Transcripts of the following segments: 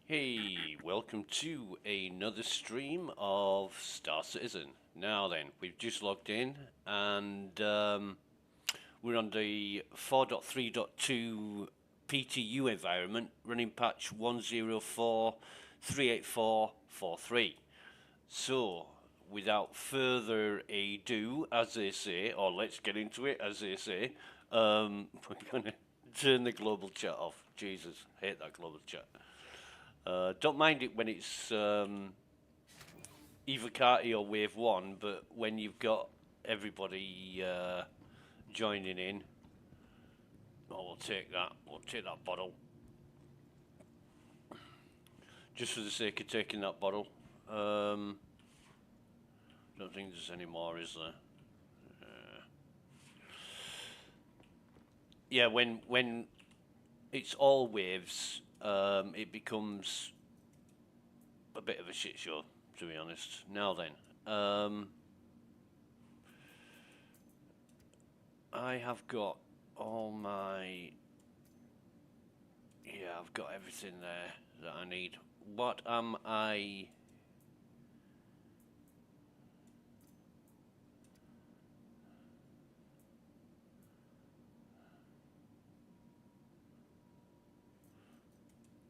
Hey, welcome to another stream of Star Citizen. Now then, we've just logged in and we're on the 4.3.2 PTU environment, running patch 104.384.43. So, without further ado, as they say, or let's get into it, as they say, we're going to turn the global chat off. Jesus, hate that global chat. Don't mind it when it's either Carty or Wave 1, but when you've got everybody joining in, we'll take that. We'll take that bottle. Just for the sake of taking that bottle. Don't think there's any more, is there? Yeah, when it's all waves, it becomes a bit of a shit show, to be honest. Now then, I have got all my... Yeah, I've got everything there that I need. What am I...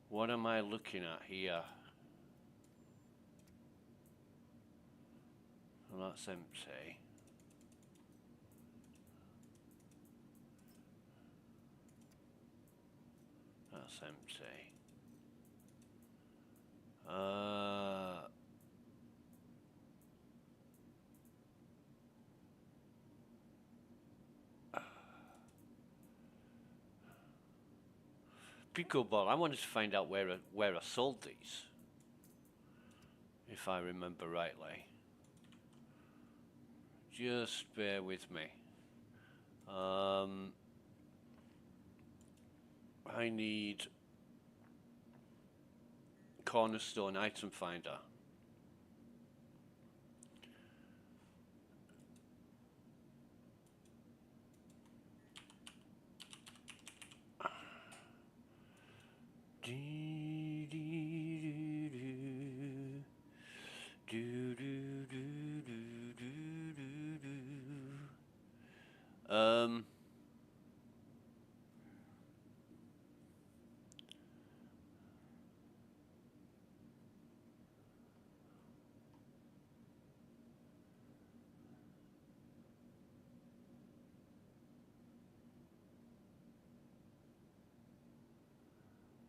What am I looking at here? Well, that's empty. That's empty. Pickleball. I wanted to find out where I sold these, if I remember rightly. Just bear with me. I need Cornerstone item finder.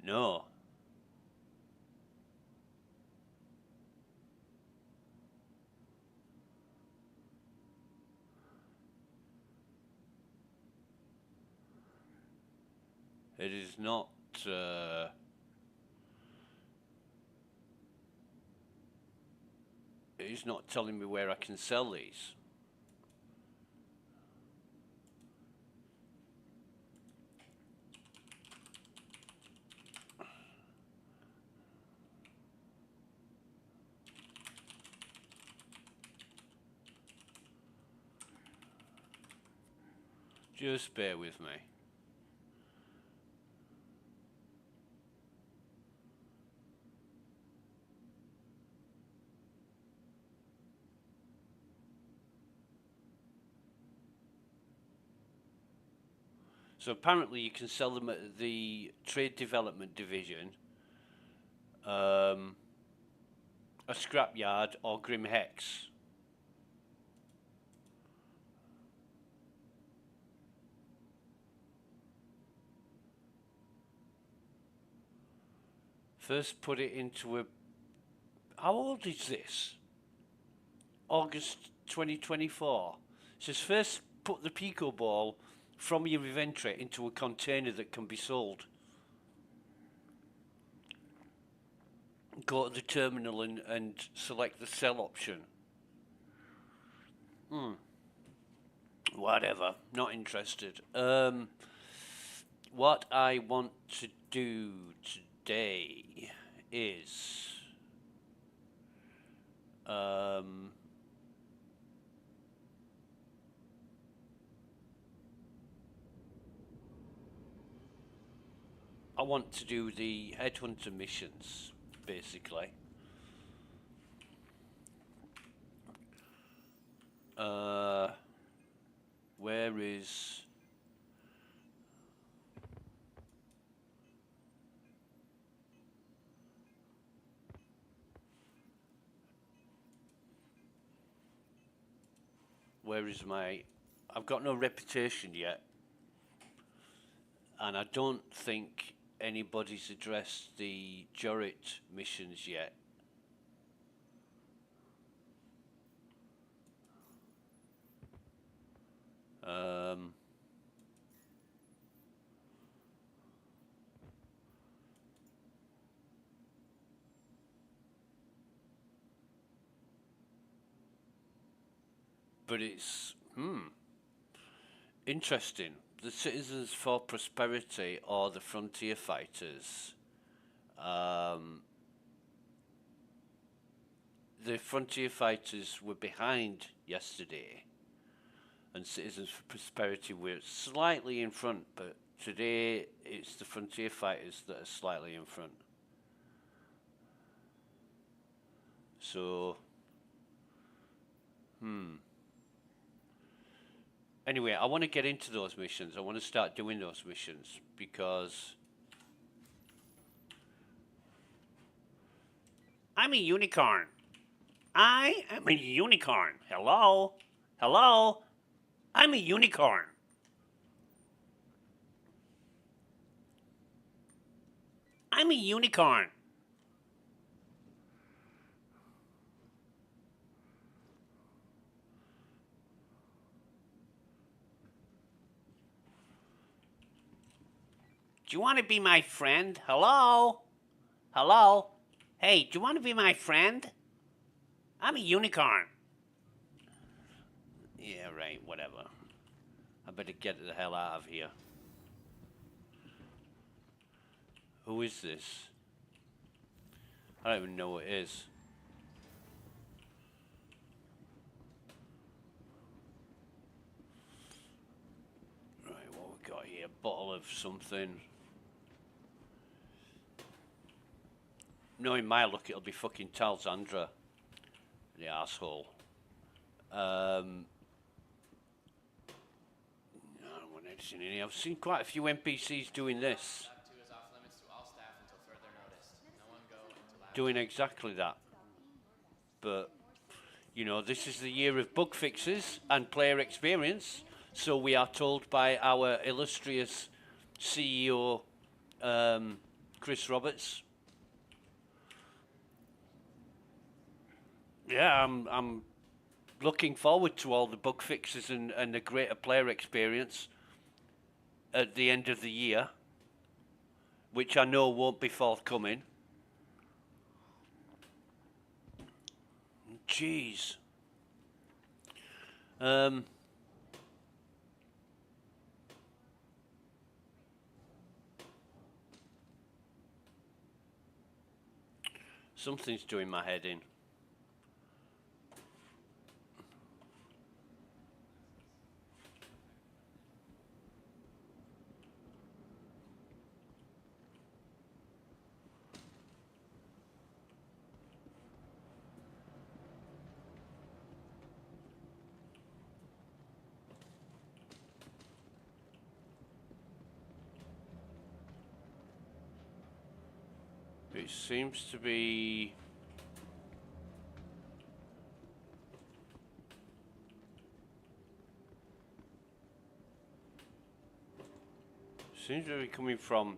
No. It is not, it is not telling me where I can sell these. Just bear with me. So apparently you can sell them at the Trade Development Division, a scrapyard, or Grim Hex. First put it into a... How old is this? August 2024. It says first put the Pico Ball from your inventory into a container that can be sold. Go to the terminal and select the sell option. Whatever, not interested. What I want to do today is I want to do the headhunter missions. basically. Where is... Where is my... I've got no reputation yet. And I don't think anybody's addressed the Jurit missions yet. But it's interesting. The Citizens for Prosperity or the Frontier Fighters. The Frontier Fighters were behind yesterday, and Citizens for Prosperity were slightly in front, but today it's the Frontier Fighters that are slightly in front. So, anyway, I want to get into those missions. I want to start doing those missions because I'm a unicorn. I am a unicorn. Hello? Hello? I'm a unicorn. I'm a unicorn. Do you want to be my friend? Hello? Hello? Hey, do you want to be my friend? I'm a unicorn. Yeah, right, whatever. I better get the hell out of here. Who is this? I don't even know what it is. Right, what we got here? Bottle of something. Knowing my luck, it'll be fucking Talzandra. The asshole. I don't want anything in here. I've seen quite a few NPCs doing this. Doing exactly that. But, you know, this is the year of bug fixes and player experience. So we are told by our illustrious CEO, Chris Roberts. Yeah, I'm looking forward to all the bug fixes and the greater player experience at the end of the year, which I know won't be forthcoming. Jeez. Something's doing my head in. It seems to be... Seems to be coming from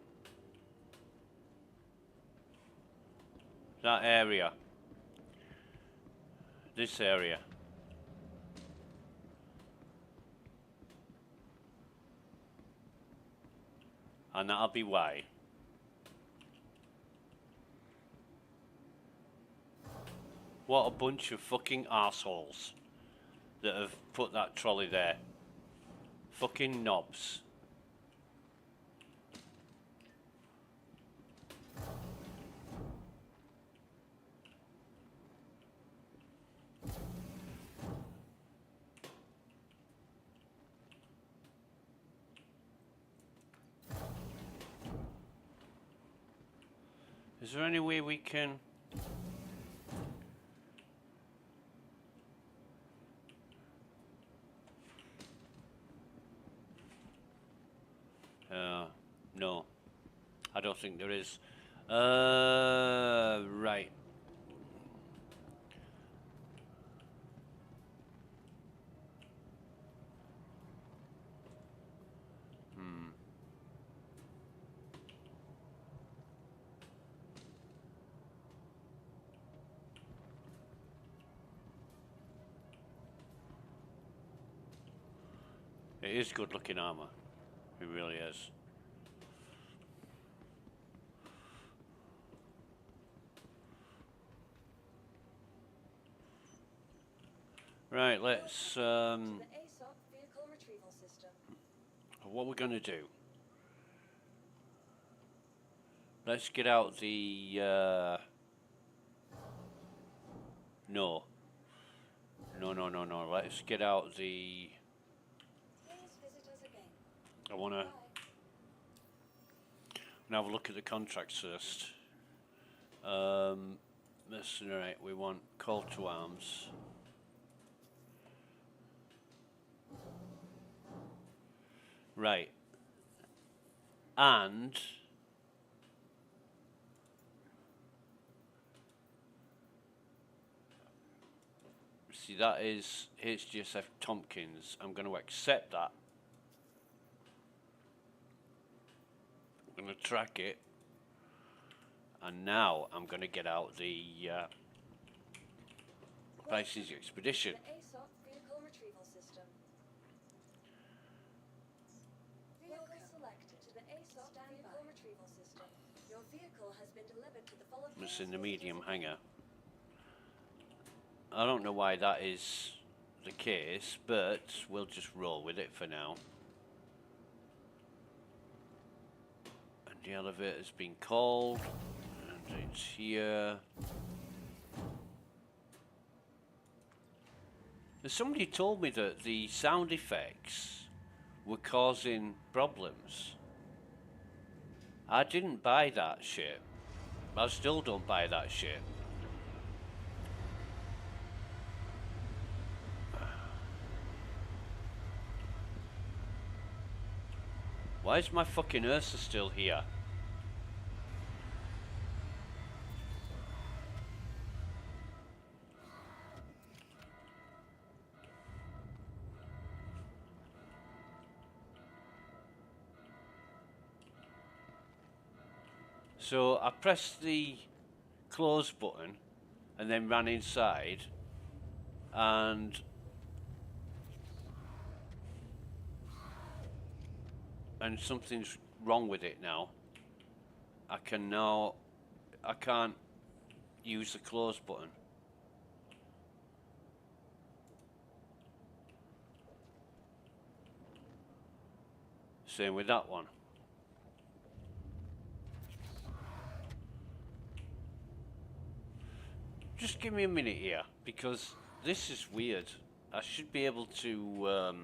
that area. This area. And that'll be why. What a bunch of fucking arseholes that have put that trolley there. Fucking knobs. Is there any way we can... No. I don't think there is. Right. It is good looking armor. It really is. Right, let's what we're gonna do. Let's get out the no. No. Let's get out the I wanna have a look at the contracts first. Mercenary, we want call to arms. Right. And see, that is HGSF Tompkins. I'm going to accept that. I'm going to track it. And now I'm going to get out the Pisces Expedition. It's in the medium hangar. I don't know why that is the case, but we'll just roll with it for now. And the elevator's been called, and it's here. And somebody told me that the sound effects were causing problems. I didn't buy that shit. I still don't buy that shit. Why is my fucking Ursa still here? So I pressed the close button and then ran inside, and something's wrong with it now. I can't use the close button. Same with that one. Just give me a minute here, because this is weird. I should be able to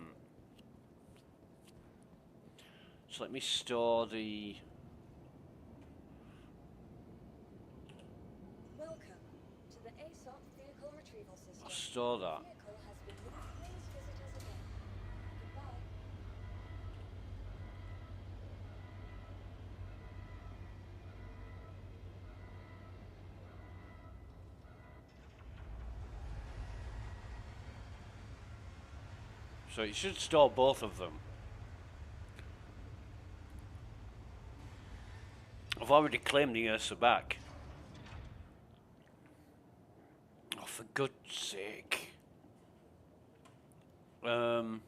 so let me store the Welcome to the ASOP vehicle retrieval system. I'll store that. The vehicle has been moved. Please visit us again. Goodbye. So it should store both of them. I've already claimed the Ursa back. Oh, for God's sake. Welcome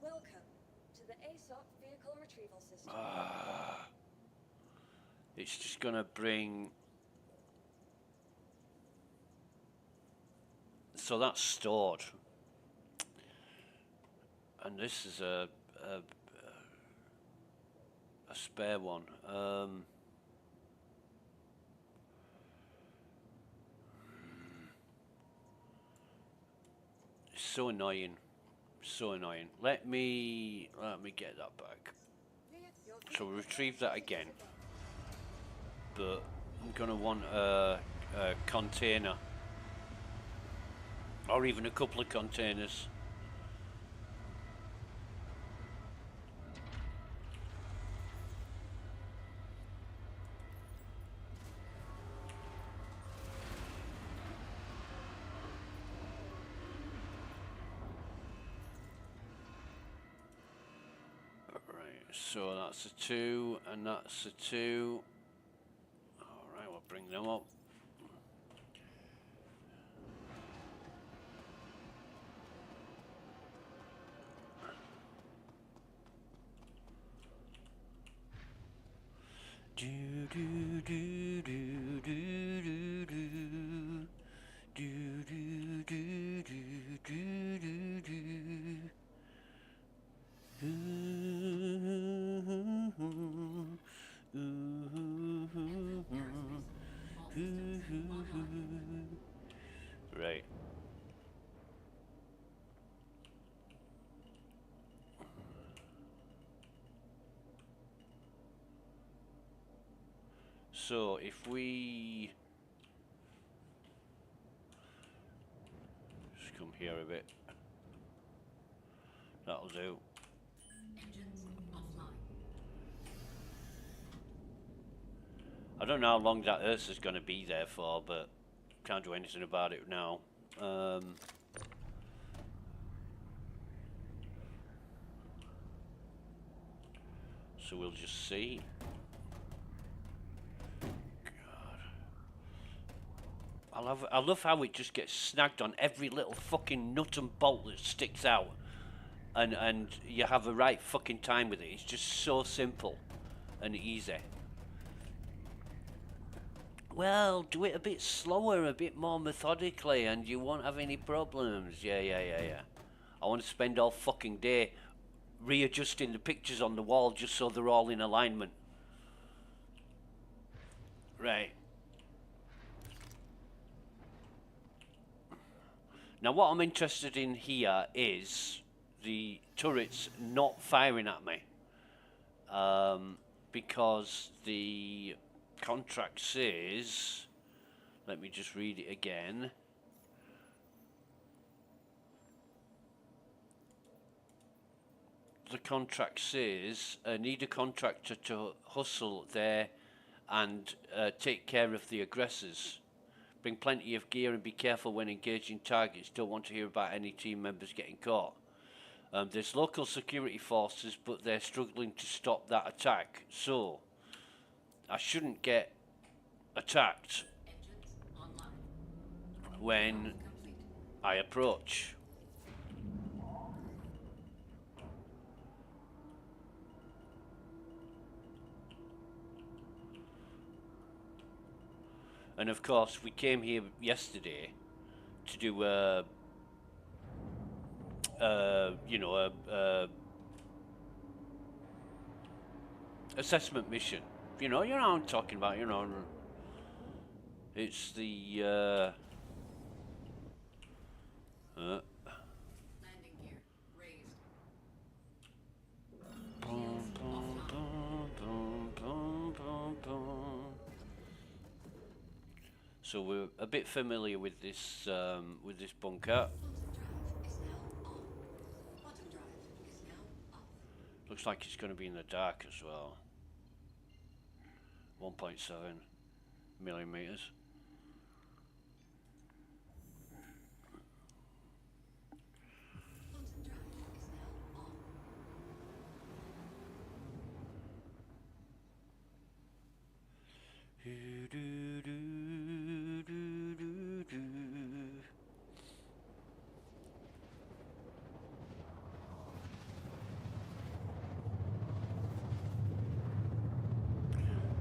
to the ASOP vehicle retrieval system. It's just gonna bring... So that's stored. And this is a spare one. It's so annoying. So annoying. Let me get that back. So we retrieve that again. but I'm gonna want a container, or even a couple of containers. Right, so that's a 2, and that's a 2. Alright, we'll bring them up. Do do do do do do do do do do do do do. Right. So if we just come here a bit, that'll do. Engines offline. I don't know how long that Earth is going to be there for, but can't do anything about it now. So we'll just see. God. I love how it just gets snagged on every little fucking nut and bolt that sticks out. And you have a right fucking time with it. It's just so simple and easy. Well, do it a bit slower, a bit more methodically, and you won't have any problems. Yeah. I want to spend all fucking day readjusting the pictures on the wall just so they're all in alignment. Right. Now what I'm interested in here is the turrets not firing at me. Because the contract says, let me just read it again. The contract says, need a contractor to hustle there and take care of the aggressors. Bring plenty of gear and be careful when engaging targets. Don't want to hear about any team members getting caught. There's local security forces, but they're struggling to stop that attack. So, I shouldn't get attacked when I approach. And of course, we came here yesterday to do a assessment mission. You know what I'm talking about. It's the Landing gear raised. So we're a bit familiar with this bunker. Looks like it's going to be in the dark as well. 1.7 millimeters.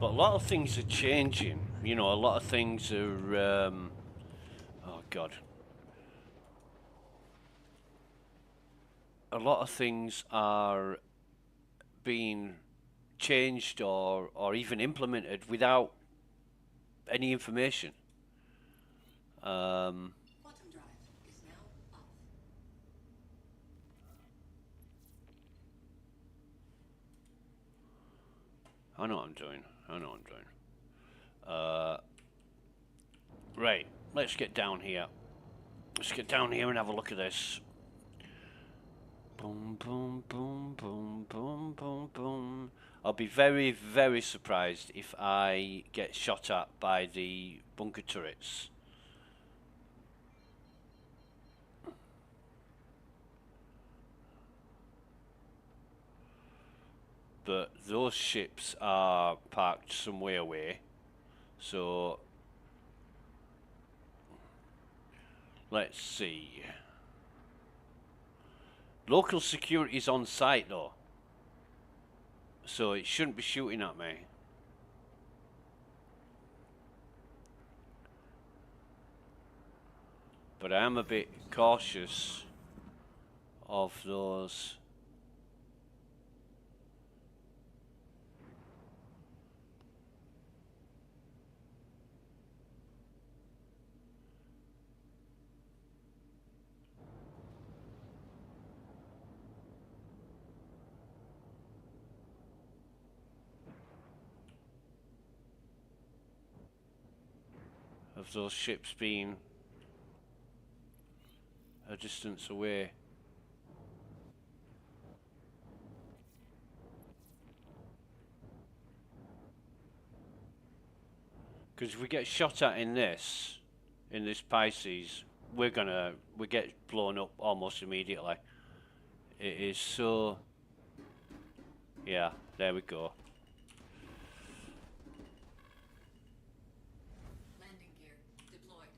But a lot of things are changing. A lot of things are. Oh God. A lot of things are being changed or even implemented without any information. Quantum drive is now off. I know what I'm doing. Right, let's get down here. Let's get down here and have a look at this. Boom, boom, boom, boom, boom, boom, boom. I'll be very, very surprised if I get shot at by the bunker turrets. But those ships are parked some way away, so let's see. Local security's on site though, so it shouldn't be shooting at me. But I am a bit cautious of those. Of those ships being a distance away. Because if we get shot at in this Pisces, we get blown up almost immediately. It is so. Yeah, there we go. Landing gear deployed.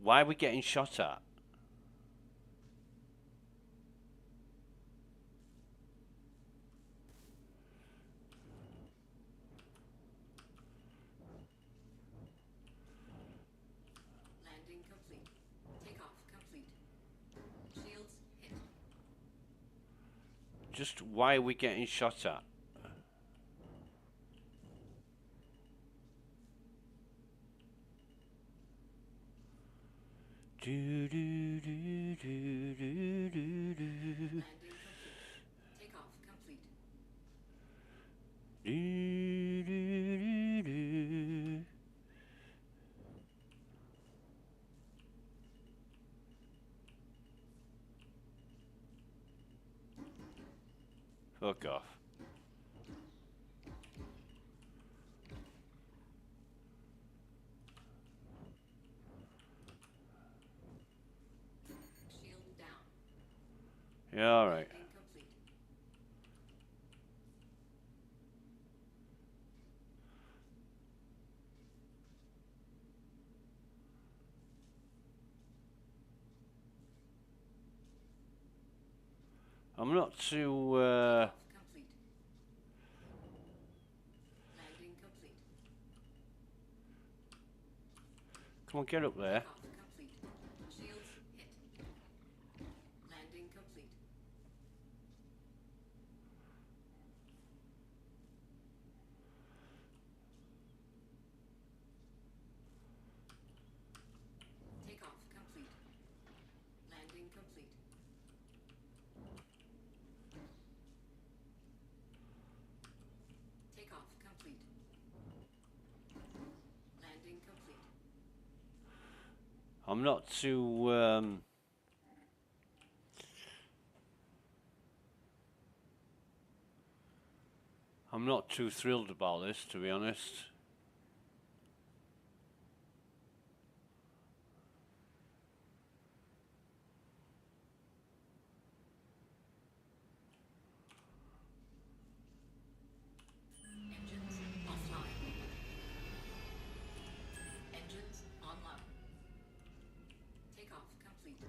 Why are we getting shot at? Landing complete. Takeoff complete. Shields hit. Just why are we getting shot at? Do, do, do, do, do, do, do. Landing complete. Takeoff complete. Do, do, do, do. Fuck off. Shield down. Yeah, alright. Landing complete. I'm not too, Takeoff complete. Landing complete. come on, get up there. Takeoff complete. Shields hit. Landing complete. Takeoff complete. Landing complete. Takeoff complete. Landing complete. I'm not too, I'm not too thrilled about this, to be honest. Engines offline. Engines online. Takeoff complete.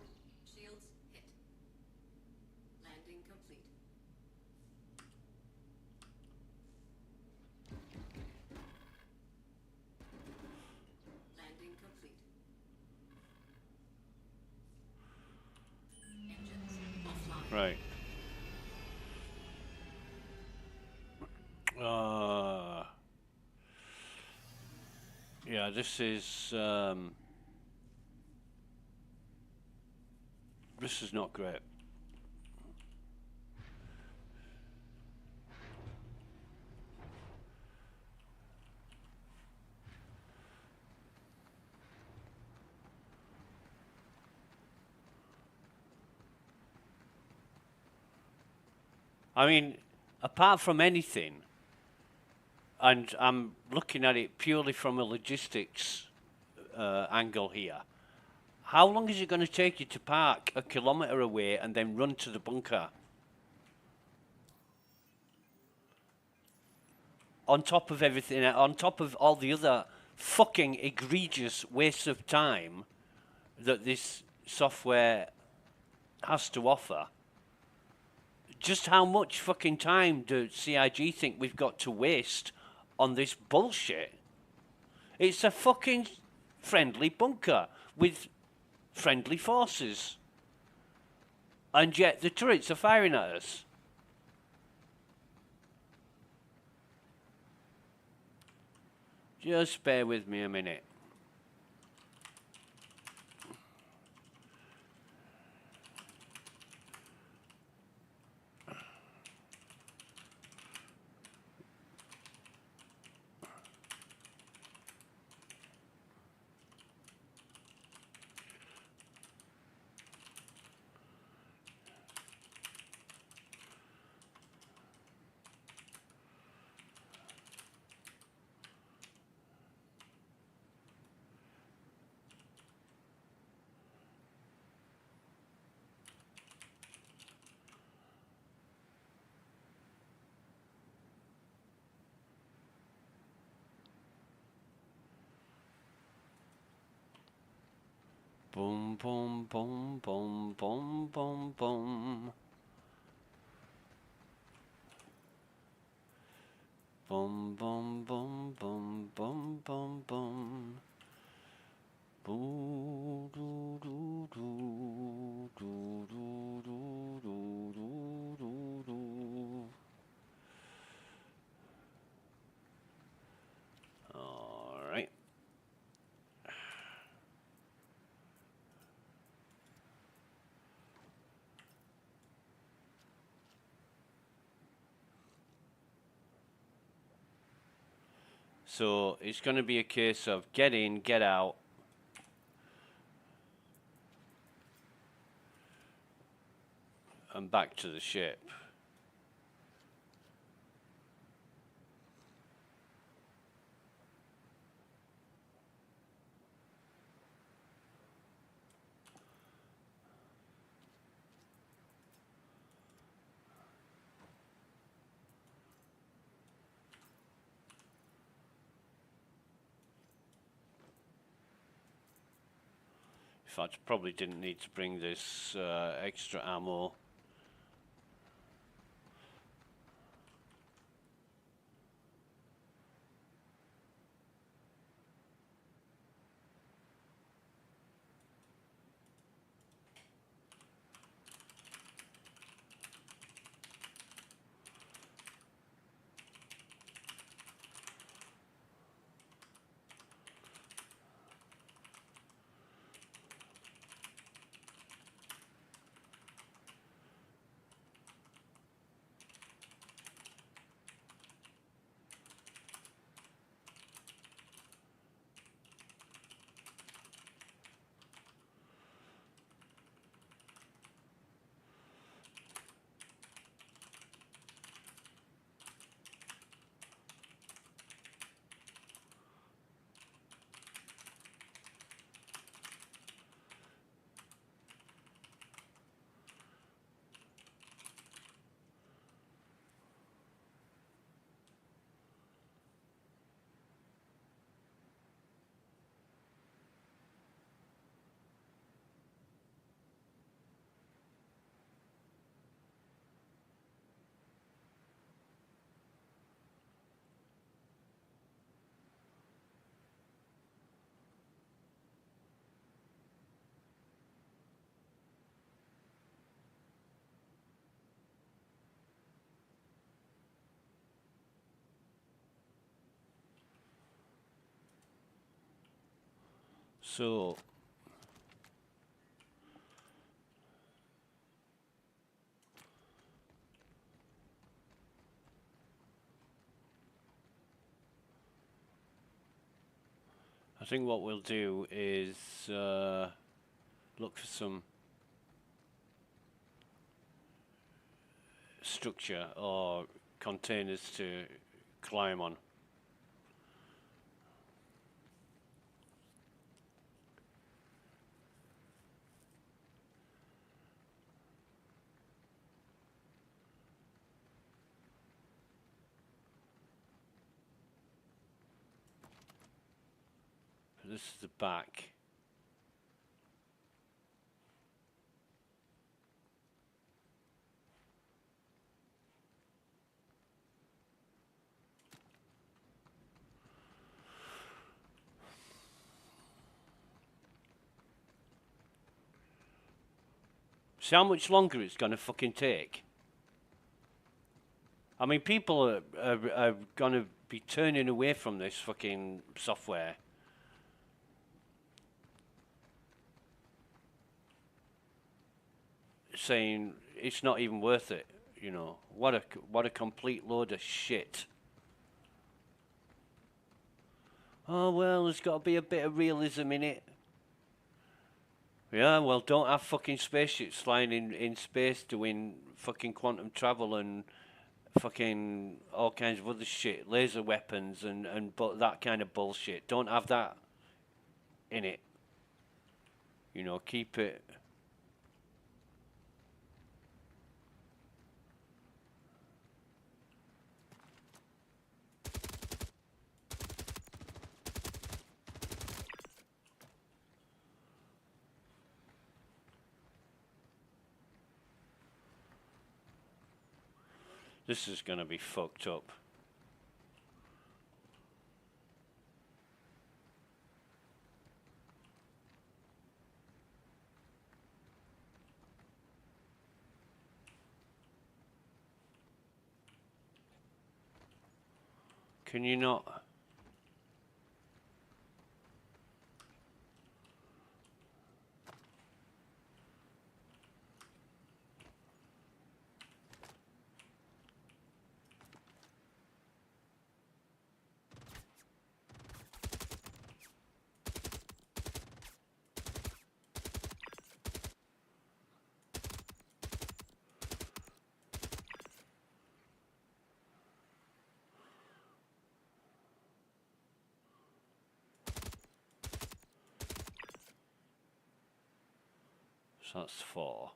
Shields hit. Landing complete. Landing complete. Engines offline. Right. Yeah, this is not great. I mean, apart from anything, and I'm looking at it purely from a logistics angle here, how long is it going to take you to park a kilometre away and then run to the bunker? On top of everything, on top of all the other fucking egregious wastes of time that this software has to offer. Just how much fucking time do CIG think we've got to waste on this bullshit? It's a fucking friendly bunker with friendly forces. And yet the turrets are firing at us. Just bear with me a minute. Boom, boom, boom, boom, boom, boom, boom. Boom, boom, boom, boom, boom, boom, boom. Boo, doo, doo, doo, doo, doo, doo, doo, doo, doo, doo. All right. So it's going to be a case of get in, get out. And back to the ship. In fact, probably didn't need to bring this extra ammo. So I think what we'll do is look for some structure or containers to climb on. This is the back. See how much longer it's gonna fucking take? I mean, people are gonna be turning away from this fucking software. Saying it's not even worth it, you know. What a complete load of shit. Oh well, there's got to be a bit of realism in it. Yeah, well, don't have fucking spaceships flying in space doing fucking quantum travel and fucking all kinds of other shit, laser weapons and but that kind of bullshit. Don't have that in it. You know, keep it. This is gonna be fucked up. Can you not? So that's 4.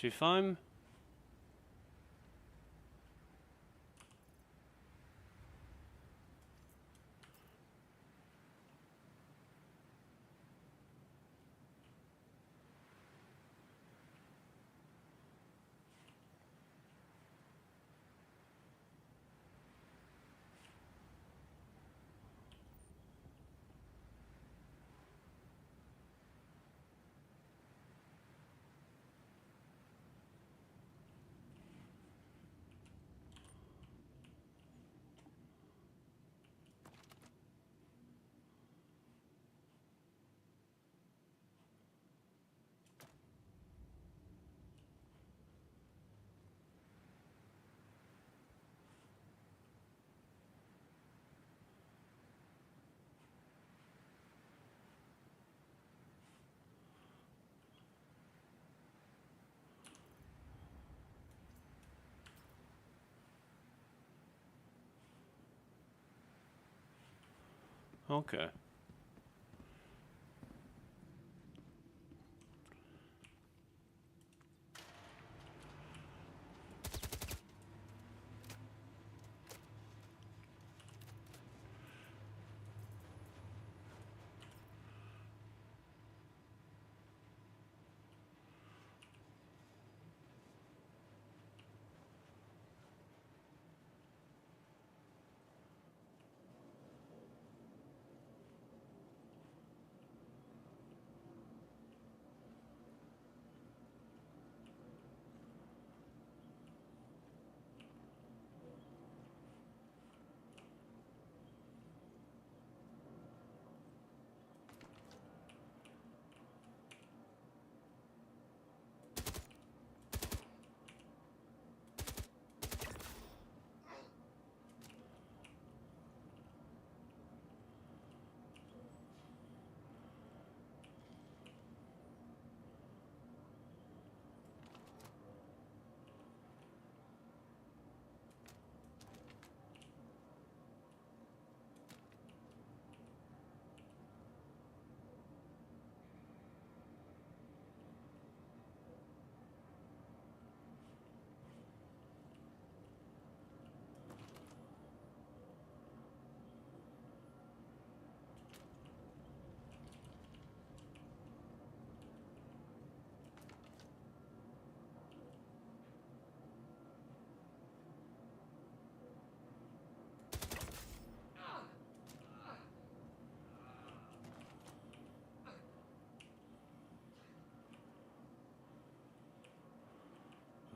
So if I'm Okay.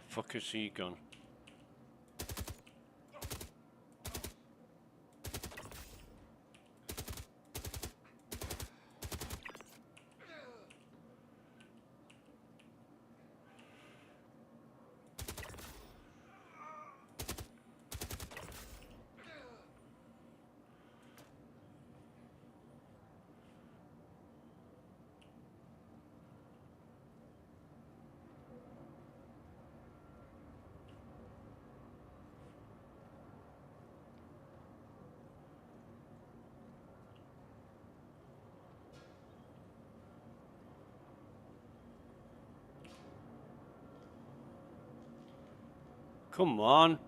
The fuck is he gone? Come on.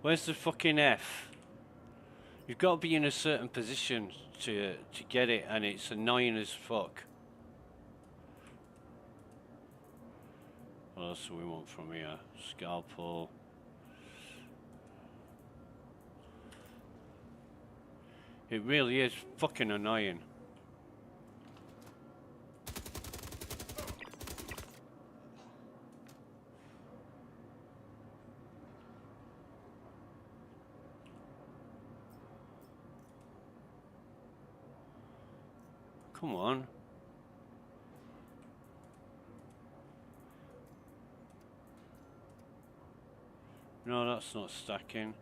Where's the fucking F? You've got to be in a certain position to get it, and it's annoying as fuck. What else do we want from here? Scalpel. It really is fucking annoying. Come on. No, that's not stacking.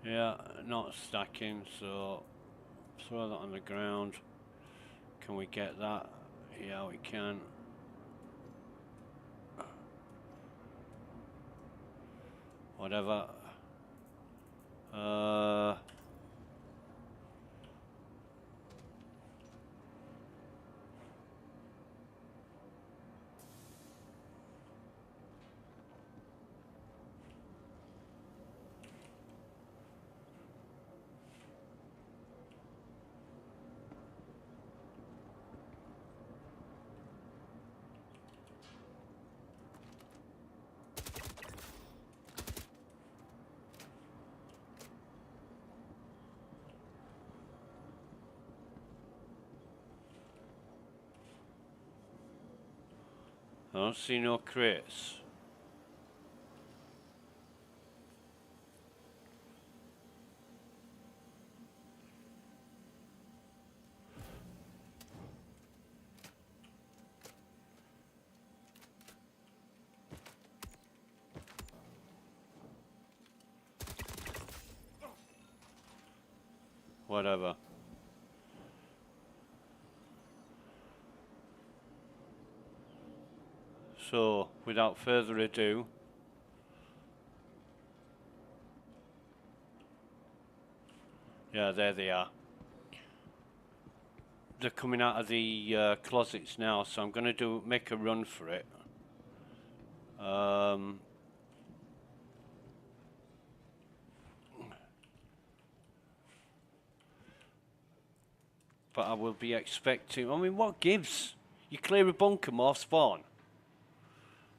Yeah, not stacking, so throw that on the ground. Can we get that? Yeah, we can. Whatever. I don't see no crates. Whatever. So, without further ado, Yeah, there they are. They're coming out of the closets now, so I'm gonna make a run for it. But I will be expecting. I mean, what gives? You clear a bunker, more spawn.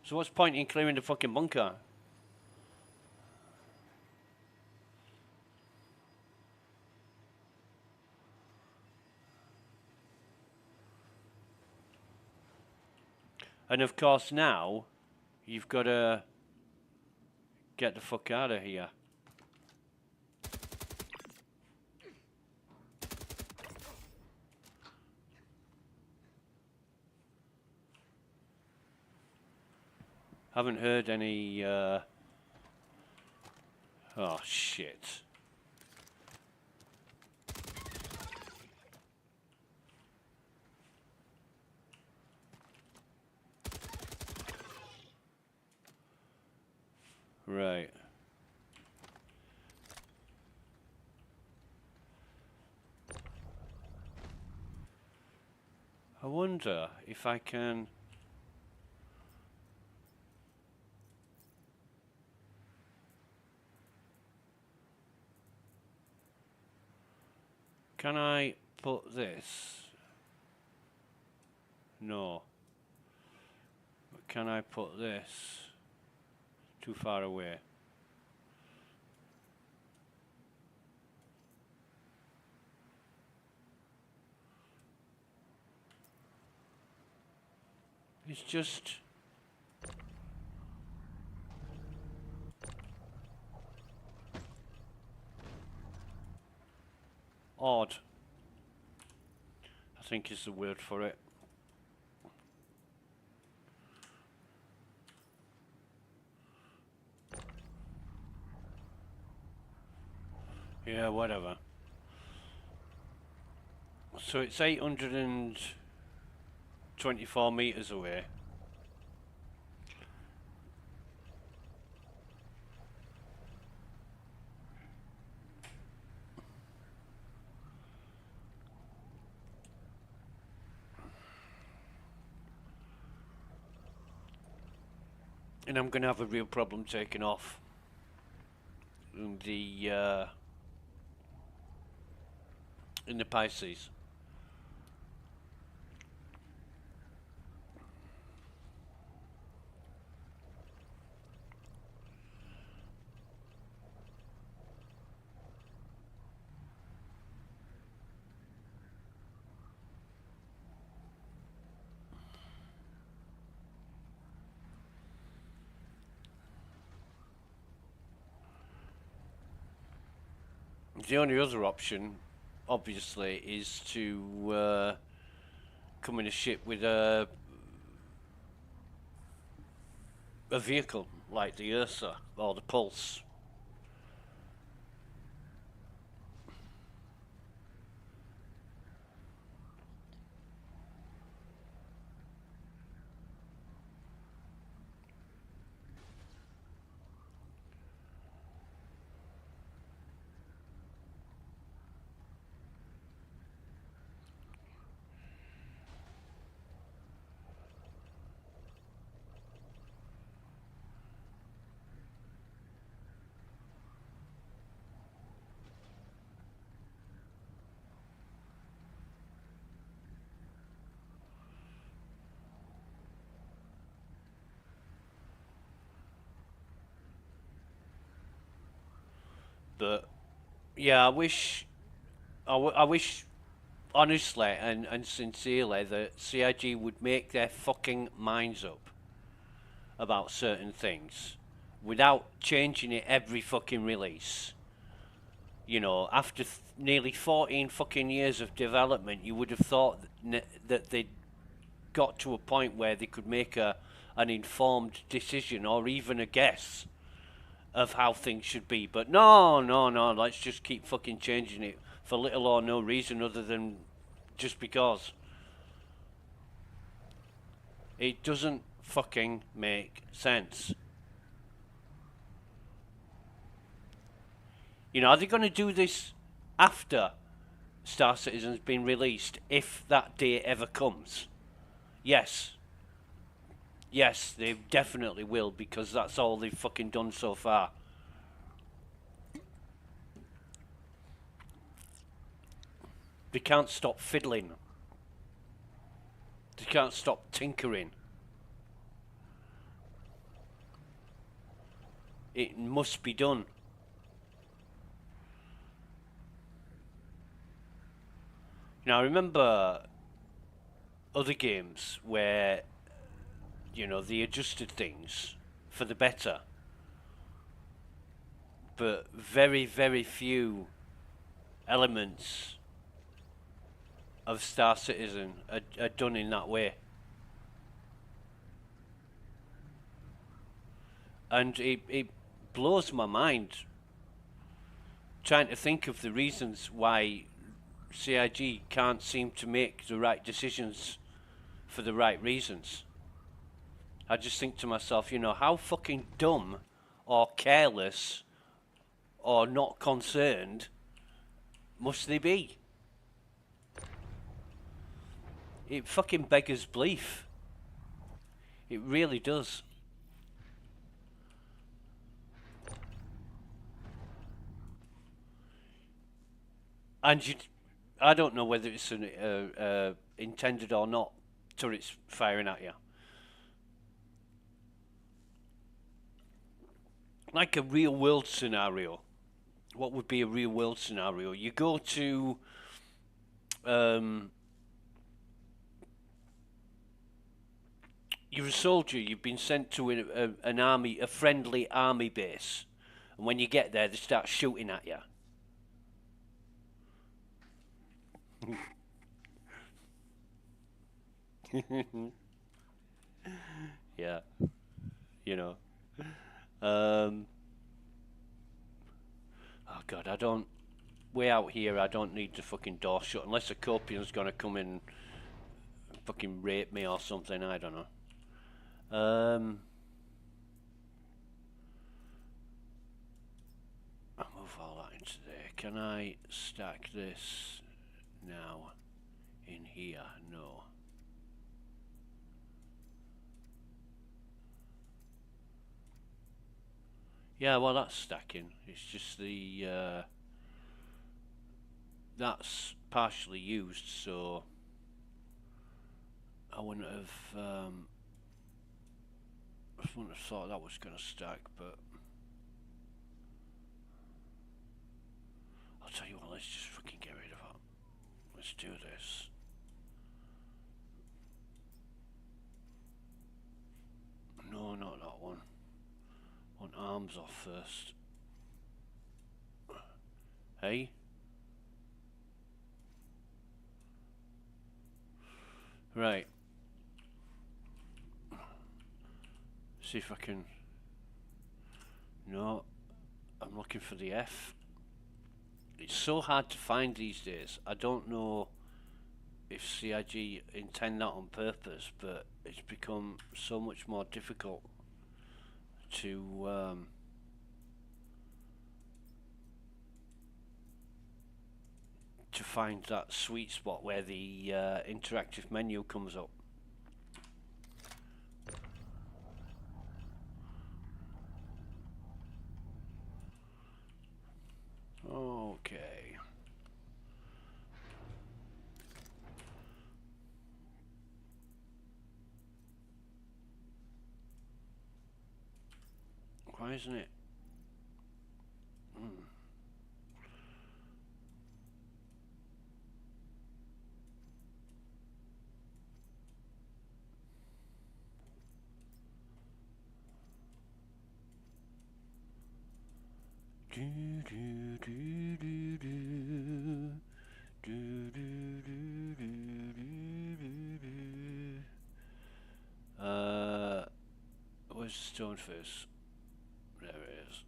So what's the point in clearing the fucking bunker? And of course now, you've got to get the fuck out of here. Haven't heard any, oh shit. Right. I wonder if I can... Can I put this? No. But can I put this too far away? It's just... odd, I think is the word for it. Yeah, whatever. So it's 824 meters away. And I'm going to have a real problem taking off in the Pisces. The only other option, obviously, is to come in a ship with a vehicle like the Ursa or the Pulse. But yeah, I wish honestly and sincerely that CIG would make their fucking minds up about certain things without changing it every fucking release. You know, after nearly 14 fucking years of development, you would have thought that they'd got to a point where they could make an informed decision or even a guess of how things should be. But no, let's just keep fucking changing it for little or no reason other than just because. It doesn't fucking make sense. You know, are they going to do this after Star Citizen's been released, if that day ever comes. Yes. Yes, they definitely will, because that's all they've fucking done so far. They can't stop fiddling. They can't stop tinkering. It must be done. Now, I remember other games where, you know, they adjusted things for the better. But very, very few elements of Star Citizen are done in that way. And it blows my mind trying to think of the reasons why CIG can't seem to make the right decisions for the right reasons. I just think to myself, you know, how fucking dumb or careless or not concerned must they be? It fucking beggars belief. It really does. And I don't know whether it's intended or not, turrets firing at you. Like a real world scenario. What would be a real world scenario? You go to you're a soldier, you've been sent to an army, a friendly army base, and when you get there they start shooting at you. Yeah, you know. Oh God, I don't. Way out here, I don't need the fucking door shut unless a Copian's gonna come in and fucking rape me or something. I don't know. I'll move all that into there. Can I stack this now in here? No. Yeah, well, that's stacking. It's just the that's partially used, so I wouldn't have thought that was gonna stack, but I'll tell you what, let's just fucking get rid of it. Let's do this. No, not that one. Want arms off first. Hey? Right. See if I can... No. I'm looking for the F. It's so hard to find these days. I don't know if CIG intend that on purpose, but it's become so much more difficult to find that sweet spot where the interactive menu comes up. Okay. Why isn't it? Do do do do do do do do do. Where's Stoneface? There it is.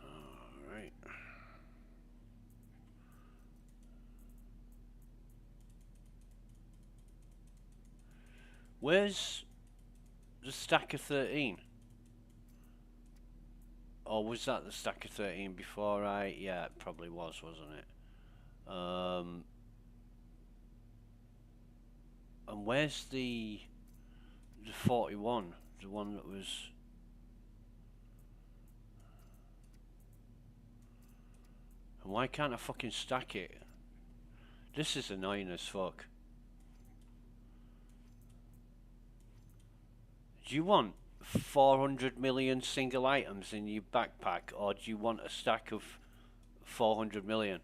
All right. Where's the stack of 13? Or was that the stack of 13 before I... Yeah, it probably was, wasn't it? And where's the 41? The one that was... And why can't I fucking stack it? This is annoying as fuck. Do you want 400 million single items in your backpack, or do you want a stack of 400 million?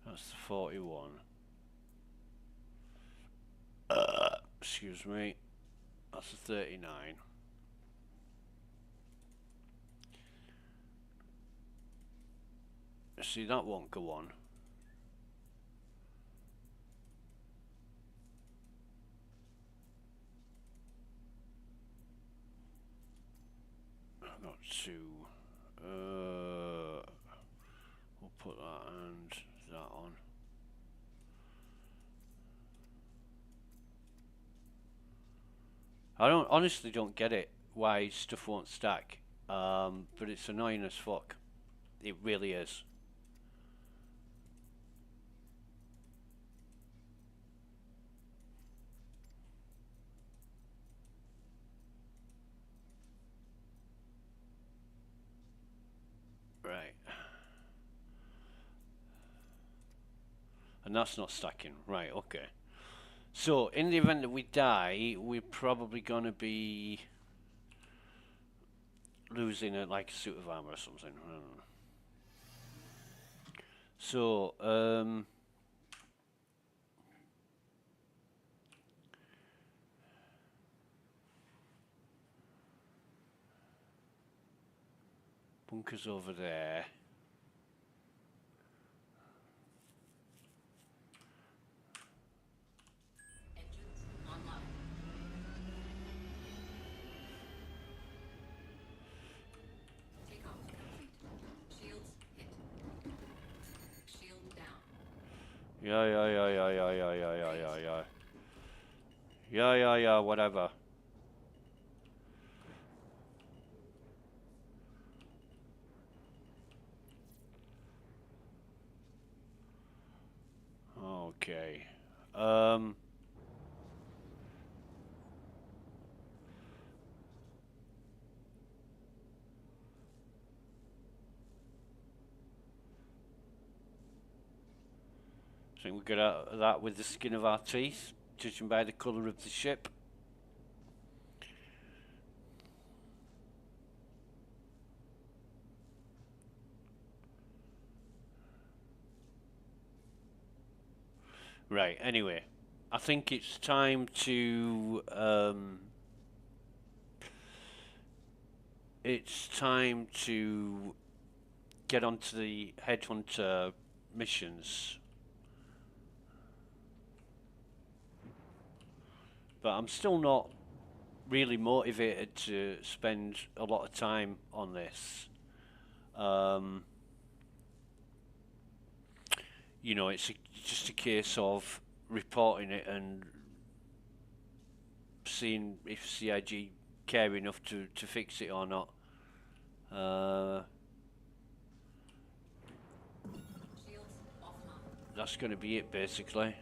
That's the 41. Excuse me. That's the 39. See, that won't go on. I've got 2. We'll put that and that on. I honestly don't get it why stuff won't stack, but it's annoying as fuck. It really is. Right. And that's not stacking. Right, okay. So, in the event that we die, we're probably going to be losing like a suit of armor or something. I don't know. So, bunker's over there. Engines online. Takeoff complete. Shields hit. Shield down. Yeah, whatever. Okay. I think we get out of that with the skin of our teeth, judging by the colour of the ship. Right, anyway, I think it's time to get onto the headhunter missions. But I'm still not really motivated to spend a lot of time on this. You know, it's just a case of reporting it and seeing if CIG care enough to fix it or not. Shields offline. That's going to be it, basically.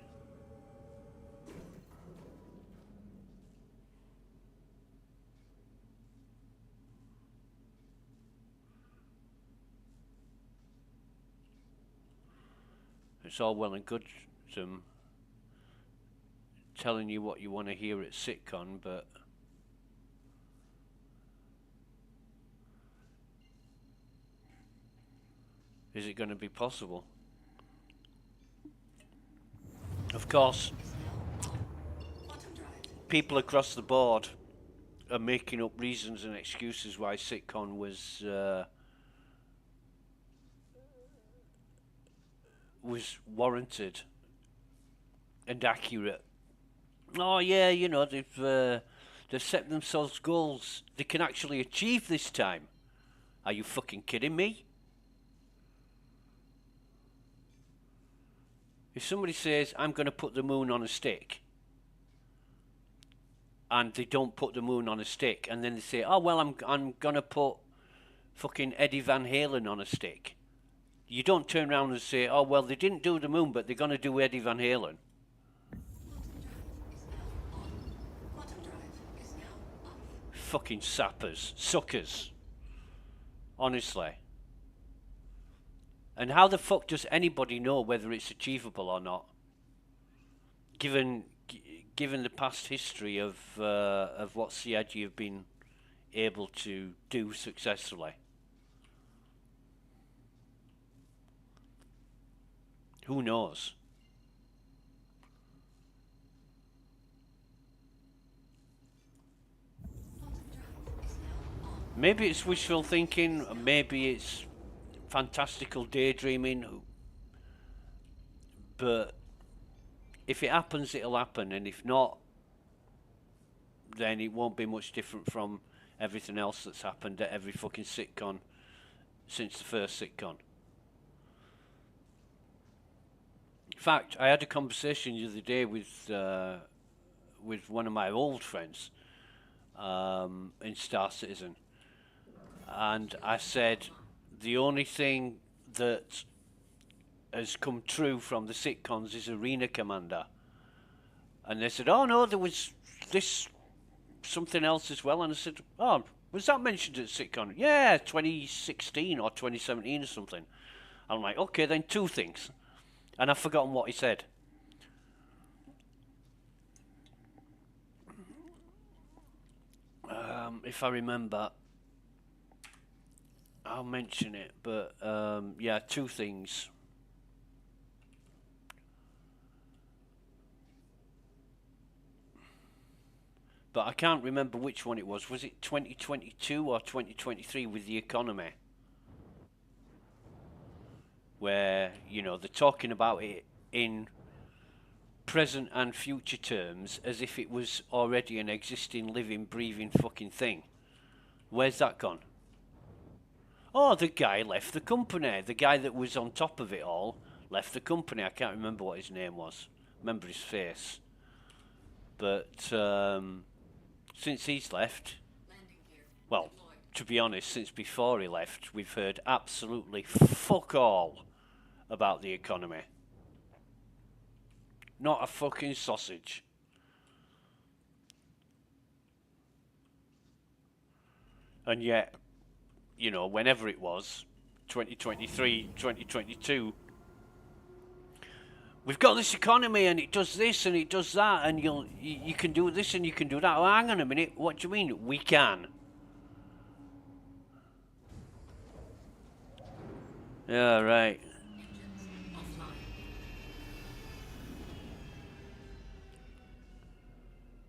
It's all well and good them telling you what you want to hear at SitCon, but is it going to be possible? Of course, Quantum drive. people across the board are making up reasons and excuses why SitCon was warranted and accurate. Oh yeah, you know, they've set themselves goals they can actually achieve this time. Are you fucking kidding me? If somebody says, I'm going to put the moon on a stick, and they don't put the moon on a stick, and then they say, oh, well, I'm going to put fucking Eddie Van Halen on a stick. You don't turn around and say, oh, well, they didn't do the moon, but they're going to do Eddie Van Halen. Quantum drive is now off. Fucking sappers. Suckers. Honestly. And how the fuck does anybody know whether it's achievable or not? Given the past history of what CIG have been able to do successfully. Who knows? Maybe it's wishful thinking, maybe it's fantastical daydreaming, but if it happens, it'll happen, and if not, then it won't be much different from everything else that's happened at every fucking sitcon since the first sitcon. In fact, I had a conversation the other day with one of my old friends in Star Citizen, and I said the only thing that has come true from the sitcoms is Arena Commander, and they said, oh no, there was this something else as well, and I said, oh, was that mentioned at sitcom? Yeah, 2016 or 2017 or something. I'm like, okay, then two things, and I've forgotten what he said. If I remember, I'll mention it, but yeah, two things. But I can't remember which one it was. Was it 2022 or 2023 with the economy? Where, you know, they're talking about it in present and future terms as if it was already an existing, living, breathing fucking thing. Where's that gone? Oh, the guy left the company. The guy that was on top of it all left the company. I can't remember what his name was. Remember his face. But since he's left, well, to be honest, since before he left, we've heard absolutely fuck all about the economy. Not a fucking sausage. And yet, you know, whenever it was, 2023, 2022, we've got this economy and it does this and it does that and you can do this and you can do that. Oh, hang on a minute, what do you mean? We can. Yeah, right.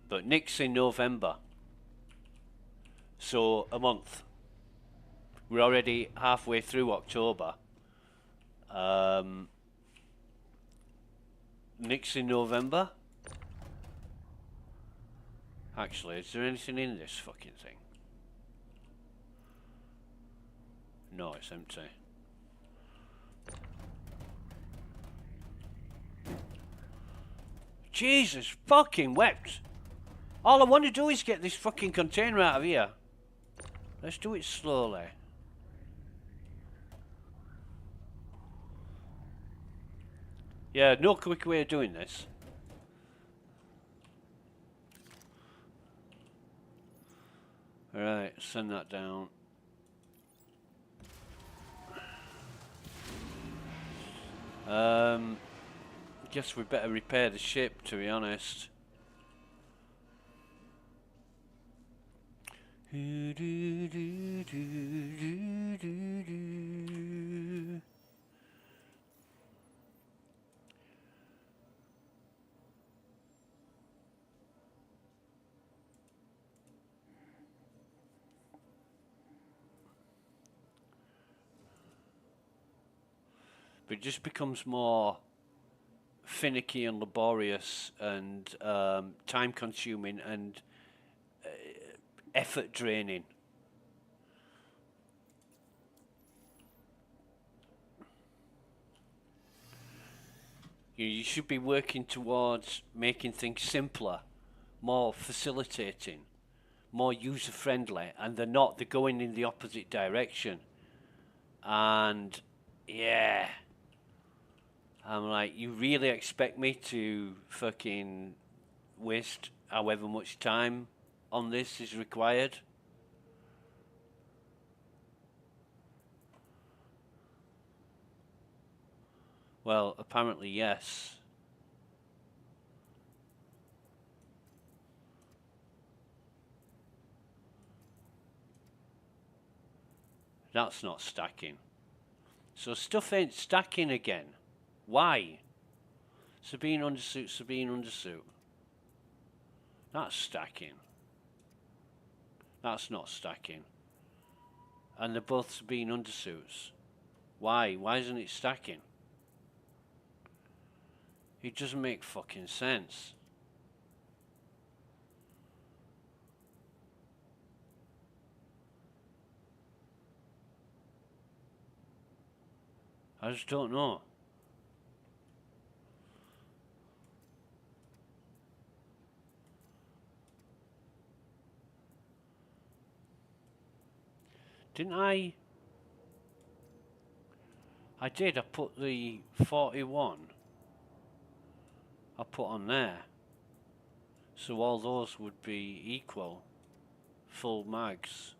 But Nick's in November. So, a month. We're already halfway through October. Nick's in November. Actually, is there anything in this fucking thing? No, it's empty. Jesus fucking wept. All I want to do is get this fucking container out of here. Let's do it slowly. Yeah, no quick way of doing this. Alright, send that down. Guess we better repair the ship, to be honest. But it just becomes more finicky and laborious and time consuming and effort draining. You should be working towards making things simpler, more facilitating, more user-friendly, and they're not. They're going in the opposite direction. And yeah, I'm like, you really expect me to fucking waste however much time on this is required? Well, apparently yes. That's not stacking. So stuff ain't stacking again. Why? Sabine undersuit, Sabine undersuit. That's stacking. That's not stacking. And they're both Sabine undersuits. Why? Why isn't it stacking? It doesn't make fucking sense. I just don't know. Didn't I? I did. I put the 41. I put on there. So all those would be equal. Full mags.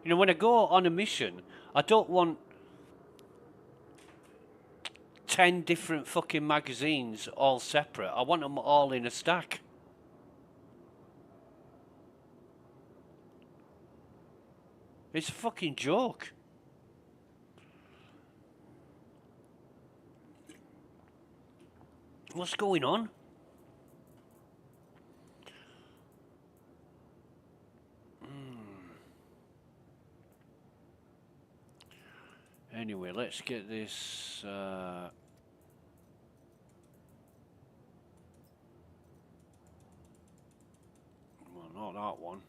You know, when I go on a mission, I don't want 10 different fucking magazines all separate. I want them all in a stack. It's a fucking joke. What's going on? Anyway, let's get this. Well, not that one.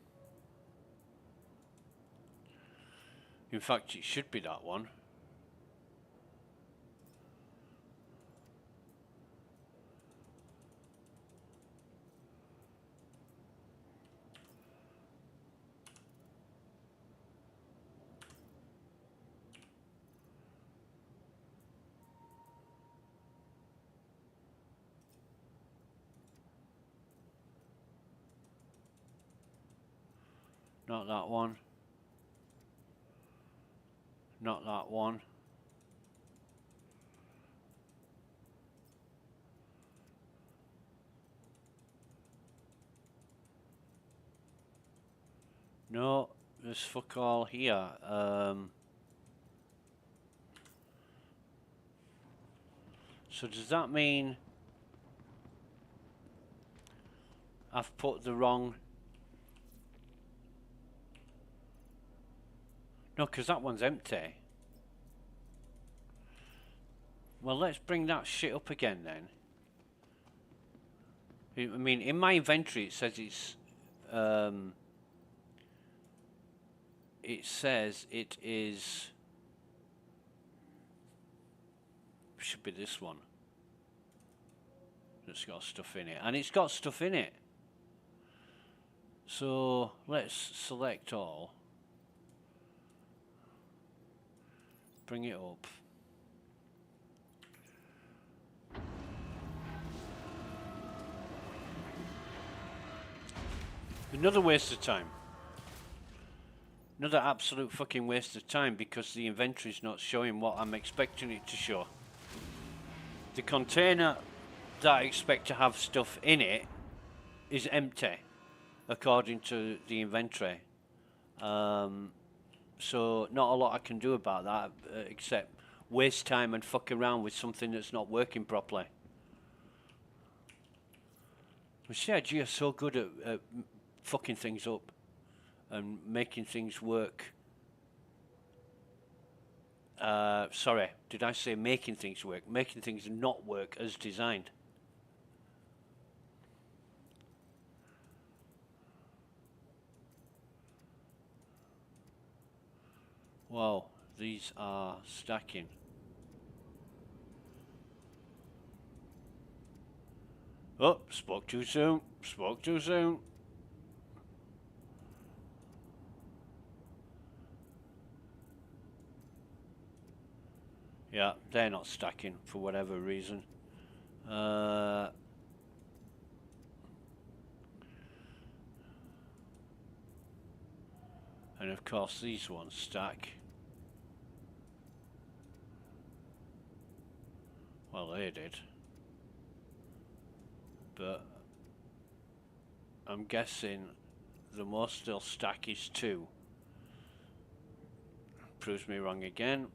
In fact, it should be that one. Not that one. Not that one. No, there's fuck all here. So does that mean I've put the wrong... No, because that one's empty. Well, let's bring that shit up again then. I mean, in my inventory it says it's... it says it is... Should be this one. That's got stuff in it. And it's got stuff in it. So, let's select all. Bring it up. Another waste of time. Another absolute fucking waste of time because the inventory's not showing what I'm expecting it to show. The container that I expect to have stuff in it is empty, according to the inventory. So not a lot I can do about that except waste time and fuck around with something that's not working properly. But CIG are so good at fucking things up and making things work. Sorry, did I say making things work? Making things not work as designed. Wow, These are stacking. Oh, spoke too soon. Spoke too soon. Yeah, they're not stacking for whatever reason. And of course these ones stack. Well, they did. But I'm guessing the most they'll stack is 2. Proves me wrong again.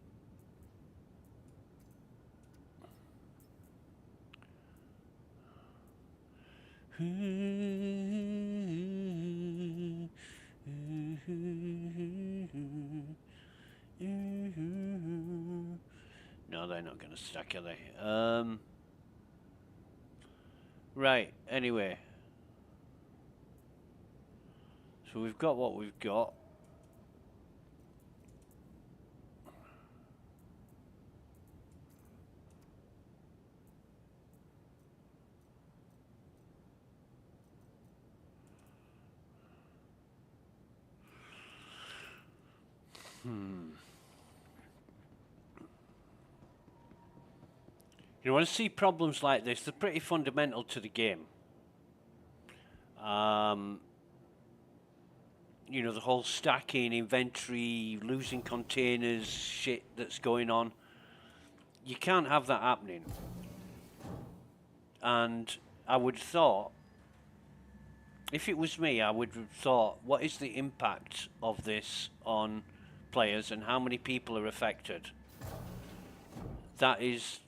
No, they're not going to stack, are they? Right, anyway. So we've got what we've got. You want to see problems like this, they're pretty fundamental to the game. You know, the whole stacking, inventory, losing containers, shit that's going on. You can't have that happening. And I would have thought, if it was me, I would have thought, what is the impact of this on players and how many people are affected? That is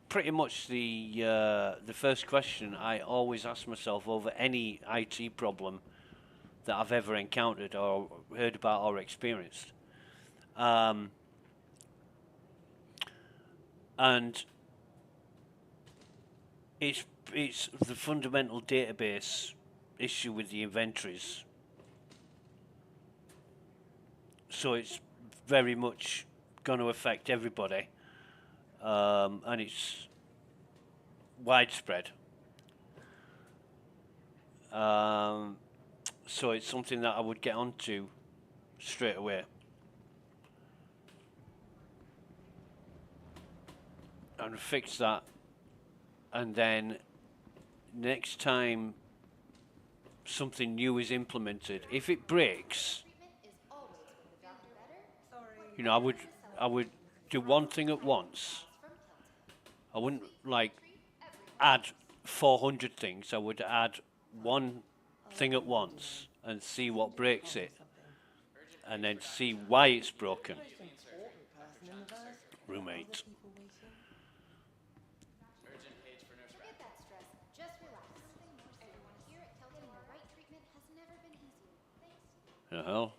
pretty much the first question I always ask myself over any IT problem that I've ever encountered or heard about or experienced. And it's the fundamental database issue with the inventories. So it's very much going to affect everybody. And it's widespread. So it's something that I would get onto straight away. And fix that. And then next time something new is implemented, if it breaks, you know, I would do one thing at once. I wouldn't like add 400 things. I would add one thing at once and see what breaks it, and then see why it's broken. Roommate. Forget that stress. Just relax. Everyone here at Cal getting the right treatment has never been easier. Thanks. The hell?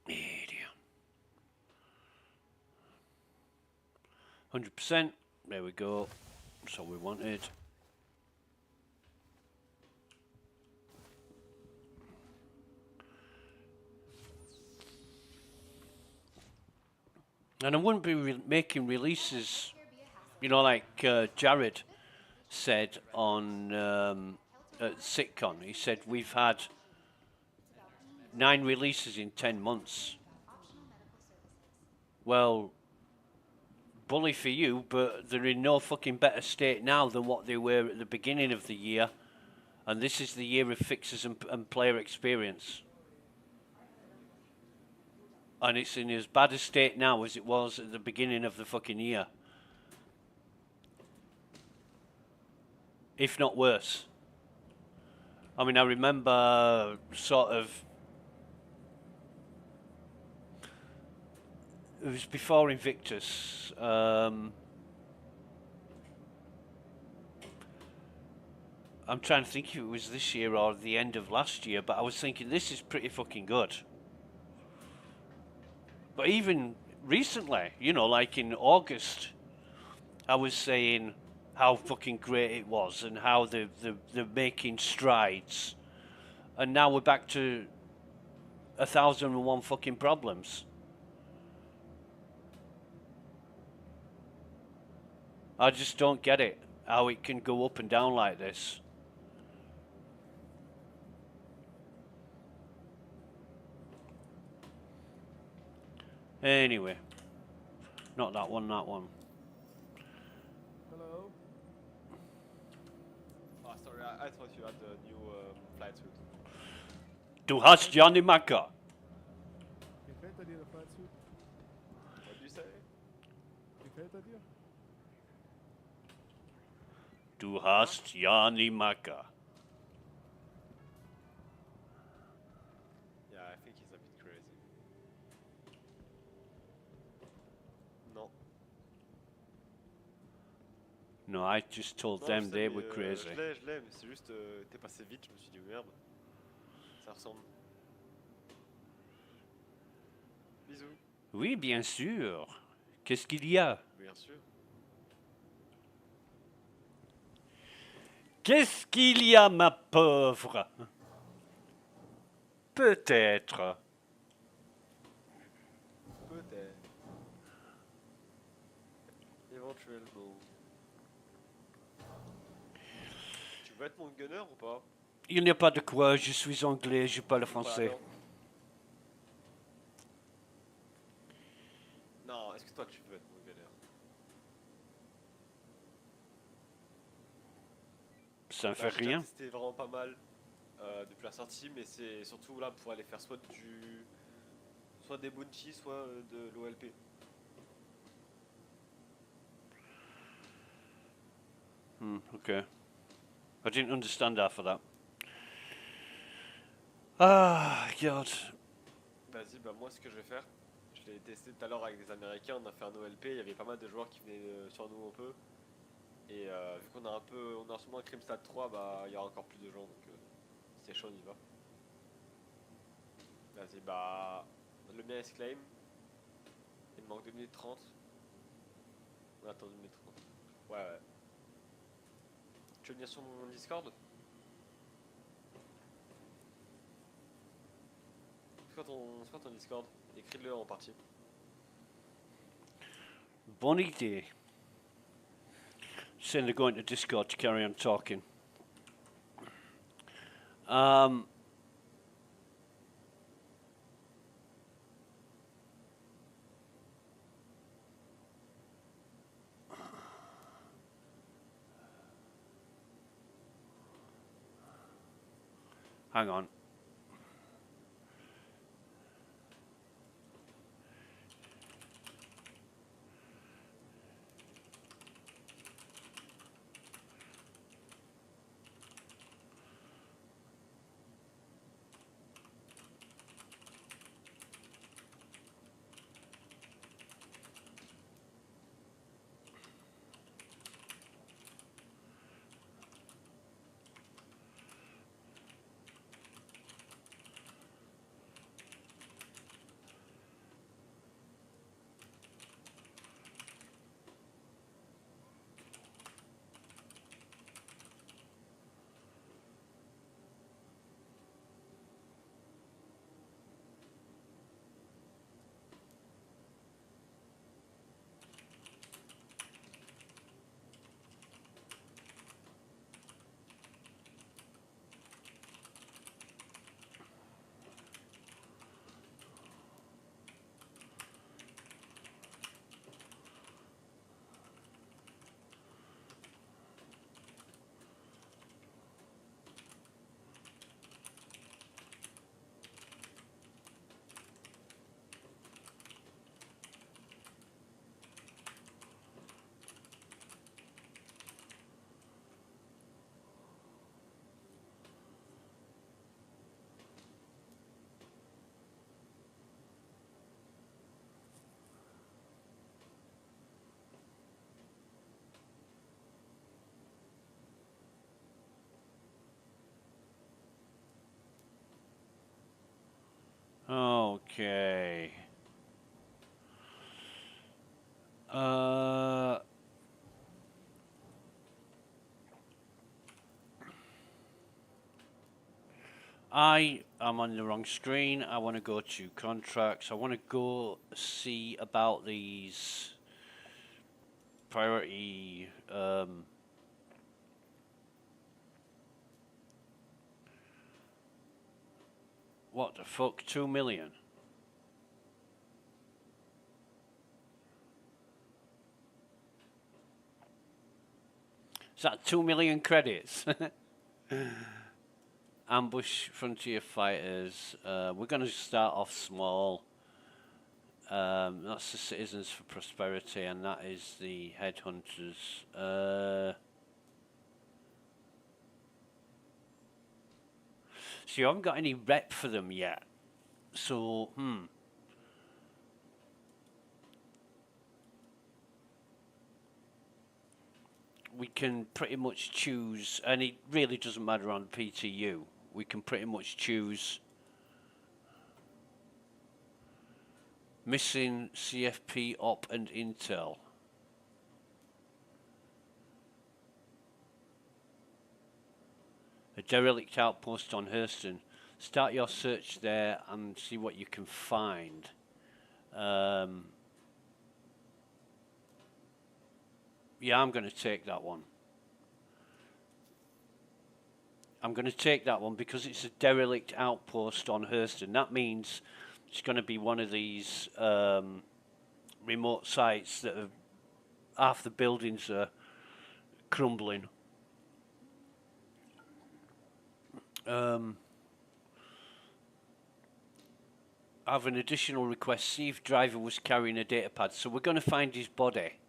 Idiot. 100%. There we go. That's all we wanted. And I wouldn't be making releases, you know, like Jared said on at SitCon. He said we've had 9 releases in 10 months. Well, bully for you, but they're in no fucking better state now than what they were at the beginning of the year. And this is the year of fixes and player experience. And it's in as bad a state now as it was at the beginning of the fucking year. If not worse. I mean, I remember sort of... It was before Invictus. I'm trying to think if it was this year or the end of last year, but I was thinking this is pretty fucking good. But even recently, you know, like in August, I was saying how fucking great it was and how they're making strides. And now we're back to 1,001 fucking problems. I just don't get it, how it can go up and down like this. Anyway, not that one, that one. Hello. Oh, sorry, I thought you had a new flight suit. Du hast Johnny Macker. Gefällt er dir der flight suit? What do you say? Gefällt er dir? Du hast Johnny Macker. Yeah, I think he's a bit crazy. Non. No, I just told Non, them je sais, they mais, were crazy. je l'ai, mais c'est juste, t'es passé vite, je me suis dit merde. Ça ressemble. Bisous. Oui, bien sûr. Qu'est-ce qu'il y a? Bien sûr. Qu'est-ce qu'il y a, ma pauvre? Peut-être. Peut-être. Éventuellement. Tu veux être mon gunner ou pas? Il n'y a pas de quoi, je suis anglais, je parle français. Bah, non, est-ce que toi tu veux être mon gunner? Ça ne Bah, fait j'ai déjà rien. testé vraiment pas mal depuis la sortie, mais c'est surtout là pour aller faire soit des bounties, soit de l'OLP. Okay. I didn't understand half of that. Ah, God. Vas-y, bah moi ce que je vais faire, je l'ai testé tout à l'heure avec des Américains, on a fait un OLP, il y avait pas mal de joueurs qui venaient sur nous un peu. Et vu qu'on a on a en ce moment un Crime Stade 3, bah il y aura encore plus de gens, donc c'est chaud, on y va. Vas-y, bah le mien est claim. Il me manque 2 minutes 30. On attend 2 minutes 30. Ouais, ouais. Tu veux venir sur mon Discord? C'est quoi ton Discord? Écris-le en partie. Bonne idée. Saying they're going to Discord to carry on talking. Hang on. Okay. I am on the wrong screen. I want to go to contracts. I want to go see about these priority. What the fuck? 2 million. Is that 2 million credits? Ambush frontier fighters. We're going to start off small. That's the Citizens for Prosperity, and that is the Headhunters. So you haven't got any rep for them yet. So, we can pretty much choose, and it really doesn't matter on PTU. We can pretty much choose missing CFP, op, and intel. A derelict outpost on Hurston. Start your search there and see what you can find. Yeah, I'm going to take that one. I'm going to take that one because it's a derelict outpost on Hurston. That means it's going to be one of these remote sites that are, half the buildings are crumbling. I have an additional request. See if driver was carrying a data pad. So we're going to find his body.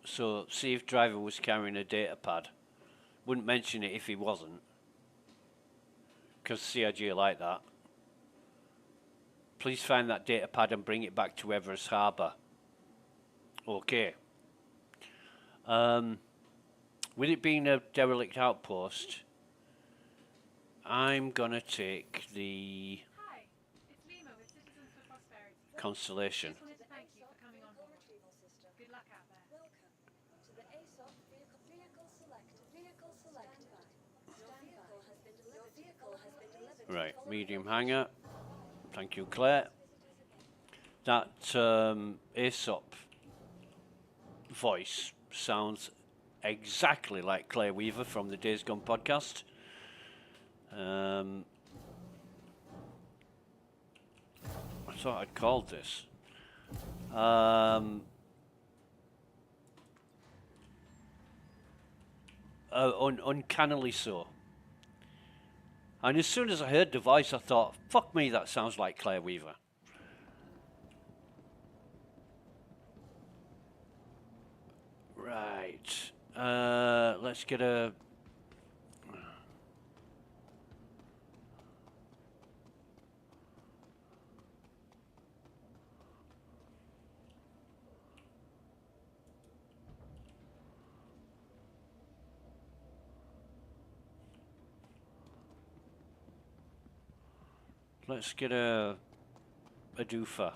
So see if driver was carrying a data pad. Wouldn't mention it if he wasn't, because CIG are like that. Please find that data pad and bring it back to Everest Harbour. Okay. With it being a derelict outpost, I'm gonna take the Hi, it's Lima with Citizens for Prosperity. Constellation. Just wanted to thank you for coming on board. Good luck out there. Welcome to the ASOP vehicle select by. Your vehicle has been delivered. Right, medium hangar. Thank you, Claire. That Aesop voice sounds exactly like Claire Weaver from the Days Gone podcast. I thought I'd called this. Uncannily so. And as soon as I heard the voice, I thought, fuck me, that sounds like Claire Weaver. Right. Let's get a... Let's get a doofer.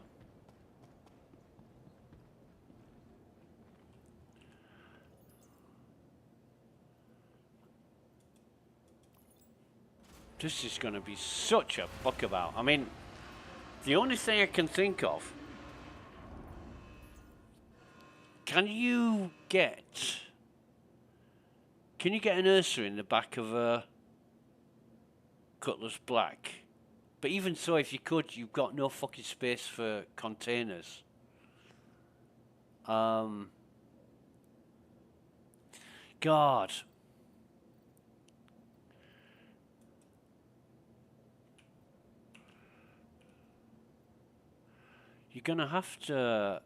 This is going to be such a buckabout. I mean, the only thing I can think of, can you get an Ursa in the back of a Cutlass Black? But even so, if you could, you've got no fucking space for containers. God. You're gonna have to...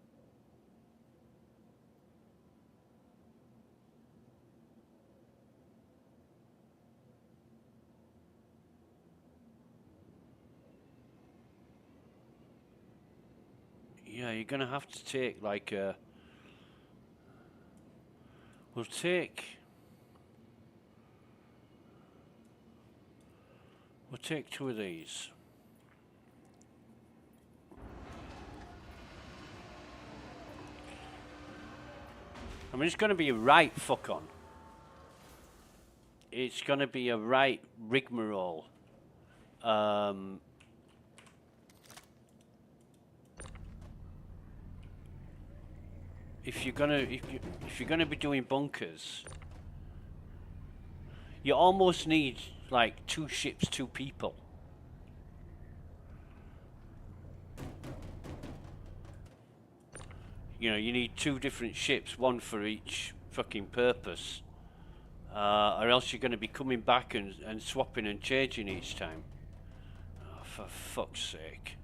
Yeah, you're gonna have to take like a... We'll take 2 of these. I mean, it's going to be a right fuck on. It's going to be a right rigmarole. If you're gonna be doing bunkers, you almost need like 2 ships, 2 people. You know, you need 2 different ships, 1 for each fucking purpose, or else you're going to be coming back and swapping and changing each time. Oh, for fuck's sake.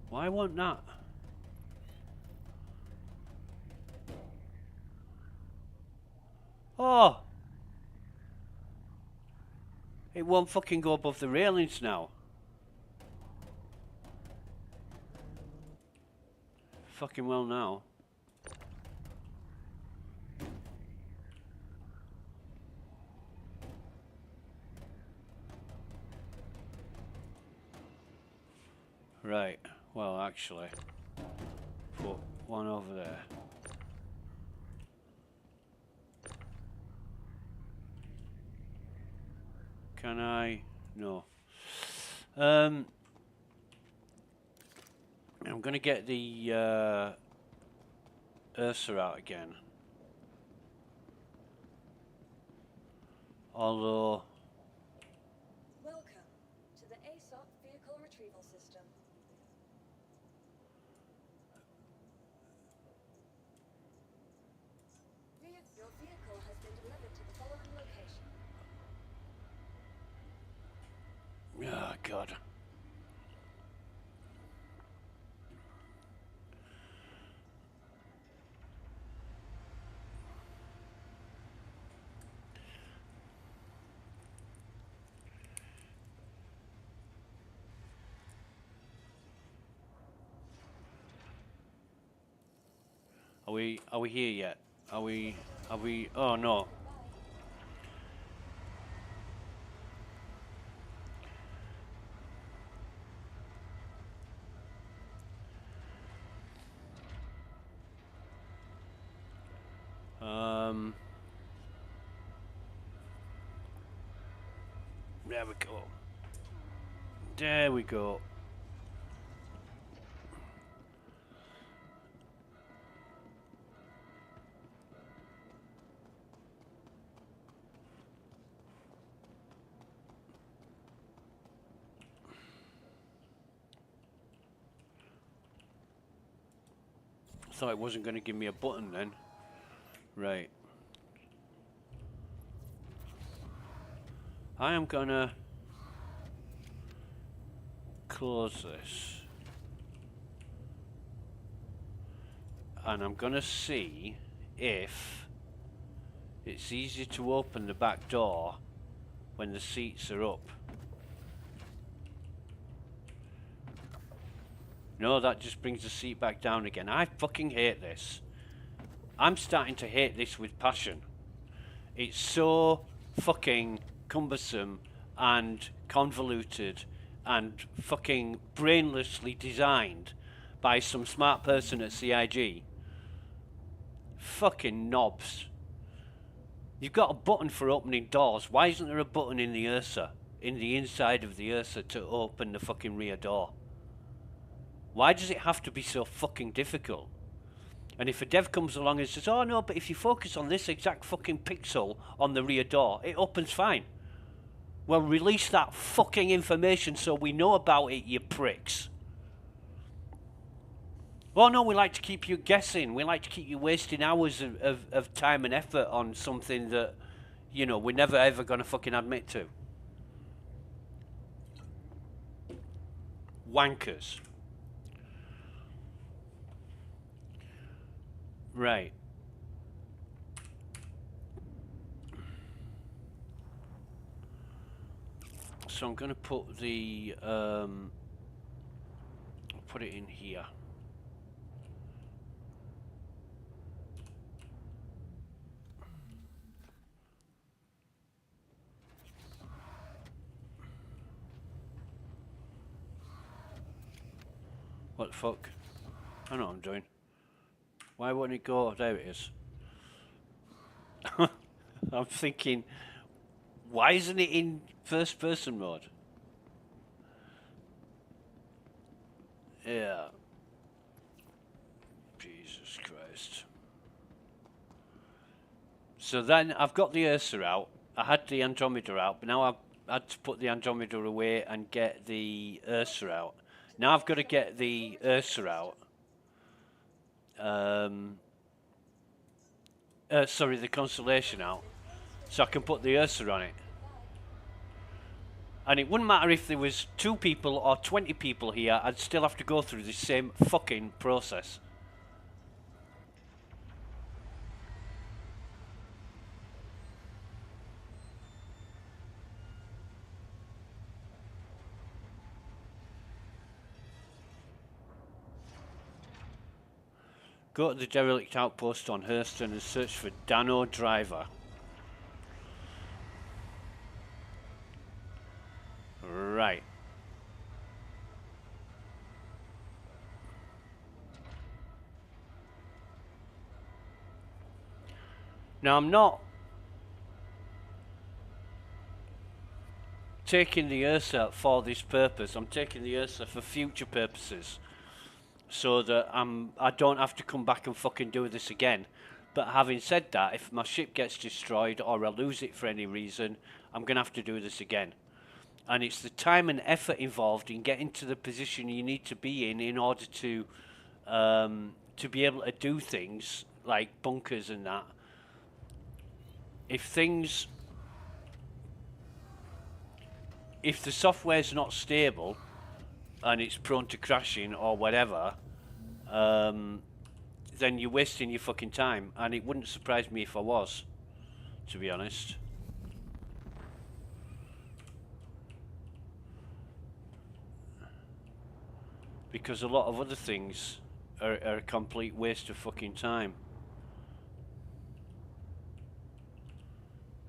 Why won't that? Oh! It won't fucking go above the railings now. Fucking well now. Right. Well, actually, put 1 over there. Can I? No. I'm gonna get the Ursa out again. Although, Welcome to the ASOP vehicle retrieval system. Your vehicle has been delivered to the following location. oh God. Are we here yet? Are we, oh no. There we go. There we go. Thought it wasn't going to give me a button then. Right. I am gonna close this. And I'm gonna see if it's easy to open the back door when the seats are up. No, that just brings the seat back down again. I fucking hate this. I'm starting to hate this with passion. It's so fucking cumbersome and convoluted and fucking brainlessly designed by some smart person at CIG. Fucking knobs. You've got a button for opening doors. Why isn't there a button in the Ursa, in the inside of the Ursa, to open the fucking rear door? Why does it have to be so fucking difficult? And if a dev comes along and says, oh no, but if you focus on this exact fucking pixel on the rear door, it opens fine. Well, release that fucking information so we know about it, you pricks. Oh no, we like to keep you guessing. We like to keep you wasting hours of time and effort on something that, you know, we're never ever going to fucking admit to. Wankers. Right. So I'm going to put the, I'll put it in here. What the fuck? I know what I'm doing. Why won't it go? There it is. I'm thinking, why isn't it in first person mode? Yeah. Jesus Christ. So then I've got the Ursa out. I had the Andromeda out, but now I've had to put the Andromeda away and get the Ursa out. Now I've got to get the Ursa out. Sorry, the Constellation out, so I can put the Ursa on it. And it wouldn't matter if there was 2 people or 20 people here, I'd still have to go through the same fucking process. Go to the derelict outpost on Hurston and search for Dano Driver. Right. Now I'm not taking the Ursa for this purpose. I'm taking the Ursa for future purposes, so that I don't have to come back and fucking do this again. But having said that, if my ship gets destroyed or I lose it for any reason, I'm gonna have to do this again. And it's the time and effort involved in getting to the position you need to be in order to be able to do things like bunkers and that. If the software's not stable and it's prone to crashing or whatever, then you're wasting your fucking time, and it wouldn't surprise me if I was, to be honest. Because a lot of other things are a complete waste of fucking time.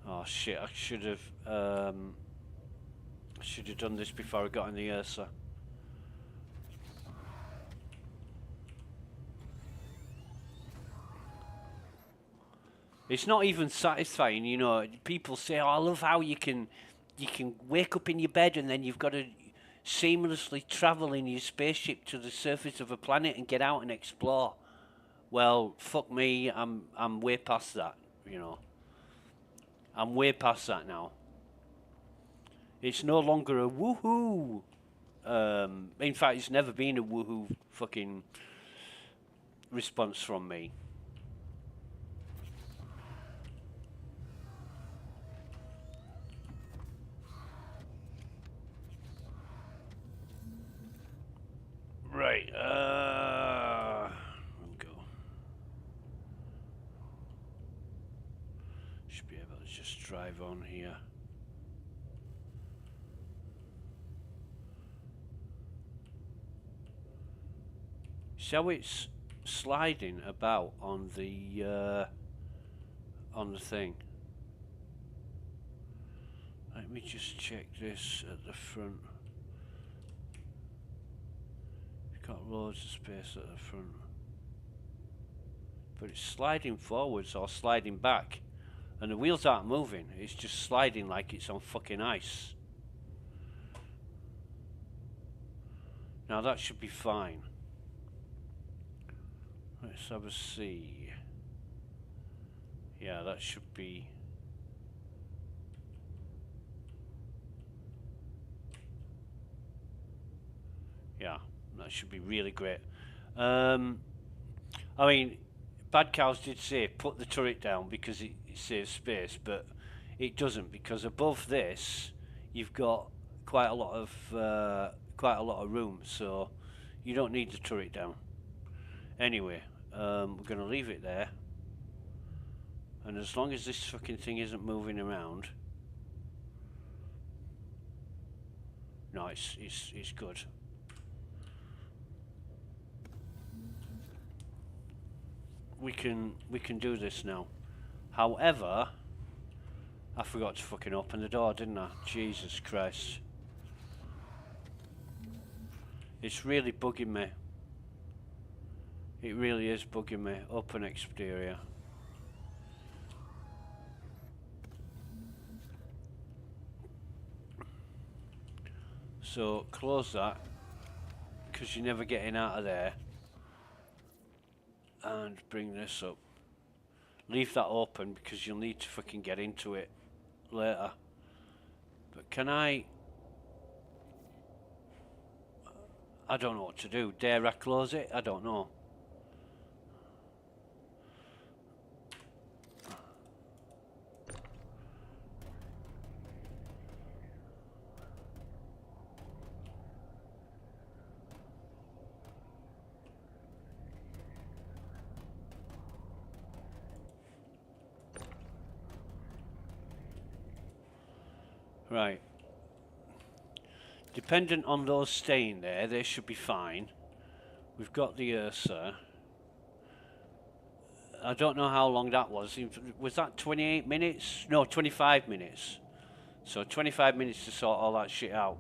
Oh shit, I should have done this before I got in the Ursa. It's not even satisfying, you know. People say, "Oh, I love how you can wake up in your bed and then you've got to seamlessly travel in your spaceship to the surface of a planet and get out and explore." Well, fuck me, I'm way past that, you know. I'm way past that now. It's no longer a woohoo. In fact, it's never been a woohoo fucking response from me. Right, go. Should be able to just drive on here. See how it's sliding about on the thing. Let me just check this at the front. Got loads of space at the front, but it's sliding forwards or sliding back, and the wheels aren't moving. It's just sliding like it's on fucking ice. Now that should be fine. Let's have a see. Yeah, that should be. Yeah. That should be really great. I mean, Bad Cows did say put the turret down because it saves space, but it doesn't, because above this you've got quite a lot of room, so you don't need the turret down. Anyway, we're going to leave it there, and as long as this fucking thing isn't moving around, no, it's good. We can do this now. However, I forgot to fucking open the door, didn't I? Jesus Christ. It's really bugging me. It really is bugging me. Open exterior. So close that, because you're never getting out of there. And bring this up. Leave that open because you'll need to fucking get into it later. But can I don't know what to do. Dare I close it? I don't know. Right. Dependent on those staying there, they should be fine. We've got the Ursa. I don't know how long that was. Was that 28 minutes? No, 25 minutes. So 25 minutes to sort all that shit out.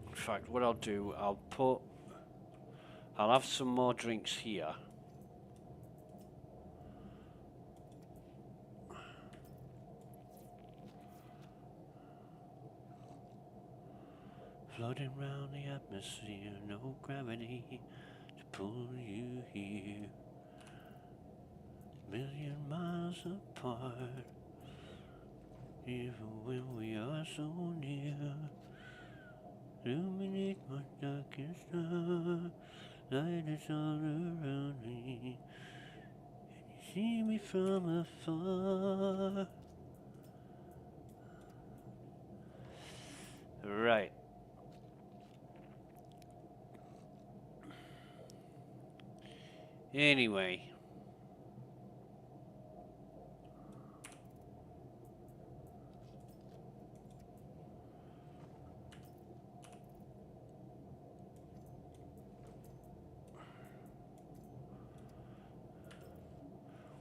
In fact, what I'll do, I'll have some more drinks here. Floating round the atmosphere, no gravity to pull you here. Million miles apart, even when we are so near. Illuminate my darkest star, light is all around me, and you see me from afar. Right. Anyway.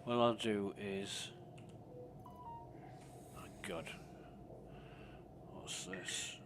What I'll do is... Oh God. What's this?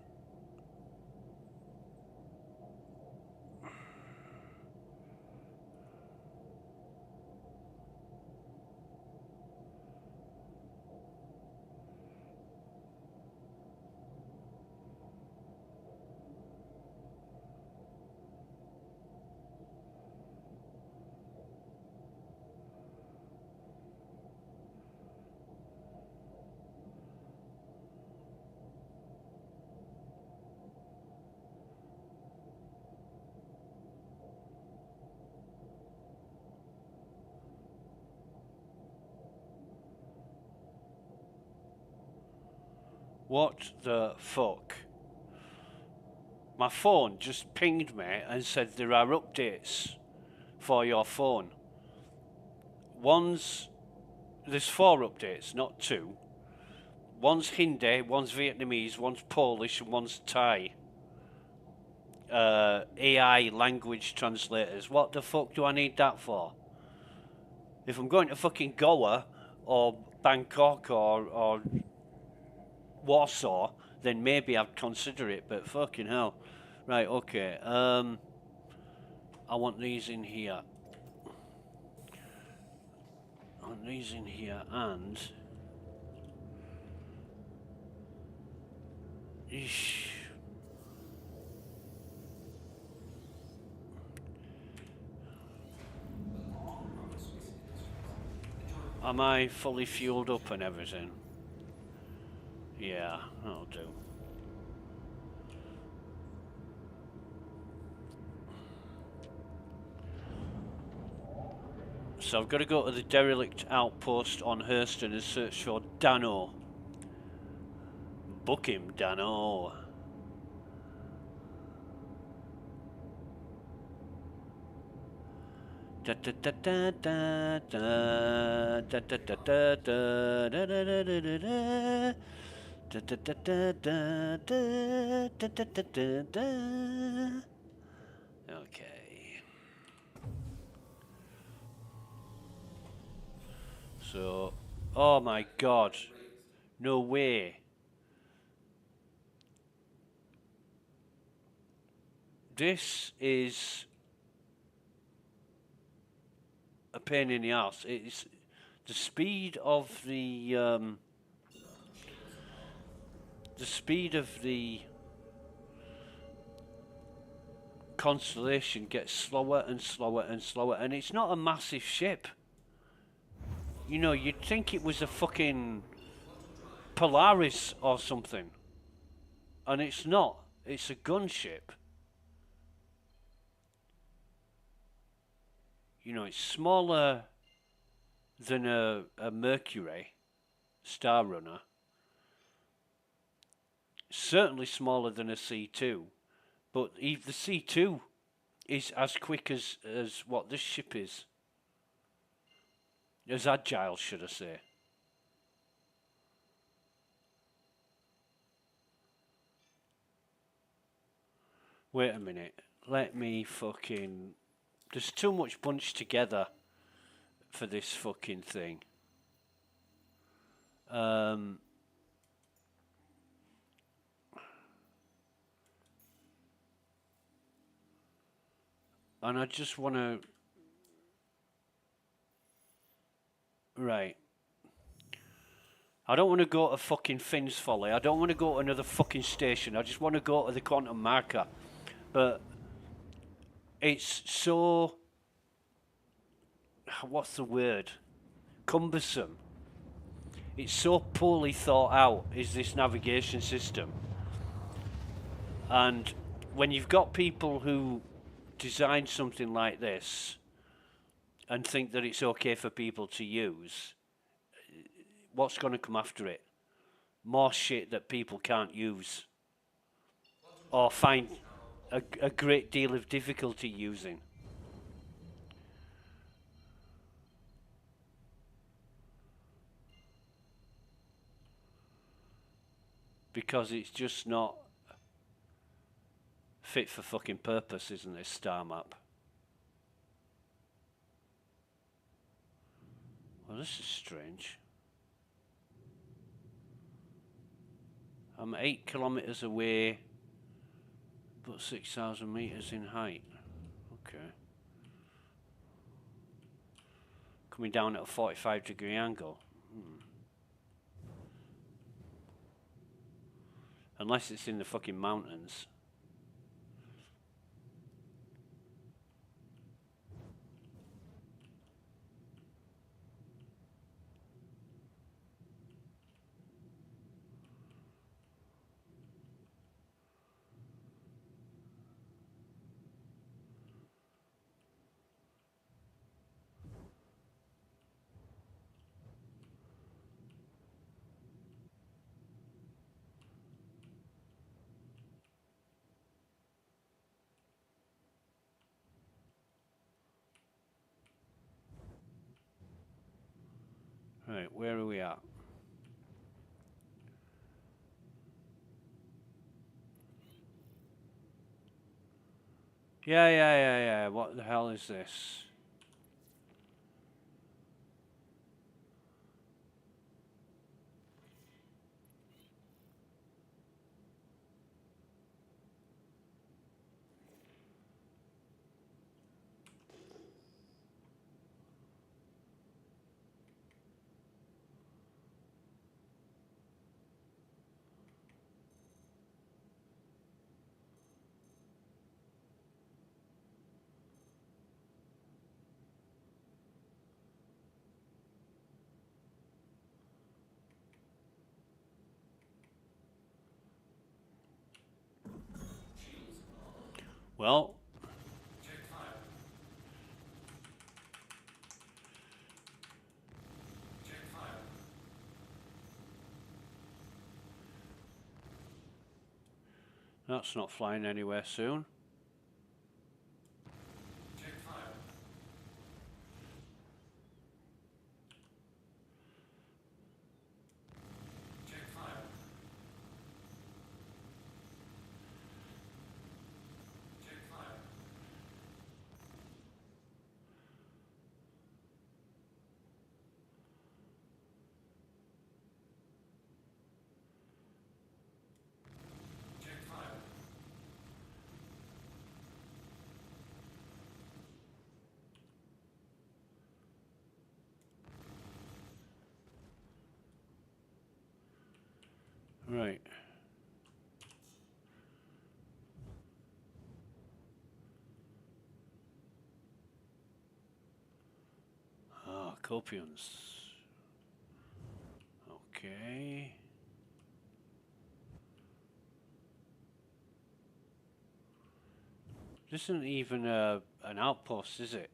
What the fuck? My phone just pinged me and said there are updates for your phone. There's 4 updates, not 2. One's Hindi, one's Vietnamese, one's Polish, and one's Thai. AI language translators. What the fuck do I need that for? If I'm going to fucking Goa or Bangkok or Warsaw, then maybe I'd consider it, but fucking hell. Right, okay. I want these in here. I want these in here, and... Eesh. Am I fully fueled up and everything? Yeah, that'll do. So I've got to go to the derelict outpost on Hurston and search for Dano. Book him, Dano. Da da da da da da da da da da da da da da da da. Da da da da da da da da da da da. Okay. So, oh my God, no way. this is a pain in the ass. It's the speed of the constellation gets slower and slower and slower, and it's not a massive ship. You know, you'd think it was a fucking Polaris or something, and it's not. It's a gunship. You know, it's smaller than a Mercury Star Runner. Certainly smaller than a C2, but the C2 is as quick as what this ship is. As agile, should I say. Wait a minute. Let me fucking... There's too much bunched together for this fucking thing. And I just want to... Right. I don't want to go to fucking Finn's Folly. I don't want to go to another fucking station. I just want to go to the quantum marker. But it's so... What's the word? Cumbersome. It's so poorly thought out, is this navigation system. And when you've got people who design something like this and think that it's okay for people to use, what's going to come after it? More shit that people can't use or find a great deal of difficulty using. Because it's just not fit for fucking purpose, isn't this star map? Well, this is strange. I'm 8 kilometers away, but 6,000 meters in height. Okay. Coming down at a 45-degree angle. Unless it's in the fucking mountains. Right, where are we at? Yeah. What the hell is this? Well, that's not flying anywhere soon. Right. Ah, copions. Okay. This isn't even an outpost, is it?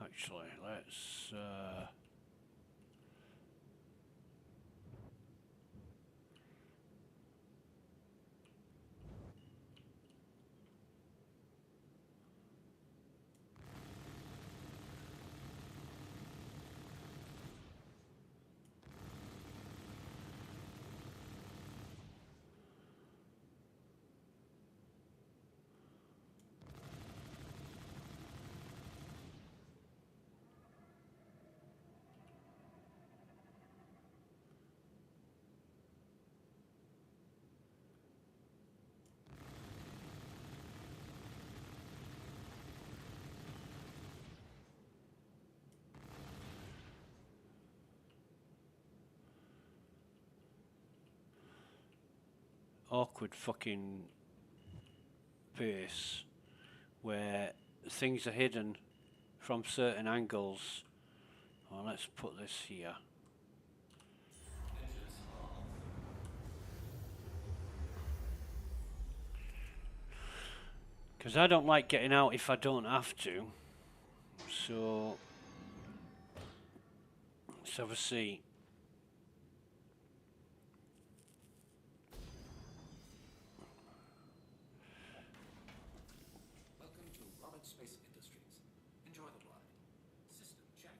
Actually, let's awkward fucking base where things are hidden from certain angles. Well, let's put this here. Because I don't like getting out if I don't have to. So, let's have a see. Welcome to Robert Space Industries. Enjoy the ride. System check.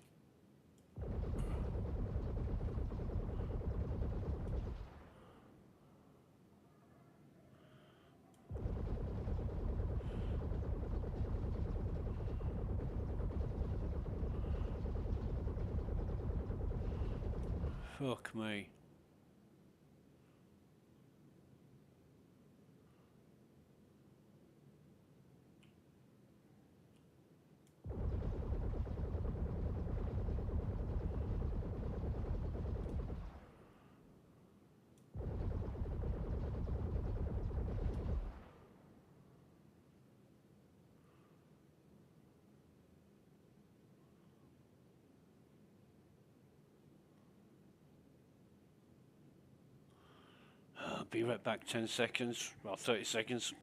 Fuck me. Be right back, 10 seconds, well 30 seconds.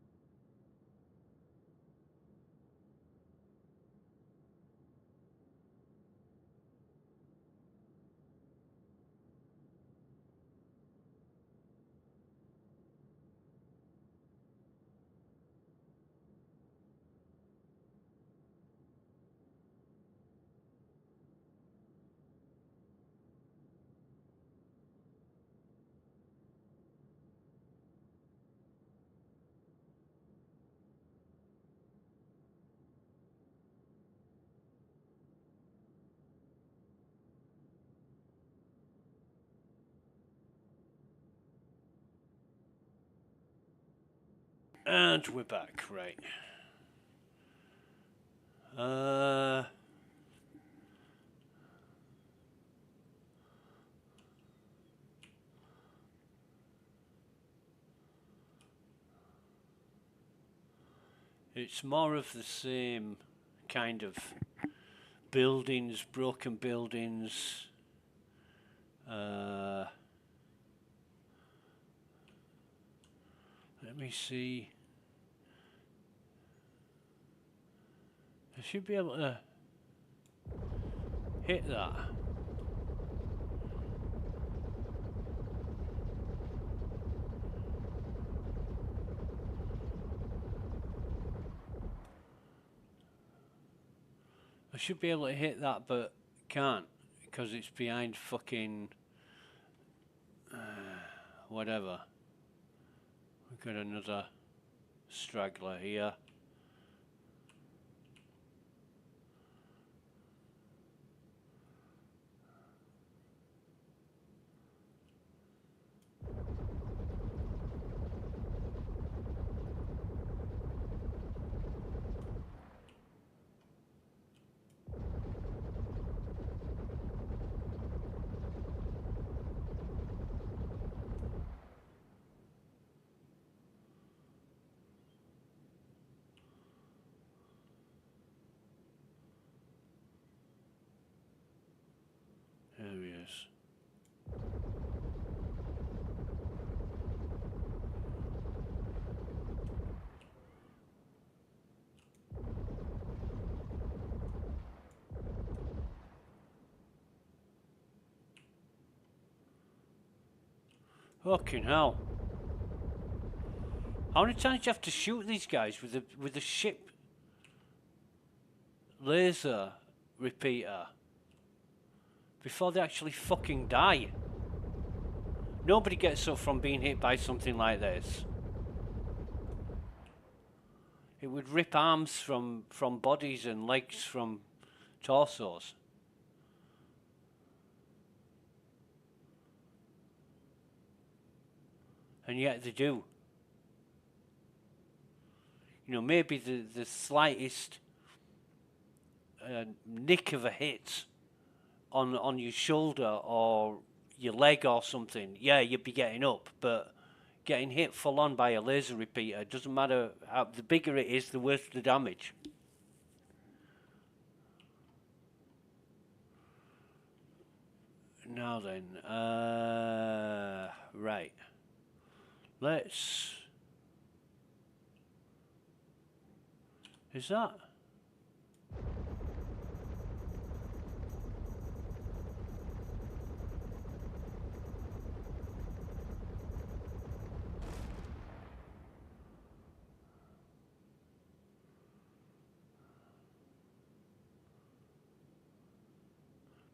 And we're back, right. It's more of the same kind of buildings, broken buildings. Let me see. I should be able to hit that. I should be able to hit that, but Can't, because it's behind fucking whatever. We've got another straggler here. There he is. Fucking hell. How many times do you have to shoot these guys with a ship laser repeater before they actually fucking die? Nobody gets up from being hit by something like this. It would rip arms from bodies and legs from torsos. And yet they do. You know, maybe the slightest nick of a hit on your shoulder or your leg or something, yeah, you'd be getting up. But getting hit full on by a laser repeater, doesn't matter how, the bigger it is, the worse the damage. Now then, right. Let's... Is that...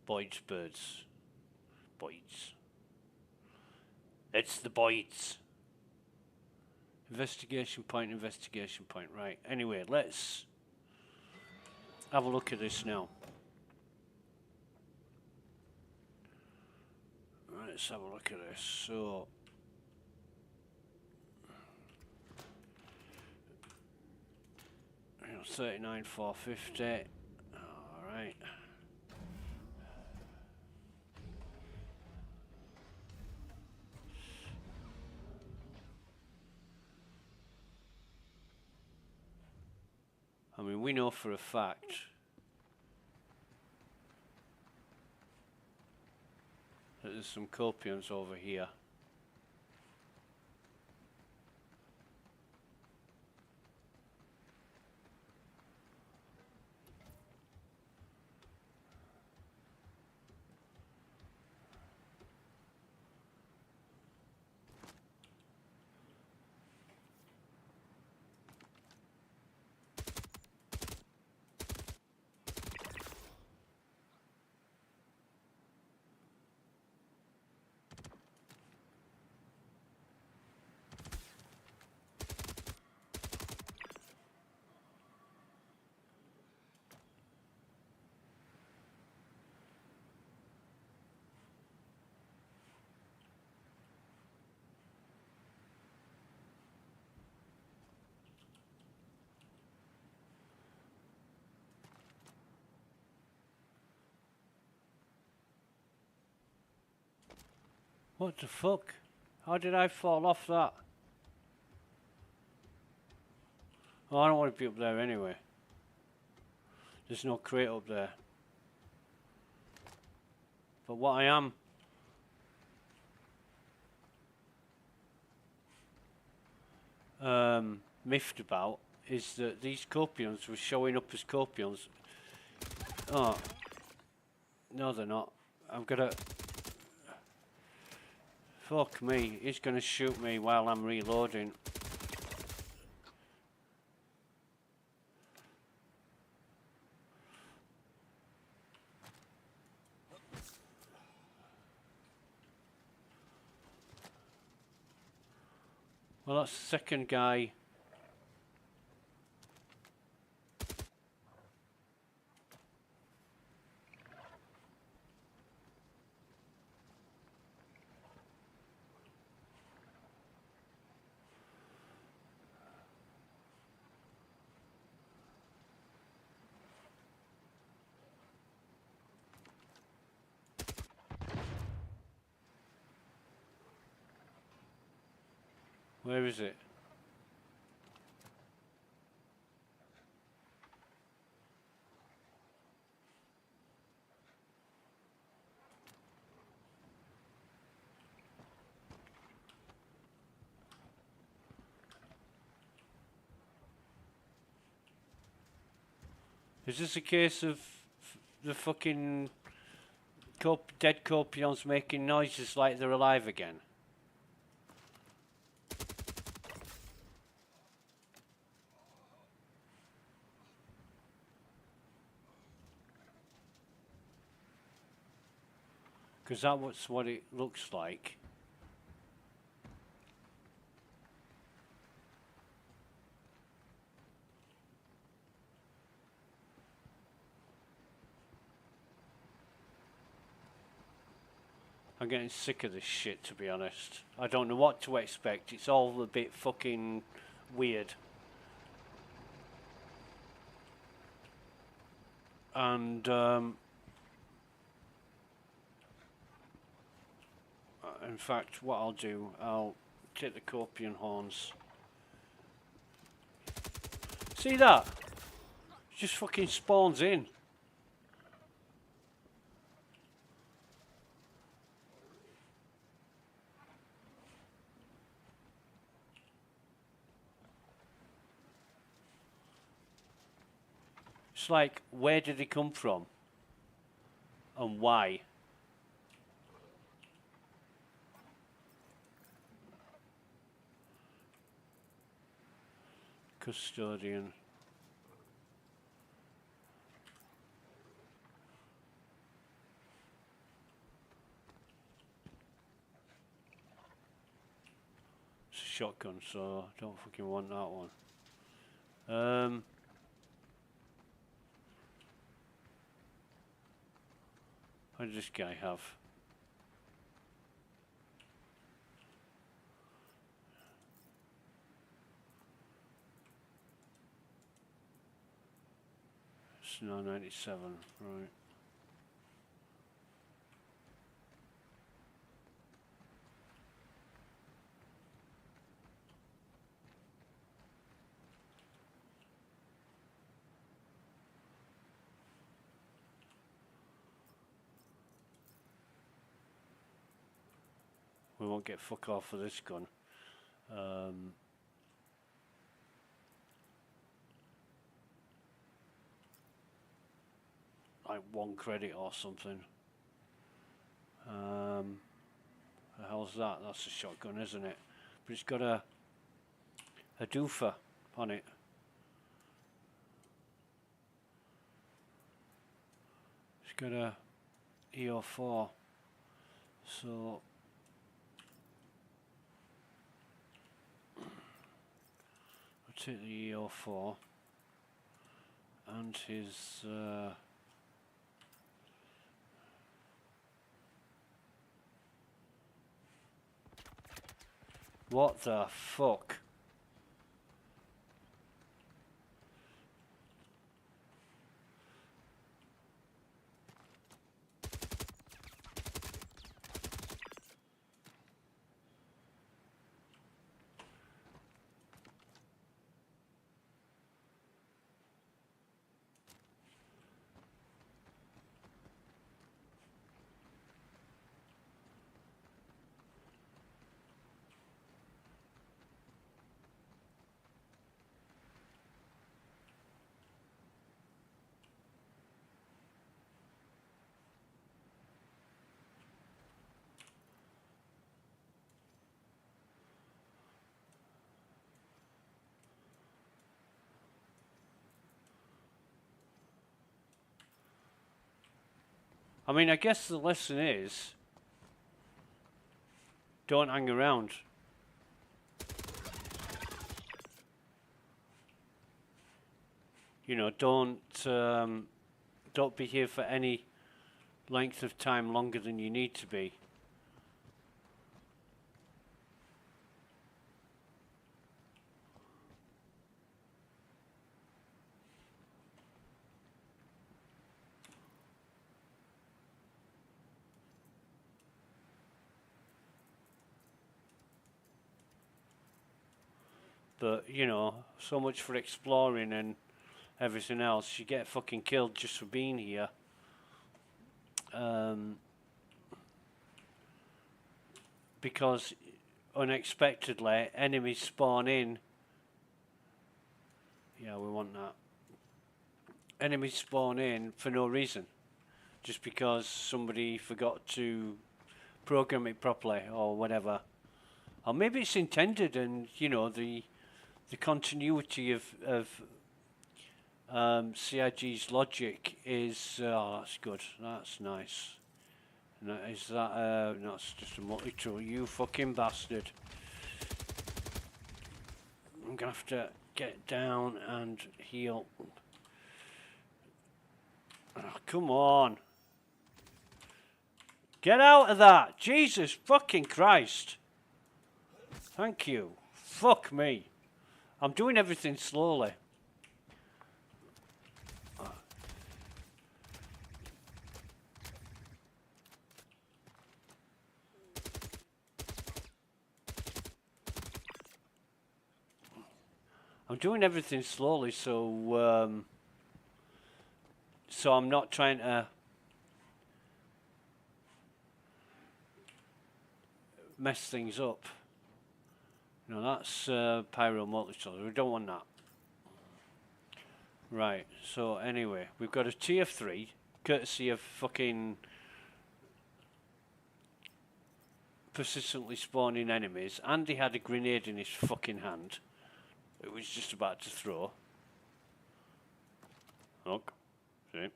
Boyd's birds. Boyd's. It's the Boyd's. Investigation point, right. Anyway, let's have a look at this now. Let's have a look at this. So, you know, 39,450. All right. I mean, we know for a fact that there's some copions over here. What the fuck? How did I fall off that? Oh, I don't want to be up there anyway. There's no crate up there. But what I am miffed about is that these copions were showing up as copions. Oh. No, they're not. I'm gonna... Fuck me, he's gonna shoot me while I'm reloading. Well, that's the second guy. Where is it? Is this a case of the fucking dead Copions making noises like they're alive again? Because that's what it looks like. I'm getting sick of this shit, to be honest. I don't know what to expect. It's all a bit fucking weird. And in fact, what I'll do, I'll take the Copian horns. See that? It just fucking spawns in. It's like, where did they come from? And why? Custodian. It's a shotgun, so I don't fucking want that one. What does this guy have? It's 997, right. We won't get fuck off for this gun. Like 1 credit or something. The hell's that? That's a shotgun, isn't it? But it's got a doofer on it. It's got a EO4. So I'll take the EO4 and his what the fuck? I mean, I guess the lesson is, don't hang around. You know, don't be here for any length of time longer than you need to be. But, you know, so much for exploring and everything else. You get fucking killed just for being here. Because unexpectedly enemies spawn in. Yeah, we want that. Enemies spawn in for no reason. Just because somebody forgot to program it properly or whatever. Or maybe it's intended and, you know, the continuity of CIG's logic is, oh, that's good, that's nice. No, is that, no, it's just a multi-tool, you fucking bastard. I'm gonna have to get down and heal. Oh, come on. Get out of that, Jesus fucking Christ. Thank you. Fuck me. I'm doing everything slowly. I'm doing everything slowly, so I'm not trying to mess things up. No, that's pyro multi-tool. We don't want that. Right, so anyway, we've got a tier 3, courtesy of fucking persistently spawning enemies. Andy had a grenade in his fucking hand. It was just about to throw. Look, see?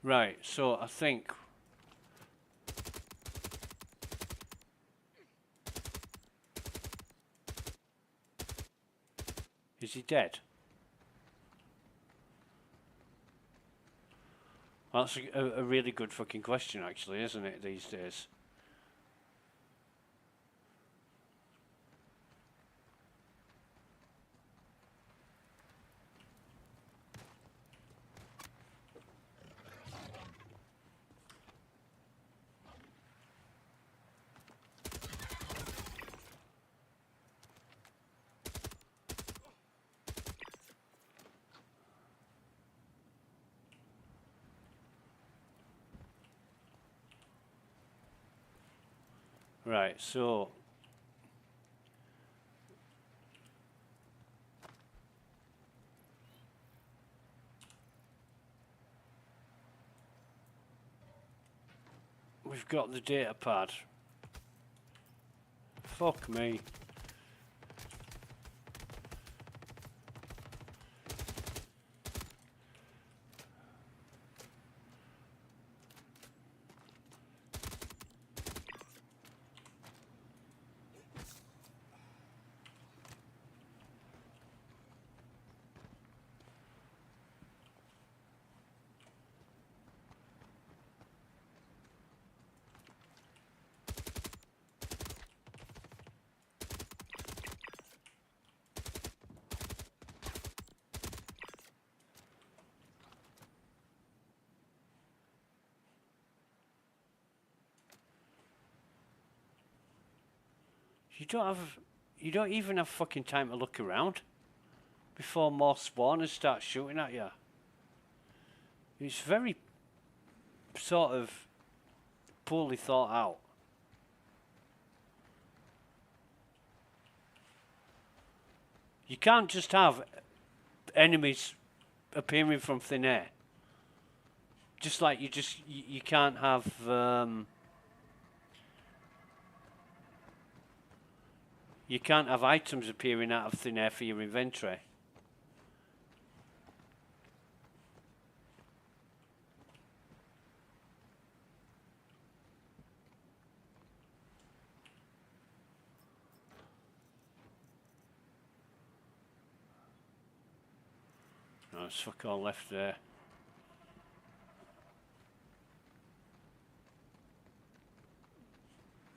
Right, so I think is he dead? Well, that's a really good fucking question, actually, isn't it, these days? Right, so we've got the data pad. Fuck me. You don't even have fucking time to look around before more spawners start shooting at you. It's very sort of poorly thought out. You can't just have enemies appearing from thin air. Just like you can't have you can't have items appearing out of thin air for your inventory. No, there's fuck all left there.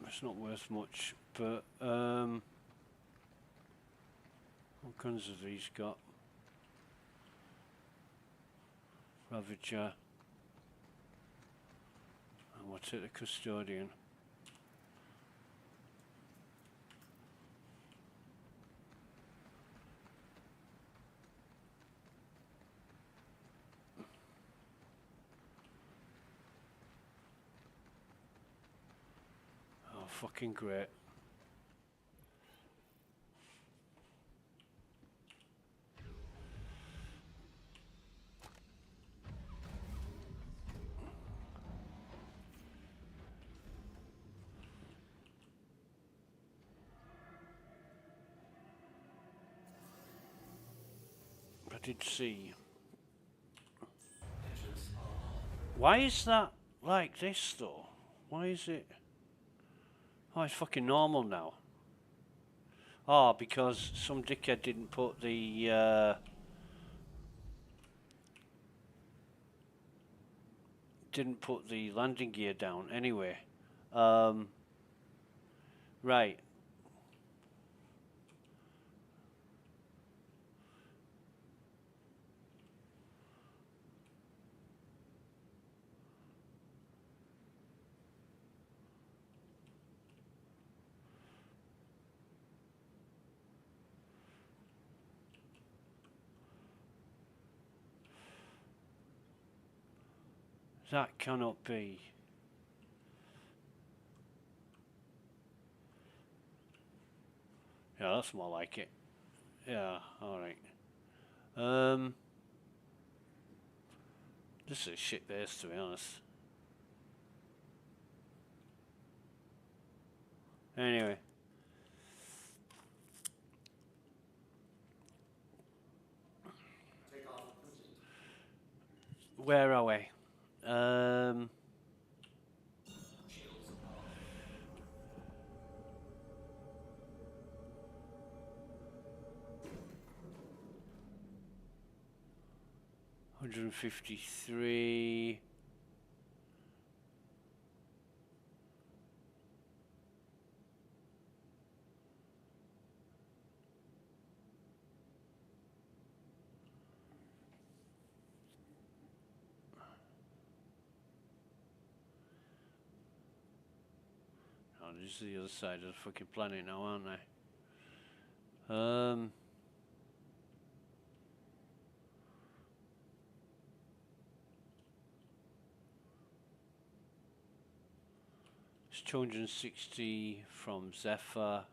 It's not worth much, but what guns have these got? Ravager. And we'll take the Custodian. Oh, fucking great. I did see. Why is that like this though? Why is it? Oh, it's fucking normal now. Oh, because some dickhead didn't put the landing gear down. Anyway, right. That cannot be. Yeah, that's more like it. Yeah, alright. This is a shit base, to be honest. Anyway. Where are we? 153. Oh, this is the other side of the fucking planet now, aren't they? It's 260 from Zephyr.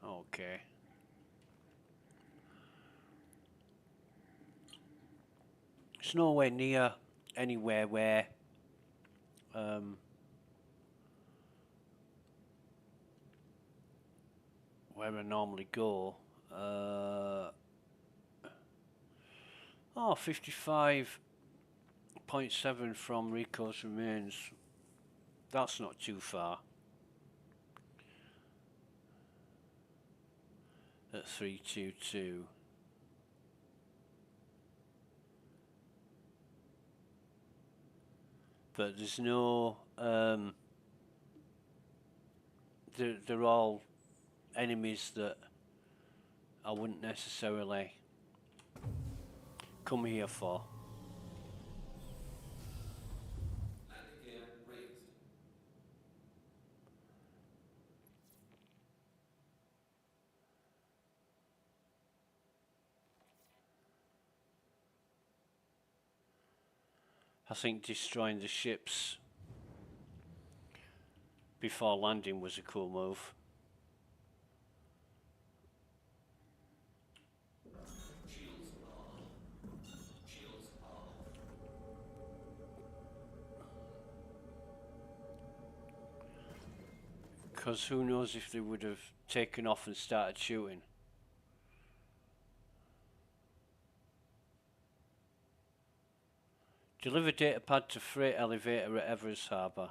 Okay. It's nowhere near anywhere where I normally go. 55.7 from Rico's remains. That's not too far. At 322. But there's no they're all enemies that I wouldn't necessarily come here for. Landing gear raised. I think destroying the ships before landing was a cool move. Shields off. Shields off. Because who knows if they would have taken off and started shooting. Deliver datapad to freight elevator at Everest Harbour.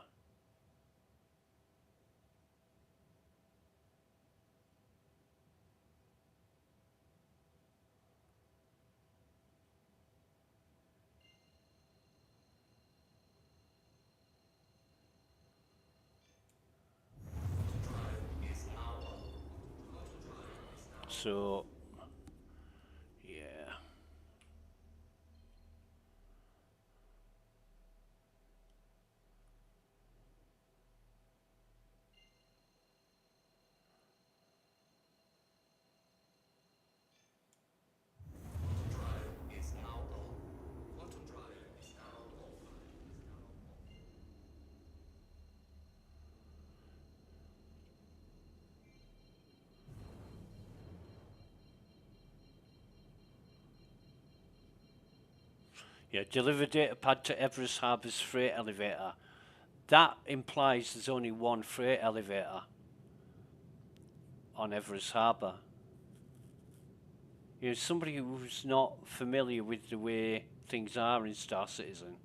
So, yeah. Yeah, deliver data pad to Everest Harbour's freight elevator. That implies there's only one freight elevator on Everest Harbour. You know, somebody who's not familiar with the way things are in Star Citizen,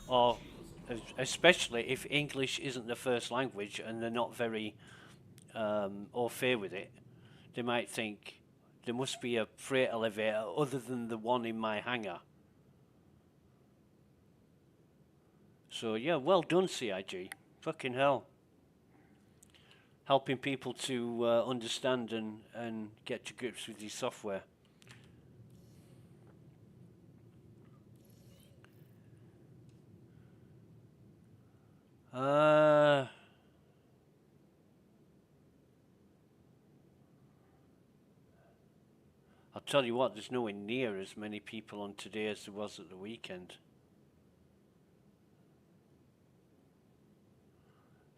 or especially if English isn't the first language and they're not very au fait with it, they might think there must be a freight elevator other than the one in my hangar. So yeah, well done, CIG. Fucking hell. Helping people to understand and get to grips with your software. I'll tell you what, there's nowhere near as many people on today as there was at the weekend.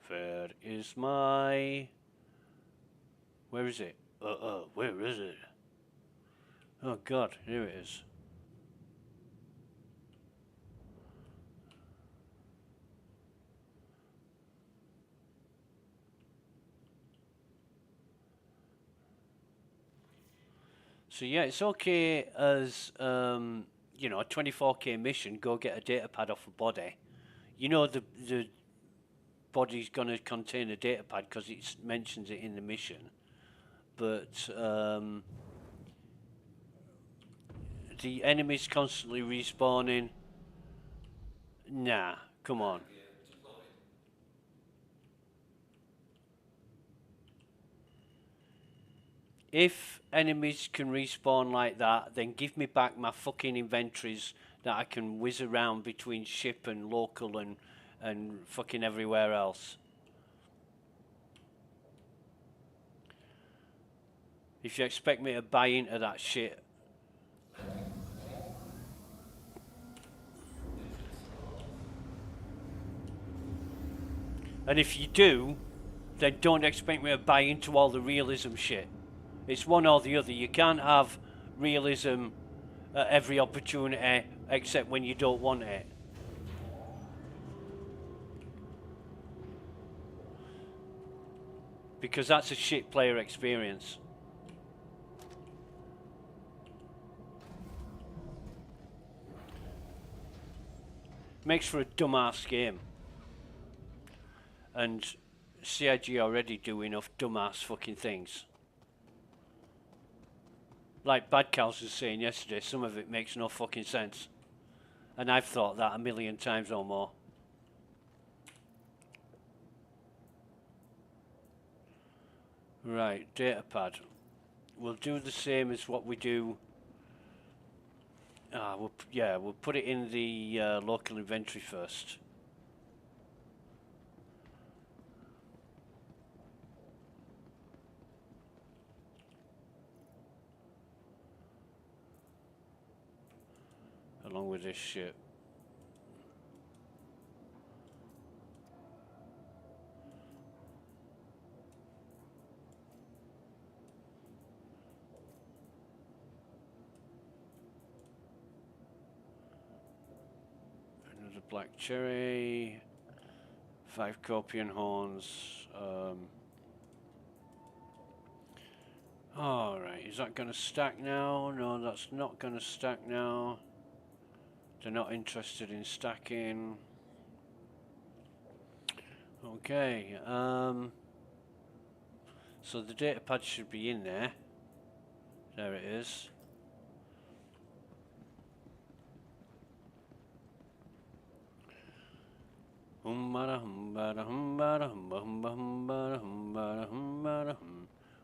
Where is my... Where is it? Where is it? Oh God, here it is. So yeah, it's okay as, you know, a 24K mission, go get a data pad off a body. You know the body's going to contain a data pad because it mentions it in the mission. But the enemy's constantly respawning. Nah, come on. If enemies can respawn like that, then give me back my fucking inventories that I can whiz around between ship and local and fucking everywhere else. If you expect me to buy into that shit. And if you do, then don't expect me to buy into all the realism shit. It's one or the other. You can't have realism at every opportunity except when you don't want it. Because that's a shit player experience. Makes for a dumbass game. And CIG already do enough dumbass fucking things. Like Bad Cows was saying yesterday, some of it makes no fucking sense. And I've thought that a million times or more. Right, data pad. We'll do the same as what we do. We'll put it in the local inventory first. Along with this shit. Another black cherry. 5 Corpion horns. Alright, is that going to stack now? No, that's not going to stack now. They're not interested in stacking. Okay, so the data pad should be in there. There it is.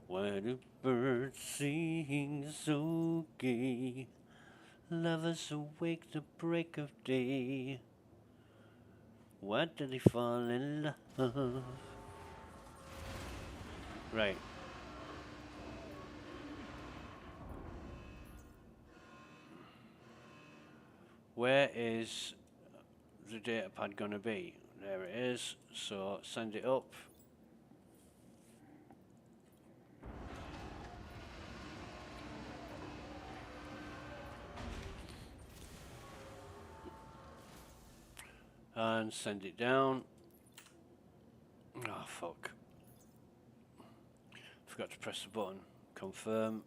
Why do birds sing so gay? Lovers awake the break of day. Why do they fall in love? Right. Where is the data pad gonna be? There it is. So send it up. And send it down. Oh, fuck. Forgot to press the button. Confirm.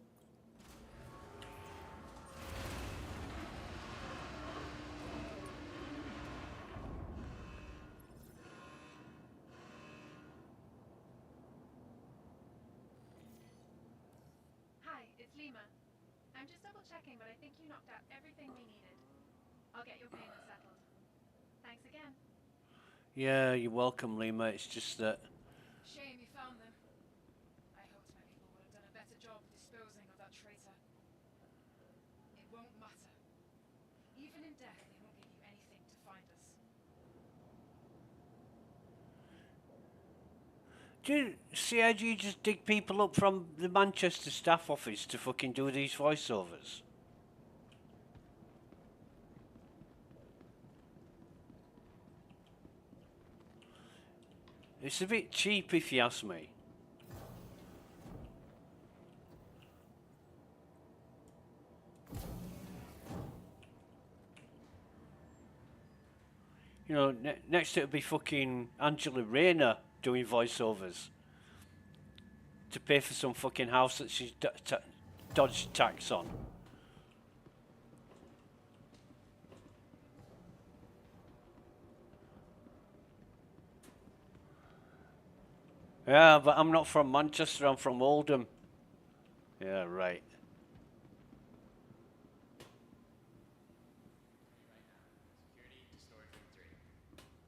Hi, it's Lima. I'm just double checking, but I think you knocked out everything we needed. I'll get your payment settled. Thanks again. Yeah, you're welcome, Lima. It's just that. Shame you found them. I hoped my people would have done a better job disposing of that traitor. It won't matter. Even in death, they won't give you anything to find us. Do CIG just dig people up from the Manchester staff office to fucking do these voiceovers? It's a bit cheap if you ask me. You know, next it'll be fucking Angela Rayner doing voiceovers to pay for some fucking house that she's dodged tax on. Yeah, but I'm not from Manchester, I'm from Oldham. Yeah, right.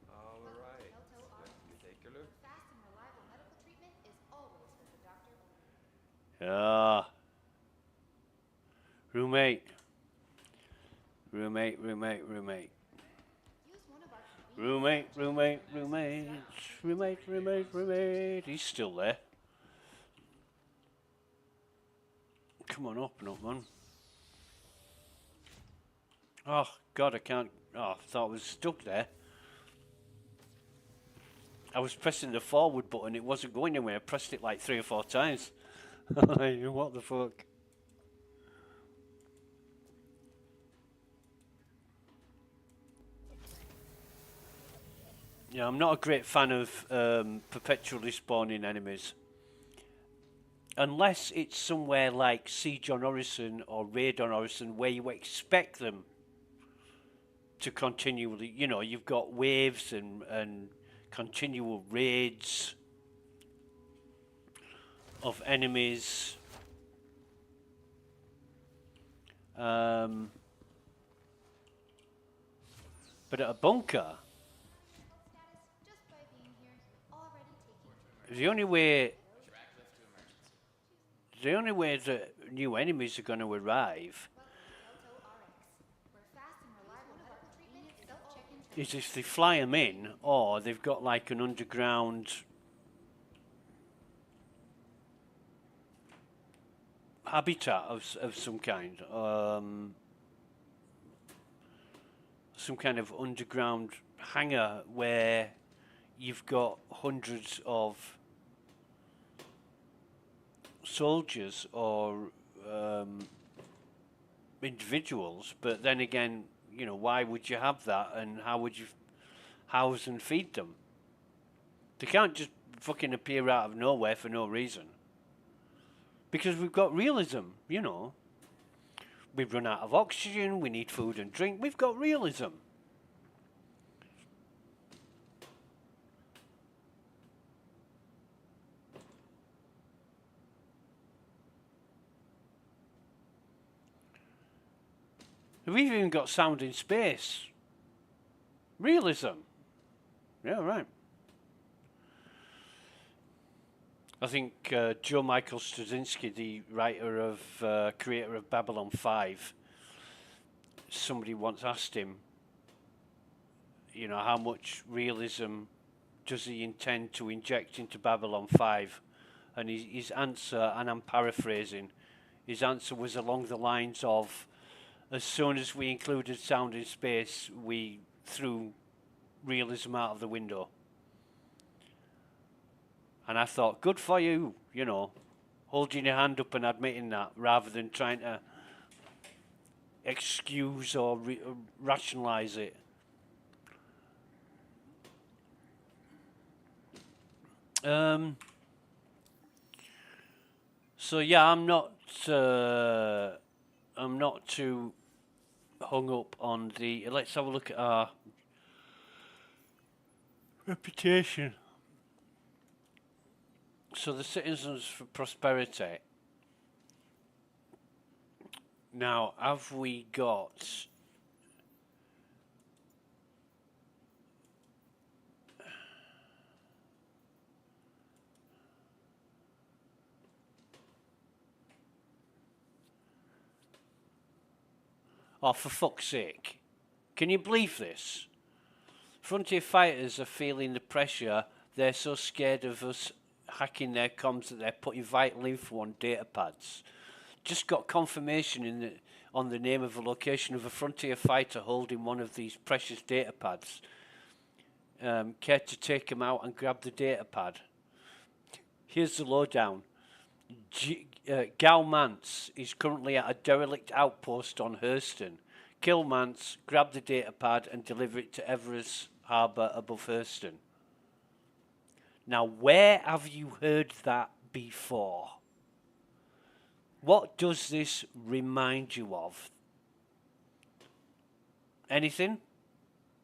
Alright, let's take a look. Fast and reliable medical treatment is always with the doctor. Yeah. Roommate. Roommate, roommate, roommate. Use one of our convenient Roommate, searches roommate, for nurses, roommate. staff, Roommate, roommate, roommate. He's still there. Come on, open up, man. Oh, God, I can't. Oh, I thought I was stuck there. I was pressing the forward button. It wasn't going anywhere. I pressed it like 3 or 4 times. What the fuck? Yeah, I'm not a great fan of perpetually spawning enemies. Unless it's somewhere like C. John Orison or Ray John Orison where you expect them to continually, you know, you've got waves and continual raids of enemies. But at a bunker, status just by being here. You're already taking the only way that new enemies are going to arrive Welcome to Auto RX, where fast and reliable medical treatment is self-check-in. is if they fly them in, or they've got like an underground habitat of some kind, some kind of underground hangar where you've got hundreds of soldiers or individuals, but then again, you know, why would you have that, and how would you house and feed them? They can't just fucking appear out of nowhere for no reason. Because we've got realism, you know. We've run out of oxygen, we need food and drink, we've got realism. We've even got sound in space. Realism. Yeah, right. I think Joe Michael Straczynski, the writer of, creator of Babylon 5, somebody once asked him, you know, how much realism does he intend to inject into Babylon 5? And his answer, and I'm paraphrasing, his answer was along the lines of, as soon as we included sound in space, we threw realism out of the window. And I thought, good for you, you know, holding your hand up and admitting that, rather than trying to excuse or rationalize it. So yeah, I'm not too hung up on the. Let's have a look at our reputation. So the Citizens for Prosperity. Now, have we got? Oh, for fuck's sake. Can you believe this? Frontier fighters are feeling the pressure. They're so scared of us hacking their comms that they're putting vital info on data pads. Just got confirmation on the name of a location of a Frontier fighter holding one of these precious data pads. Care to take him out and grab the data pad? Here's the lowdown. Gal Mance is currently at a derelict outpost on Hurston. Kill Mance, grab the data pad and deliver it to Everest Harbour above Hurston. Now, where have you heard that before? What does this remind you of? Anything?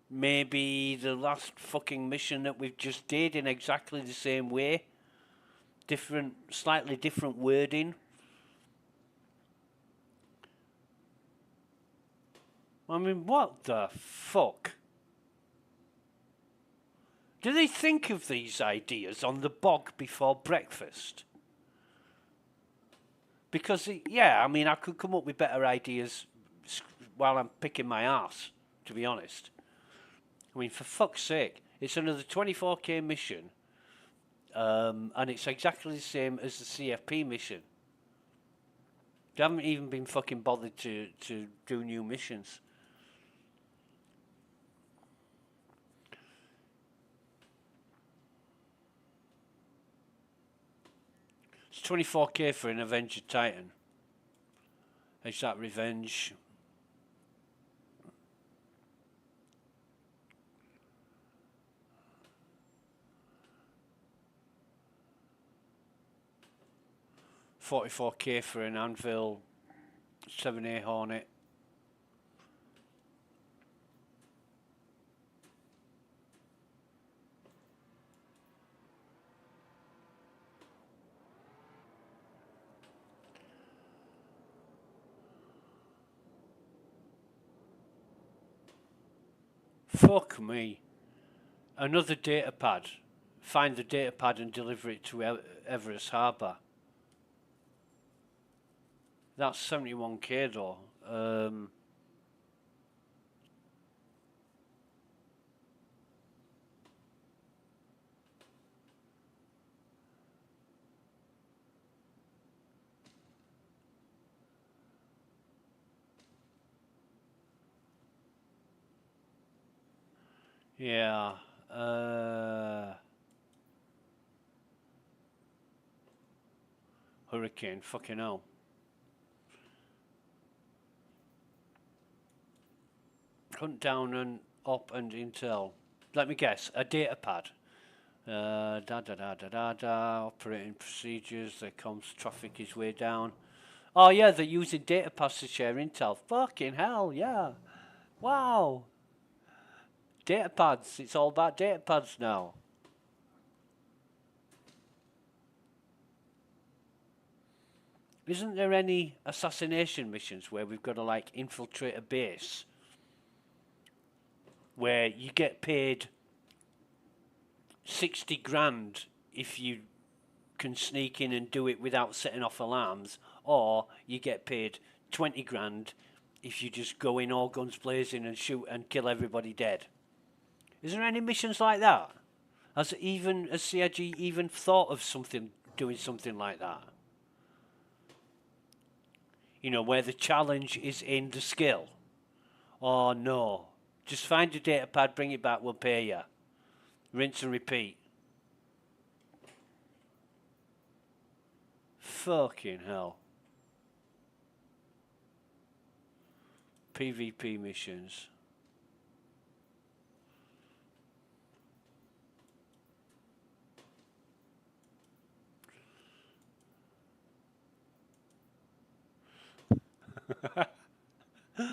Maybe the last fucking mission that we've just did in exactly the same way? Slightly different wording. I mean, what the fuck? Do they think of these ideas on the bog before breakfast? Because, yeah, I mean, I could come up with better ideas while I'm picking my arse, to be honest. I mean, for fuck's sake, it's another 24k mission. And it's exactly the same as the CFP mission. They haven't even been fucking bothered to do new missions. It's 24k for an Avenger Titan. Is that revenge? $44k for an Anvil 7A Hornet. Fuck me. Another data pad. Find the data pad and deliver it to Everest Harbour. That's 71k though. Yeah. Hurricane, fucking hell. Hunt down and op and intel. Let me guess, a data pad. Operating procedures, their comms traffic is way down. Oh yeah, they're using data pads to share intel. Fucking hell, yeah. Wow. Data pads, it's all about data pads now. Isn't there any assassination missions where we've got to like infiltrate a base? Where you get paid 60 grand if you can sneak in and do it without setting off alarms, or you get paid 20 grand if you just go in all guns blazing and shoot and kill everybody dead. Is there any missions like that? Has CIG even thought of doing something like that? You know, where the challenge is in the skill. Oh no, just find your data pad, bring it back, we'll pay you. Rinse and repeat. Fucking hell. PvP missions.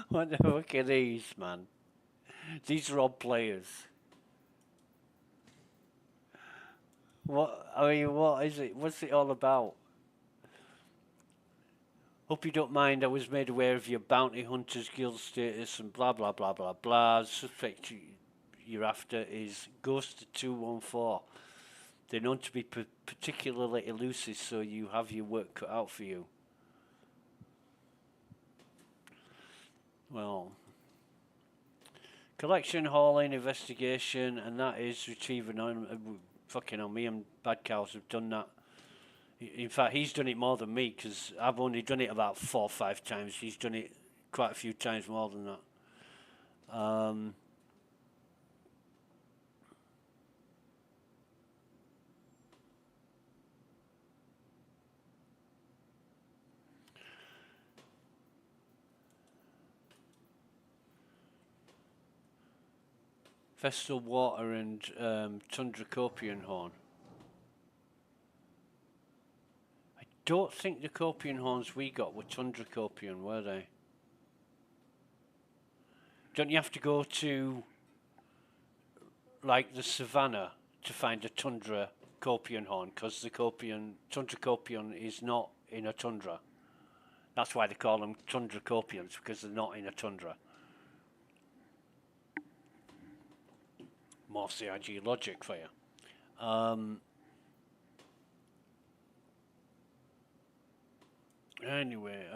What the fuck are these, man? These are all players. What is it? What's it all about? Hope you don't mind, I was made aware of your bounty hunters guild status and blah blah blah blah blah. Suspect you're after is Ghost 214. They're known to be particularly elusive, so you have your work cut out for you. Well, collection, hauling, investigation, and that is retrieving. Fucking hell, me and Bad Cows have done that. In fact, he's done it more than me, because I've only done it about 4 or 5 times. He's done it quite a few times more than that. Festal Water and Tundra Copian Horn. I don't think the Copian Horns we got were Tundra Copian, were they? Don't you have to go to, like, the savannah to find a Tundra Copian Horn? Because the Tundra Copian is not in a tundra. That's why they call them Tundra Copians, because they're not in a tundra. More CIG logic for you. Anyway,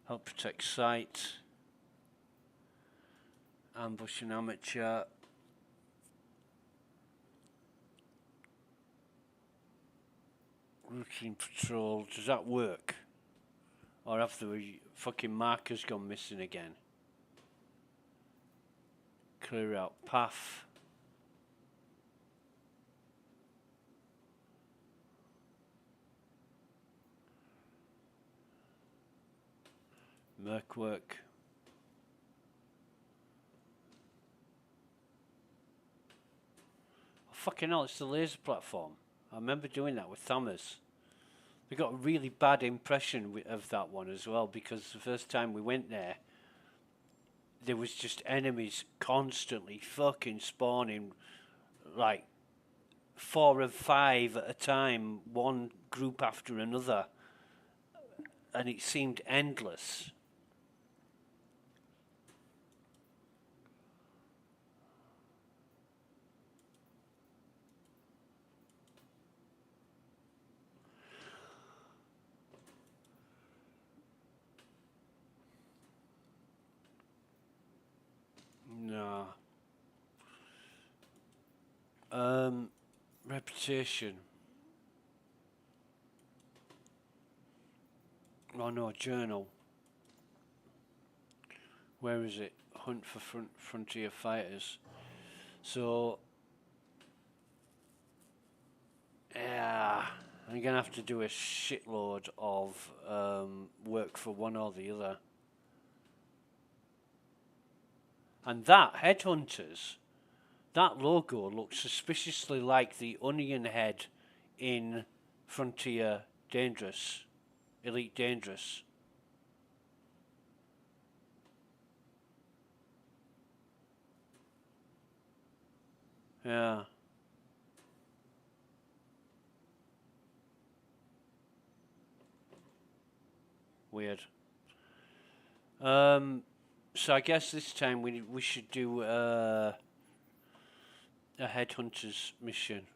help protect site, ambush an amateur, routine patrol. Does that work? Or have the fucking markers gone missing again? Clear out path. Merc work. Oh, fucking hell, it's the laser platform. I remember doing that with Thomas. We got a really bad impression of that one as well, because the first time we went there was just enemies constantly fucking spawning, like 4 or 5 at a time, one group after another, and it seemed endless. No. Reputation. Oh no, journal. Where is it? Hunt for frontier fighters. So, yeah, I'm gonna have to do a shitload of work for one or the other. And that Headhunters, that logo looks suspiciously like the onion head in Frontier Dangerous, Elite Dangerous. Yeah. Weird. So I guess this time we should do a headhunter's mission.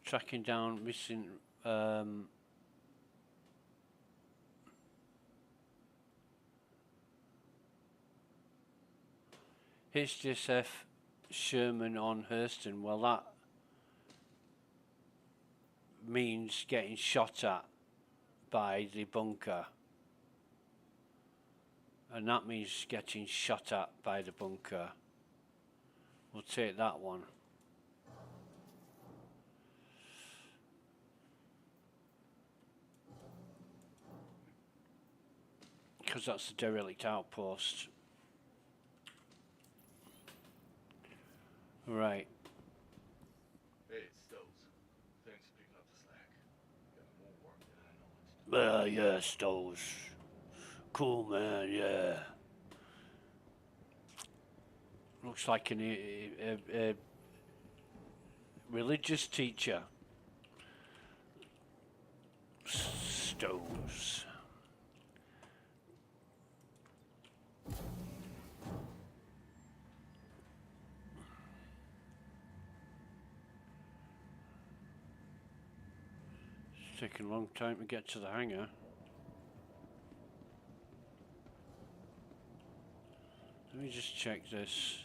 Tracking down missing HDSF Sherman on Hurston. Well, that means getting shot at by the bunker. And that means getting shot at by the bunker. We'll take that one. Because that's the derelict outpost. Right. Hey, it's Stokes. Thanks for picking up the slack. Got more work than I know what to do. Yeah, Stows. Cool, man, yeah. Looks like a religious teacher. Stows. It's taking a long time to get to the hangar. Let me just check this.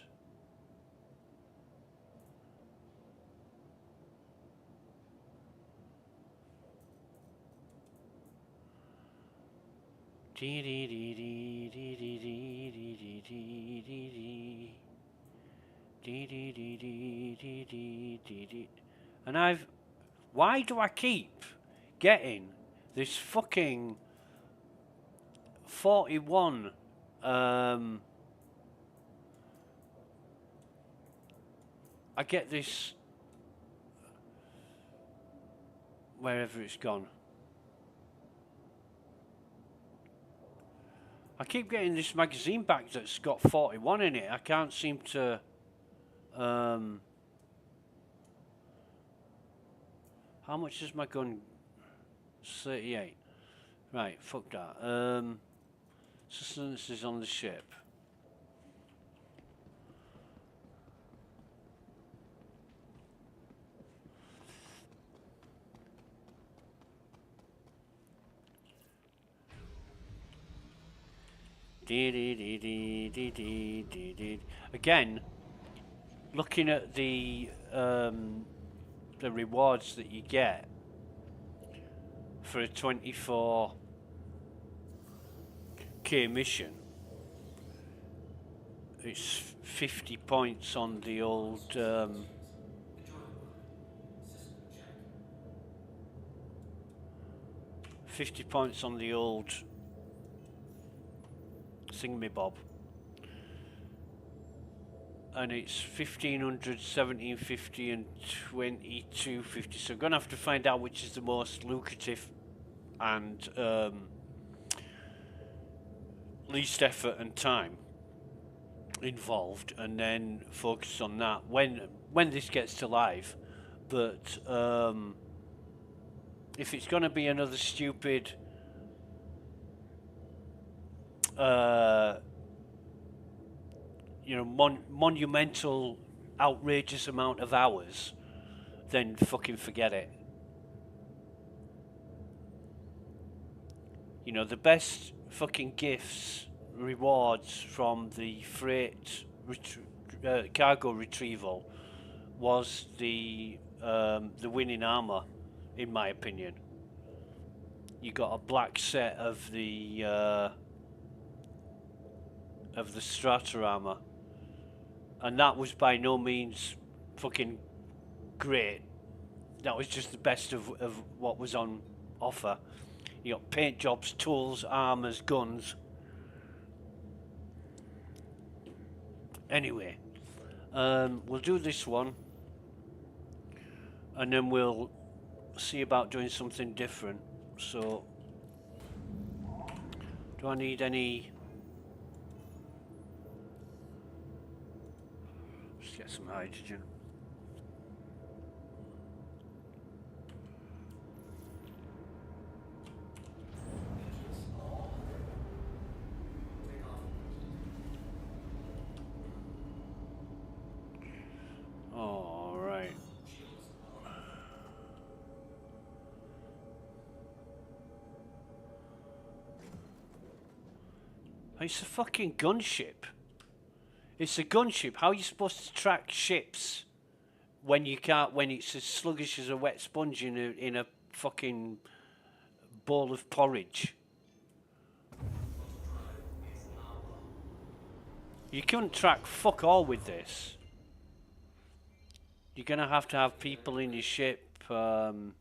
And why do I keep getting this fucking 41 I get this wherever it's gone. I keep getting this magazine back that's got 41 in it. I can't seem to how much is my gun? 38. Right, fuck that. Sustenance is on the ship. Again, looking at the rewards that you get for a 24k mission, it's 50 points on the old 50 points on the old thingamabob, and it's 1500, 1750 and 2250. So I'm gonna have to find out which is the most lucrative and least effort and time involved, and then focus on that when this gets to live. But if it's gonna be another stupid you know, monumental, outrageous amount of hours, then fucking forget it. You know, the best fucking gifts, rewards from the freight cargo retrieval was the winning armor, in my opinion. You got a black set of the strata armor, and that was by no means fucking great. That was just the best of what was on offer. You got paint jobs, tools, armors, guns. Anyway, we'll do this one, and then we'll see about doing something different. So, do I need any? Let's get some hydrogen. It's a fucking gunship. It's a gunship. How are you supposed to track ships when you can't? When it's as sluggish as a wet sponge in a fucking bowl of porridge. You couldn't track fuck all with this. You're gonna have to have people in your ship on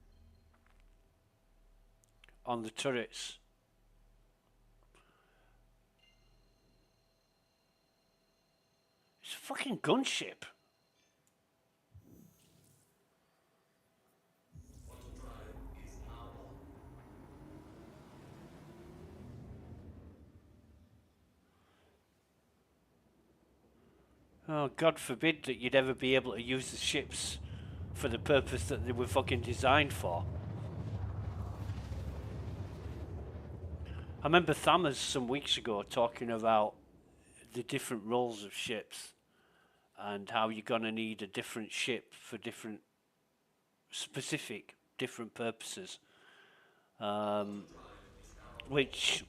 the turrets. It's a fucking gunship. Oh, God forbid that you'd ever be able to use the ships for the purpose that they were fucking designed for. I remember Thammers some weeks ago talking about the different roles of ships and how you're going to need a different ship for different specific different purposes. Which,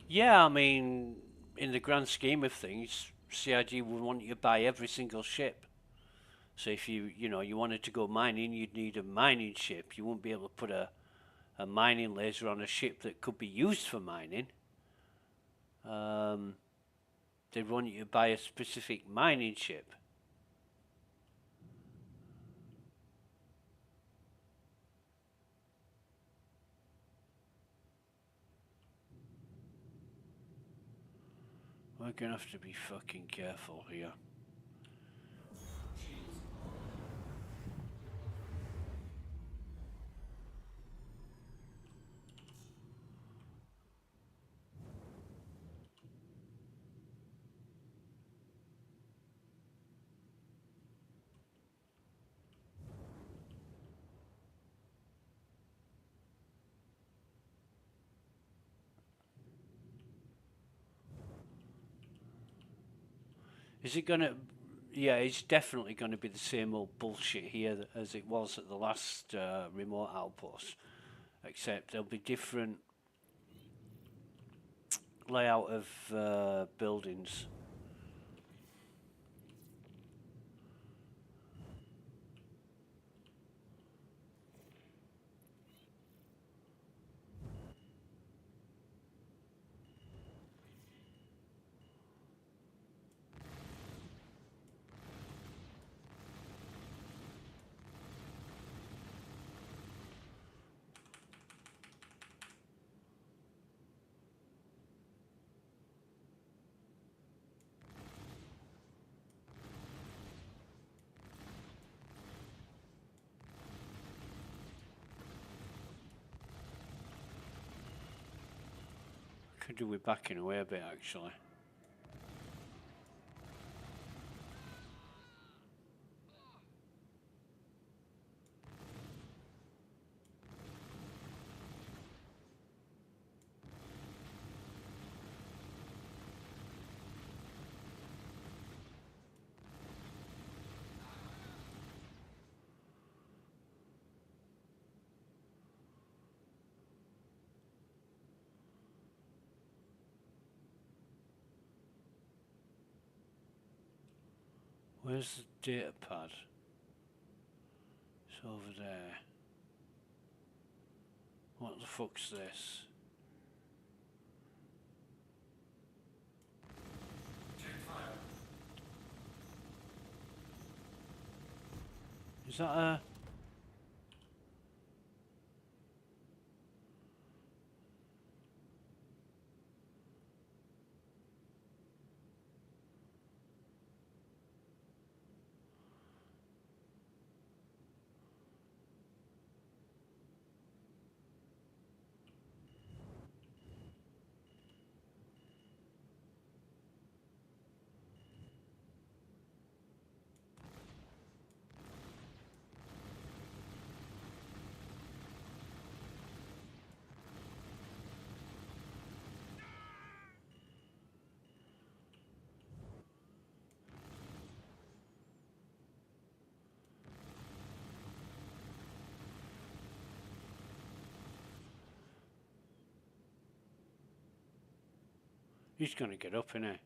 yeah, I mean, in the grand scheme of things, CIG would want you to buy every single ship. So if you wanted to go mining, you'd need a mining ship. You wouldn't be able to put a mining laser on a ship that could be used for mining. They'd want you to buy a specific mining ship. We're gonna have to be fucking careful here. Is it gonna? Yeah, it's definitely going to be the same old bullshit here as it was at the last remote outpost, except there'll be different layout of buildings. Could do with backing away a bit, actually. Where's the data pad? It's over there. What the fuck's this? Is that a... He's going to get up, innit?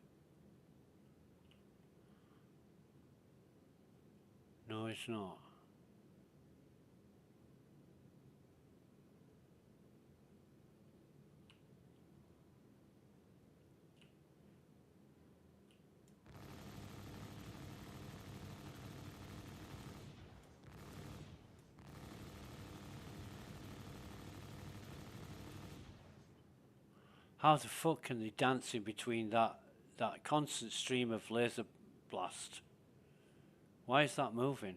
No, it's not. How the fuck can they dance in between that constant stream of laser blast? Why is that moving?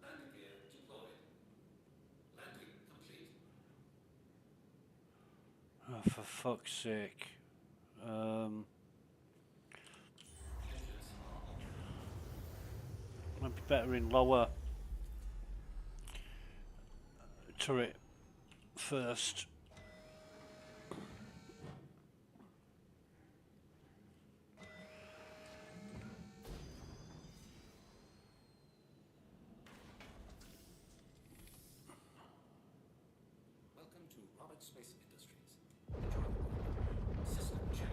Landing gear deployed. Landing complete. Oh, for fuck's sake. Engines are on. Might be better in lower turret first. Welcome to Robert Space Industries. Enjoy the ride. System check.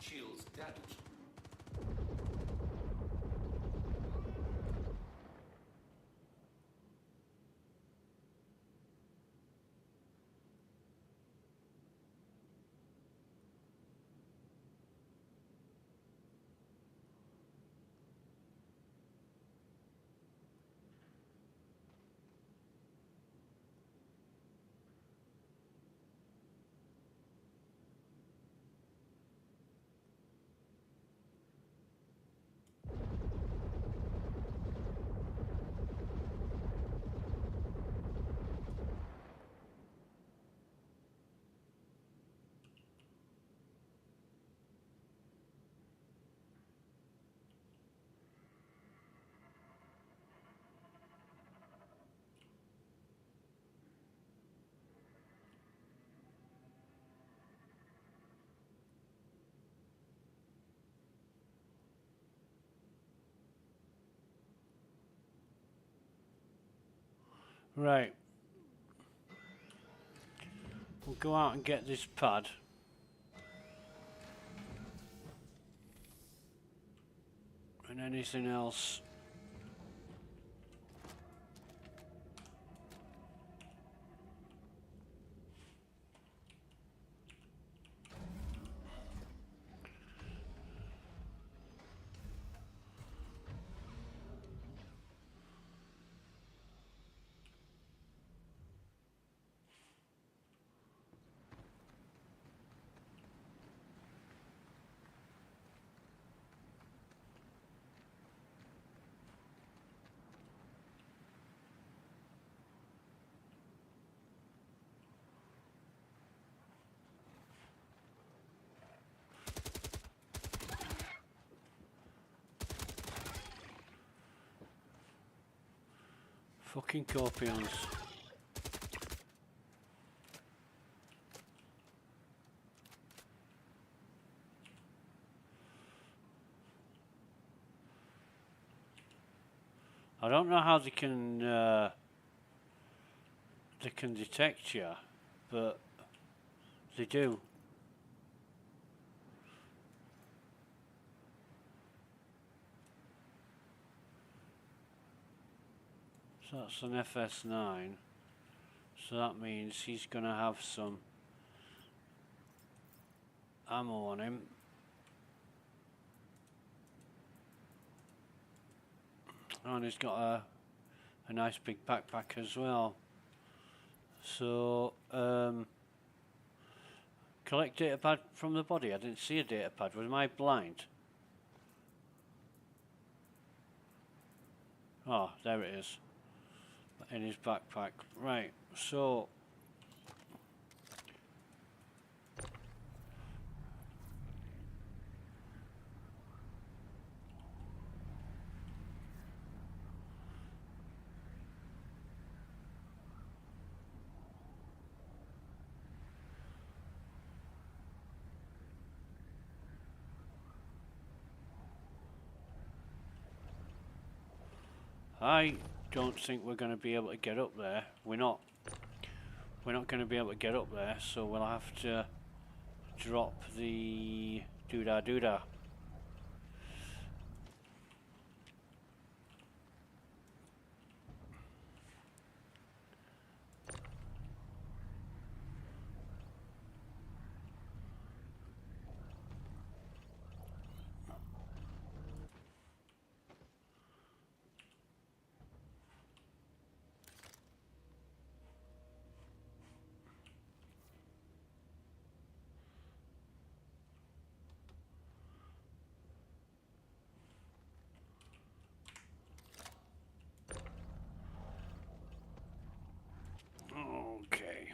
Shields damaged. Right. We'll go out and get this pad. And anything else. Fucking Corpions. I don't know how they can detect you, but they do. So that's an FS9. So that means he's going to have some ammo on him. And he's got a nice big backpack as well. So, collect data pad from the body. I didn't see a data pad. Was I blind? Oh, there it is. In his backpack. Right, so... I don't think we're going to be able to get up there. We're not going to be able to get up there, so we'll have to drop the doodah. Okay,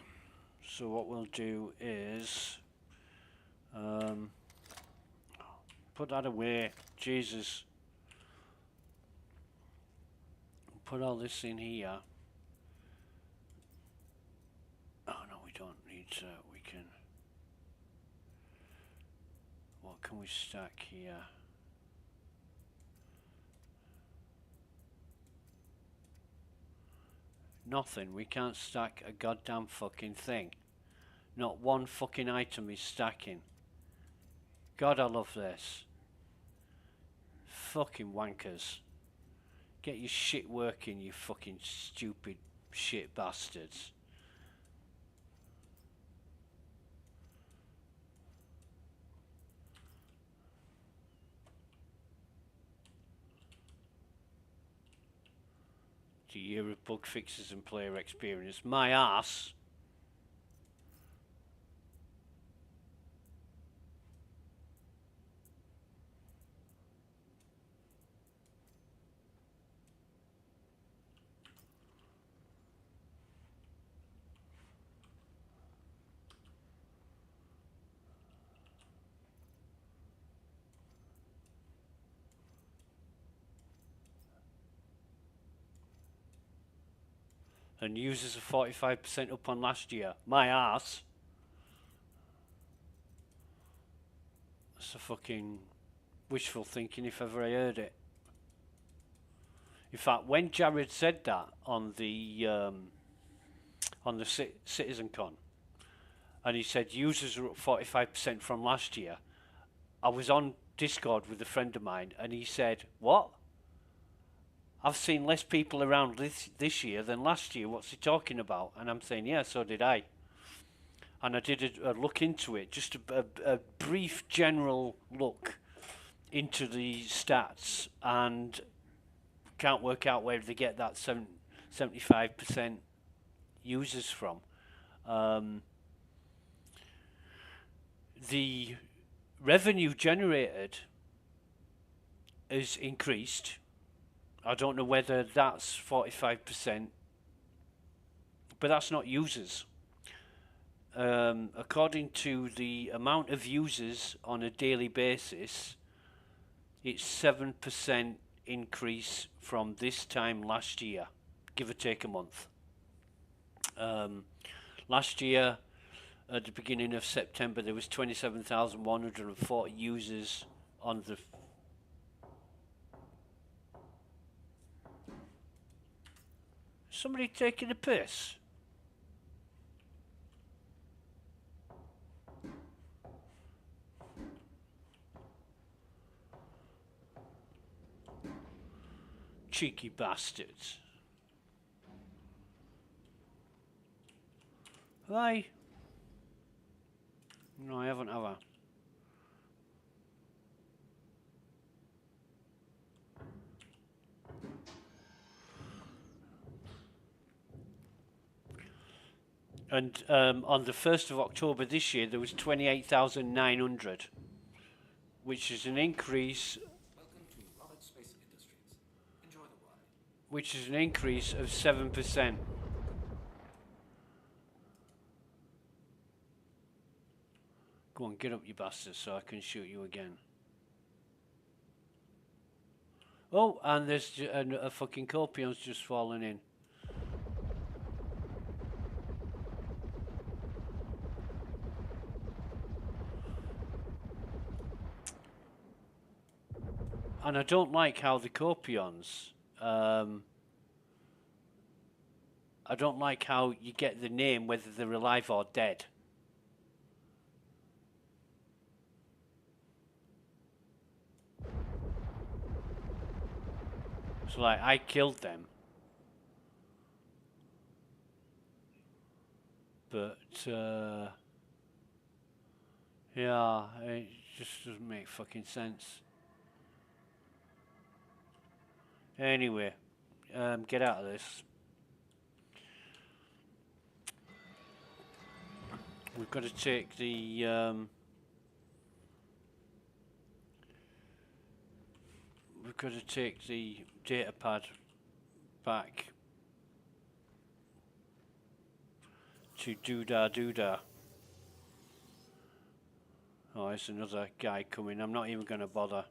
so what we'll do is put that away. Jesus, put all this in here. Oh no, we don't need to. We can. What can we stack here? Nothing. We can't stack a goddamn fucking thing. Not one fucking item is stacking. God, I love this. Fucking wankers. Get your shit working, you fucking stupid shit bastards. It's a year of bug fixes and player experience. My ass. And users are 45% up on last year. My ass. That's a fucking wishful thinking if ever I heard it. In fact, when Jared said that on the CitizenCon, and he said users are up 45% from last year, I was on Discord with a friend of mine, and he said, "What? I've seen less people around this year than last year. What's he talking about?" And I'm saying, yeah, so did I. And I did a look into it, just a brief general look into the stats, and can't work out where they get that 75% users from. The revenue generated is increased. I don't know whether that's 45%, but that's not users. According to the amount of users on a daily basis, it's 7% increase from this time last year, give or take a month. Last year, at the beginning of September, there was 27,140 users on the... Somebody taking a piss? Cheeky bastards. Have I? No, I haven't, have I? And on the 1st of October this year, there was 28,900, which is an increase. Welcome to Robert Space Industries. Enjoy the ride. Which is an increase of 7%. Go on, get up, you bastard, so I can shoot you again. Oh, and there's a fucking Corpion's just fallen in. And I don't like how the Corpions, I don't like how you get the name whether they're alive or dead. So like, I killed them. But, yeah, it just doesn't make fucking sense. Anyway, get out of this. We've got to take the, we've got to take the data pad back to doodah. Oh, it's another guy coming. I'm not even going to bother.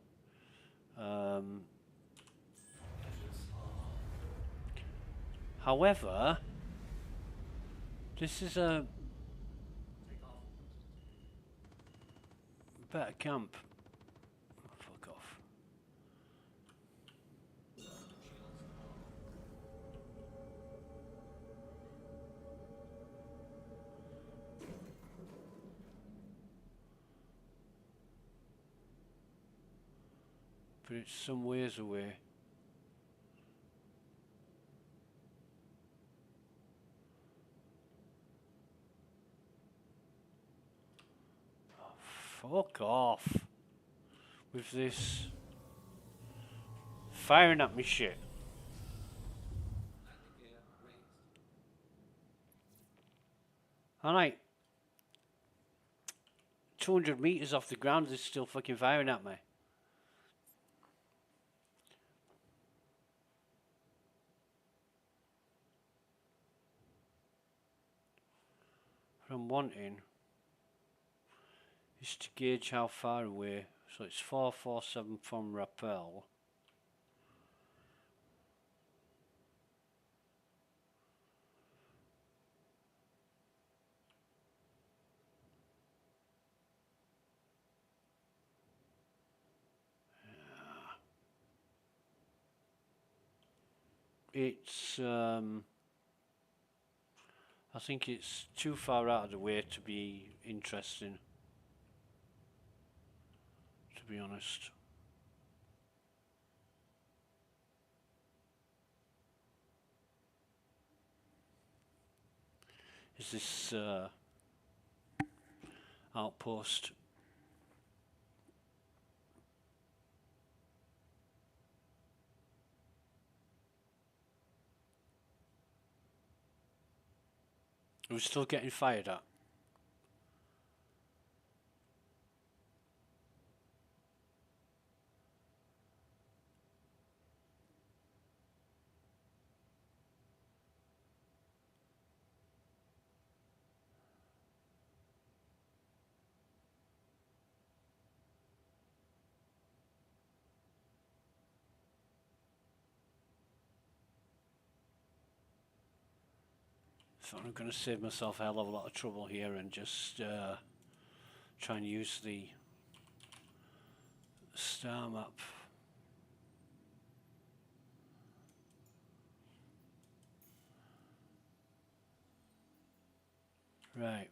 However, this is a better camp. Oh, fuck off. But it's some ways away. Fuck off with this firing at me shit. Alright, 200 meters off the ground, it's still fucking firing at me. What I'm wanting is to gauge how far away. So it's 447 from rappel. It's I think it's too far out of the way to be interesting, to be honest. Is this outpost? We're still getting fired at. So I'm going to save myself a hell of a lot of trouble here and just try and use the star map. Right.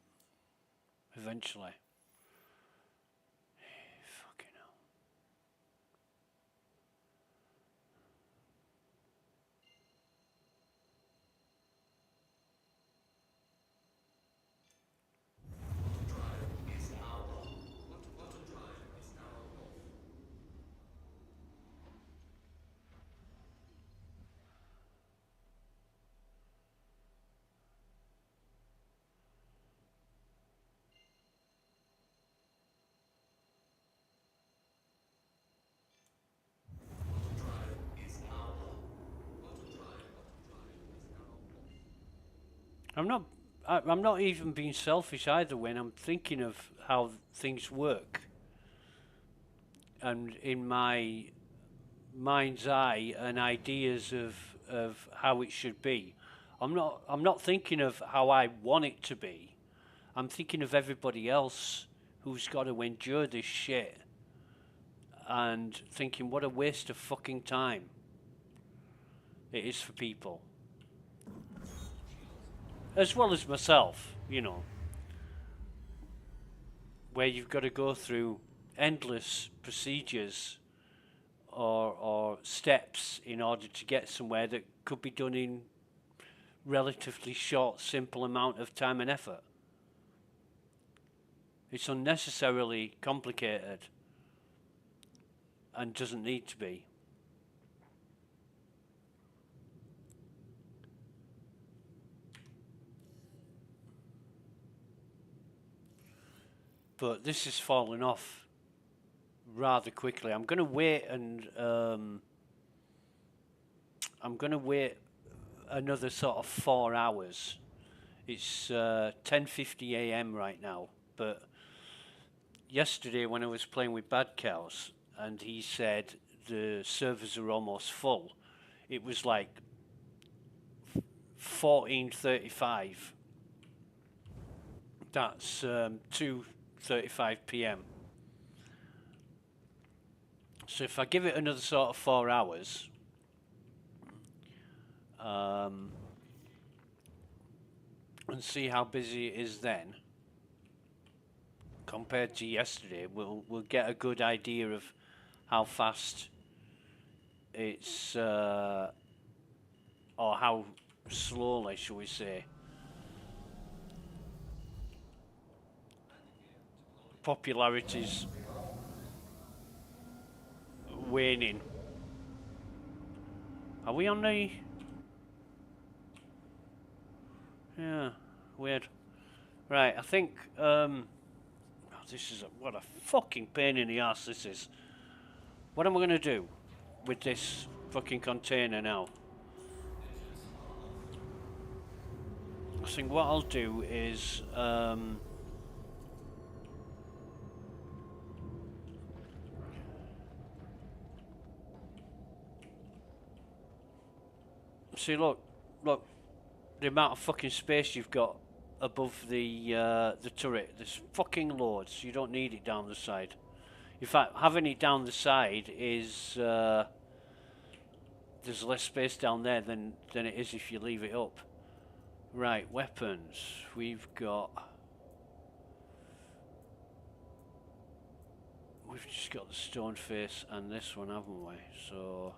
Eventually. Fucking hell. I'm not even being selfish either when I'm thinking of how things work. And in my mind's eye and ideas of how it should be. I'm not thinking of how I want it to be. I'm thinking of everybody else who's got to endure this shit and thinking what a waste of fucking time it is for people. As well as myself, you know. Where you've got to go through endless procedures or steps in order to get somewhere that could be done in relatively short, simple amount of time and effort. It's unnecessarily complicated and doesn't need to be. But this is falling off rather quickly. I'm going to wait and I'm going to wait another sort of 4 hours. It's 10:50 a.m. right now, but yesterday when I was playing with Bad Cows and he said the servers are almost full, it was like 14:35. That's 2:35 p.m. So if I give it another sort of 4 hours, and see how busy it is then, compared to yesterday, we'll get a good idea of how fast it's, or how slowly, shall we say, popularity's waning. Are we on the... Yeah, weird. Right, I think, this is what a fucking pain in the ass this is. What am I going to do with this fucking container now? I think what I'll do is, see, look, the amount of fucking space you've got above the turret. There's fucking loads. You don't need it down the side. In fact, having it down the side is there's less space down there than it is if you leave it up. Right, weapons. We've just got the stone face and this one, haven't we? So.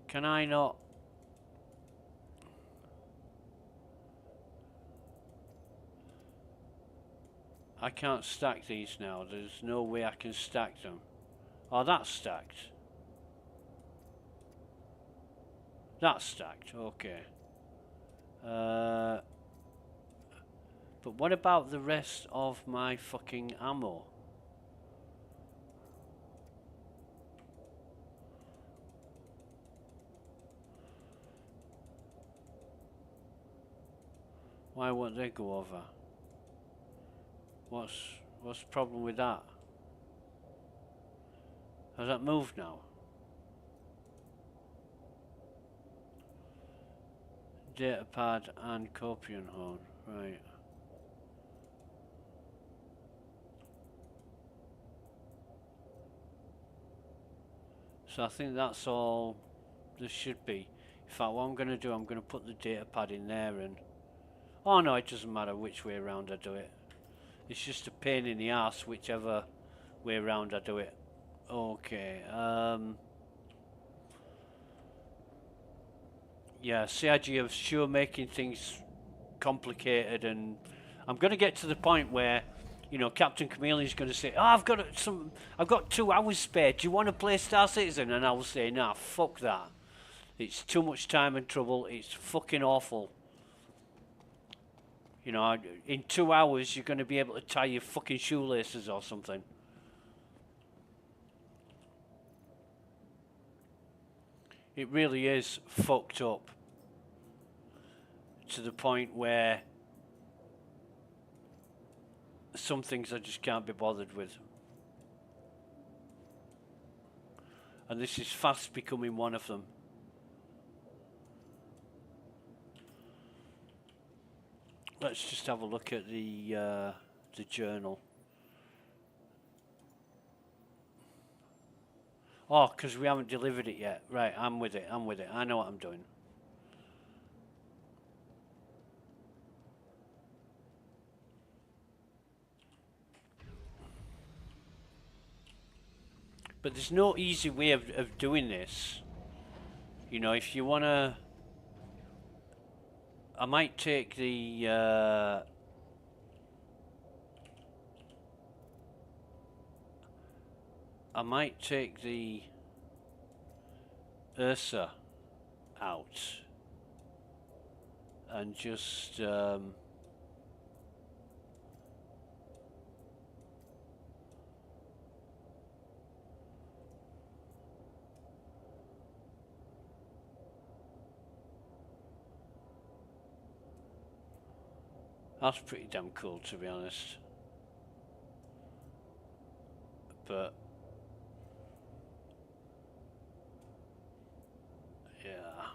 Can I not? I can't stack these now. There's no way I can stack them. Oh, that's stacked. That's stacked, okay. But what about the rest of my fucking ammo? Why won't they go over? What's the problem with that? Has that moved now? Data pad and Copian horn, right. So I think that's all there should be. In fact, what I'm going to do, I'm going to put the data pad in there and... Oh no, it doesn't matter which way around I do it. It's just a pain in the ass whichever way around I do it. Okay, yeah, CIG are sure making things complicated, and I'm going to get to the point where You know, Captain Chameleon's going to say, "Oh, I've got 2 hours spare. Do you want to play Star Citizen?" And I'll say, "Nah, fuck that. It's too much time and trouble. It's fucking awful." You know, in 2 hours you're going to be able to tie your fucking shoelaces or something. It really is fucked up to the point where some things I just can't be bothered with. And this is fast becoming one of them. Let's just have a look at the journal. Oh, because we haven't delivered it yet. Right, I'm with it. I know what I'm doing. But there's no easy way of doing this. You know, if you want to... I might take the... I might take the Ursa out and just that's pretty damn cool, to be honest. But yeah,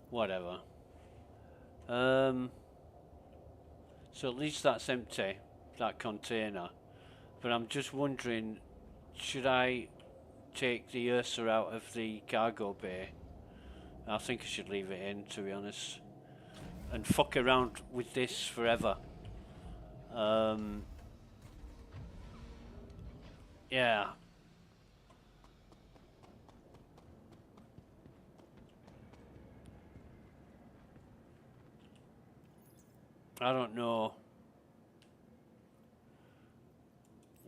whatever. So at least that's empty, that container. But I'm just wondering, should I take the Ursa out of the cargo bay? I think I should leave it in, to be honest, and fuck around with this forever. Yeah. I don't know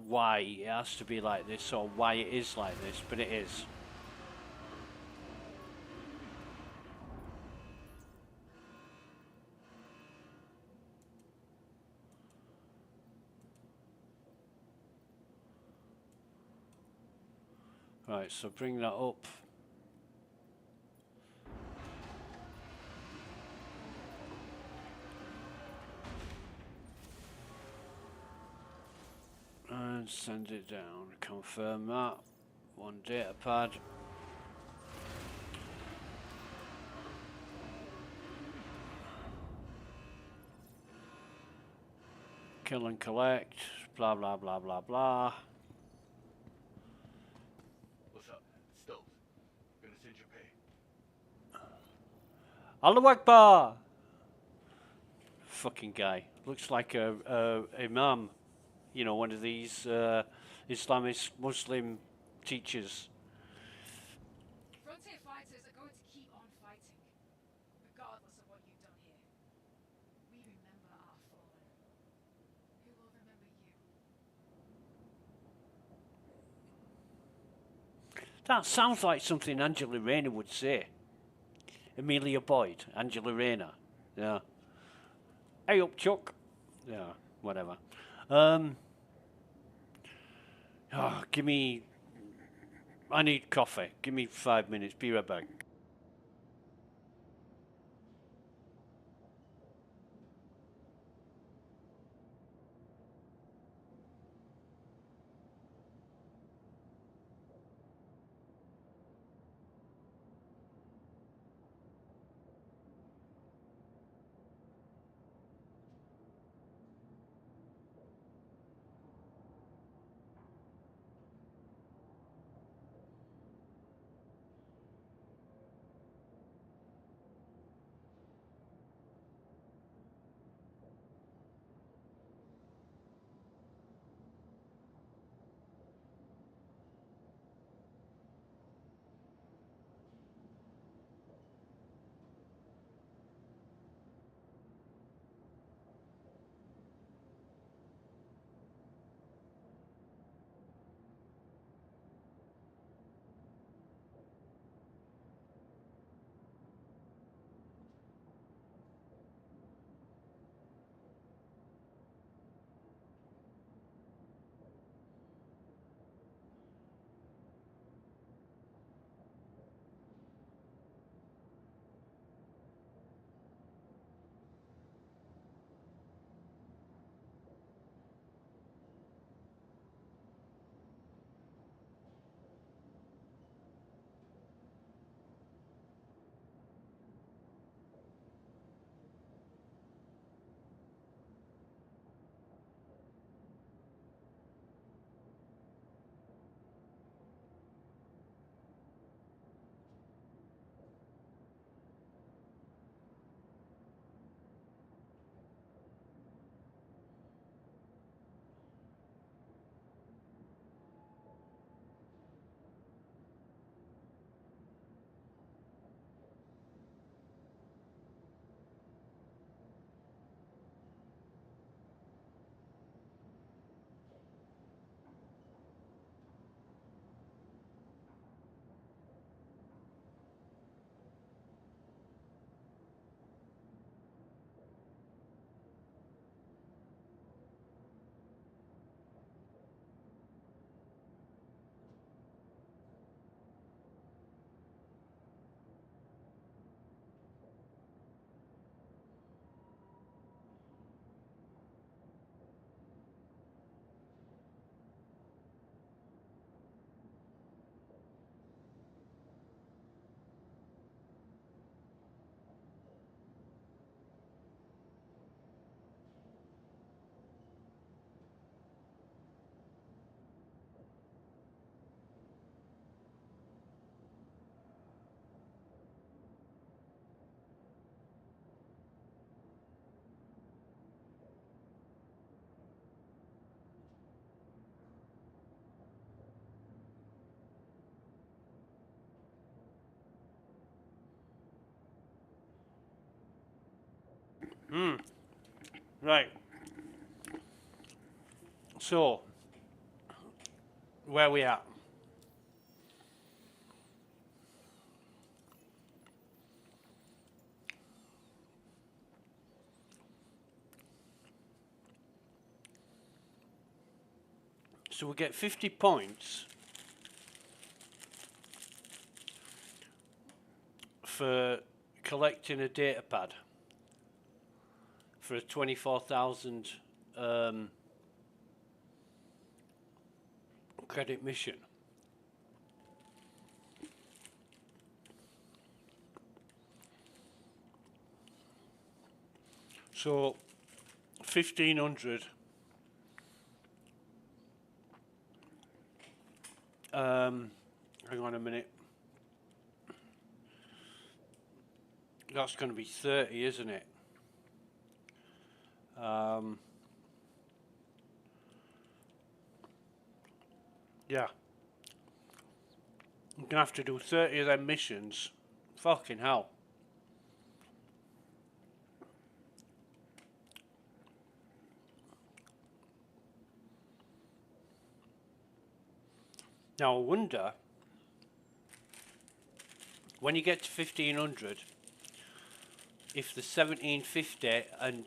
why it has to be like this or why it is like this, but it is. Right, so bring that up. And send it down. Confirm that. One data pad. Kill and collect. Blah, blah, blah, blah, blah. What's up? It's Stokes. Gonna send your pay. Allahu Akbar! Fucking guy. Looks like a imam. You know, one of these Islamist Muslim teachers. Frontier fighters are going to keep on fighting, regardless of what you've done here. We remember our fallen. Who will remember you? That sounds like something Angela Rayner would say. Amelia Boyd, Angela Rayner. Yeah. Hey up, Chuck. Yeah, whatever. Give me... I need coffee. Give me 5 minutes. Be right back. Right. So, where we at? So we get 50 points for collecting a data pad for a 24,000 credit mission. So 1,500 hang on a minute. That's going to be 30, isn't it? Yeah. I'm going to have to do 30 of them missions. Fucking hell. Now I wonder, when you get to 1,500, if the 1,750 and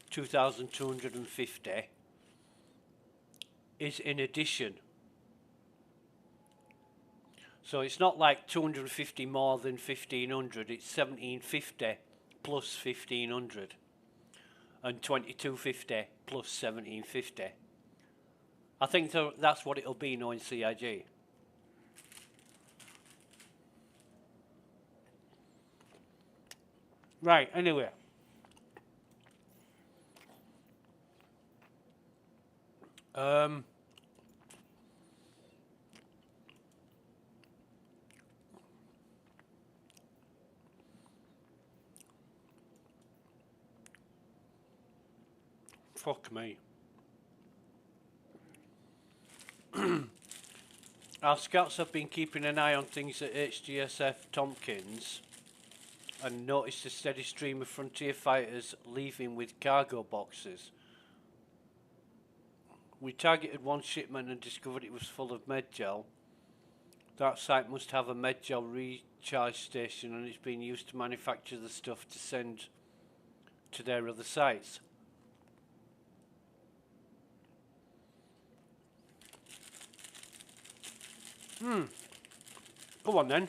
2,250 is in addition. So it's not like 250 more than 1,500, it's 1,750 plus 1,500 and 2,250 plus 1,750. I think that's what it'll be knowing CIG. Right, anyway. Fuck me. Our scouts have been keeping an eye on things at HGSF Tompkins and noticed a steady stream of frontier fighters leaving with cargo boxes. We targeted one shipment and discovered it was full of medgel. That site must have a medgel recharge station and it's being used to manufacture the stuff to send to their other sites. Go on then.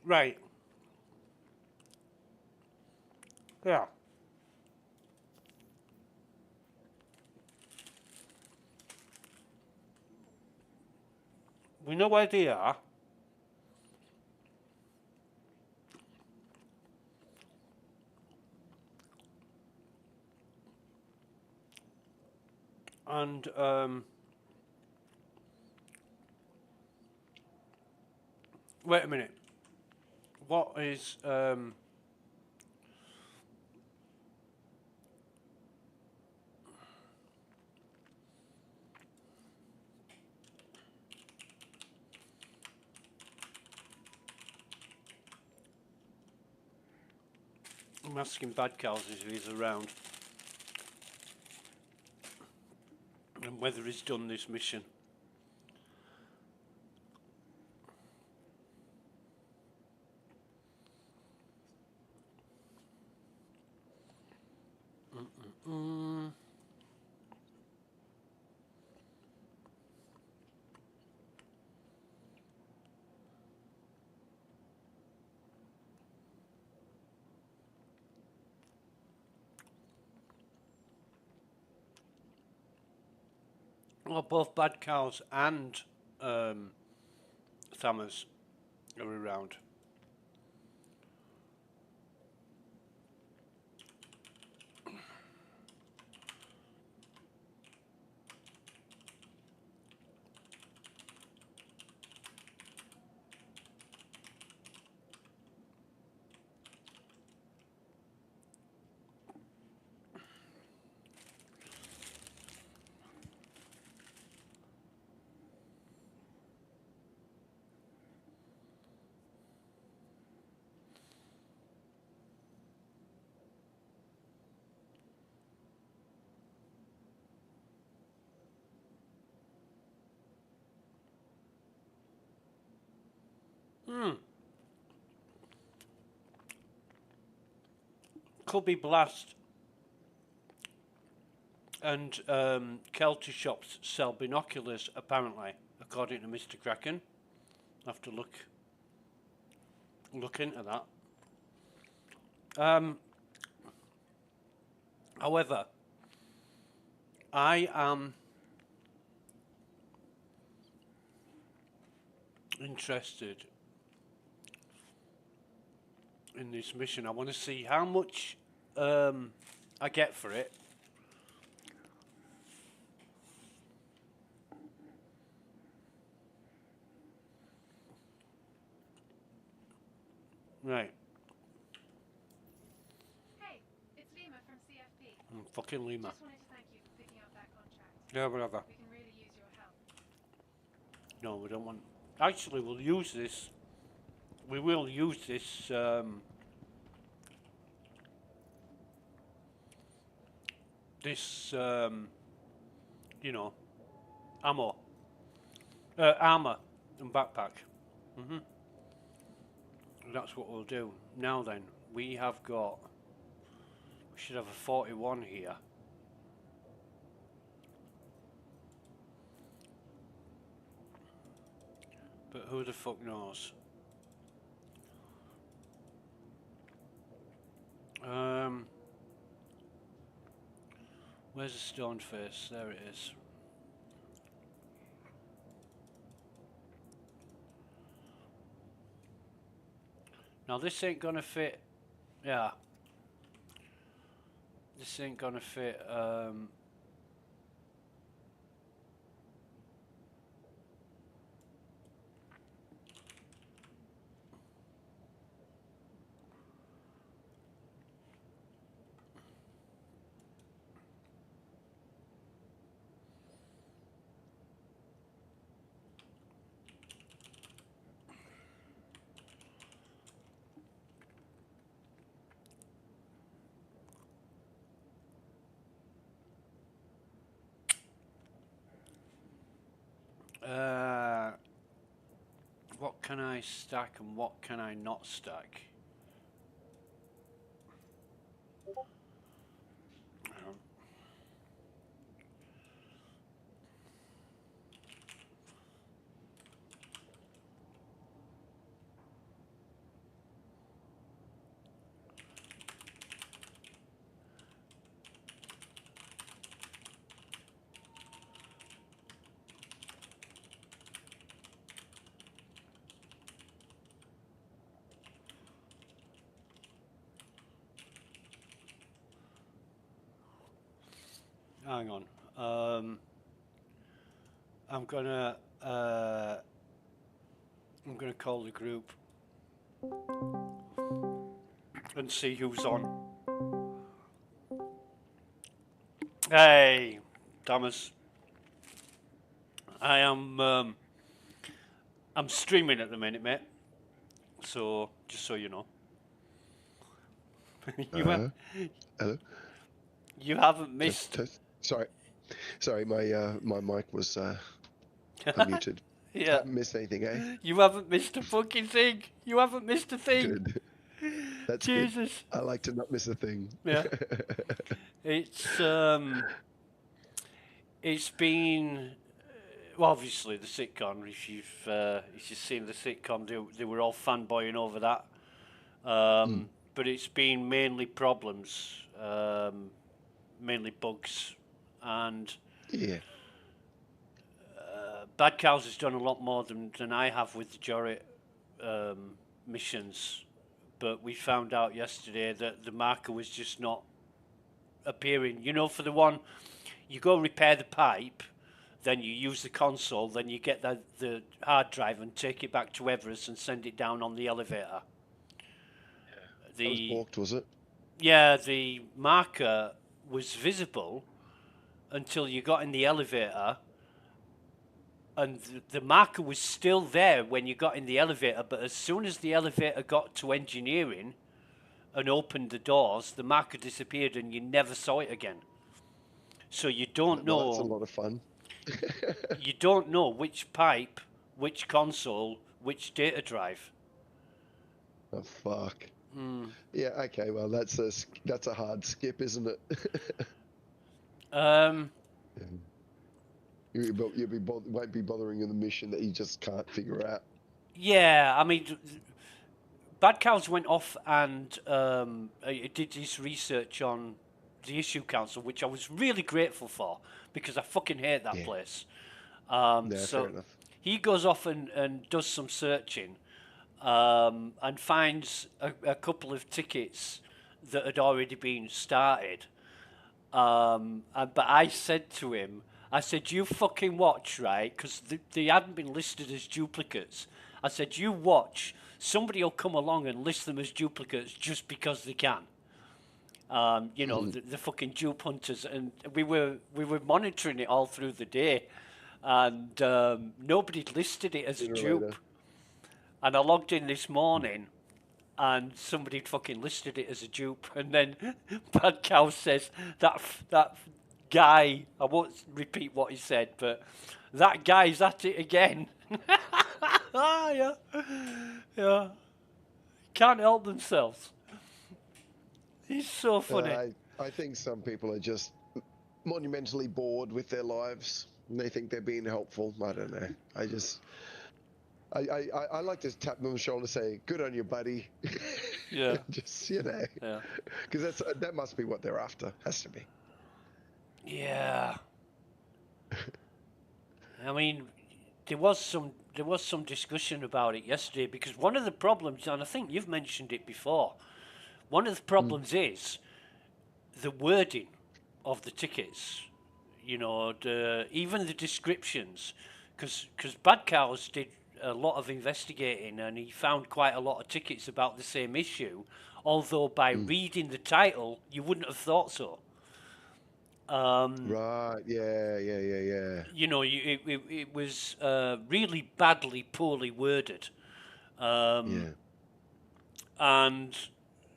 Right. Yeah. We know where they are. And wait a minute. What is I'm asking Bad Cows if he's around and whether he's done this mission. Well, both Bad Cows and Thammers are around. Could be Blast. And Kelty shops sell binoculars, apparently, according to Mr. Kraken. I have to look into that. However, I am interested in this mission. I want to see how much I get for it. Right. Hey, it's Lima from CFP. Fucking Lima. Just wanted to thank you for picking up that contract. Yeah, whatever. We can really use your help. No, we don't want. Actually, we'll use this. We will use this. This, you know, ammo, armor, and backpack. That's what we'll do. Now then, we have got. We should have a 41 here. But who the fuck knows? Where's the stone face? There it is. Now this ain't gonna fit. Yeah. This ain't gonna fit. What can I stack and what can I not stack? Hang on. I'm gonna call the group and see who's on. Hey, Thomas. I am I'm streaming at the minute, mate. So just so you know. Hello. You haven't missed. Sorry, my mic was unmuted. Yeah. Haven't missed anything, eh? You haven't missed a fucking thing. You haven't missed a thing. Good. That's Jesus. Good. I like to not miss a thing. Yeah. It's been well, obviously the sitcom. If you've seen the sitcom, they were all fanboying over that. But it's been mainly problems, mainly bugs, and yeah. Bad Cows has done a lot more than I have with the Jorit missions. But we found out yesterday that the marker was just not appearing. You know, for the one, you go repair the pipe, then you use the console, then you get the hard drive and take it back to Everest and send it down on the elevator. That was balked, was it? Yeah, the marker was visible until you got in the elevator, and the marker was still there when you got in the elevator, but as soon as the elevator got to engineering and opened the doors, the marker disappeared and you never saw it again. So you don't know. That's a lot of fun. You don't know which pipe, which console, which data drive. Oh fuck. Mm. Yeah. Okay. Well, that's a hard skip, isn't it? Um, Won't be bothering in the mission that you just can't figure out. yeah, I mean, Bad Cows went off and did his research on the issue council, which I was really grateful for because I fucking hate that Yeah. place. No, So fair enough. he goes off and does some searching and finds a couple of tickets that had already been started. But I said to him, I said, you fucking watch, right? Because they hadn't been listed as duplicates. I said, you watch. Somebody will come along and list them as duplicates just because they can. You know, the fucking dupe hunters. And we were monitoring it all through the day. And nobody listed it as a dupe. And I logged in this morning and somebody fucking listed it as a dupe. And then Bad Cow says that guy, I won't repeat what he said, but that guy's at it again. Yeah. Yeah. Can't help themselves. He's so funny. I think some people are just monumentally bored with their lives. And they think they're being helpful. I don't know. I like to tap them on the shoulder and say, good on you, buddy. Yeah. Just, you know. Yeah. Because that must be what they're after. Has to be. Yeah. I mean, there was some discussion about it yesterday because one of the problems, and I think you've mentioned it before, one of the problems is the wording of the tickets. You know, even the descriptions, because Bad Cows did a lot of investigating and he found quite a lot of tickets about the same issue, although by reading the title you wouldn't have thought so. Right, yeah. You know, it was really badly, poorly worded. Yeah. And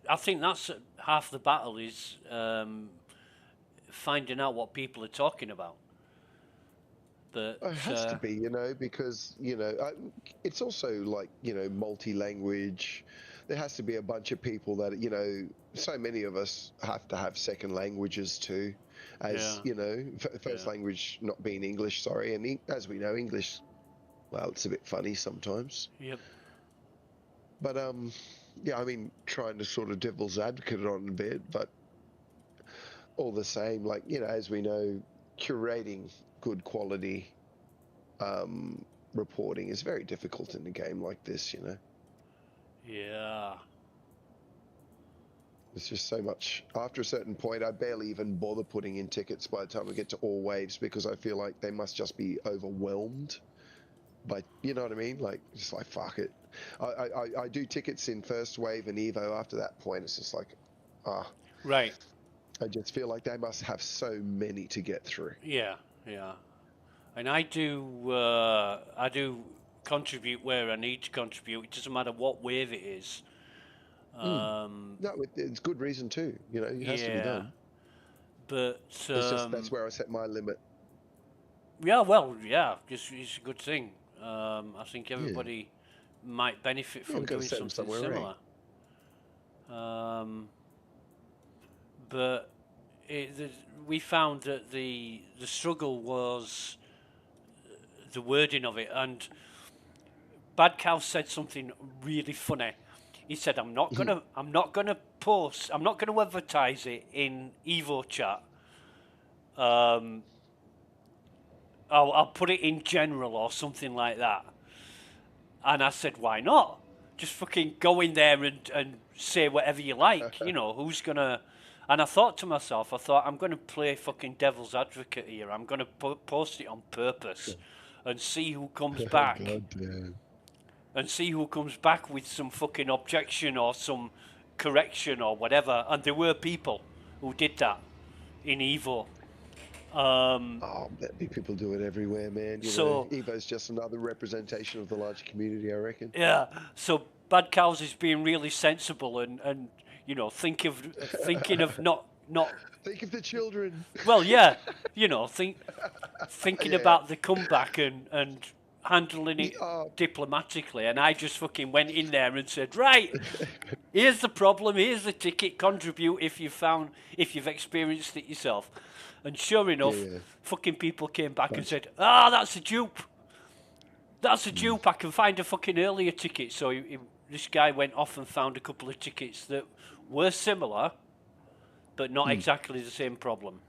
I think that's half the battle is finding out what people are talking about. But It has to be, you know, because, you know, it's also like, you know, multi-language. There has to be a bunch of people that, you know, so many of us have to have second languages too, as, you know, first language not being English, sorry. And as we know, English, well, it's a bit funny sometimes. Yep. But, yeah, I mean, trying to sort of devil's advocate it on a bit, but all the same, like, you know, as we know, curating good quality reporting is very difficult in a game like this, you know. Yeah. There's just so much. After a certain point, I barely even bother putting in tickets by the time we get to all waves because I feel like they must just be overwhelmed by, you know what I mean? Like, just like, fuck it. I do tickets in first wave and Evo. After that point, it's just like, Right. I just feel like they must have so many to get through. Yeah. And I do contribute where I need to contribute. It doesn't matter what wave it is. No, it's good reason too. You know, it has to be done. But it's just that's where I set my limit. Yeah, well, yeah, it's a good thing. I think everybody might benefit from doing something similar. But we found that the struggle was the wording of it, and Bad Cow said something really funny. He said, I'm not gonna advertise it in Evo chat. I'll put it in general or something like that. And I said, why not? Just fucking go in there and say whatever you like. You know, who's gonna... And I thought to myself, I'm going to play fucking devil's advocate here. I'm going to post it on purpose and see who comes back. And see who comes back with some fucking objection or some correction or whatever. And there were people who did that in Evo. People do it everywhere, man. You know, Evo's just another representation of the larger community, I reckon. Yeah. So Bad Cows is being really sensible and you know, thinking of not think of the children. Well, yeah, you know, thinking about the comeback and handling it Uh, diplomatically, and I just fucking went in there and said, right, here's the problem, here's the ticket, contribute if you've experienced it yourself. And sure enough, yeah. fucking people came back and Bunch. said, that's a dupe. That's a dupe. I can find a fucking earlier ticket. So this guy went off and found a couple of tickets that were similar, but not exactly the same problem.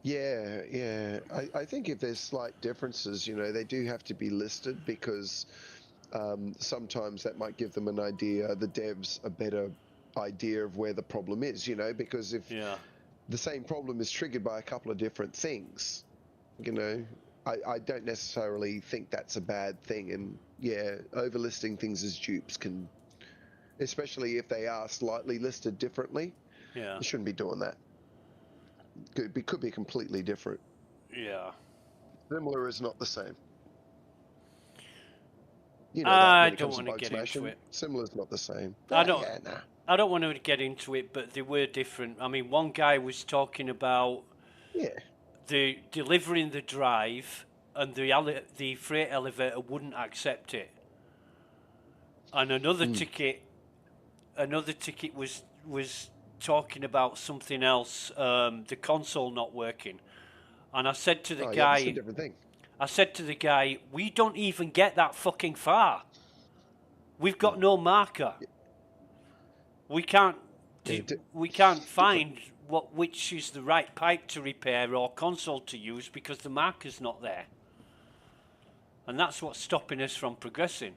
Yeah, yeah. I think if there's slight differences, they do have to be listed because sometimes that might give them an idea, the devs a better idea of where the problem is, because if Yeah. the same problem is triggered by a couple of different things, I don't necessarily think that's a bad thing. And yeah, overlisting things as dupes can, especially if they are slightly listed differently, Yeah. you shouldn't be doing that. Could be completely different. Yeah. Similar is not the same. That I when it don't comes to want to bug get smashing, into it. similar is not the same. I don't. Yeah, nah. I don't want to get into it, but they were different. I mean, one guy was talking about Yeah. the delivering the drive, and the freight elevator wouldn't accept it. And another ticket was talking about something else, the console not working. And I said to the Yeah, guy, that's a different thing. I said to the guy, we don't even get that fucking far. We've got no marker. We can't find which is the right pipe to repair or console to use because the marker's not there. And that's what's stopping us from progressing.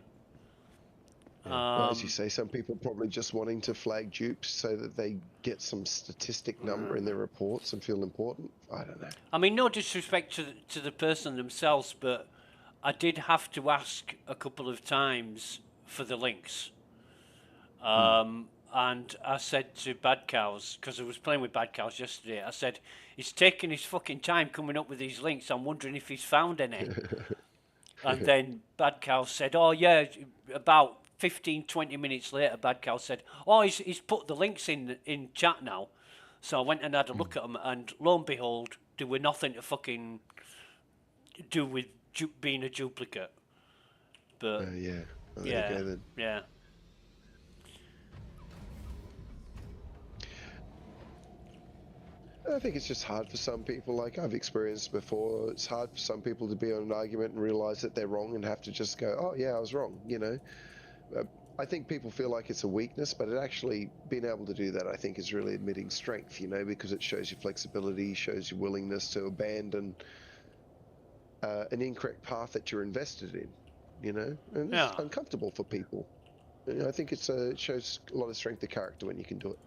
Well, as you say, some people probably just wanting to flag dupes so that they get some statistic number in their reports and feel important. I don't know. I mean, no disrespect to the person themselves, but I did have to ask a couple of times for the links. And I said to Bad Cows, because I was playing with Bad Cows yesterday, I said, he's taking his fucking time coming up with these links. I'm wondering if he's found any. And then Bad Cows said, oh, yeah, about 15, 20 minutes later, Bad Cow said, oh, he's put the links in chat now. So I went and had a look at them, and lo and behold, they were nothing to fucking do with being a duplicate. But yeah. Well, there yeah, you go then. yeah. I think it's just hard for some people, like I've experienced before. It's hard for some people to be on an argument and realize that they're wrong and have to just go, oh, yeah, I was wrong, I think people feel like it's a weakness, but it actually, being able to do that, I think, is really admitting strength, because it shows your flexibility, shows your willingness to abandon an incorrect path that you're invested in, and it's uncomfortable for people. I think it shows a lot of strength of character when you can do it.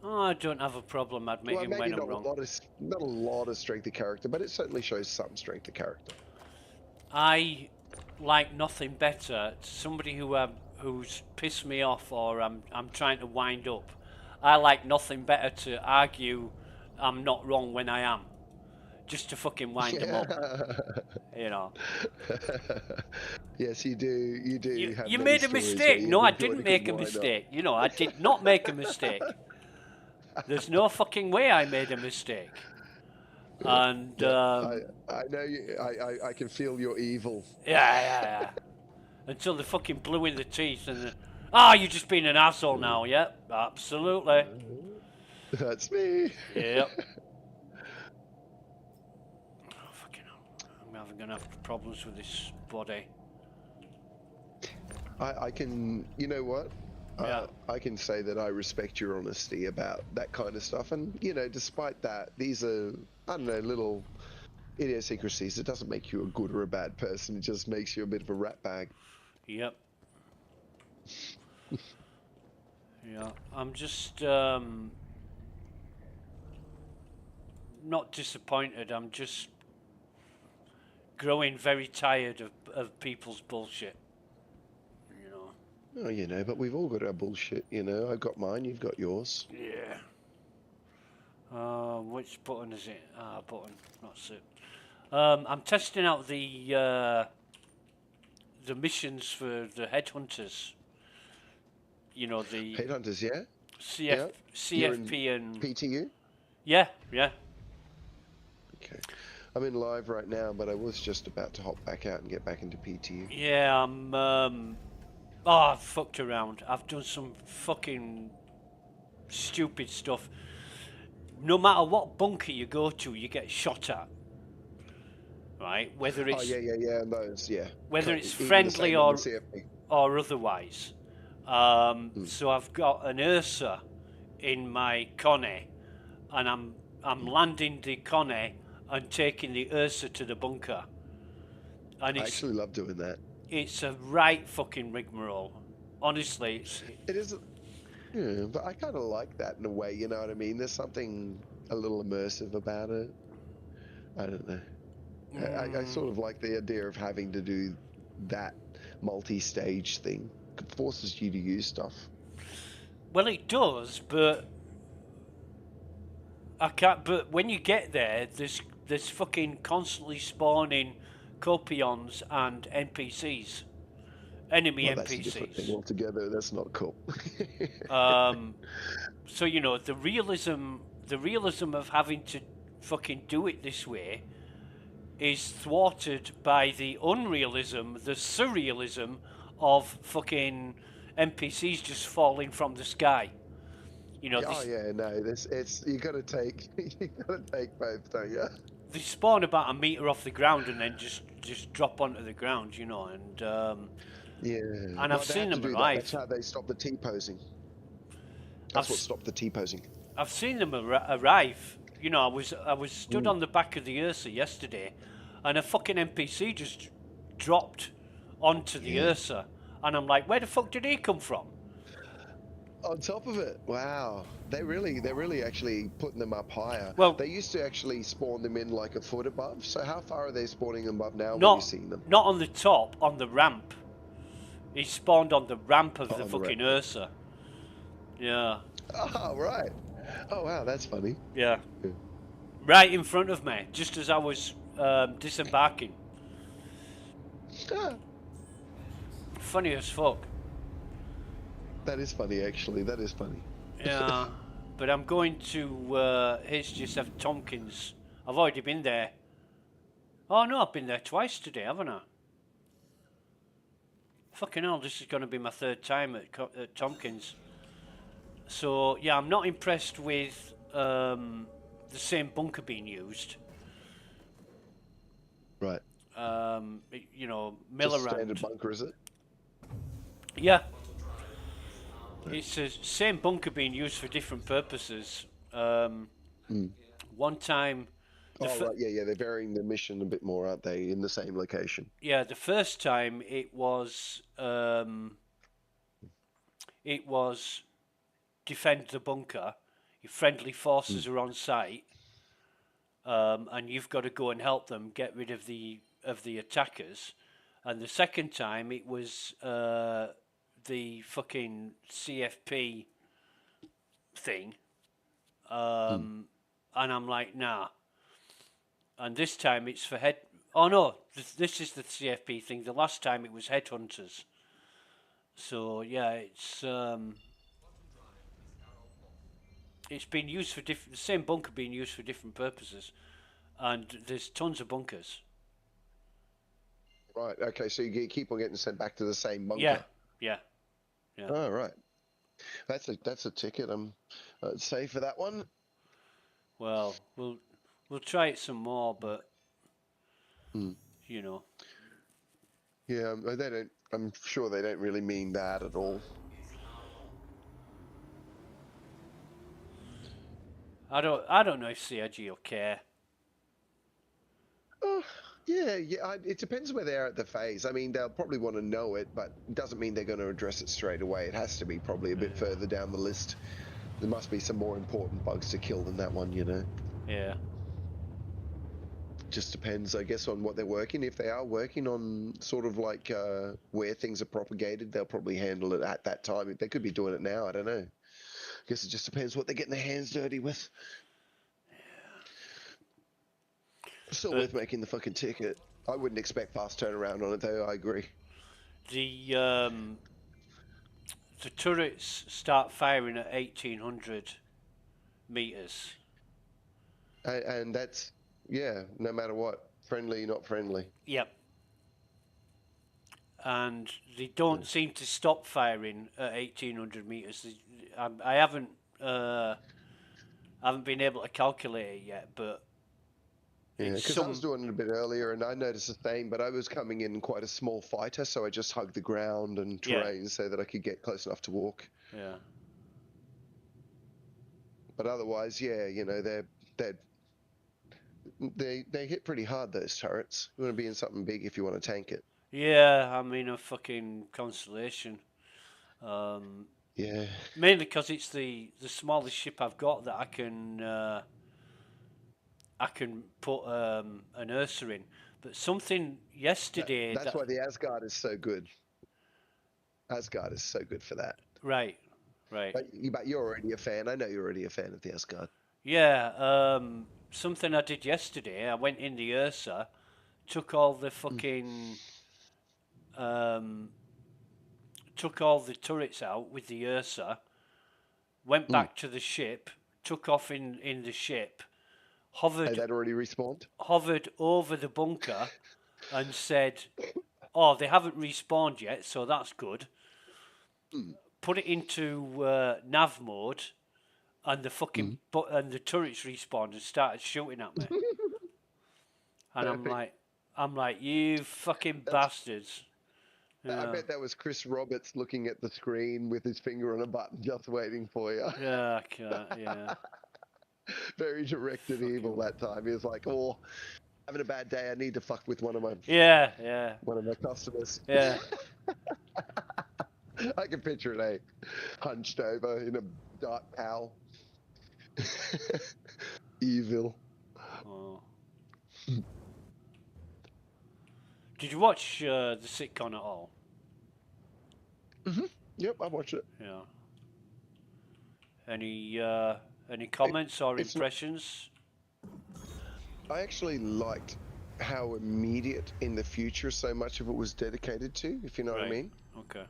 Oh, I don't have a problem admitting when I'm wrong. Not a lot of strength of character, but it certainly shows some strength of character. I like nothing better. Somebody who's pissed me off or I'm trying to wind up. I like nothing better to argue I'm not wrong when I am. Just to fucking wind them up. Yes, you do. You do. You made a mistake. No, I didn't make a mistake. I did not make a mistake. There's no fucking way I made a mistake. And I know you. I can feel your evil. Yeah. Until they're fucking blue in the teeth and you're just being an asshole now. Yep, absolutely. That's me. Yep. Fucking hell. I'm gonna have problems with this body. I can. You know what? Yeah. I can say that I respect your honesty about that kind of stuff, and despite that, these are, I don't know, little idiosyncrasies. It doesn't make you a good or a bad person. It just makes you a bit of a rat bag. Yep. Yeah, I'm just not disappointed. I'm just growing very tired of people's bullshit. Oh, but we've all got our bullshit, I've got mine, you've got yours. Yeah. Which button is it? Button. That's it. I'm testing out the missions for the headhunters. The headhunters, yeah. CFP and PTU. Yeah. Okay. I'm in live right now, but I was just about to hop back out and get back into PTU. Yeah, I've fucked around. I've done some fucking stupid stuff. No matter what bunker you go to, you get shot at. Right? Whether Oh it's yeah, and those, yeah. whether it's Even the friendly same on the CFP. or otherwise. So I've got an Ursa in my Conne, and I'm landing the Conne and taking the Ursa to the bunker. And I actually love doing that. it's a right fucking rigmarole. Honestly, It is, yeah, but I kind of like that in a way. You know what I mean? There's something a little immersive about it. I don't know. I sort of like the idea of having to do that multi-stage thing. It forces you to use stuff. well, it does, but I can't. But when you get there, there's fucking constantly spawning copions and NPCs, enemy Well, that's a different thing NPCs. altogether. That's not cool. So you know the realism of having to fucking do it this way is thwarted by the unrealism, the surrealism of fucking NPCs just falling from the sky. You know, Oh yeah, no, it's you gotta take both, don't you? they spawn about a meter off the ground and then just drop onto the ground, you know, and Yeah. and I've seen them That. arrive. That's how they stop the T-posing. That's what stopped the T-posing. I've seen them arrive. You know, I was stood on the back of the Ursa yesterday, and a fucking NPC just dropped onto the Ursa, and I'm like, where the fuck did he come from? On top of it, wow, they're really actually putting them up higher. Well, they used to actually spawn them in like a foot above. So how far are they spawning them above now when not you're seeing them? not on the top, on the ramp. He spawned on the ramp of the on the fucking ramp. Ursa. Yeah. Oh right. Oh wow, that's funny. Yeah. Right in front of me, just as I was disembarking. Funny as fuck. That is funny, actually. That is funny. Yeah, but I'm going to HGSF Tompkins. I've already been there. Oh no, I've been there twice today, haven't I? Fucking hell, this is going to be my third time at Tompkins. So yeah, I'm not impressed with the same bunker being used. Right. You know, mill Just around. standard bunker, is it? Yeah. It's the same bunker being used for different purposes. One time... right, yeah, they're varying the mission a bit more, aren't they, in the same location? Yeah, the first time it was defend the bunker. Your friendly forces are on site, and you've got to go and help them get rid of the attackers. And the second time it was the fucking CFP thing, and I'm like, nah. And this time it's for head. Oh no, this is the CFP thing. The last time it was headhunters. So yeah, it's been used for different. The same bunker being used for different purposes, and there's tons of bunkers. Right. Okay. So you keep on getting sent back to the same bunker. Yeah. Oh right. That's a ticket. I'd say for that one. Well, we'll try it some more, but you know. Yeah, they don't. I'm sure they don't really mean that at all. I don't know if CIG will care. Yeah. It depends where they are at the phase. I mean, they'll probably want to know it, but it doesn't mean they're going to address it straight away. It has to be probably a bit further down the list. There must be some more important bugs to kill than that one, you know. Yeah. Just depends, I guess, on what they're working. If they are working on sort of like where things are propagated, they'll probably handle it at that time. They could be doing it now. I don't know. I guess it just depends what they're getting their hands dirty with. Still worth making the fucking ticket. I wouldn't expect fast turnaround on it, though. I agree. The turrets start firing at 1800 meters. And that's Yeah, no matter what, friendly, not friendly. Yep. And they don't seem to stop firing at 1800 meters. I haven't been able to calculate it yet, but Yeah, it's because I was some. doing it a bit earlier and I noticed the same, but I was coming in quite a small fighter, so I just hugged the ground and Yeah. terrain so that I could get close enough to walk. Yeah. But otherwise, yeah, you know, they hit pretty hard, those turrets. You want to be in something big if you want to tank it. Yeah, I mean a fucking constellation. Yeah. Mainly because it's the smallest ship I've got that I can put an Ursa in. But something yesterday That's that why the Asgard is so good. Asgard is so good for that. right, right. But you're already a fan. I know you're already a fan of the Asgard. Yeah, something I did yesterday. I went in the Ursa, took all the fucking um, took all the turrets out with the Ursa, went back to the ship, took off in the ship, Had that already respawned? hovered over the bunker, and said, "Oh, they haven't respawned yet, so that's good." Put it into nav mode, and the fucking and the turrets respawned and started shooting at me. And Perfect. I'm like, you fucking That's bastards. I Yeah, bet that was Chris Roberts looking at the screen with his finger on a button just waiting for you. yeah, I can't, yeah. Very direct and evil Fucking, that time. He was like, "Oh, having a bad day. I need to fuck with yeah, yeah, one of my customers." yeah. I can picture it, hunched over in a dark cowl. Evil. Oh. Did you watch the sitcom at all? Yep, I watched it. Yeah. Any comments or It's not, impressions? I actually liked how immediate in the future so much of it was dedicated to, if you know what I Right. mean. Okay.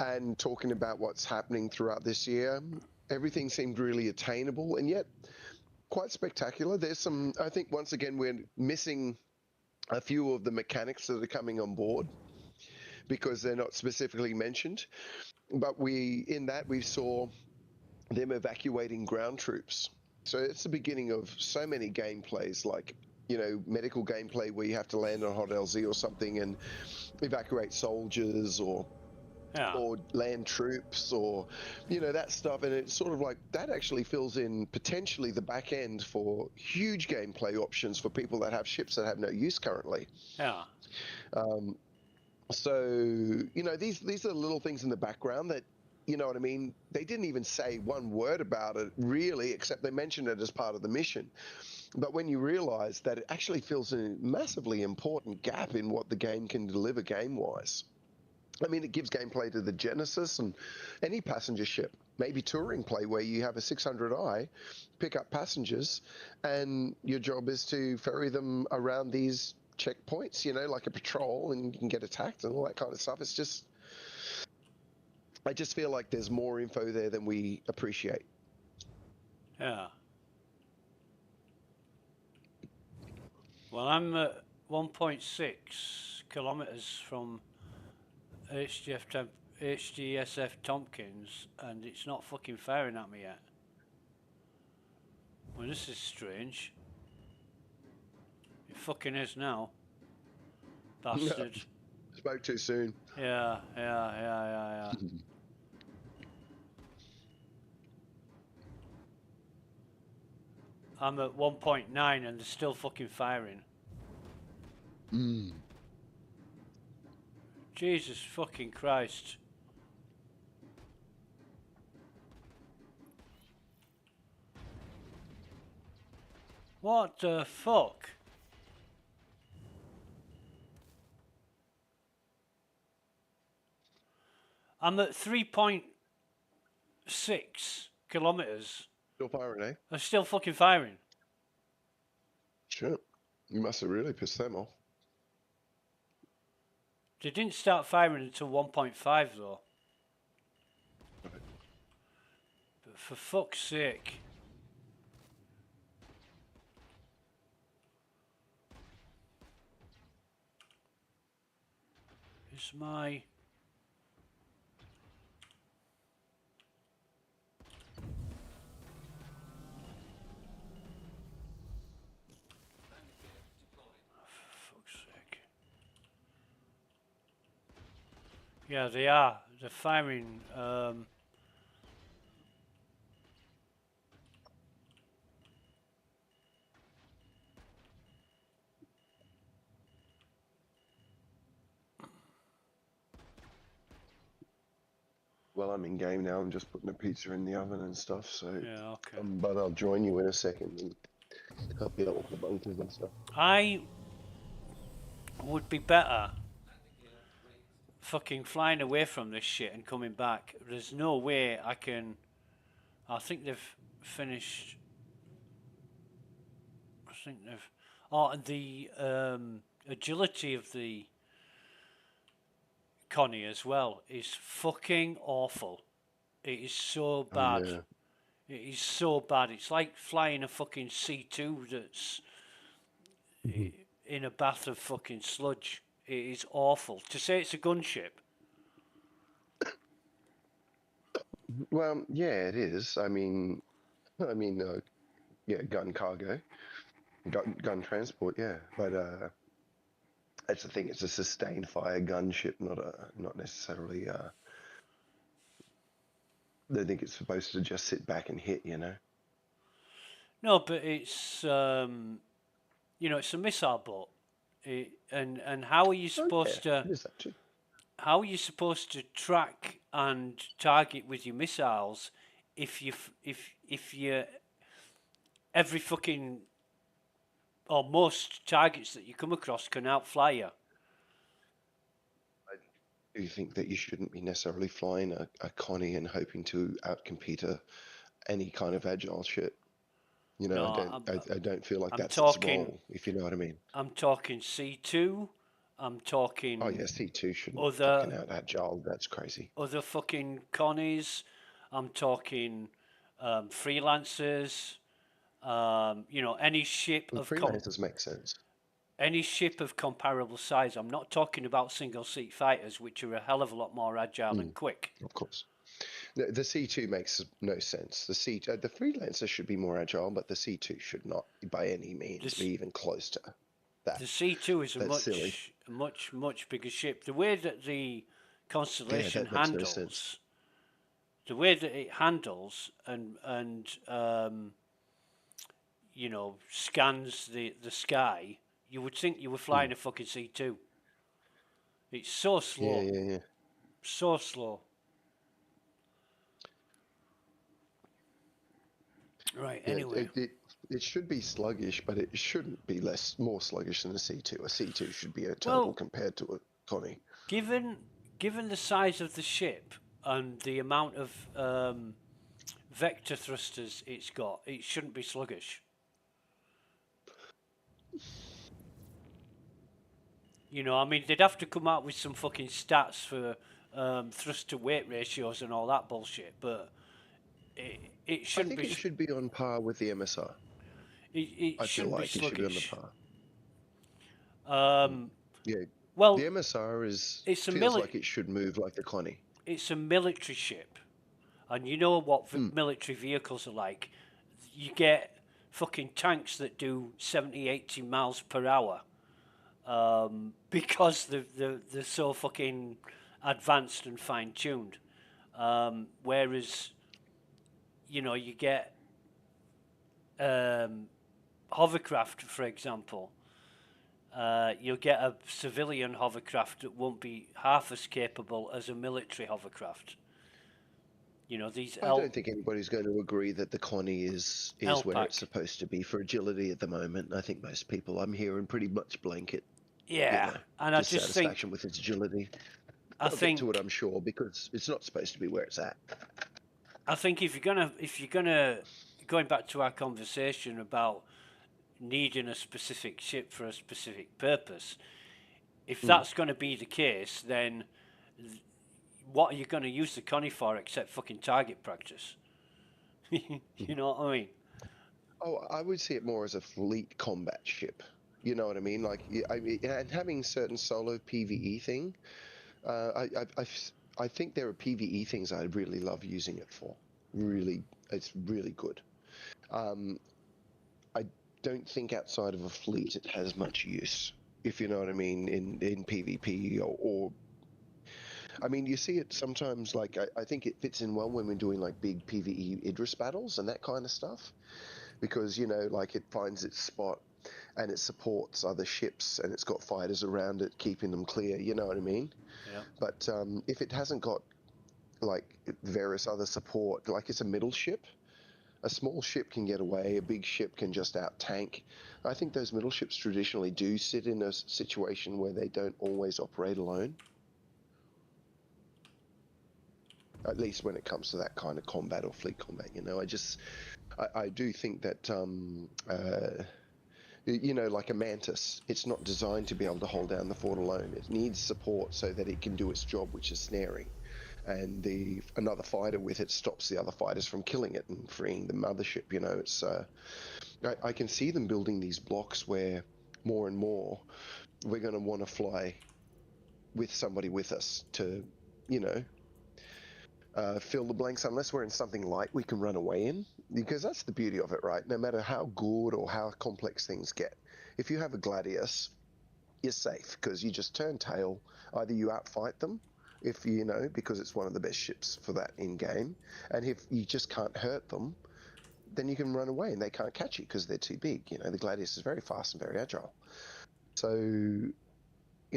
And talking about what's happening throughout this year, everything seemed really attainable and yet quite spectacular. There's some, I think, once again, we're missing a few of the mechanics that are coming on board because they're not specifically mentioned. But in that we saw them evacuating ground troops. So it's the beginning of so many gameplays, like, you know, medical gameplay where you have to land on Hot LZ or something and evacuate soldiers or land troops or, you know, that stuff. And it's sort of like that actually fills in potentially the back end for huge gameplay options for people that have ships that have no use currently. Yeah. So, you know, these are little things in the background that, you know what I mean? They didn't even say one word about it really, except they mentioned it as part of the mission. But when you realize that it actually fills a massively important gap in what the game can deliver game-wise. I mean, it gives gameplay to the Genesis and any passenger ship, maybe touring play where you have a 600i, pick up passengers, and your job is to ferry them around these checkpoints, you know, like a patrol, and you can get attacked and all that kind of stuff. It's just, I just feel like there's more info there than we appreciate. Yeah. Well, I'm at 1.6 kilometers from HDSF Tompkins, and it's not fucking firing at me yet. Well, this is strange. It fucking is now. Bastard. Spoke too soon. Yeah. I'm at 1.9 and they're still fucking firing. Jesus fucking Christ. What the fuck? I'm at 3.6 kilometers. Still firing, eh? They're still fucking firing. Shit. You must have really pissed them off. They didn't start firing until 1.5 though. Right. But for fuck's sake. Where's my... Fuck's sake. Yeah, they are. They're firing. Well, I'm in game now. I'm just putting a pizza in the oven and stuff. So, Yeah, okay. but I'll join you in a second and help you out with the bunkers and stuff. I would be better fucking flying away from this shit and coming back. There's no way I can... I think they've finished... I think they've... Oh, and the agility of the Connie as well is fucking awful. It is so bad. Yeah. It is so bad. It's like flying a fucking C2 that's in a bath of fucking sludge. It is awful. To say it's a gunship. Well, yeah, it is. I mean, yeah, gun cargo, gun transport. Yeah, but that's the thing. It's a sustained fire gunship, not necessarily. I don't think it's supposed to just sit back and hit. You know. No, but it's it's a missile boat. And how are you supposed yeah, to? it is actually. How are you supposed to track and target with your missiles if you every fucking or most targets that you come across can outfly you? Do you think that you shouldn't be necessarily flying a Connie and hoping to outcompete any kind of agile shit? You know, No, I don't feel like I'm that's talking- its role, if you know what I mean. I'm talking C2. I'm talking Oh yeah, C2 shouldn't other- fucking out agile. That's crazy. other fucking Connies. I'm talking freelancers. Any ship Well, of freelancers make sense. any ship of comparable size. I'm not talking about single seat fighters, which are a hell of a lot more agile and quick. Of course. The C2 makes no sense. The freelancer should be more agile, but the C2 should not, by any means, be even close to that. The C2 is a That's silly. much bigger ship. The way that the Constellation that makes no handles, sense. the way that it handles and scans the sky, you would think you were flying a fucking C2. It's so slow. Yeah. So slow. Right, Yeah, anyway. it should be sluggish, but it shouldn't be more sluggish than a C2. A C2 should be a turtle compared to a Connie. Given the size of the ship and the amount of vector thrusters it's got, it shouldn't be sluggish. I mean, they'd have to come out with some fucking stats for thrust to weight ratios and all that bullshit, but it shouldn't I think it should be on par with the MSR. It I feel shouldn't like be it should be on the sluggish. par. Yeah. Well, the MSR feels like it should move like the Connie. It's a military ship, and you know what military vehicles are like. You get fucking tanks that do 70, 80 miles per hour because they're so fucking advanced and fine tuned. Whereas, you get hovercraft, for example. You'll get a civilian hovercraft that won't be half as capable as a military hovercraft. I don't think anybody's going to agree that the Connie is where it's supposed to be for agility at the moment. I think most people I'm hearing pretty much blanket. Yeah, and I just satisfaction with its agility. I'll get to it, I'm sure, because it's not supposed to be where it's at. I think if you're gonna going back to our conversation about needing a specific ship for a specific purpose, if that's going to be the case, then what are you going to use the Connie for except fucking target practice? You know what I mean? Oh, I would see it more as a fleet combat ship. You know what I mean? Like, and having certain solo PvE thing, I think there are PvE things I'd really love using it for. Really, it's really good. I don't think outside of a fleet it has much use, if you know what I mean, in PvP or I mean, you see it sometimes, like, I think it fits in well when we're doing, like, big PvE Idris battles and that kind of stuff, because, you know, like, it finds its spot and it supports other ships and it's got fighters around it, keeping them clear, you know what I mean? Yeah. But if it hasn't got, like, various other support, like, it's a middle ship, a small ship can get away, a big ship can just out-tank. I think those middle ships traditionally do sit in a situation where they don't always operate alone. At least when it comes to that kind of combat or fleet combat, you know, I do think that, you know, like a mantis, it's not designed to be able to hold down the fort alone. It needs support so that it can do its job, which is snaring. And another fighter with it stops the other fighters from killing it and freeing the mothership. You know, it's I can see them building these blocks where more and more we're going to want to fly with somebody with us to, you know, fill the blanks. Unless we're in something light we can run away in, because that's the beauty of it, right? No matter how good or how complex things get, if you have a Gladius, you're safe because you just turn tail. Either you outfight them, if you know, because it's one of the best ships for that in game, and if you just can't hurt them, then you can run away and they can't catch you because they're too big. You know, the Gladius is very fast and very agile. So, you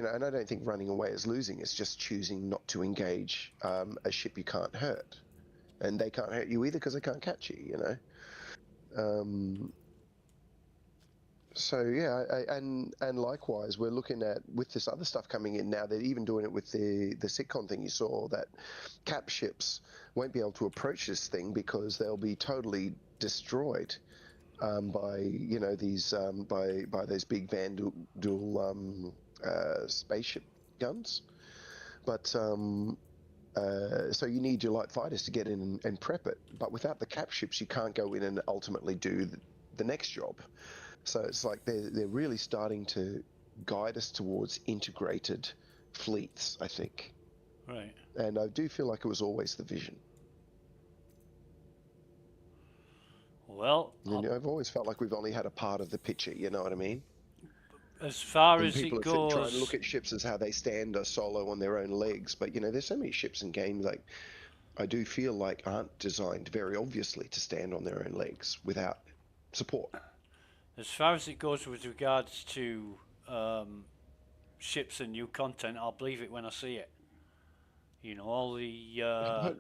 know, and I don't think running away is losing. It's just choosing not to engage a ship you can't hurt, and they can't hurt you either because they can't catch you. You know. So yeah, and likewise, we're looking at with this other stuff coming in now. They're even doing it with the sitcom thing you saw, that cap ships won't be able to approach this thing because they'll be totally destroyed by, you know, these by those big Van dual spaceship guns. But so you need your light fighters to get in and prep it. But without the cap ships, you can't go in and ultimately do the next job. So it's like they're really starting to guide us towards integrated fleets, I think. Right. And I do feel like it was always the vision. Well, And I've always felt like we've only had a part of the picture, you know what I mean? as far And as people it are trying to goes, look at ships as how they stand or solo on their own legs. But, you know, there's so many ships in games, like, I do feel like aren't designed very obviously to stand on their own legs without support. as far as it goes with regards to ships and new content, I'll believe it when I see it. You know,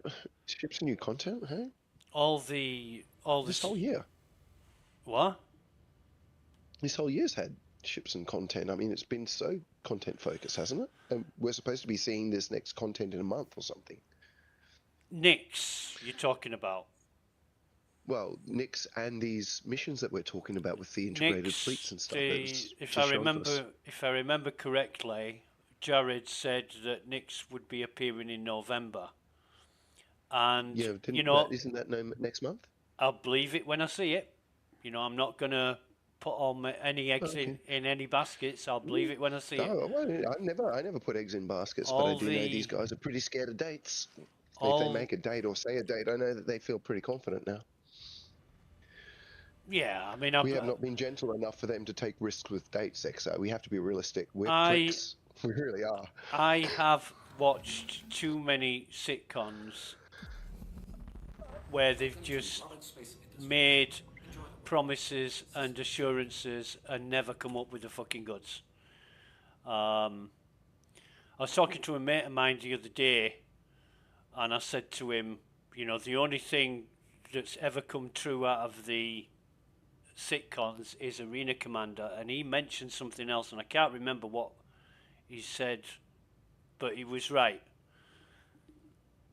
But ships and new content, hey? all the This whole year. What? This whole year's had ships and content. I mean, it's been so content focused, hasn't it? And we're supposed to be seeing this next content in a month or something. Nix, you're talking about? Well, Nix and these missions that we're talking about with the integrated fleets and stuff. If I remember correctly, Jared said that Nix would be appearing in November, and yeah, you know, isn't that next month? I'll believe it when I see it. You know, I'm not gonna put all any eggs Okay. in any baskets. I'll believe it when I see it. Oh, well, I never put eggs in baskets, but I do know these guys are pretty scared of dates. If they make a date or say a date, I know that they feel pretty confident now. Yeah, I mean, we have not been gentle enough for them to take risks with dates, XO. We have to be realistic. We're pricks. We really are. I have watched too many sitcoms where they've just made promises and assurances and never come up with the fucking goods. I was talking to a mate of mine the other day, and I said to him, you know, the only thing that's ever come true out of the sitcoms is Arena Commander, and he mentioned something else, and I can't remember what he said, but he was right.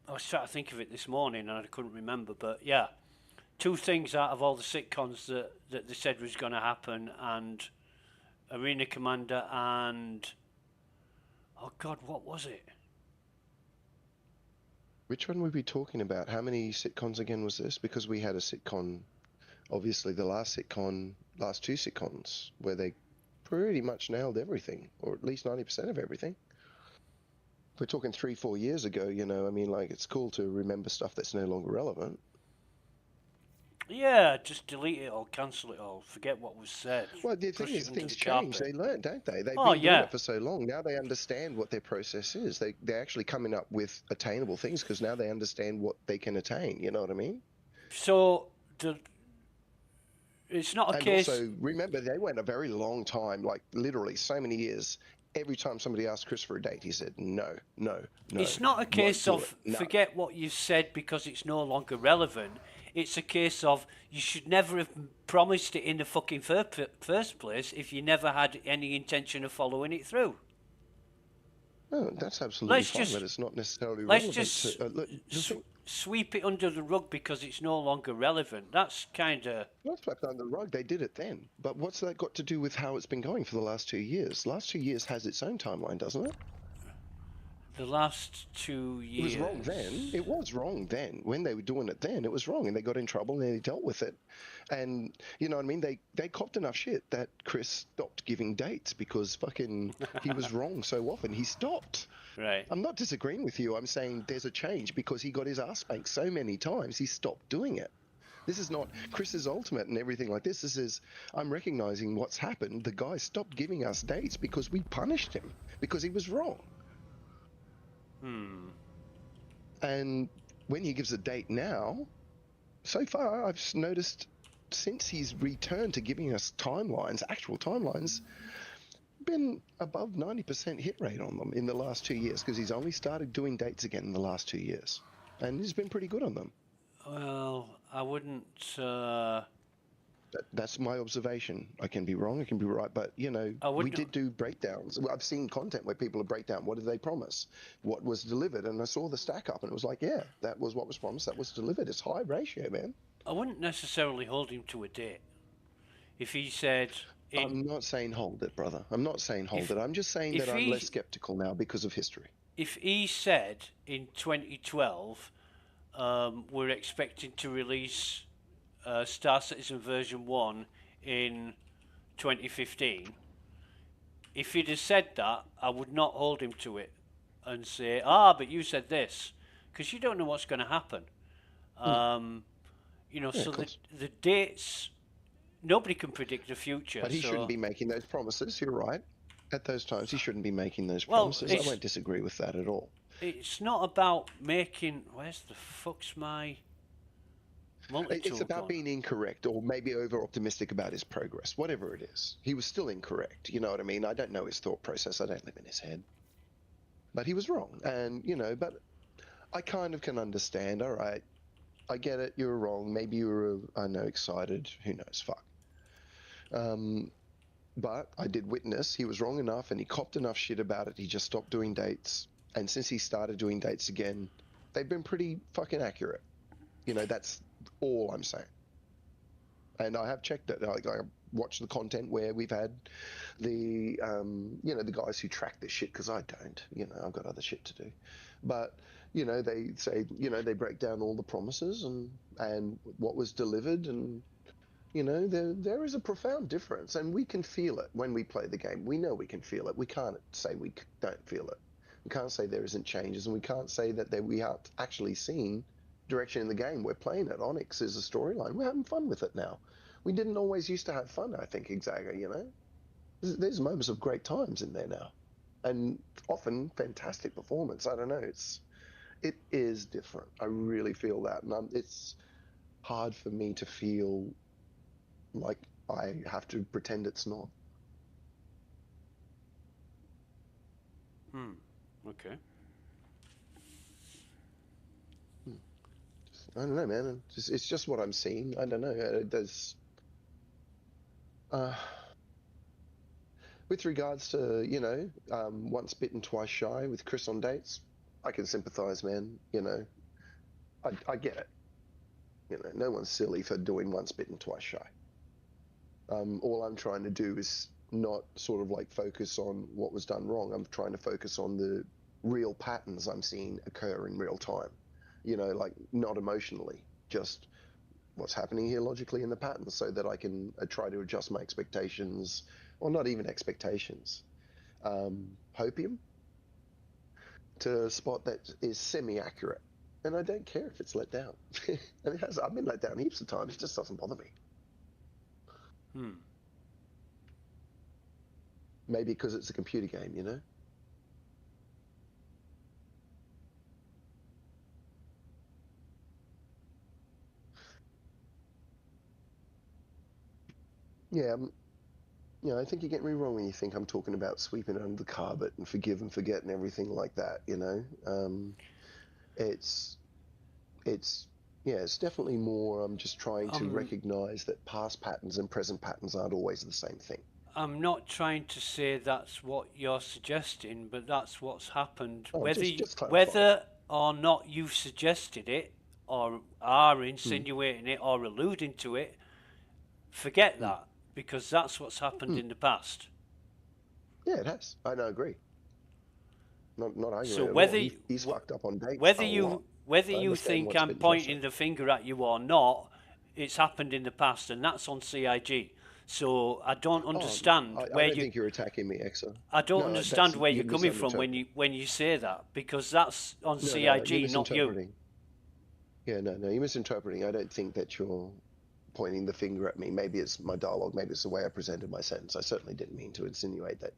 I was trying to think of it this morning and I couldn't remember, but yeah, two things out of all the sitcoms that they said was going to happen, and Arena Commander and oh god, what was it? Which one were we talking about? How many sitcoms again was this? Because we had a sitcom, obviously the last two sitcoms, where they pretty much nailed everything, or at least 90% of everything. we're talking 3-4 years ago, you know, I mean, like, it's cool to remember stuff that's no longer relevant. Yeah, just delete it or cancel it or forget what was said. Well, the thing Brush it is, under things the change. carpet. They learn, don't they? They've Oh, been doing yeah. it for so long. Now they understand what their process is. They're actually coming up with attainable things because now they understand what they can attain. You know what I mean? So it's not a And case. also, remember, they went a very long time, like literally so many years. Every time somebody asked Chris for a date, he said, no, no, no. It's not a won't case do of it, no. forget what you said because it's no longer relevant. It's a case of you should never have promised it in the fucking first place if you never had any intention of following it through. No, that's absolutely Let's fine, just but it's not necessarily let's relevant just to. Look, the thing, sweep it under the rug because it's no longer relevant. That's kind of not swept under the rug. They did it then, but what's that got to do with how it's been going for the last 2 years? Last 2 years has its own timeline, doesn't it? the last 2 It was years. wrong then. It was wrong then. When they were doing it then, it was wrong, and they got in trouble and they dealt with it. And you know what I mean? They copped enough shit that Chris stopped giving dates because fucking he was wrong so often. He stopped. Right. I'm not disagreeing with you. I'm saying there's a change because he got his ass spanked so many times. He stopped doing it. This is not Chris's ultimate and everything like this. This is I'm recognizing what's happened. The guy stopped giving us dates because we punished him because he was wrong. And when he gives a date now, so far I've noticed since he's returned to giving us timelines, actual timelines, been above 90% hit rate on them in the last 2 years because he's only started doing dates again in the last 2 years. And he's been pretty good on them. Well, I wouldn't. That's my observation. I can be wrong, I can be right, but you know, we did do breakdowns. I've seen content where people break down what did they promise, what was delivered, and I saw the stack up, and it was like, yeah, that was what was promised, that was delivered. It's high ratio, man. I wouldn't necessarily hold him to a date. If he said, I'm not saying hold it, brother. I'm not saying hold it. I'm just saying that I'm less skeptical now because of history. If he said in 2012, we're expecting to release Star Citizen version 1 in 2015, if he'd have said that, I would not hold him to it and say, but you said this, because you don't know what's going to happen. You know, Yeah, so the dates, nobody can predict the future. But he shouldn't be making those promises. You're right. At those times, he shouldn't be making those Well, promises. I won't disagree with that at all. It's not about making. Where's the fuck's my multi-tool It's about gone? being incorrect or maybe over optimistic about his progress. Whatever it is, he was still incorrect. You know what I mean? I don't know his thought process. I don't live in his head. But he was wrong, and you know. But I kind of can understand. All right, I get it. You're wrong. Maybe you were, I know, excited. Who knows? Fuck. But I did witness he was wrong enough, and he copped enough shit about it. He just stopped doing dates, and since he started doing dates again, they've been pretty fucking accurate. You know, that's all I'm saying. And I have checked it. I watched the content where we've had the, you know, the guys who track this shit, because I don't. You know, I've got other shit to do. But you know, they say, you know, they break down all the promises and what was delivered, and you know, there is a profound difference, and we can feel it when we play the game. We know we can feel it. We can't say we don't feel it. We can't say there isn't changes, and we can't say that we aren't actually seeing direction in the game. We're playing it. Onyx is a storyline. We're having fun with it now. We didn't always used to have fun, I think, Exaga, you know? There's moments of great times in there now, and often fantastic performance. I don't know. It is different. I really feel that, and it's hard for me to feel like I have to pretend it's not. Okay. I don't know, man. It's just what I'm seeing. I don't know. There's with regards to, you know, once bitten, twice shy with Chris on dates, I can sympathise, man. You know, I get it. You know, no one's silly for doing once bitten, twice shy. All I'm trying to do is not sort of like focus on what was done wrong. I'm trying to focus on the real patterns I'm seeing occur in real time. You know, like not emotionally, just what's happening here logically in the patterns, so that I can try to adjust my expectations, or not even expectations. Hopium. a spot that is semi-accurate, and I don't care if it's let down. And it has. I've been let down heaps of times. It just doesn't bother me. Maybe because it's a computer game, you know. Yeah, I think you get me wrong when you think I'm talking about sweeping it under the carpet and forgive and forget and everything like that. You know, it's it's definitely more. I'm just trying to recognize that past patterns and present patterns aren't always the same thing. I'm not trying to say that's what you're suggesting, but that's what's happened. Oh, just clarify. Whether or not you've suggested it, or are insinuating it, or alluding to it, forget that, because that's what's happened in the past. Yeah, it has. I agree. Not arguing. So at whether all. He's fucked up on dates. whether a lot. whether I you understand think what's I'm been pointing the finger at you or not, it's happened in the past, and that's on CIG. So I don't understand I where don't you. think you're attacking me, Exa. I don't No, understand where you're you're coming from when you say that, because that's on CIG, you're not you. misinterpreting. Yeah, no, you're misinterpreting. I don't think that you're pointing the finger at me. Maybe it's my dialogue. Maybe it's the way I presented my sentence. I certainly didn't mean to insinuate that,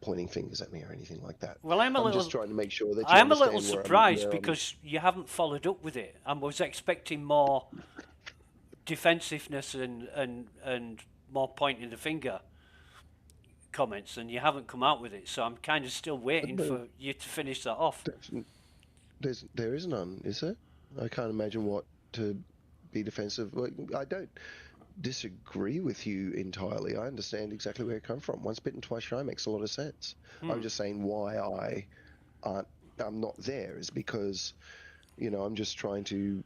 pointing fingers at me or anything like that. Well, I'm just trying to make sure that you I'm a understand little where surprised because you haven't followed up with it. I was expecting more defensiveness and more pointing the finger comments, and you haven't come out with it. So I'm kind of still waiting for you to finish that off. There is none, is there? I can't imagine what to be defensive. I don't disagree with you entirely. I understand exactly where you come from. Once bitten, twice shy makes a lot of sense. I'm just saying why I'm not there is because, I'm just trying to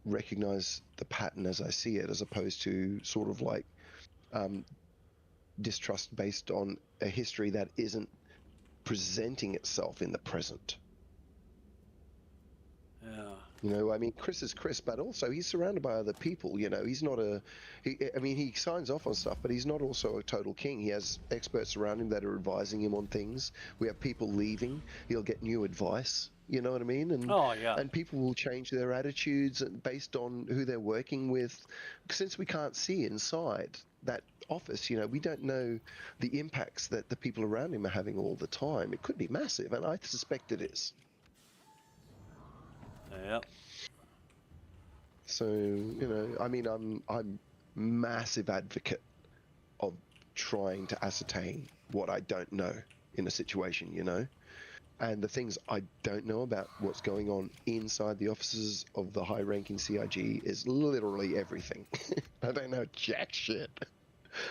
recognize the pattern as I see it, as opposed to sort of like distrust based on a history that isn't presenting itself in the present. Yeah. I mean, Chris is Chris, but also he's surrounded by other people. He's not he signs off on stuff, but he's not also a total king. He has experts around him that are advising him on things. We have people leaving. He'll get new advice. You know what I mean? And and people will change their attitudes based on who they're working with. Since we can't see inside that office, we don't know the impacts that the people around him are having all the time. It could be massive, and I suspect it is. Yep. So, I mean, I'm massive advocate of trying to ascertain what I don't know in a situation, and the things I don't know about what's going on inside the offices of the high-ranking CIG is literally everything. I don't know jack shit.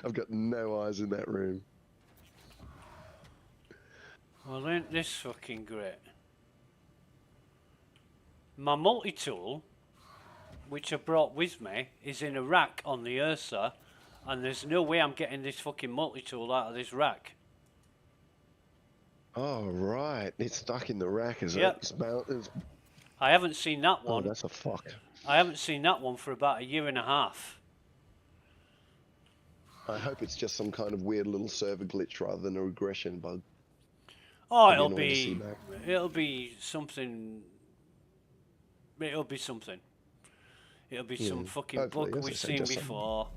I've got no eyes in that room. Well, ain't this fucking great? My multi-tool, which I brought with me, is in a rack on the Ursa, and there's no way I'm getting this fucking multi-tool out of this rack. Oh, right. It's stuck in the rack, is Yep. it? I haven't seen that one. Oh, that's a fuck. I haven't seen that one for about a year and a half. I hope it's just some kind of weird little server glitch rather than a regression bug. Oh, it'll be something. It'll be something. It'll be some fucking hopefully, bug we've seen before.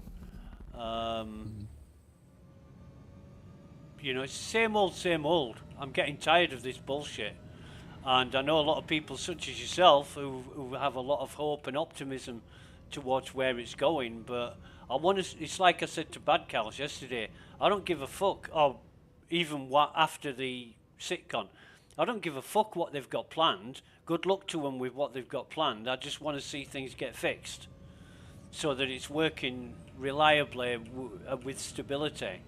It's same old. I'm getting tired of this bullshit. And I know a lot of people such as yourself who have a lot of hope and optimism towards where it's going, but it's like I said to Bad Cows yesterday, I don't give a fuck, or even after the sitcon, I don't give a fuck what they've got planned. Good luck to them with what they've got planned. I just want to see things get fixed so that it's working reliably with stability.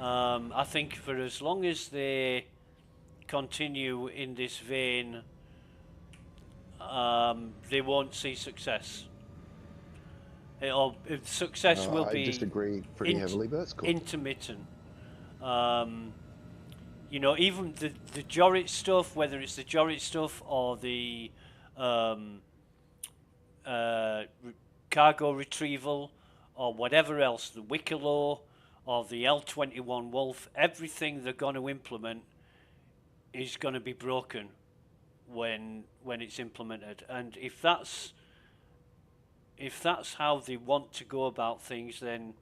I think for as long as they continue in this vein, they won't see success. Success will be. I disagree pretty heavily, but that's cool. Intermittent. Even the Jorrit stuff, whether it's the Jorrit stuff or the cargo retrieval or whatever else, the Wicklow or the L21 Wolf, everything they're going to implement is going to be broken when it's implemented, and if that's how they want to go about things, then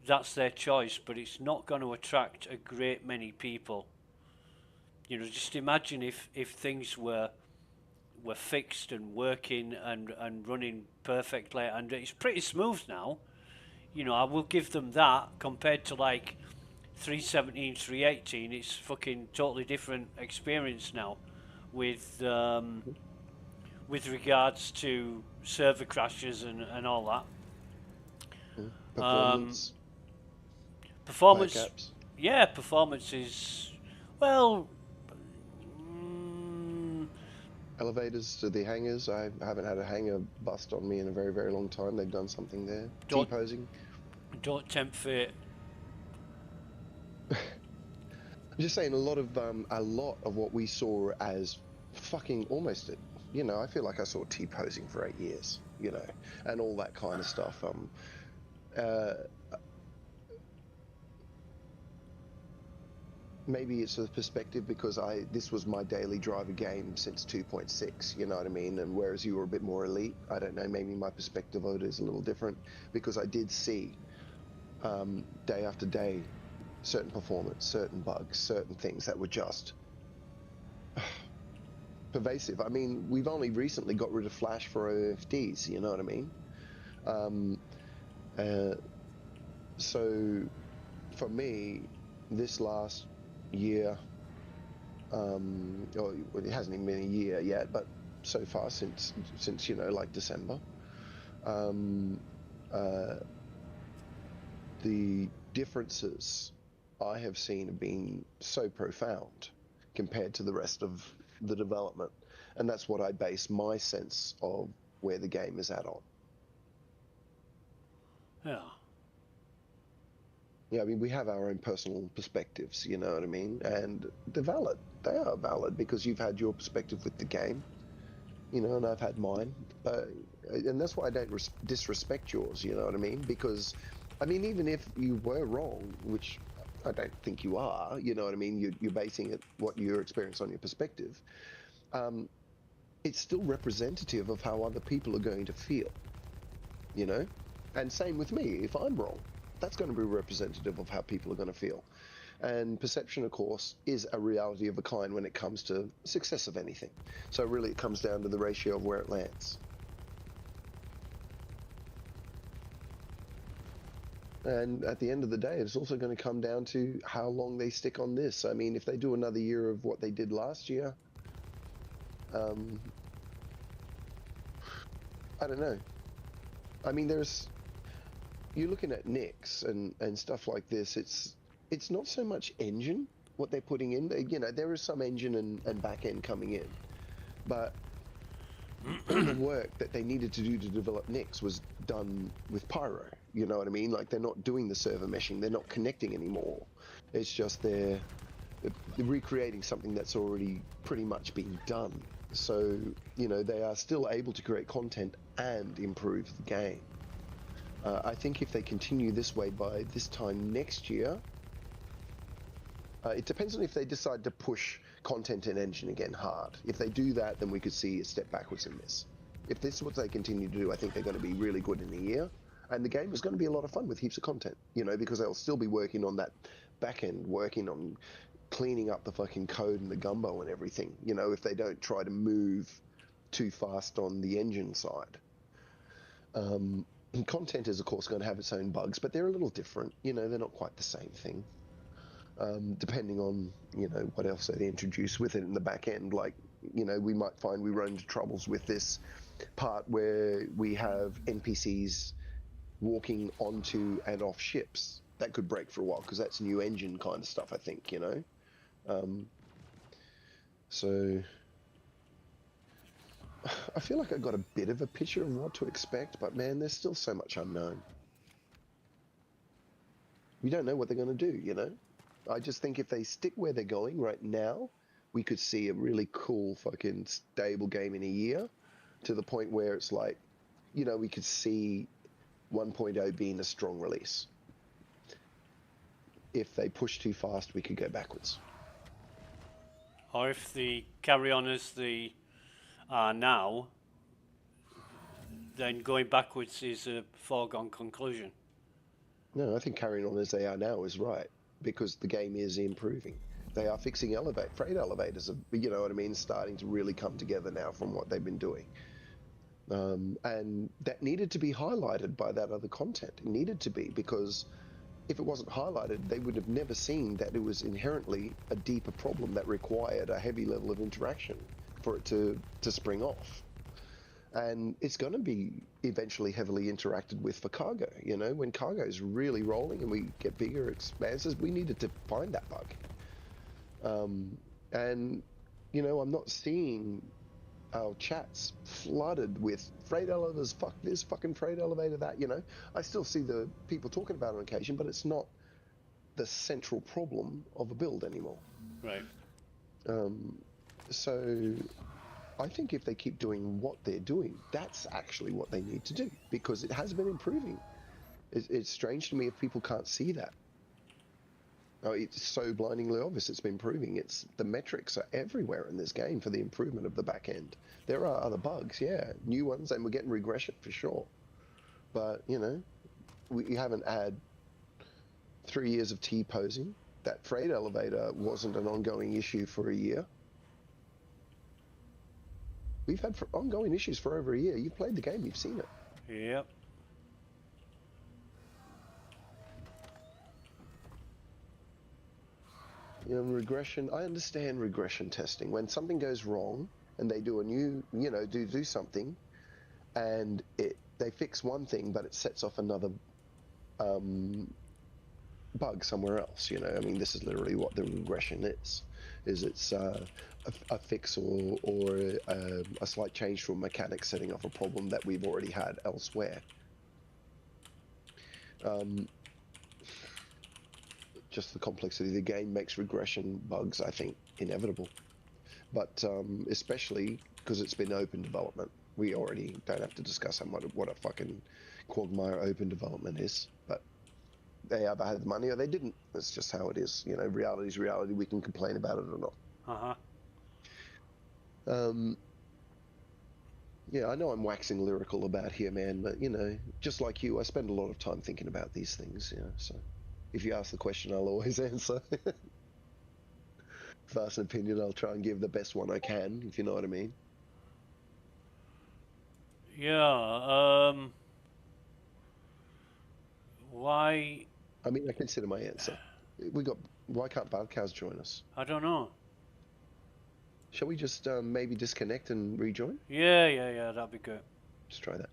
that's their choice. But it's not going to attract a great many people. You know, just imagine if things were fixed and working and running perfectly, and it's pretty smooth now. You know, I will give them that compared to like 3.17, 3.18. It's fucking totally different experience now with regards to server crashes and all that. Performance, Performance, caps. yeah, performance is, well, Elevators to the hangars. I haven't had a hangar bust on me in a very, very long time. They've done something there. Don't- T-posing. don't tempt fate. I'm just saying a lot of what we saw as fucking almost, you know, I feel like I saw T-posing for 8 years, you know, and all that kind of stuff. Maybe it's a perspective because this was my daily driver game since 2.6, you know what I mean? And whereas you were a bit more elite, I don't know, maybe my perspective of it is a little different because I did see day after day certain performance, certain bugs, certain things that were just pervasive. I mean, we've only recently got rid of Flash for OFDs, you know what I mean? So for me, this last year, or it hasn't even been a year yet, but so far since you know, like December, the differences I have seen have been so profound compared to the rest of the development, and that's what I base my sense of where the game is at on. Yeah. Yeah, I mean, we have our own personal perspectives, you know what I mean? And they're valid. They are valid because you've had your perspective with the game, you know, and I've had mine. And that's why I don't disrespect yours, you know what I mean? Because, I mean, even if you were wrong, which I don't think you are, you know what I mean? You're basing it, what your experience on your perspective. It's still representative of how other people are going to feel, you know? And same with me, if I'm wrong. That's going to be representative of how people are going to feel. And perception, of course, is a reality of a kind when it comes to success of anything. So really it comes down to the ratio of where it lands. And at the end of the day, it's also going to come down to how long they stick on this. I mean, if they do another year of what they did last year, I don't know. I mean, you're looking at Nix and stuff like this. It's not so much engine what they're putting in. You know, there is some engine and back end coming in, but all the work that they needed to do to develop Nix was done with Pyro. You know what I mean? Like, they're not doing the server meshing. They're not connecting anymore. It's just they're recreating something that's already pretty much been done. So, you know, they are still able to create content and improve the game. I think if they continue this way by this time next year, it depends on if they decide to push content and engine again hard. If they do that, then we could see a step backwards in this. If this is what they continue to do, I think they're going to be really good in a year. And the game is going to be a lot of fun with heaps of content, you know, because they'll still be working on that back end, working on cleaning up the fucking code and the gumbo and everything, you know, if they don't try to move too fast on the engine side. And content is, of course, going to have its own bugs, but they're a little different. You know, they're not quite the same thing. Depending on, you know, what else they introduce with it in the back end. Like, you know, we might find we run into troubles with this part where we have NPCs walking onto and off ships. That could break for a while because that's new engine kind of stuff, I think, you know. So I feel like I got a bit of a picture of what to expect, but man, there's still so much unknown. We don't know what they're going to do, you know? I just think if they stick where they're going right now, we could see a really cool fucking stable game in a year to the point where it's like, you know, we could see 1.0 being a strong release. If they push too fast, we could go backwards. Or if they carry on as they are now, then going backwards is a foregone conclusion. No, I think carrying on as they are now is right because the game is improving. They are fixing freight elevators. You know what I mean? Starting to really come together now from what they've been doing. And that needed to be highlighted by that other content. It needed to be, because if it wasn't highlighted, they would have never seen that it was inherently a deeper problem that required a heavy level of interaction for it to spring off. And it's going to be eventually heavily interacted with for cargo. You know, when cargo is really rolling and we get bigger expanses, we needed to find that bug. And, you know, I'm not seeing our chats flooded with freight elevators, fuck this, fucking freight elevator, that, you know. I still see the people talking about it on occasion, but it's not the central problem of a build anymore. Right. So I think if they keep doing what they're doing, that's actually what they need to do, because it has been improving. It's strange to me if people can't see that. Oh, it's so blindingly obvious it's been improving. The metrics are everywhere in this game for the improvement of the back end. There are other bugs, yeah, new ones, and we're getting regression for sure. But, you know, we haven't had 3 years of T-posing. That freight elevator wasn't an ongoing issue for a year. We've had ongoing issues for over a year. You've played the game, you've seen it. Yep. You know, regression, I understand regression testing. When something goes wrong and they do a new, you know, do something, and they fix one thing, but it sets off another bug somewhere else, you know. I mean, this is literally what the regression is it's a fix or a slight change to a mechanic setting off a problem that we've already had elsewhere. Just the complexity of the game makes regression bugs, I think, inevitable. But especially because it's been open development. We already don't have to discuss what a fucking quagmire open development is. But they either had the money or they didn't. That's just how it is. You know, reality's reality. We can complain about it or not. Yeah, I know I'm waxing lyrical about here, man, but, you know, just like you, I spend a lot of time thinking about these things, you know, so if you ask the question, I'll always answer. If I ask an opinion, I'll try and give the best one I can, if you know what I mean. Yeah, why? I mean, I consider my answer. Why can't Badcows join us? I don't know. Shall we just maybe disconnect and rejoin? Yeah, that'd be good. Just try that.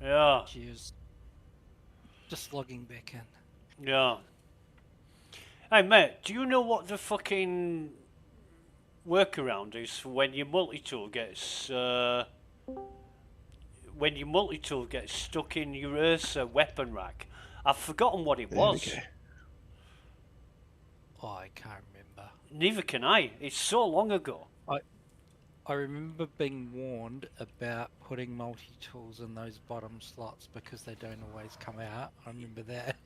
Yeah. Cheers. Just logging back in. Yeah. Hey, mate, do you know what the fucking workaround is for when your multi-tool gets stuck in your Ursa weapon rack? I've forgotten what it was. Oh, I can't remember. Neither can I. It's so long ago. I remember being warned about putting multi-tools in those bottom slots because they don't always come out. I remember that.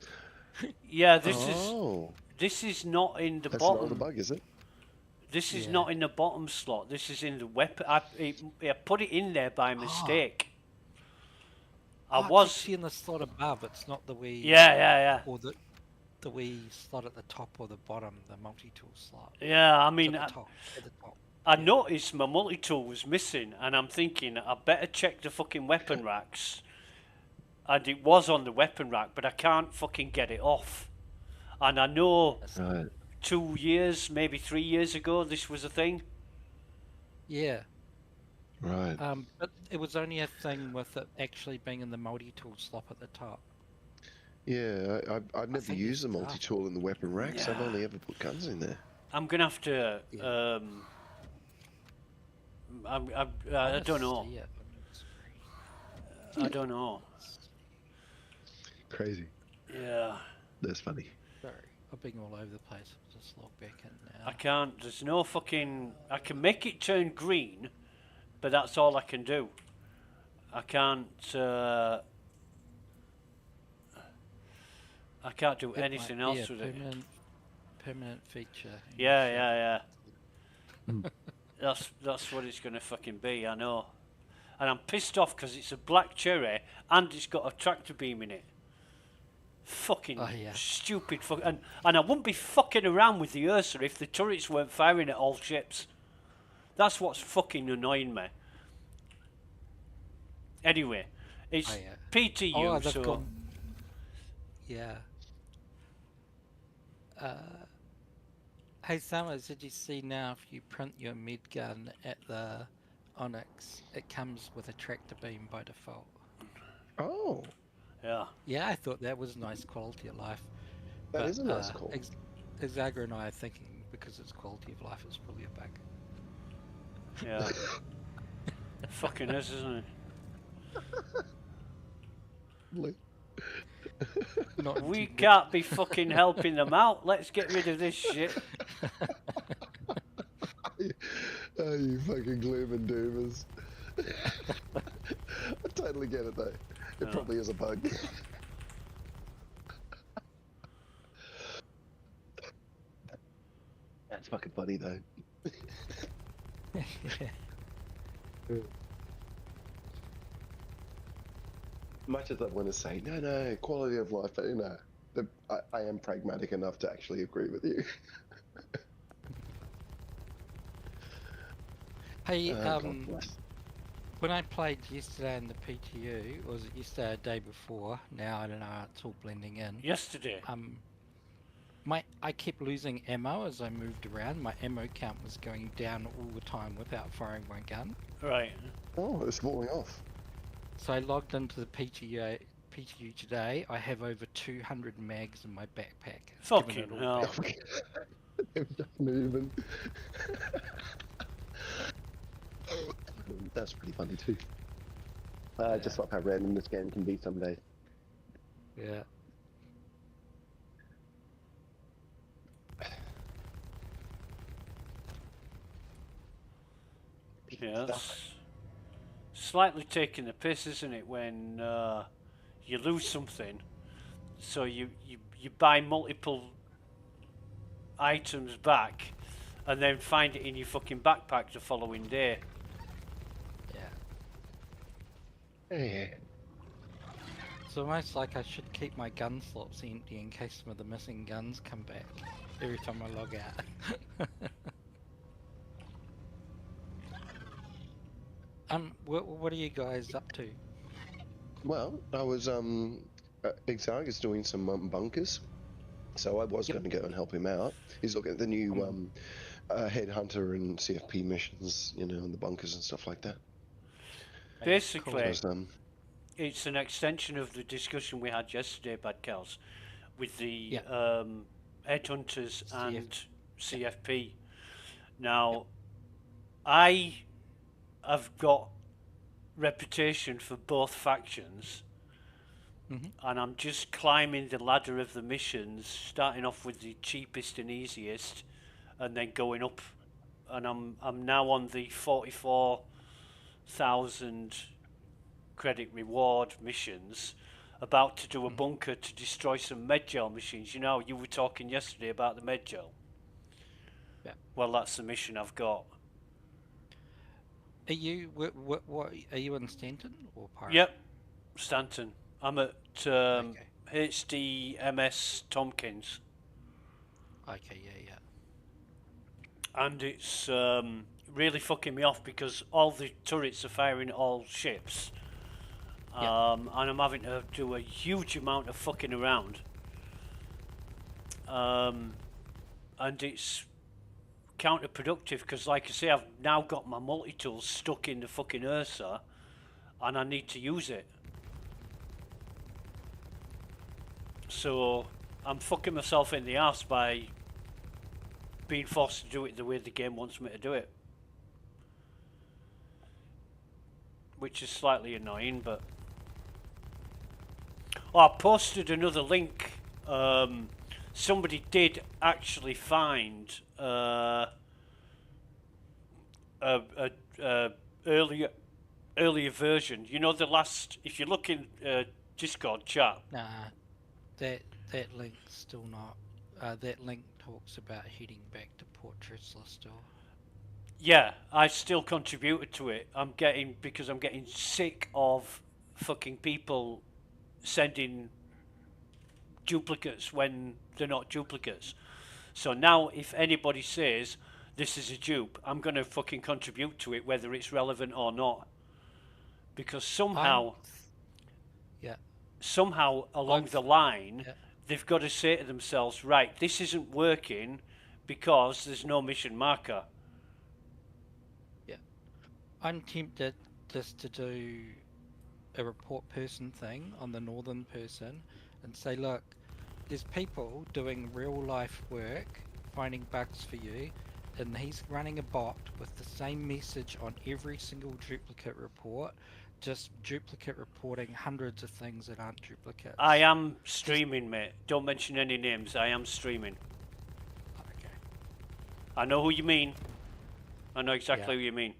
Yeah, this is not in the That's bottom. That's not the bug, is it? This is not in the bottom slot. This is in the weapon. I put it in there by mistake. It's actually in the slot above. It's not the wee. Yeah. Or the wee slot at the top or the bottom, the multi-tool slot. Yeah, I mean, at the top. I noticed my multi-tool was missing, and I'm thinking I better check the fucking weapon racks. And it was on the weapon rack, but I can't fucking get it off. And I know 2 years, maybe 3 years ago, this was a thing. Yeah. Right. But it was only a thing with it actually being in the multi-tool slot at the top. Yeah, I've never used a multi-tool in the weapon racks. I've only ever put guns in there. I'm gonna have to. I don't know. I don't know. Crazy. Yeah. That's funny. Sorry, I'm being all over the place. Just log back in now. I can't. There's no fucking. I can make it turn green, but that's all I can do. I can't do It anything might be else a with it. permanent feature. in your Yeah, show. yeah, yeah. That's what it's gonna fucking be. I know, and I'm pissed off because it's a black cherry and it's got a tractor beam in it. Fucking Oh, yeah. stupid fuck. And I wouldn't be fucking around with the Ursa if the turrets weren't firing at all ships. That's what's fucking annoying me. Anyway, it's Oh, yeah. PTU, Oh, they've so gone. Yeah. Hey Summers, did you see now if you print your mid gun at the Onyx, it comes with a tractor beam by default? Oh, yeah. Yeah, I thought that was nice quality of life. that is a nice call. Exagra and I are thinking because it's quality of life, it's probably a bug. Yeah. Fucking is, isn't it? Look. Not We intended. can't be fucking helping them out. Let's get rid of this shit. Oh, you fucking gloom and doomers. I totally get it though. It probably is a bug. That's fucking funny though. Much as I want to say, no, quality of life, but I am pragmatic enough to actually agree with you. Hey, God bless. when I played yesterday in the PTU, or was it yesterday or the day before? Now I don't know, it's all blending in. Yesterday. I kept losing ammo as I moved around. My ammo count was going down all the time without firing my gun. Right. Oh, it's falling off. So I logged into the PTU today. I have over 200 mags in my backpack. It's given Fucking it all hell. back. They're just moving. That's pretty funny too. Just like how random this game can be some days. Yeah. Yeah, it's slightly taking the piss, isn't it, when you lose something, so you buy multiple items back and then find it in your fucking backpack the following day. Yeah. Yeah. It's almost like I should keep my gun slots empty in case some of the missing guns come back every time I log out. What are you guys up to? Well, I was Exarga's doing some bunkers, so I was going to go and help him out. He's looking at the new headhunter and CFP missions, you know, and the bunkers and stuff like that. Basically, So, it's an extension of the discussion we had yesterday, Bad Cows, with the headhunters and CFP. Now, I have got reputation for both factions, and I'm just climbing the ladder of the missions, starting off with the cheapest and easiest, and then going up. And I'm now on the 44,000 credit reward missions, about to do a bunker to destroy some medgel machines. You know, you were talking yesterday about the medgel. Yeah. Well, that's the mission I've got. Are you what are you in Stanton or Pirate? Yep, Stanton. I'm at HD MS Tompkins. Okay, yeah. And it's really fucking me off because all the turrets are firing at all ships. And I'm having to do a huge amount of fucking around. And it's counterproductive because, like I say, I've now got my multi-tools stuck in the fucking Ursa and I need to use it. So I'm fucking myself in the ass by being forced to do it the way the game wants me to do it. Which is slightly annoying, but... Oh, I posted another link. Somebody did actually find a earlier version. You know, the last. If you look in Discord chat, Nah, that link's still not. That link talks about heading back to Port Tressler still. yeah, I still contributed to it. Because I'm getting sick of fucking people sending duplicates when they're not duplicates. So now, if anybody says this is a dupe, I'm gonna fucking contribute to it, whether it's relevant or not. Because somehow along the line, they've got to say to themselves, right, this isn't working because there's no mission marker. Yeah. I'm tempted just to do a report person thing on the northern person and say, look, there's people doing real life work, finding bugs for you, and he's running a bot with the same message on every single duplicate report, just duplicate reporting hundreds of things that aren't duplicates. I am streaming, mate. Don't mention any names. I am streaming. Okay. I know who you mean. I know exactly who you mean.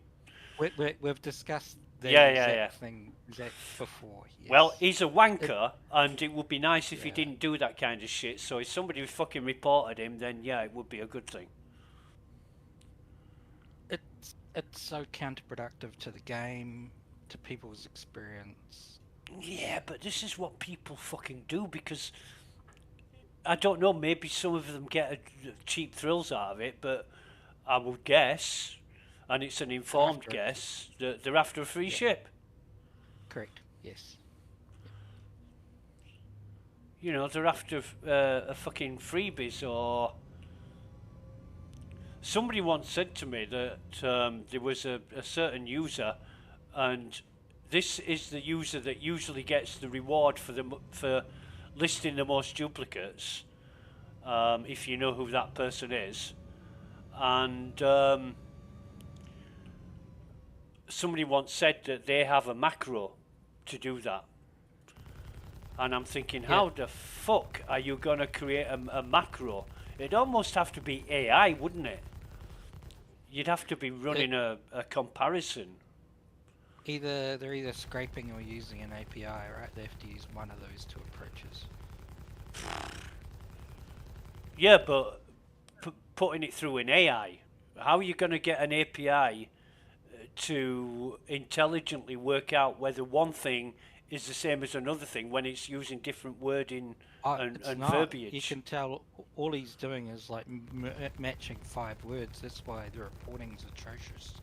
We've discussed the exact thing before. Yes. Well, he's a wanker, and it would be nice if he didn't do that kind of shit. So if somebody fucking reported him, then yeah, it would be a good thing. It's so counterproductive to the game, to people's experience. Yeah, but this is what people fucking do because I don't know. Maybe some of them get cheap thrills out of it, but I would guess, and it's an informed guess, that they're after a free ship. Correct. Yes. You know, they're after a fucking freebies or. Somebody once said to me that there was a certain user, and this is the user that usually gets the reward for listing the most duplicates, if you know who that person is. And somebody once said that they have a macro to do that. And I'm thinking, how the fuck are you going to create a macro? It'd almost have to be AI, wouldn't it? You'd have to be running a comparison. They're either scraping or using an API, right? They have to use one of those two approaches. Yeah, but putting it through an AI, how are you going to get an API to intelligently work out whether one thing is the same as another thing when it's using different wording and verbiage? You can tell all he's doing is like matching 5 words. That's why the reporting's atrocious.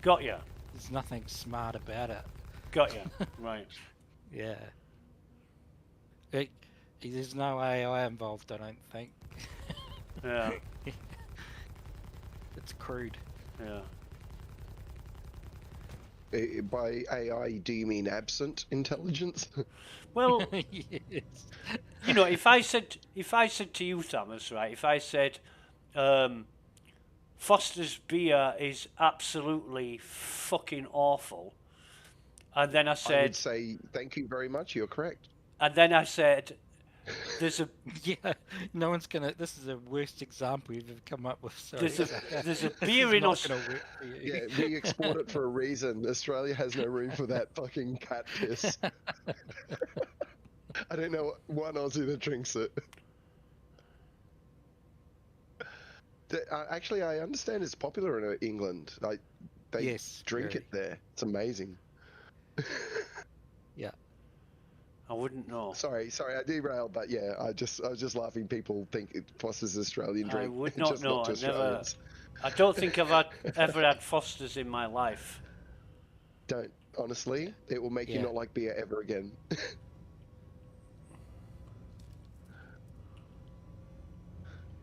Got ya. There's nothing smart about it. Got ya. Right. Yeah. There's no AI involved, I don't think. Yeah. It's crude. Yeah. By AI, do you mean absent intelligence? Well, yes. You know, if I said to you, Thomas, right? If I said, Foster's beer is absolutely fucking awful, and then I said, I would say thank you very much. You're correct. And then I said, there's a no one's gonna. This is the worst example you've ever come up with. Sorry. There's a beer in Australia. Yeah, we export it for a reason. Australia has no room for that fucking cat piss. I don't know one Aussie that drinks it. Actually, I understand it's popular in England. They drink it there. It's amazing. Yeah. I wouldn't know. Sorry, I derailed, but yeah, I was just laughing. People think Foster's Australian drink. I would not know. I don't think I've ever had Foster's in my life. Don't, honestly. It will make you not like beer ever again.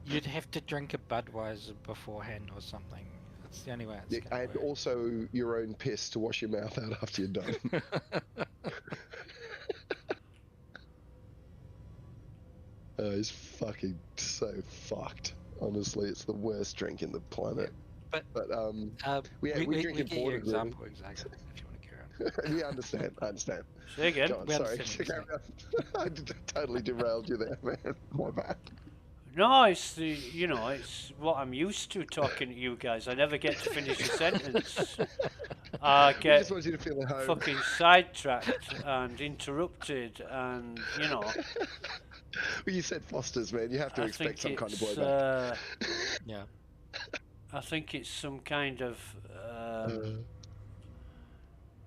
You'd have to drink a Budweiser beforehand or something. That's the only way it's gonna and work. also your own piss to wash your mouth out after you're done. It's fucking so fucked. Honestly, it's the worst drink in the planet. But we drink get your imported. example exactly if you want to carry on. Yeah, I understand. Say again. Go on, sorry. I totally derailed you there, man. My bad. No, it's it's what I'm used to talking to you guys. I never get to finish a sentence. I We get just want you to feel at home. fucking sidetracked and interrupted, and you know. Well, you said Foster's, man. You have to I expect think some kind of it's blowback. Yeah. I think it's some kind of Uh,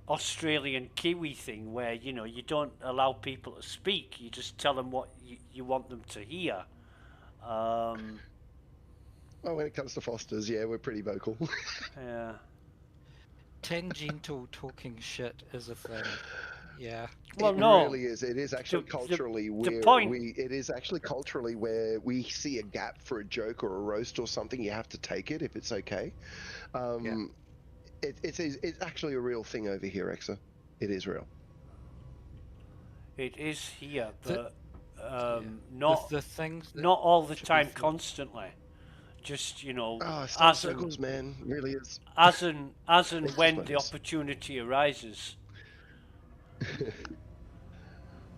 Australian Kiwi thing where you don't allow people to speak. You just tell them what you want them to hear. well, when it comes to Foster's, yeah, we're pretty vocal. Yeah. Tangential talking shit is a thing. Yeah. Well, it no. really is. It is actually culturally where point- it is actually culturally where we see a gap for a joke or a roast or something. You have to take it if it's okay. It's actually a real thing over here, Exa. It is real. It is here, but Yeah. not the things that not all the should be time, thought- constantly. Just Oh, as stone and circles, man, really is. as and It's when just the bonus. opportunity arises.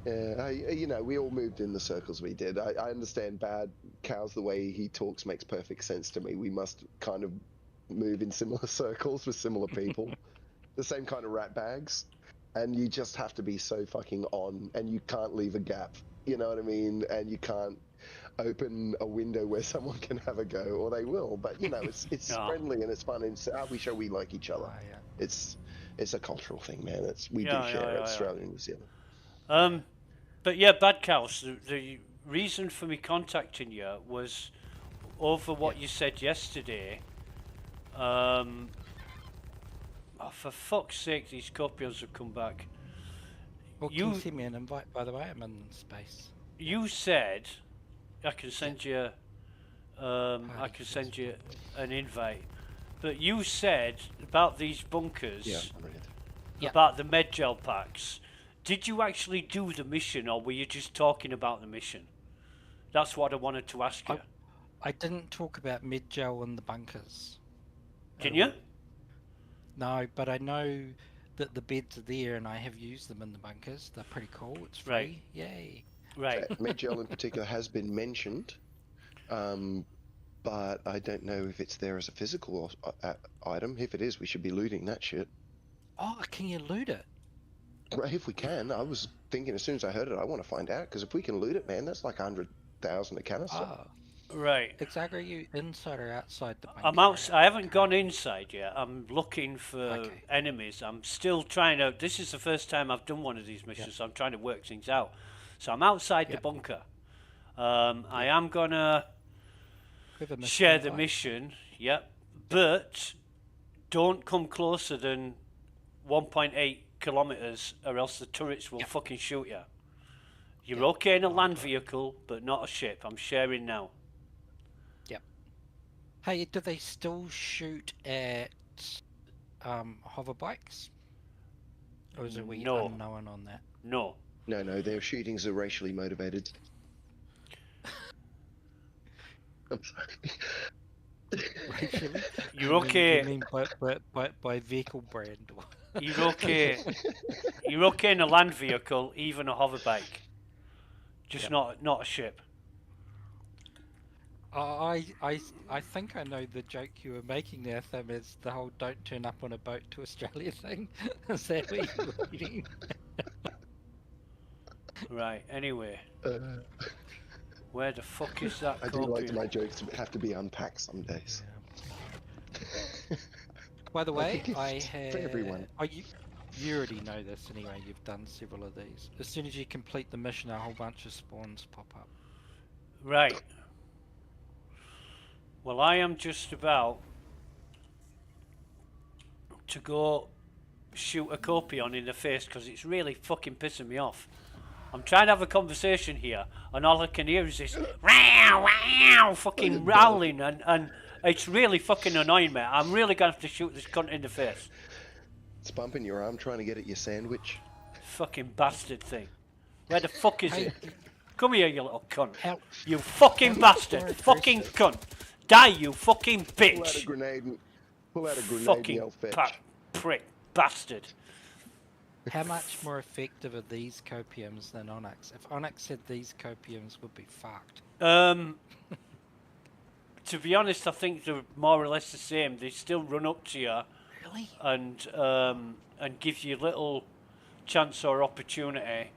Yeah, we all moved in the circles we did. I understand Bad Cow's the way he talks makes perfect sense to me. We must kind of move in similar circles with similar people, the same kind of rat bags, and you just have to be so fucking on, and you can't leave a gap. You know what I mean? And you can't open a window where someone can have a go, or they will. But it's Yeah. friendly and it's fun, and we show we like each other. yeah. It's a cultural thing, man. We Yeah, do share yeah, yeah. Australia and New Zealand. But yeah, Bad Cows, the reason for me contacting you was over what you said yesterday. Oh, for fuck's sake, these copiers have come back. Well, can you send me an invite, by the way? I'm in space. You said I can send you I can send you an invite. But you said about these bunkers, about the med gel packs. Did you actually do the mission, or were you just talking about the mission? That's what I wanted to ask you. I didn't talk about med-gel in the bunkers. Can you? No, but I know that the beds are there, and I have used them in the bunkers. They're pretty cool. It's free. Right. Yay. Right. Med-gel in particular has been mentioned, but I don't know if it's there as a physical item. If it is, we should be looting that shit. Oh, can you loot it? Right, if we can. I was thinking as soon as I heard it, I want to find out, because if we can loot it, man, that's like 100,000 a canister. Oh. Right. Exactly. Are you inside or outside the bunker? I'm out. I haven't gone inside yet. I'm looking for enemies. I'm still trying to. This is the first time I've done one of these missions, so I'm trying to work things out. So I'm outside the bunker. I am gonna share the mission. Yep, but don't come closer than 1.8 kilometers, or else the turrets will fucking shoot you. You're okay in a land vehicle, but not a ship. I'm sharing now. Yep. Hey, do they still shoot at hover bikes? Or is it unknown on that? No. No, their shootings are racially motivated. I'm sorry. Racially? You're okay. You mean by vehicle brand? You're okay. You're okay in a land vehicle, even a hover bike. Just not a ship. I think I know the joke you were making there, Thim, is the whole "don't turn up on a boat to Australia" thing. Is that what you were reading? Right. Anyway, where the fuck is that? I do like my jokes to have to be unpacked some days. By the way, think it's I have. for everyone. Oh, you already know this anyway. You've done several of these. As soon as you complete the mission, a whole bunch of spawns pop up. Right. Well, I am just about to go shoot a Copion in the face because it's really fucking pissing me off. I'm trying to have a conversation here, and all I can hear is this fucking growling, and it's really fucking annoying me. I'm really going to have to shoot this cunt in the face. It's bumping your arm trying to get at your sandwich. Fucking bastard thing. Where the fuck is it? Come here, you little cunt. Help. You fucking bastard. Fucking cunt. Die, you fucking bitch. Pull out a grenade and fucking yell fetch. Prick bastard. How much more effective are these copiums than Onyx? If Onyx had these copiums, would be fucked. To be honest, I think they're more or less the same. They still run up to you Really? and give you little chance or opportunity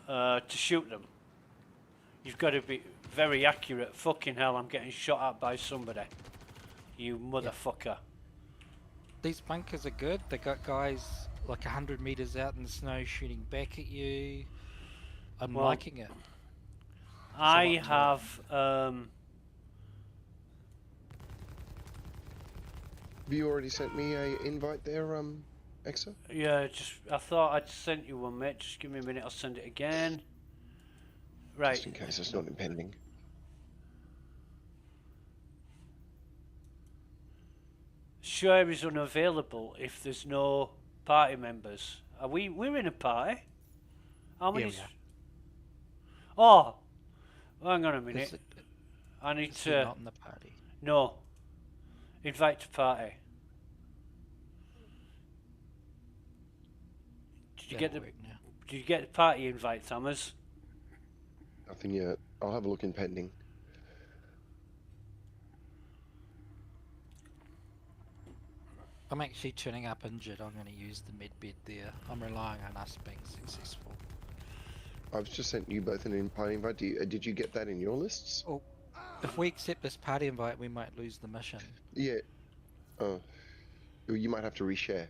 to shoot them. You've got to be very accurate. Fucking hell, I'm getting shot at by somebody. You motherfucker. These bunkers are good. They got guys like 100 meters out in the snow shooting back at you. I'm Well, liking it. I Somewhat have Have you already sent me a invite there, Exa? yeah, I thought I'd sent you one, mate. Just give me a minute, I'll send it again. Right. Just in case it's not impending. Share is unavailable if there's no party members. We're in a party. How many? we are. Oh, hang on a minute. I need Is to. not in the party. No. Invite to party. Did you get the? That'll work now. Did you get the party invite, Thomas? Nothing yet. I'll have a look in pending. I'm actually turning up injured. I'm going to use the med bed there. I'm relying on us being successful. I've just sent you both an party invite. Did you get that in your lists? Oh, if we accept this party invite, we might lose the mission. Yeah. Oh. You might have to reshare.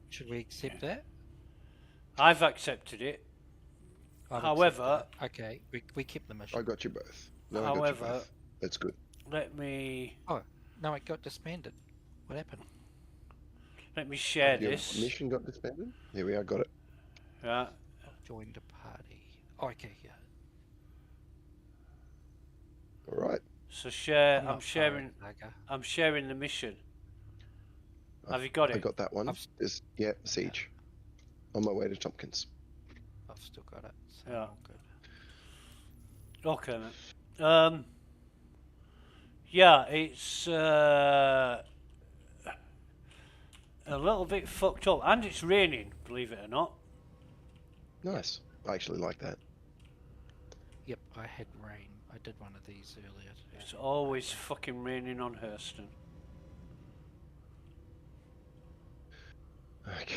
Should we accept that? I've accepted it. I've However, accepted it. Okay, we kept the mission. I got you both. No, I got you however, both. That's good. let me Oh, no, it got disbanded. What happened? share Your this. mission got disbanded? Here we are, got it. Yeah. Joined a party. Oh, okay, yeah. Alright. So share. I'm I'm not sharing. firing, Bugger. I'm sharing the mission. Have you got it? I got that one. Yeah, Siege. On my way to Tompkins. I've still got it. So Yeah. all good. Okay, mate. Yeah, it's a little bit fucked up, and it's raining. Believe it or not. Nice. I actually like that. Yep, I had rain. I did one of these earlier today. It's always fucking raining on Hurston. Okay.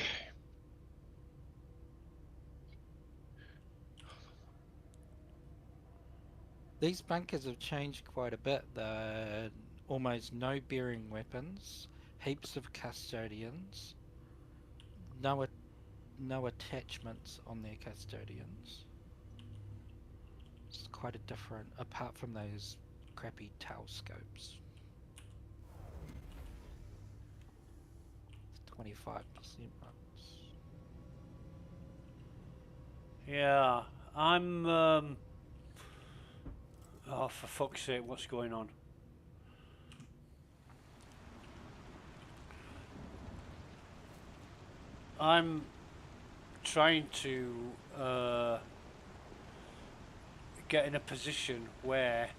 These bunkers have changed quite a bit. Almost no bearing weapons, heaps of custodians, no attachments on their custodians. It's quite a different, apart from those crappy tail scopes. 25% ones. Yeah, I'm. Oh, for fuck's sake, what's going on? I'm trying to get in a position where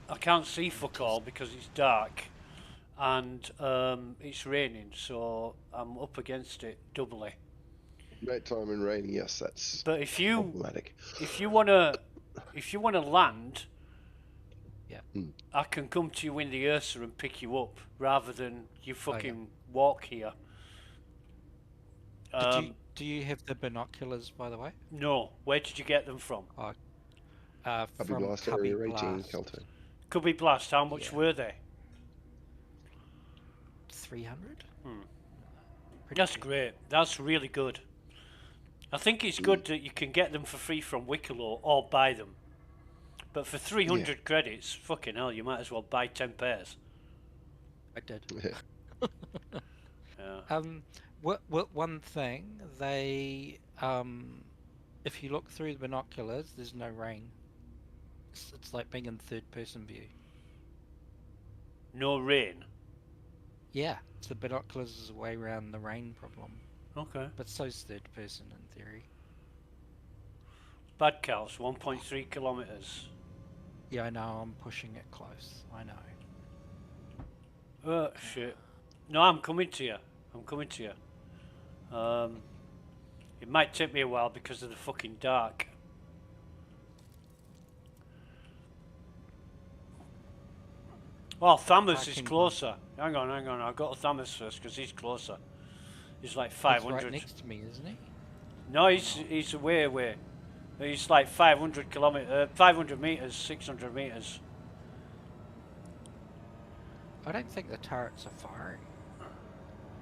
I can't see fuck all because it's dark and it's raining, so I'm up against it doubly. Nighttime and rain, yes, that's But if you problematic. if you wanna land, yeah, I can come to you in the Ursa and pick you up rather than you fucking Okay. walk here. Do you have the binoculars, by the way? No, where did you get them from? Cubby From Blast Cubby Area 18, Blast. Kelto. Cubby Blast, how much Yeah. were they? 300? Pretty That's cheap. great. That's really good. I think it's good that you can get them for free from Wicklow or buy them. But for 300 credits, fucking hell, you might as well buy 10 pairs. I did. Yeah. What one thing they if you look through the binoculars, there's no rain. It's like being in third person view. No rain. Yeah, so the binoculars is a way around the rain problem. Okay. But so's third person in theory. Bad cows, 1.3 kilometres. Yeah, I know, I'm pushing it close. I know. Oh, shit. No, I'm coming to you. I'm coming to you. It might take me a while because of the fucking dark. Oh, Thamus is Parking closer. Hang on. I'll go to Thamus first because he's closer. He's like He's 500. right next to me, isn't he? No, he's away. He's like 500 meters, 600 meters. I don't think the turrets are firing.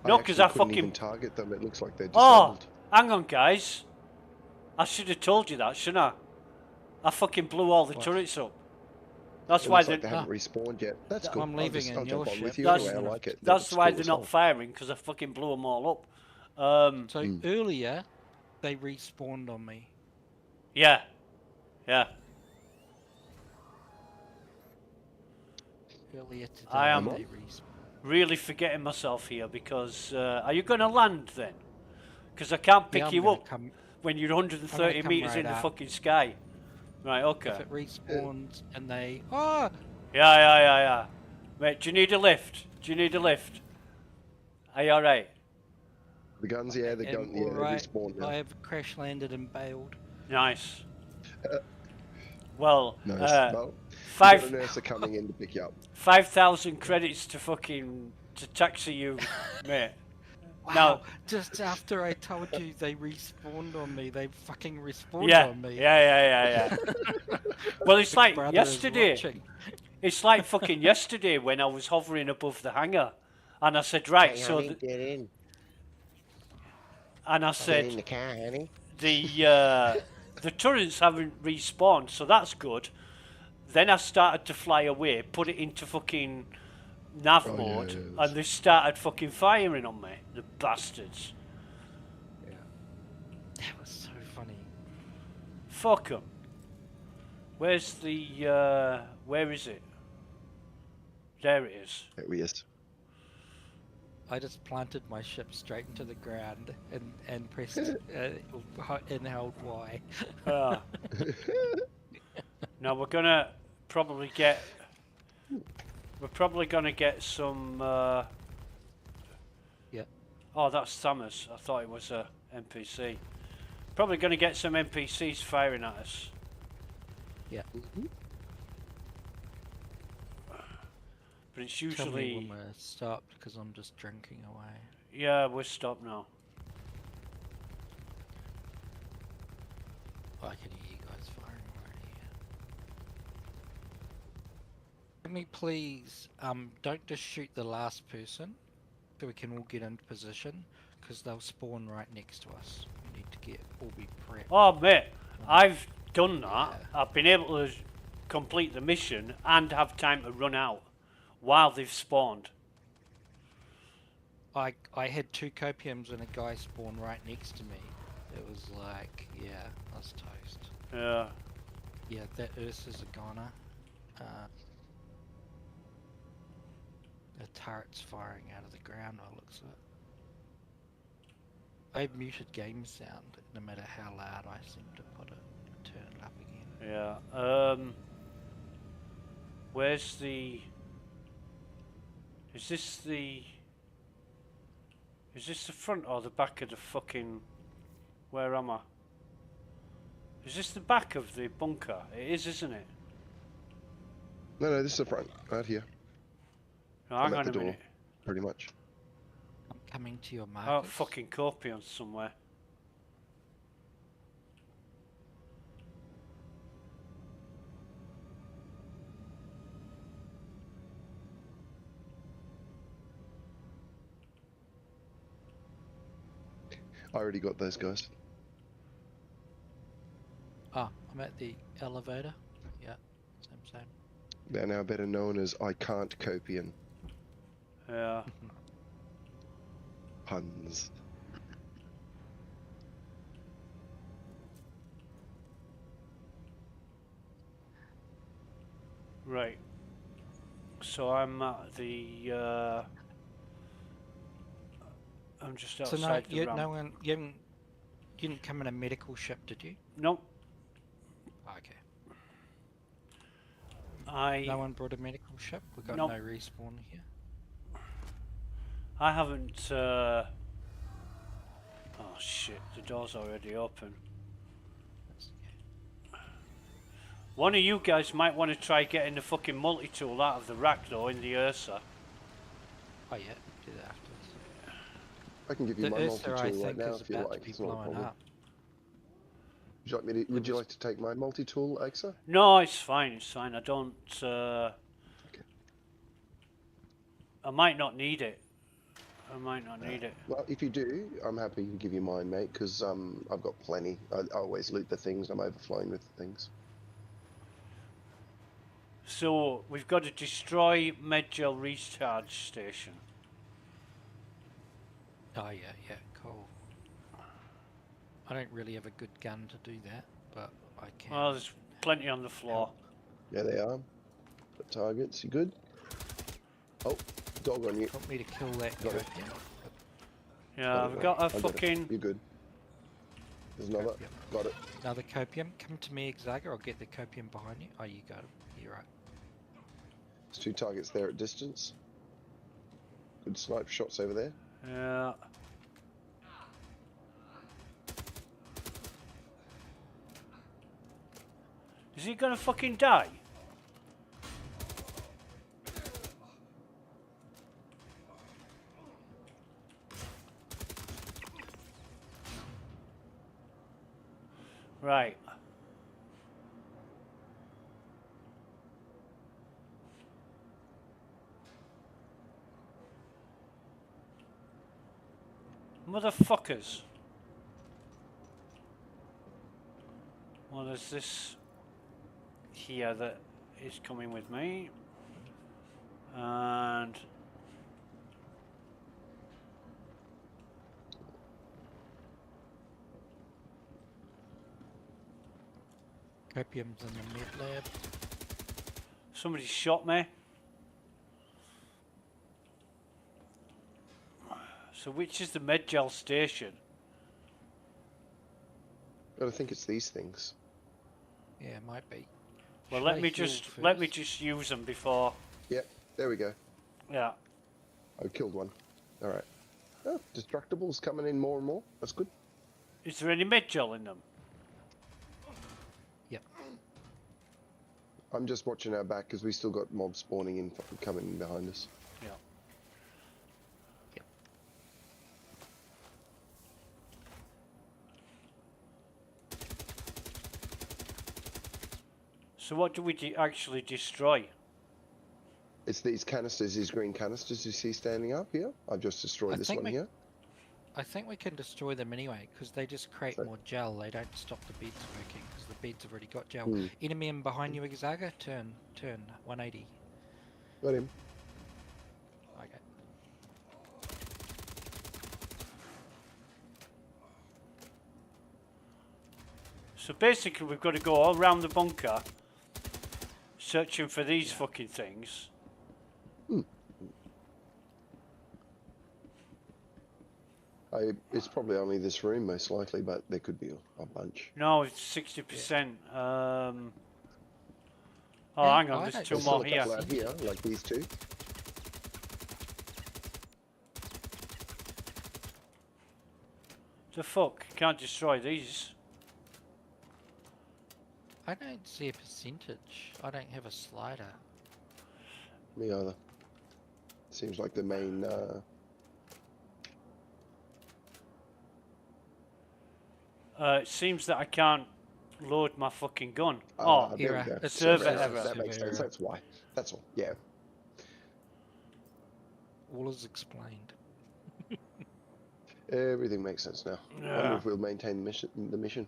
No, because I actually couldn't fucking. even target them. It looks like they're Oh, disabled. hang on, guys. I should have told you that, shouldn't I? I fucking blew all the What? turrets up. That's It why looks like they're. they haven't respawned yet. That's cool. I'm leaving I'll in jump your on ship. with you That's- anyway. I like it. That's It's why cool they're as not hell. firing because I fucking blew them all up. So earlier, they respawned on me. Yeah. Earlier today, I am- they respawned. Really forgetting myself here because are you going to land then? Because I can't pick I'm you gonna up come- when you're 130 come meters right in the up. fucking sky. Right. Okay. If it respawns and they... Oh! Yeah. Mate, do you need a lift? Are you alright? The guns, yeah, they And respawned now. I have crash landed and bailed. Nice. Well, Nice. Well, five- you got a nurse coming in to pick you up. 5,000 credits to taxi you, mate. Wow, Now, just after I told you they respawned on me, they fucking respawned yeah, on me. yeah. Well, it's like Brother is yesterday. watching. It's like fucking yesterday when I was hovering above the hangar, and I said, right, Hey, so, honey, get in. and I Get in said, the car, honey. the turrets haven't respawned, so that's good. Then I started to fly away, put it into fucking nav mode, yes. and they started fucking firing on me, the bastards. That was so funny. Fuck 'em. Where's the, where is it? There it is. There he is. I just planted my ship straight into the ground and pressed and held Y. Ah. Now we're gonna probably get some. Yeah. Oh, that's Thamus. I thought it was a NPC. Probably gonna get some NPCs firing at us. Yeah. But it's Tell me usually. when we're stopped because I'm just drinking away. Yeah, we're stopped now. I can hear you guys firing already. Can we please, don't just shoot the last person, so we can all get into position, because they'll spawn right next to us. We need to all be prepped. Oh, mate, I've done that. I've been able to complete the mission and have time to run out while they've spawned. I had 2 copiums and a guy spawned right next to me. It was like, yeah, I was toast. Yeah. Yeah, that Ursa's a goner. The turret's firing out of the ground, by the looks of it. I've muted game sound, no matter how loud I seem to put it. Turn it up again. Yeah. Where's the? Is this the front or the back of the fucking? Where am I? Is this the back of the bunker? It is, isn't it? No, this is the front, right here. No, I'm hang at on the a door, minute. pretty much. I'm coming to your Oh, markers. fucking Copion somewhere. I already got those guys. Ah, I'm at the elevator. Yeah, same. They're now better known as I Can't Copian. Yeah. Puns. Right. So I'm at the. I'm just So outside the ramp. you didn't come in a medical ship, did you? Nope. Okay. No one brought a medical ship? We got Nope. no respawn here. I haven't. Oh shit! The door's already open. That's okay. One of you guys might want to try getting the fucking multi-tool out of the rack though in the Ursa. Oh yeah, do that afterwards. I can give you The my Ursa, I multi-tool right think, now is if you about like. to be It's not a blowing problem. up. Would you like to take my multi-tool, Axa? No, it's fine. It's fine. I don't. Okay. I might not need it. I might not need it. Well, if you do, I'm happy to give you mine, mate, because I've got plenty. I always loot the things. I'm overflowing with things. So we've got to destroy Medgel recharge station. Oh yeah, yeah, cool. I don't really have a good gun to do that, but I can. Well, there's plenty on the floor. Yeah, they are. The targets, you good? Oh, dog on you. Want me to kill that Got it. copium? Yeah, I've got a I got it. fucking. You're good. There's another. Copium. Got it. Another copium. Come to me, Exaga. I'll get the copium behind you. Oh, you got it. You're right. There's 2 targets there at distance. Good snipe shots over there. Yeah. Is he gonna fucking die? Right. Motherfuckers. Well, there's this here that is coming with me. And Copium's in the med lab. somebody shot me. So which is the Medgel station? But I think it's these things. Yeah, it might be. Well, Should let I me heal just use them before. Yep, there we go. Yeah. I killed one. All right. Oh, destructibles coming in more and more. That's good. Is there any Medgel in them? Yep. I'm just watching our back because we still got mobs spawning in, coming in behind us. Yeah. Yep. So what do we actually destroy? It's these canisters, these green canisters you see standing up here. I've just destroyed I this think one we- here. I think we can destroy them anyway, because they just create So- more gel. They don't stop the beads working, because the beads have already got gel. Hmm. Enemy in behind you, Exaga. Turn, 180. Got him. Okay. So basically we've got to go all around the bunker searching for these fucking things. It's probably only this room, most likely, but there could be a bunch. No, it's 60%. Oh, Yeah, hang on, I there's don't- two There's more still a here. couple out here, like these two. The fuck? Can't destroy these. I don't see a percentage. I don't have a slider. Me either. Seems like the main. It seems that I can't load my fucking gun. There we Error. go. It's server That- error. That makes Server sense. error. That's why. That's all. Yeah. All is explained. Everything makes sense now. I Yeah. wonder if we'll maintain the mission.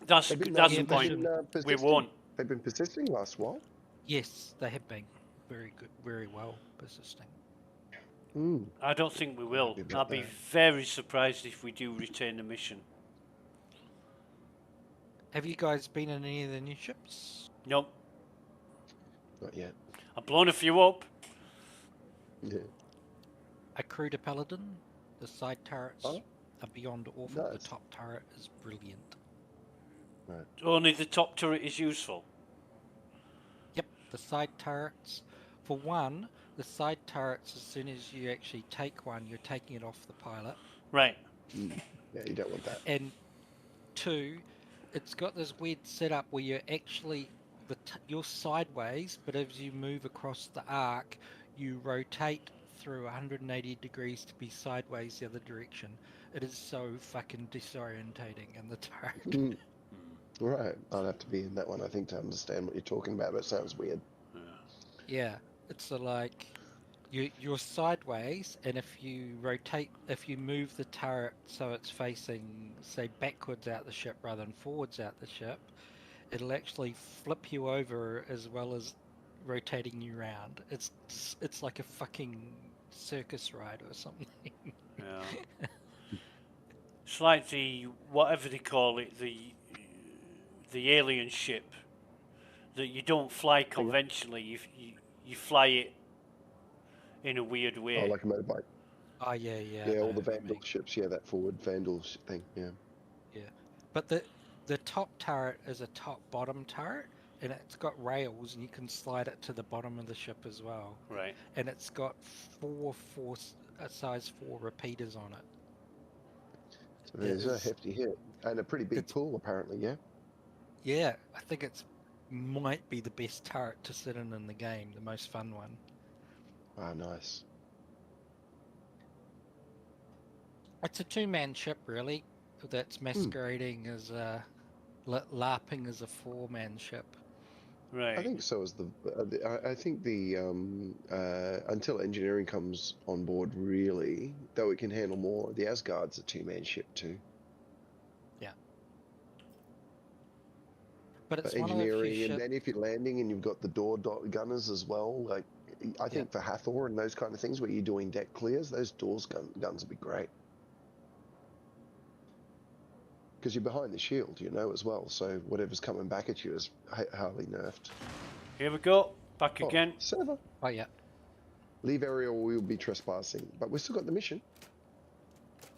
That's They've been, that's yeah, the they point. should- We persisting. won. They've been persisting last while. Yes, they have been very good, very well persisting. Hmm. I don't think we will. Maybe I'll about be that. very surprised if we do retain the mission. Have you guys been in any of the new ships? Nope. Not yet. I've blown a few up. Yeah. I crewed a Paladin. The side turrets Oh. are beyond awful. Nice. The top turret is brilliant. Only the top turret is useful. Yep, the side turrets. For one, the side turrets, as soon as you actually take one, you're taking it off the pilot. Right. Yeah, you don't want that. And two, it's got this weird setup where you're actually you're sideways, but as you move across the arc, you rotate through 180 degrees to be sideways the other direction. It is so fucking disorientating in the turret. Mm. Right, I'll have to be in that one, I think, to understand what you're talking about, but it sounds weird. Yeah, it's like you're sideways, and if you move the turret so it's facing, say, backwards out the ship rather than forwards out the ship, it'll actually flip you over as well as rotating you round. It's like a fucking circus ride or something. Yeah. It's like the whatever they call it, the alien ship that you don't fly conventionally. You fly it in a weird way. Oh, like a motorbike. Oh yeah, yeah. Yeah, all the Vandal ships. Yeah, that forward Vandal thing. Yeah. Yeah, but the top turret is a top-bottom turret, and it's got rails, and you can slide it to the bottom of the ship as well. Right. And it's got size 4 repeaters on it. So there's a hefty hit and a pretty big pool, apparently. Yeah. Yeah, I think it's might be the best turret to sit in the game, the most fun one. Ah, nice. It's a 2-man ship, really, that's masquerading as LARPing as a 4-man ship. Right. I think so. As I think the until engineering comes on board, really, though it can handle more. The Asgard's a 2-man ship too. Yeah. But it's engineering, and then if you're landing and you've got the door gunners as well, like I think for Hathor and those kind of things where you're doing deck clears, those doors guns would be great. Because you're behind the shield, you know, as well. So whatever's coming back at you is hardly nerfed. Here we go. Back again. Server. Oh, yeah. Leave area or we will be trespassing. But we've still got the mission.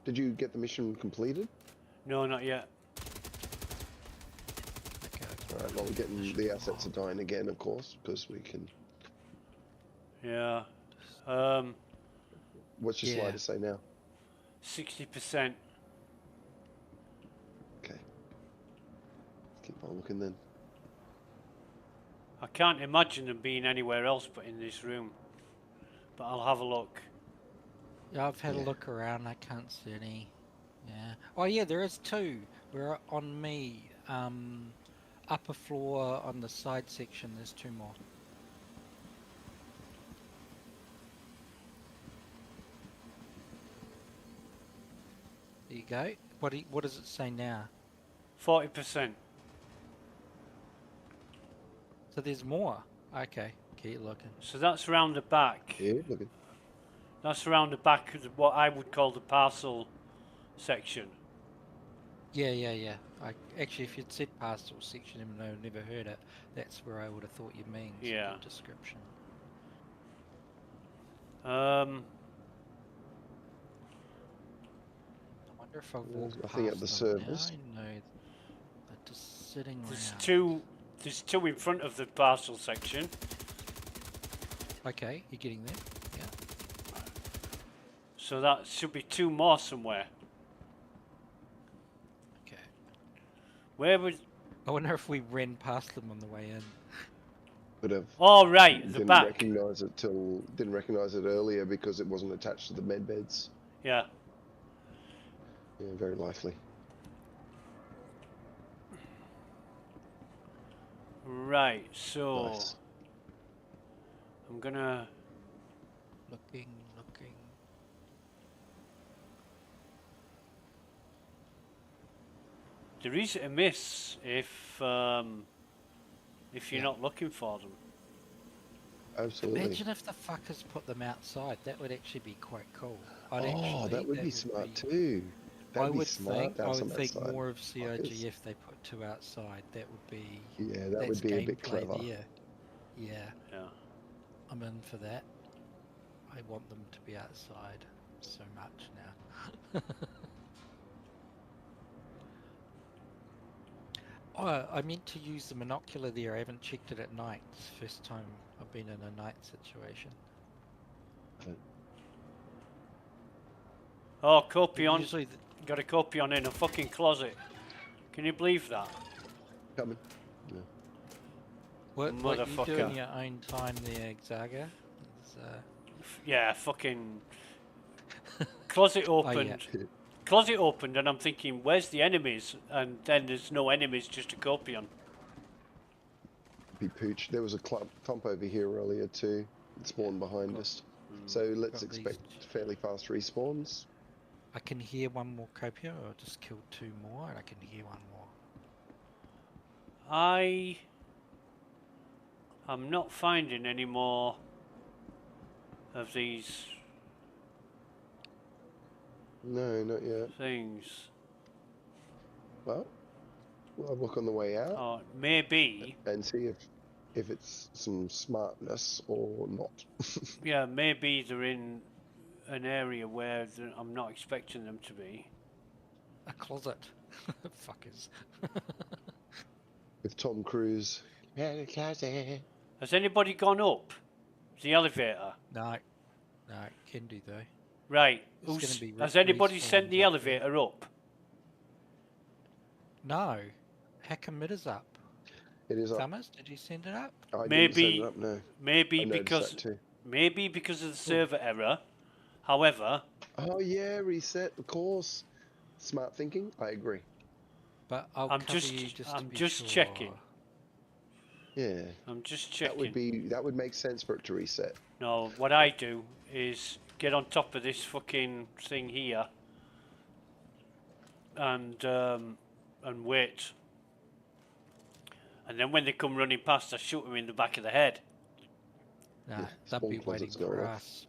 Did you get the mission completed? No, not yet. Okay. Alright, well, we're getting the assets are dying again, of course, because we can... Yeah. What's your slider say now? 60%. Okay. Keep on looking then. I can't imagine them being anywhere else but in this room. But I'll have a look. Yeah, I've had a look around. I can't see any. Yeah. Oh yeah, there is 2. We're on me. Upper floor on the side section. There's 2 more. There you go. What does it say now? 40%. So there's more. Okay, keep looking. So that's round the back. Yeah, looking. That's around the back of what I would call the parcel section. Yeah. Actually, if you'd said parcel section, even though I've never heard it, that's where I would have thought you mean. Yeah. Description. I wonder if I've walked nothing at the past them surface. now. No, they're just sitting around. There's two in front of the parcel section. Okay, you're getting there. Yeah. So that should be 2 more somewhere. Okay. Where would? I wonder if we ran past them on the way in. Could have. Oh right, the didn't back. Didn't recognize it earlier because it wasn't attached to the med beds. Yeah. Yeah, very likely. Right, so Nice. I'm gonna Looking. there is a miss if you're not looking for them. Absolutely. Imagine if the fuckers put them outside. That would actually be quite cool. That would be smart too. I would think more of CIG if they put 2 outside. That would be. Yeah, that would be a bit clever. Yeah. Yeah. I'm in for that. I want them to be outside so much now. Oh, I meant to use the monocular there. I haven't checked it at night. It's the first time I've been in a night situation. Oh, Copion. Usually Got a Copion in a fucking closet. Can you believe that? Coming. Yeah. What you do Motherfucker. in your own time there, Zaga? Is, Yeah, fucking closet opened. Closet opened, and I'm thinking, where's the enemies? And then there's no enemies, just a Copion. Be pooch. There was a clump over here earlier too. It spawned behind us. So let's got these expect fairly fast respawns. I can hear one more Copia, or I just killed 2 more, and I can hear one more. I'm not finding any more of these No, not yet. things. Well, we'll look on the way out Oh, maybe. and see if it's some smartness or not. Yeah, maybe they're in an area where I'm not expecting them to be. A closet. Fuckers. With Tom Cruise. Has anybody gone up the elevator? No. No, can do though. Right. It's gonna be Has anybody respawns sent the up elevator up? No. Hacker is up. It is up. Summers, did you send it up? I Maybe, didn't send it up, no. maybe I noticed because that too. maybe because of the server error. However, Oh yeah, reset, of course. Smart thinking, I agree. But I'll I'm cover just you just to I'm be just sure. checking. Yeah. I'm just That would checking. that would make sense for it to reset. No, what I do is get on top of this fucking thing here and wait. And then when they come running past, I shoot them in the back of the head. Nah, Yeah, they'll spawn be waiting closet's going for off. us.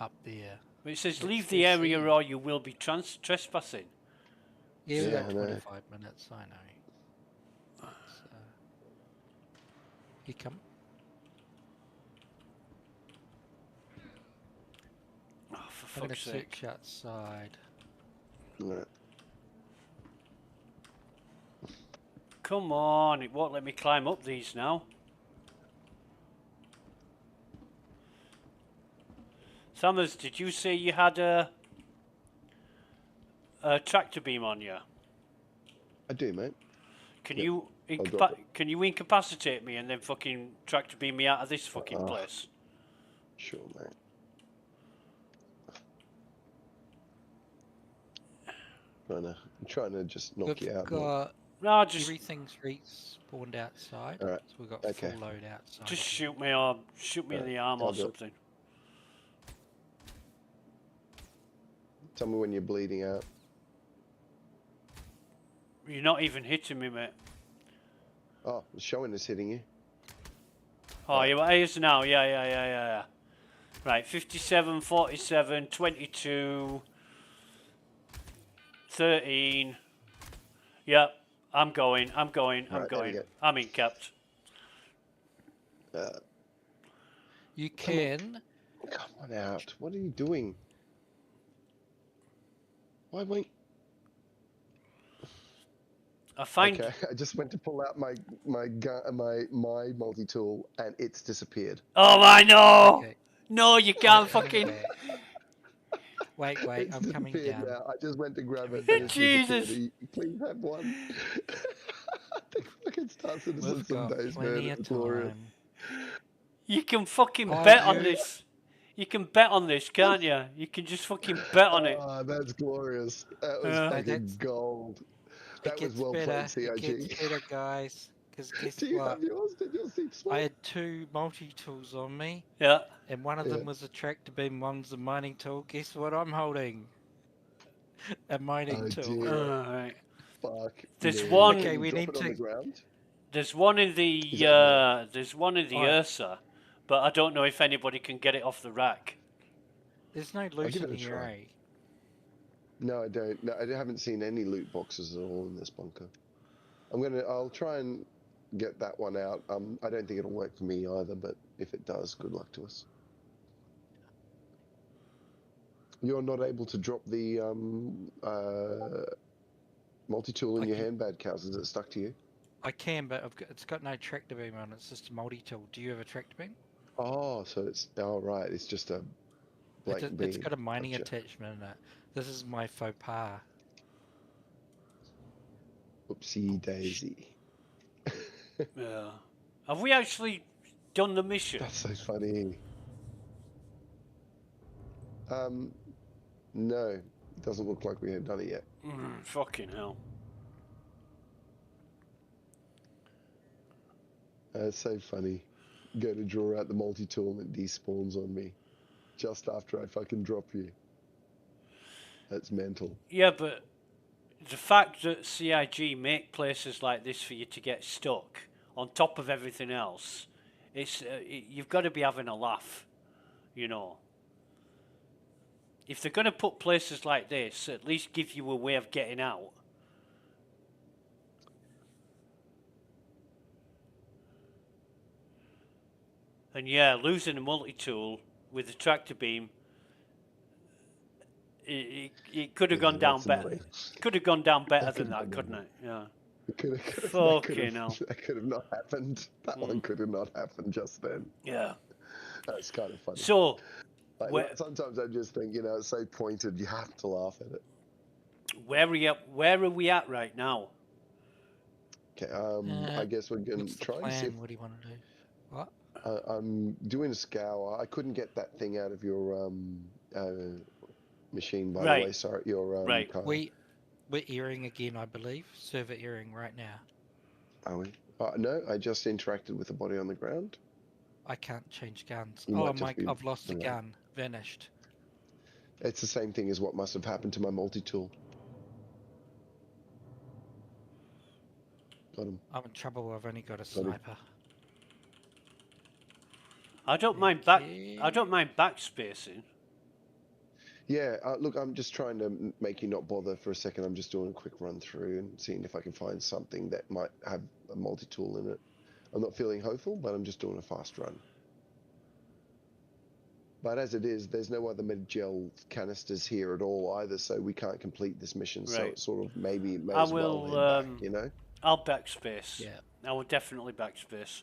Up there. It says Let's leave the go area see. or you will be trespassing. Yeah, we Yeah, got I know. 25 minutes, I know. So, here come. Oh, for I'm gonna fuck's sake. search outside. Right. Come on, it won't let me climb up these now. Summers, did you say you had a tractor beam on you? I do, mate. Can Yep. you drop can you incapacitate me and then fucking tractor beam me out of this fucking Oh. place? Sure, mate. I'm trying to just knock We've you out. mate. got No, just everything's respawned outside. Alright, So we've got okay. full load outside. just shoot me or shoot me in the arm I'll or do it. something. Tell me when you're bleeding out. You're not even hitting me, mate. Oh, it's showing us hitting you. Oh, you is now. Yeah. Right, 57, 47, 22, 13. Yep, I'm going. Right, there we going. go. I'm in capped. You can. Come on out. What are you doing? Why wait? I find Okay, I just went to pull out my multi-tool and it's disappeared. Oh, I know. Okay. No, you can't fucking. Okay. Wait, It's I'm coming disappeared down. now. I just went to grab it. Coming and it's Jesus. disappeared. Please have one. The fucking Star Citizen We've some got days, plenty man. of It's glorious. time. You can fucking Oh, bet on you- this. You can bet on this, can't you? You can just fucking bet on it. Oh, that's glorious. That was Yeah. fucking That's- gold. It That was gets well better. played, CIG. It gets better, guys. Because guess Do you what? have yours? Did yours see smoke? I had 2 multi-tools on me, Yeah. and one of Yeah. them was a tractor beam, one's a mining tool. Guess what I'm holding? A mining Oh, tool. dear. Alright. Fuck. There's me. one- Can Okay, you we drop need it on to- the ground? There's one in the Is that there's one in the Alright. Ursa, but I don't know if anybody can get it off the rack. There's no loot give it in a here, try. eh? No, I don't. No, I haven't seen any loot boxes at all in this bunker. I'll try and get that one out. I don't think it'll work for me either, but if it does, good luck to us. You're not able to drop the multi-tool in I your can- handbag, Cows. Is it stuck to you? I can, but it's got no tractor beam on it. It's just a multi-tool. Do you have a tractor beam? Oh, so it's right. It's just a blank beam. It's got a mining Gotcha. attachment in it. This is my faux pas. Whoopsie daisy. Yeah. Have we actually done the mission? That's so funny. No, it doesn't look like we have done it yet. Fucking hell. It's so funny. Go to draw out the multi-tool and it despawns on me. Just after I fucking drop you. That's mental. Yeah, but the fact that CIG make places like this for you to get stuck, on top of everything else, it's you've got to be having a laugh, you know. If they're going to put places like this, at least give you a way of getting out. And yeah, losing a multi-tool with the tractor beam, it could have gone down better. Could have gone down better than that, couldn't it? Yeah. Fucking hell. That could have not happened. That one could have not happened just then. Yeah. That's kind of funny. So, like, sometimes I just think, you know, it's so pointed, you have to laugh at it. Where are we at right now? Okay, I guess we're going to try and see if... What do you want to do? What? I'm doing a scour. I couldn't get that thing out of your machine, by the way. Sorry, your car. We're earring again, I believe. Server earring right now. Are we? No, I just interacted with the body on the ground. I can't change guns. You Oh might my! just be- I've lost a yeah. gun. Vanished. It's the same thing as what must have happened to my multi-tool. Got him. I'm in trouble. I've only got a sniper. I don't mind backspacing. Yeah, look, I'm just trying to make you not bother for a second. I'm just doing a quick run through and seeing if I can find something that might have a multi-tool in it. I'm not feeling hopeful, but I'm just doing a fast run. But as it is, there's no other med-gel canisters here at all either, so we can't complete this mission. So it's sort of maybe may as well head back, you know? I'll backspace. Yeah. I will definitely backspace.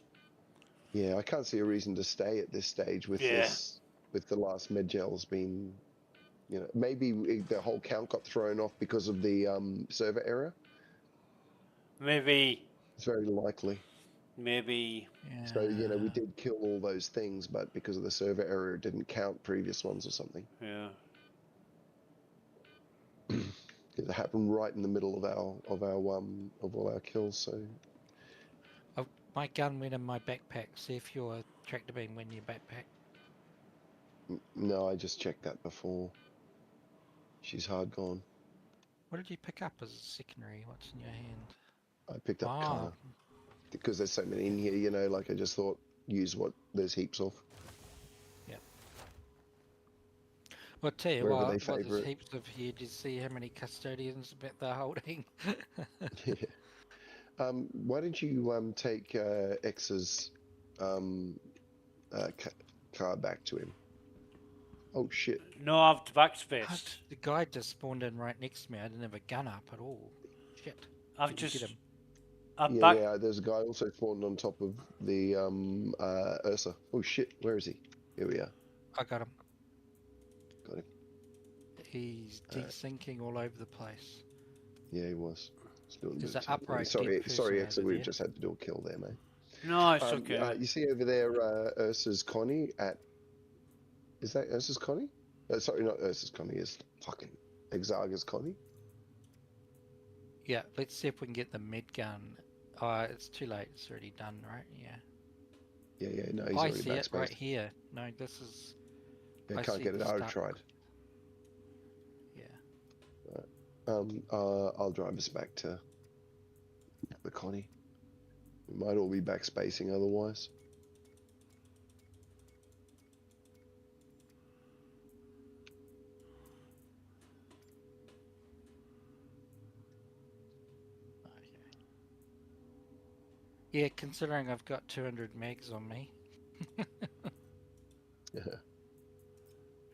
Yeah, I can't see a reason to stay at this stage with this, with the last med-gels being, you know, maybe the whole count got thrown off because of the server error. Maybe. It's very likely. Maybe. Yeah. So, you know, we did kill all those things, but because of the server error, it didn't count previous ones or something. Yeah. It happened right in the middle of all our kills. So. My gun went in my backpack. See if your tractor beam went in your backpack. No, I just checked that before. She's hard gone. What did you pick up as a secondary? What's in your hand? I picked up car. Because there's so many in here, you know, like I just thought, use what there's heaps of. Yeah. Well, tell you Wherever what, they there's favour it. heaps of here. Do you see how many custodians they're holding? Yeah. Why don't you take X's car back to him? Oh shit! No, I've backspaced. The guy just spawned in right next to me. I didn't have a gun up at all. Shit. I've Didn't just. get him. Yeah, there's a guy also spawned on top of the Ursa. Oh shit! Where is he? Here we are. I got him. Got him. He's desyncing all over the place. Yeah, he was. There's an upright Sorry, dead sorry, person Exa, over we there. just had to do a kill there, mate. No, it's okay. You see over there, Ursa's Connie at. Is that Ursa's Connie? Sorry, not Ursa's Connie. It's fucking Exaga's Connie. Yeah, let's see if we can get the med gun. It's too late. It's already done, right? Yeah. Yeah, no, he's I already see it backspaced. right here. No, this is. Yeah, I can't see get it. the I stuck. tried. Yeah. I'll drive us back to the Connie. We might all be backspacing otherwise. Yeah, considering I've got 200 megs on me.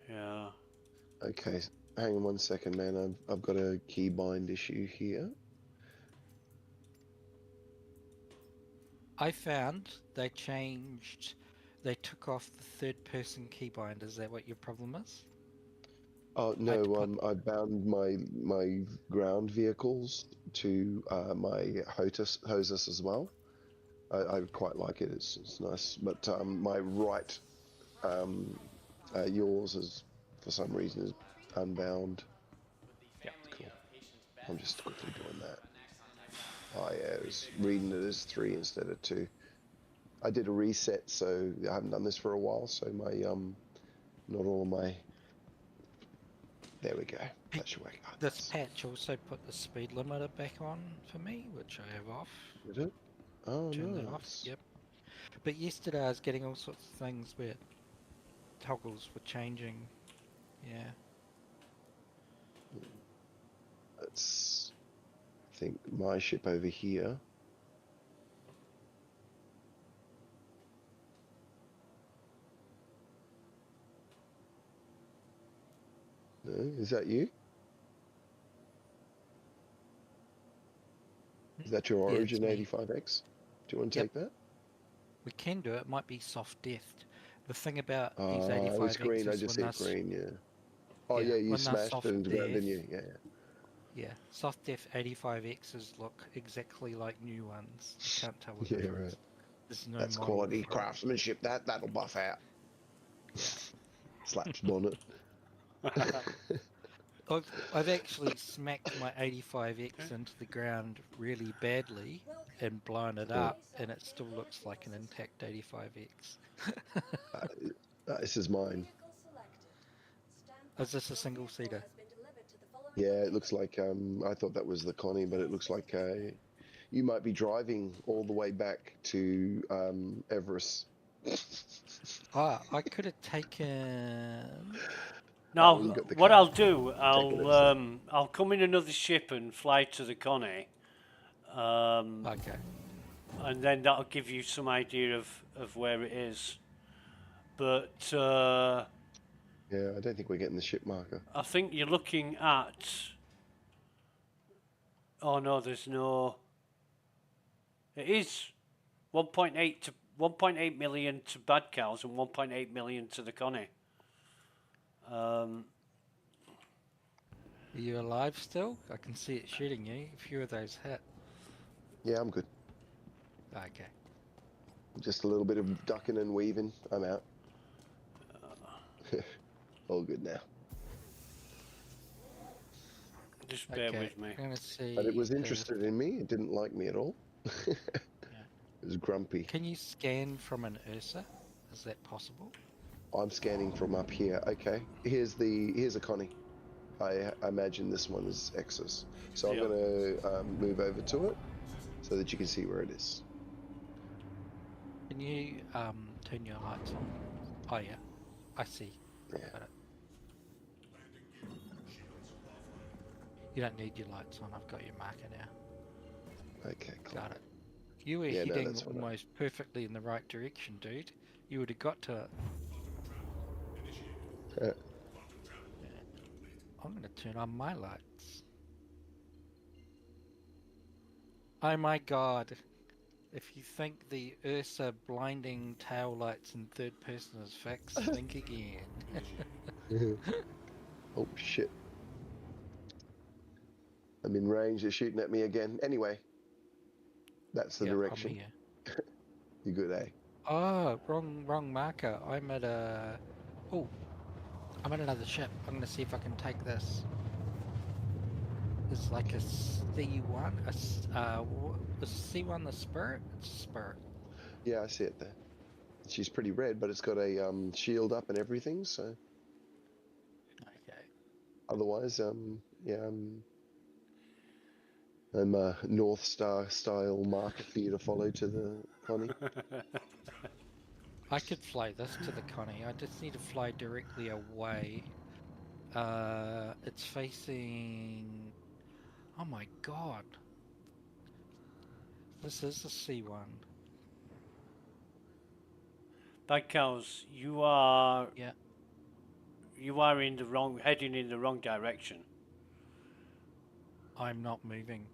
Yeah. Okay, hang on 1 second, man. I've got a keybind issue here. I found they took off the third person keybind. Is that what your problem is? Oh no, I bound my ground vehicles to my HOSUS as well. I quite like it. It's nice. But my right yours is for some reason is unbound. Yeah. Cool. I'm just quickly doing that. Oh yeah, it was reading it as 3 instead of 2. I did a reset, so I haven't done this for a while. So my not all of my. There we go. That should work. Oh, This nice. patch also put the speed limiter back on for me, which I have off. Did it? Oh, Turn nice. that off. Yep. But yesterday I was getting all sorts of things where toggles were changing. Yeah. Let's think my ship over here. No, is that you? Is that your Yeah, it's Origin me. 85X? Do you want to Yep. take that? We can do it. It might be soft death. The thing about these It was green. I 85Xs just when hit green, yeah. Oh, yeah, yeah, you when they're smashed soft it into ground, death, didn't you? Yeah, yeah, soft death 85Xs look exactly like new ones. You can't tell the yeah. Yeah, difference. right. There's no That's model quality for it. craftsmanship. That'll buff out. Yeah. Slaps bonnet. I've actually smacked my 85X into the ground really badly and blown it up, and it still looks like an intact 85X. This is mine. Is this a single seater? Yeah, it looks like I thought that was the Connie, but it looks like you might be driving all the way back to Everest. Ah, I could have taken. Now, you got the what car. I'll do, Take it easy. I'll come in another ship and fly to the Connie. Okay. And then that'll give you some idea of where it is. But Yeah, I don't think we're getting the ship marker. I think you're looking at. Oh no, there's no. It is 1.8 to 1.8 million to Bad Cows and 1.8 million to the Connie. Are you alive still? I can see it shooting you. A few of those hit. Yeah, I'm good. Okay. Just a little bit of ducking and weaving. I'm out. All good now. Just bear with me. I'm gonna see. But it was interested in me. It didn't like me at all. It was grumpy. Can you scan from an Ursa? Is that possible? I'm scanning from up here. Okay, here's a Connie. I imagine this one is X's. So I'm going to move over to it so that you can see where it is. Can you turn your lights on? Oh yeah, I see. Yeah. Got it. You don't need your lights on. I've got your marker now. Okay, cool. Got it. You were Yeah, no, heading that's fine. almost perfectly in the right direction, dude. You would have got to it. I'm going to turn on my lights. Oh my god. If you think the Ursa blinding tail lights in third person is fixed, think again. Oh shit. I'm in range. They're shooting at me again. Anyway, that's the direction. You good, eh? Oh, wrong marker. I'm at a... Oh, I'm at another ship. I'm going to see if I can take this. It's like a C1. Was C1 the Spirit? It's a Spirit. Yeah, I see it there. She's pretty red, but it's got a shield up and everything, so... Okay. Otherwise, yeah, I'm a North Star style marker for you to follow to the Connie. I could fly this to the Connie. I just need to fly directly away. It's facing... Oh my god. This is a C1. Bad Cows, you are... Yeah. You are in the wrong... heading in the wrong direction. I'm not moving.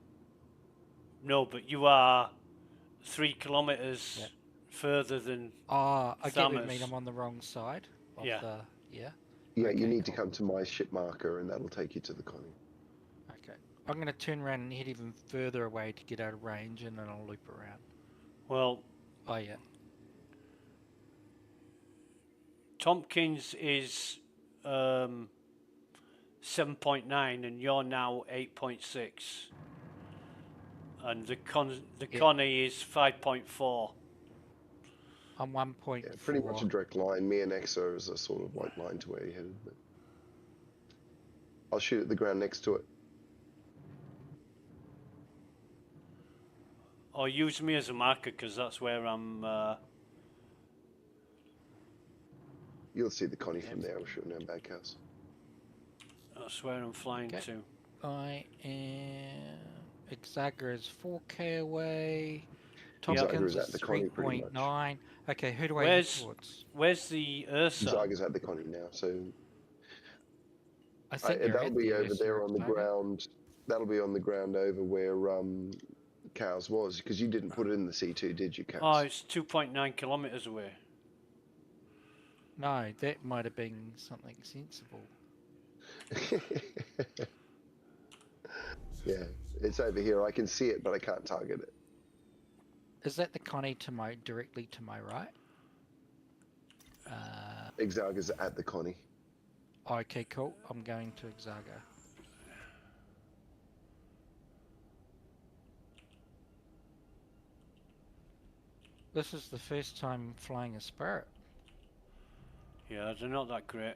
No, but you are 3 kilometers further than I get what you Thamus. mean. I'm on the wrong side of Yeah. the... Yeah? Yeah, Okay, you need to cool. come to my ship marker and that'll take you to the Connie. Okay. Okay. I'm going to turn around and head even further away to get out of range, and then I'll loop around. Well, Oh, yeah. Tompkins is 7.9 and you're now 8.6. And the Yeah. Connie is 5.4. I'm 1.4. Yeah, pretty much a direct line. Me and Exo is a sort of like line to where he headed. But I'll shoot at the ground next to it. Or use me as a marker because that's where I'm. You'll see the Connie from there. I'm shooting down Backhouse. That's where I'm flying Okay. to. I am. Exaga is 4k away. Exaga Tompkins is at is the Connie pretty much. 3.9. Okay, who do I head Where's towards? where's the Ursa? Exaga's at the Connie now, so I think you're that'll at be the over Ursa, there on the Exaga. ground. That'll be on the ground over where Cows was, because you didn't put it in the C2, did you, Cows? Oh, it's 2.9 kilometers away. No, that might have been something sensible. Yeah, it's over here. I can see it, but I can't target it. Is that the Connie directly to my right? Exaga's at the Connie. Okay, cool. I'm going to Exaga. This is the first time flying a Spirit. Yeah, they're not that great.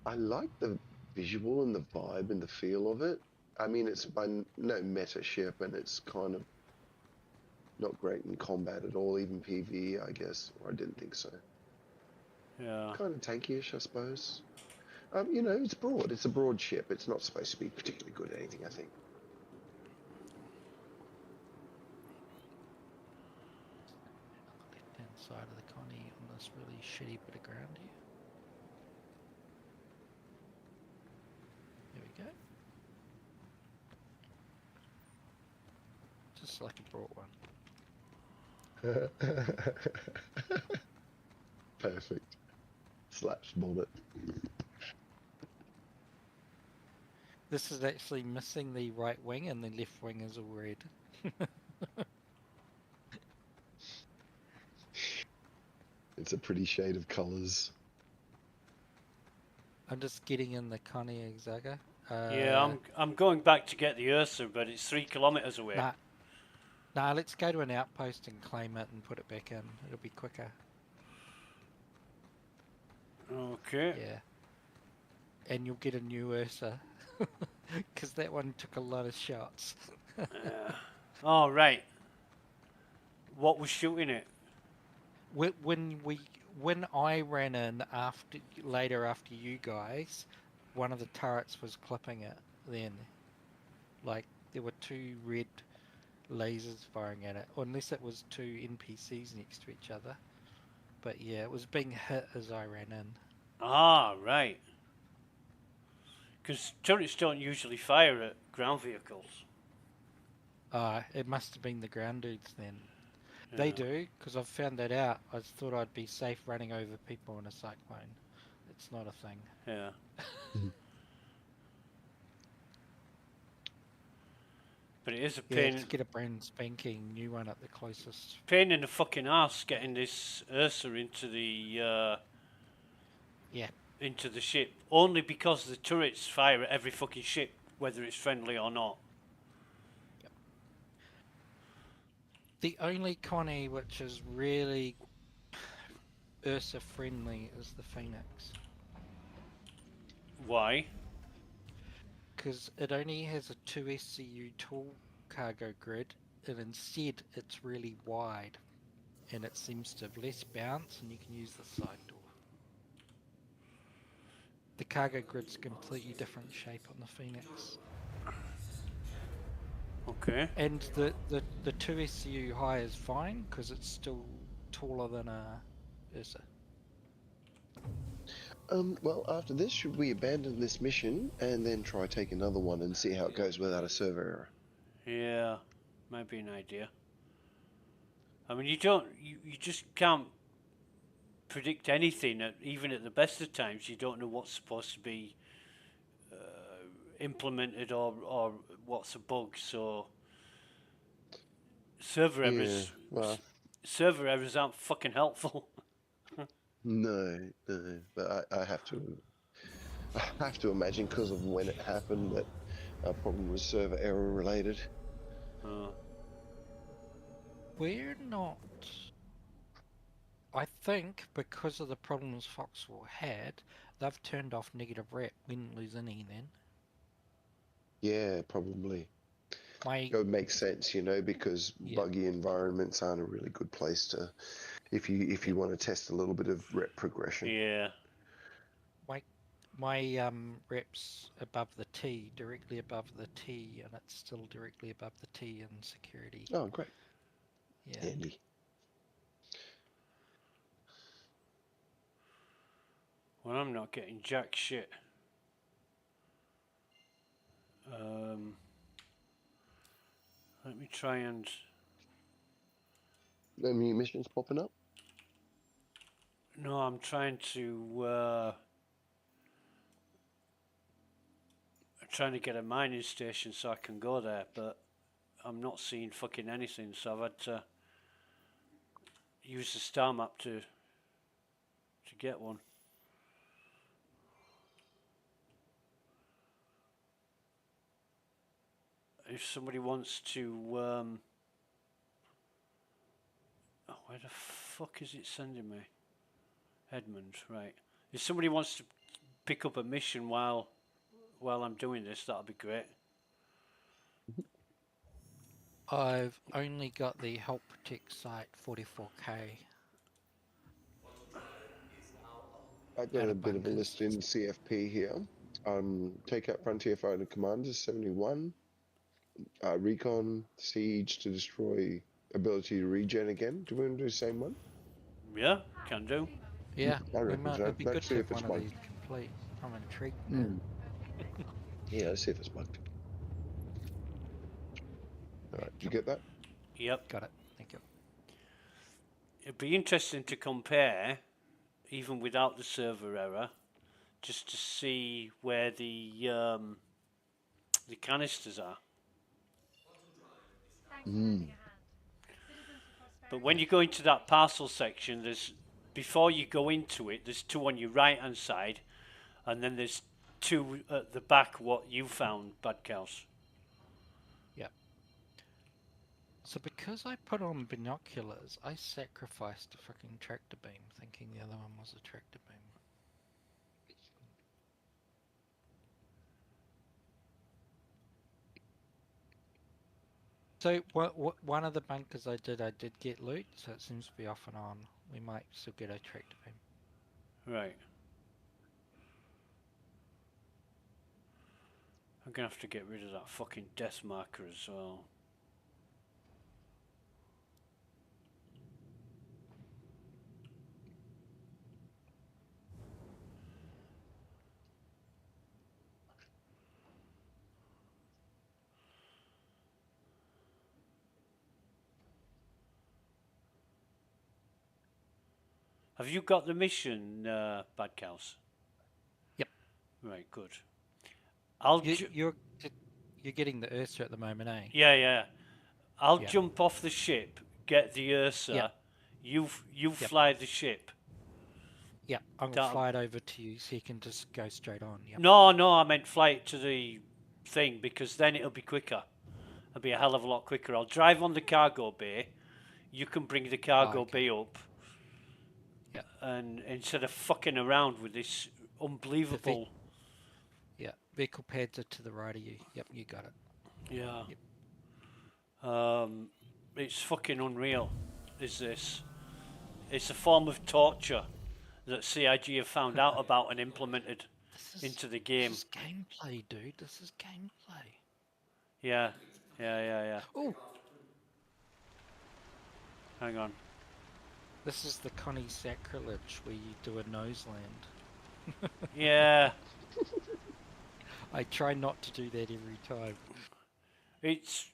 I like the visual and the vibe and the feel of it. I mean, it's by no meta ship, and it's kind of not great in combat at all, even PvE, I guess. Or I didn't think so. Yeah. Kind of tanky-ish, I suppose. You know, it's broad. It's a broad ship. It's not supposed to be particularly good at anything, I think. Left-hand side of the Connie on this really shitty bit of ground here. There we go. Just like I brought one. Perfect. Slash bullet. This is actually missing the right wing, and the left wing is all red. It's a pretty shade of colours. I'm just getting in the Connie Exaga. Yeah, I'm going back to get the Ursa, but it's 3 kilometers away. Nah, let's go to an outpost and claim it and put it back in. It'll be quicker. Okay. Yeah. And you'll get a new Ursa. Because that one took a lot of shots. Oh, right. What was shooting it? When I ran in later after you guys, one of the turrets was clipping it then. Like, there were two red lasers firing at it. Or unless it was two NPCs next to each other. But yeah, it was being hit as I ran in. Ah, right. Because turrets don't usually fire at ground vehicles. It must have been the ground dudes then. Yeah. They do, because I've found that out. I thought I'd be safe running over people in a cyclone. It's not a thing. Yeah. But it is a Yeah, pain. let's get a brand spanking new one at the closest. Pain in the fucking ass getting this Ursa into the into the ship. Only because the turrets fire at every fucking ship, whether it's friendly or not. Yep. The only Connie which is really Ursa friendly is the Phoenix. Why? Because it only has a 2 SCU tall cargo grid, and instead it's really wide, and it seems to have less bounce, and you can use the side door. The cargo grid's completely different shape on the Phoenix. Okay. And the 2 SCU high is fine, because it's still taller than a Ursa. Well, after this, should we abandon this mission and then try take another one and see how it goes without a server error? Yeah, might be an idea. I mean, you just can't predict anything. Even at the best of times, you don't know what's supposed to be implemented or what's a bug. So server errors, well, server errors aren't fucking helpful. no, but I have to imagine because of when it happened that our problem was server error related. We're not. I think because of the problems Foxwell had, they've turned off negative rep. We didn't lose any then. Yeah, probably. My It would make sense, because buggy environments aren't a really good place to, if you want to test a little bit of rep progression. Yeah. my reps above the T, directly above the T, and it's still directly above the T in security. Oh, great. Yeah. Handy. Well, I'm not getting jack shit. Let me try and... No new missions popping up? No, I'm trying to get a mining station so I can go there, but I'm not seeing fucking anything, so I've had to use the star map to get one. If somebody wants to oh, where the fuck is it sending me? Edmund, right. If somebody wants to pick up a mission while I'm doing this, that'll be great. I've only got the help protect site 44k. I've got a bit of a list in CFP here. Take out Frontier Fighter Commanders 71. Recon, Siege to destroy, ability to regen again. Do we want to do the same one? Yeah, can do. Yeah, it'd be good to have one of these complete. I'm intrigued now. Yeah, let's see if it's bugged. Alright, you get that? Yep. Got it, thank you. It'd be interesting to compare, even without the server error, just to see where the canisters are. But when you go into that parcel section, before you go into it, there's two on your right hand side, and then there's two at the back. What you found, Bad Cows. Yeah. So because I put on binoculars, I sacrificed a fucking tractor beam, thinking the other one was a tractor beam. So one of the bunkers I did get loot, so it seems to be off and on. We might still get a tractor beam. Right. I'm gonna have to get rid of that fucking death marker as well. Have you got the mission, Bad Cows? Yep. Right, good. You're getting the Ursa at the moment, eh? Yeah. I'll jump off the ship, get the Ursa. Yep. You fly the ship. Yeah, I'm gonna fly it over to you so you can just go straight on. Yep. No, I meant fly it to the thing, because then it'll be quicker. It'll be a hell of a lot quicker. I'll drive on the cargo bay. You can bring the cargo bay up. Yeah. And instead of fucking around with this unbelievable... Vehicle pads are to the right of you. Yep, you got it. Yeah. Yep. It's fucking unreal, is this. It's a form of torture that CIG have found out about and implemented into the game. This is gameplay, dude. This is gameplay. Yeah. Oh! Hang on. This is the Connie sacrilege where you do a nose land. Yeah. I try not to do that every time. It's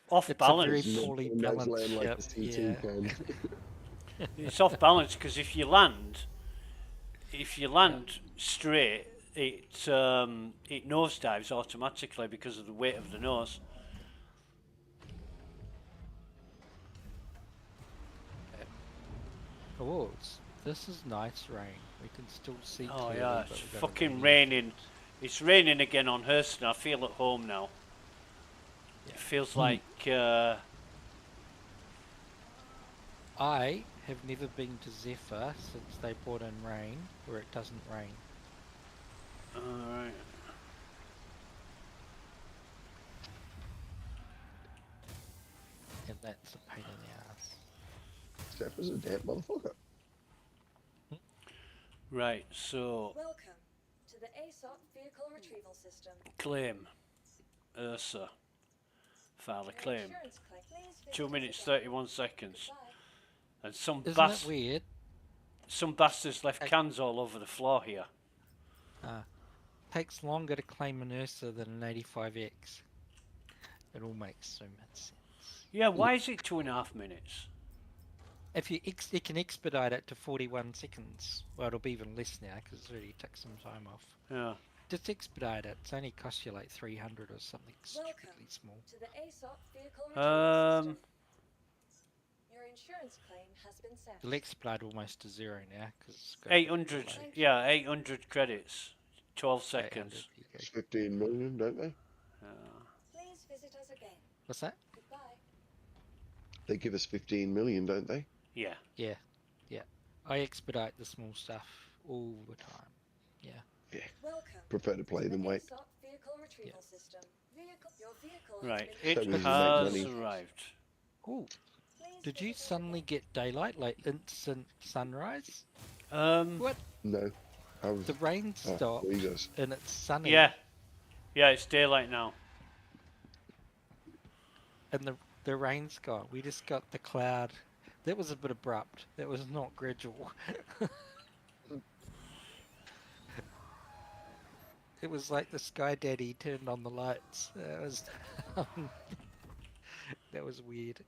off balance. It's a very poorly balanced. It's off balance because if you land straight, it nosedives automatically because of the weight of the nose. Oh, this is nice rain. We can still see Oh clearly, yeah, but it's we've got a fucking rainy raining. It's raining again on Hurston. I feel at home now. Yeah. It feels Hmm. like I have never been to Zephyr since they brought in rain, where it doesn't rain. alright. And that's a pain in the ass. Zephyr's a damn motherfucker. Right, so Welcome to the ASOP Vehicle Retrieval System. claim Ursa. File a Your claim. insurance claim. Please visit 2 us minutes again. 31 seconds. Goodbye. And Isn't it weird? some bastards left cans all over the floor here. Takes longer to claim an Ursa than an 85X. It all makes so much sense. Yeah, why is it 2.5 minutes? If you can expedite it to 41 seconds. Well, it'll be even less now because it's already took some time off. Yeah. Just expedite it. It's only cost you like 300 or something Welcome stupidly small. to the ASOP Vehicle Retrieval System. Um, Your insurance claim has been sent. It'll expedite almost to zero now because it's got 800. Yeah, 800 credits. 12 800, seconds. there you go. It's 15 million, don't they? Please visit us again. What's that? Goodbye. They give us 15 million, don't they? Yeah. Yeah, yeah. I expedite the small stuff all the time. Yeah. Yeah. Welcome Prefer to play to than the wait. ASOP Vehicle Retrieval System. Your vehicle Right. has It been So easy to has make money. arrived. Oh, Please did you visit us suddenly again. get daylight, like instant sunrise? What? No. I was, The rain oh, stopped there he goes. and it's sunny. Yeah. Yeah, it's daylight now. And the rain's gone. We just got the cloud. That was a bit abrupt. That was not gradual. It was like the Sky Daddy turned on the lights. That was weird.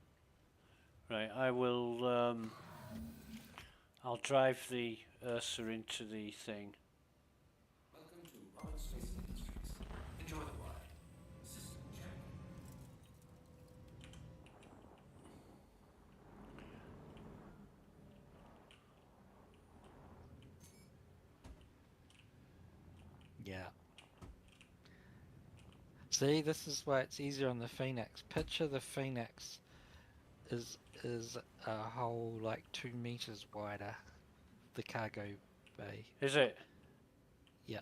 Right, I will, I'll drive the Ursa into the thing. Welcome to Robert Space Industries. Enjoy the ride. System check. Yeah. See, this is why it's easier on the Phoenix. Picture the Phoenix is a whole like 2 meters wider. The cargo bay. Is it? Yeah.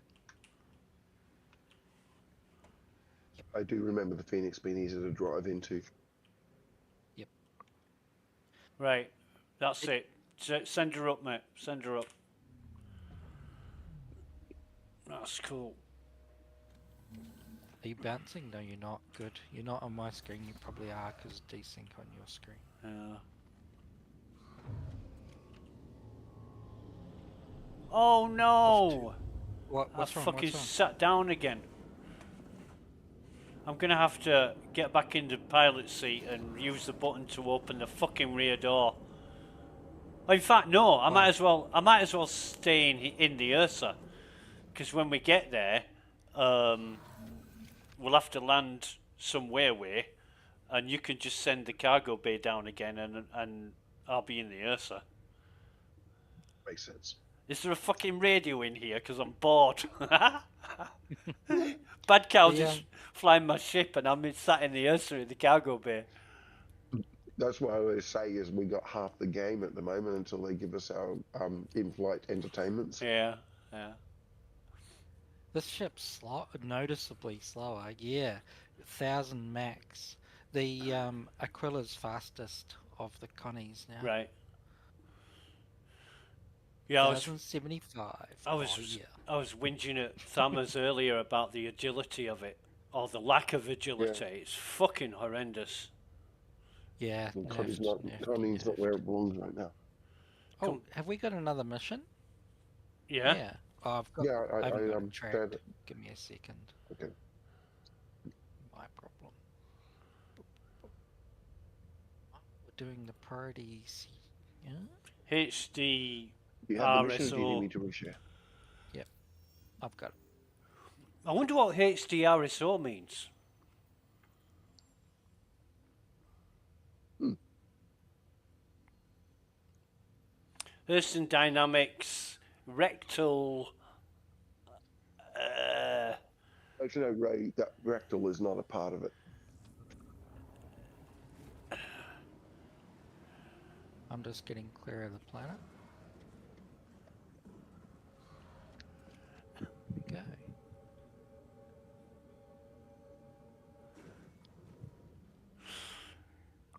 I do remember the Phoenix being easy to drive into. Yep. Right, that's it. Send her up, mate. Send her up. That's cool. Are you bouncing? No, you're not. Good. You're not on my screen. You probably are because desync on your screen. Yeah. Oh no! What's I wrong? fucking What's wrong? sat down again. I'm gonna have to get back in the pilot seat and use the button to open the fucking rear door. Oh, in fact, no. I might as well stay in the Ursa, because when we get there, we'll have to land somewhere away, and you can just send the cargo bay down again, and I'll be in the Ursa. Makes sense. Is there a fucking radio in here? Because I'm bored. Bad Cow's just flying my ship, and I'm sat in the Ursa in the cargo bay. That's what I always say is we got half the game at the moment until they give us our in-flight entertainments. Yeah, yeah. This ship's noticeably slower. Yeah, 1,000 max. The Aquila's fastest of the Connies now. Right. Yeah, 1,075. I was whinging at Thammers earlier about the agility of it, or the lack of agility. Yeah. It's fucking horrendous. Yeah. Well, Connie's not where it belongs right now. Oh, have we got another mission? Yeah. Yeah. Oh, I've got. Yeah, I haven't got I'm it tracked. Give me a second. Okay. My problem. We're doing the priorities. Yeah. It's the You have the RSO. mission, or do you need me to reshare? Yep. I've got it. I wonder what HDRSO means. Hurston Dynamics rectal. Actually, no, Ray, that rectal is not a part of it. I'm just getting clear of the planet. Okay.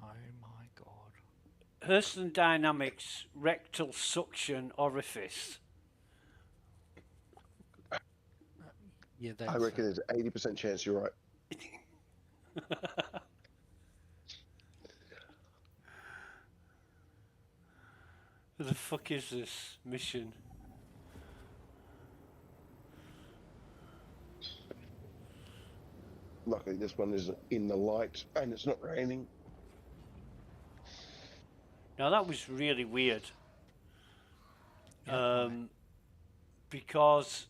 Oh my god. Hurston Dynamics rectal suction orifice. Yeah, that's I reckon there's an 80% chance you're right. Who the fuck is this mission? Luckily, this one is in the light and it's not raining. Now that was really weird. Yeah, Because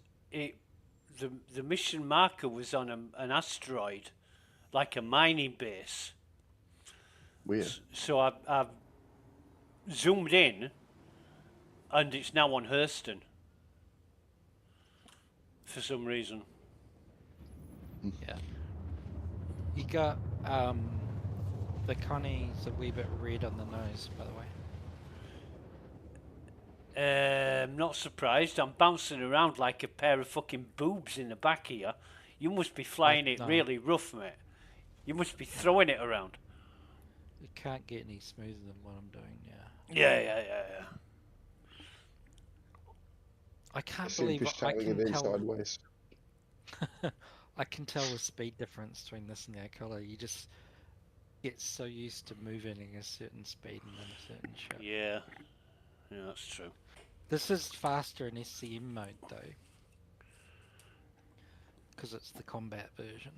the mission marker was on an asteroid, like a mining base. Weird. So I've zoomed in, and it's now on Hurston. For some reason. yeah. You got the Connie's a wee bit red on the nose, by the way. Not surprised. I'm bouncing around like a pair of fucking boobs in the back here. You must be flying it no. really rough, mate. You must be throwing it around. It can't get any smoother than what I'm doing now. Yeah. I can't I've seen believe fish I tailing can it in tell. sideways. I can tell the speed difference between this and the color. You just get so used to moving at a certain speed and then a certain shit. Yeah, that's true. This is faster in SCM mode though, because it's the combat version.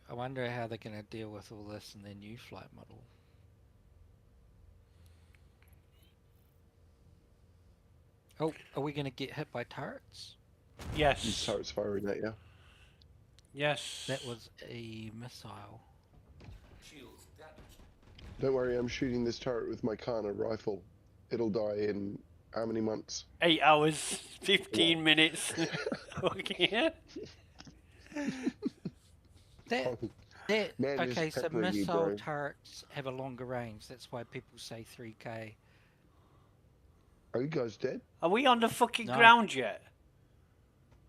I wonder how they're going to deal with all this in their new flight model. Oh, are we going to get hit by turrets? Yes. These turrets firing at you. Yes. That was a missile. Shields damaged. Don't worry, I'm shooting this turret with my Kana rifle. It'll die in how many months? 8 hours, 15 minutes. Okay. Man, Okay, this so peppering you, missile bro. turrets have a longer range. That's why people say 3K. Are you guys dead? Are we on the fucking No. ground yet?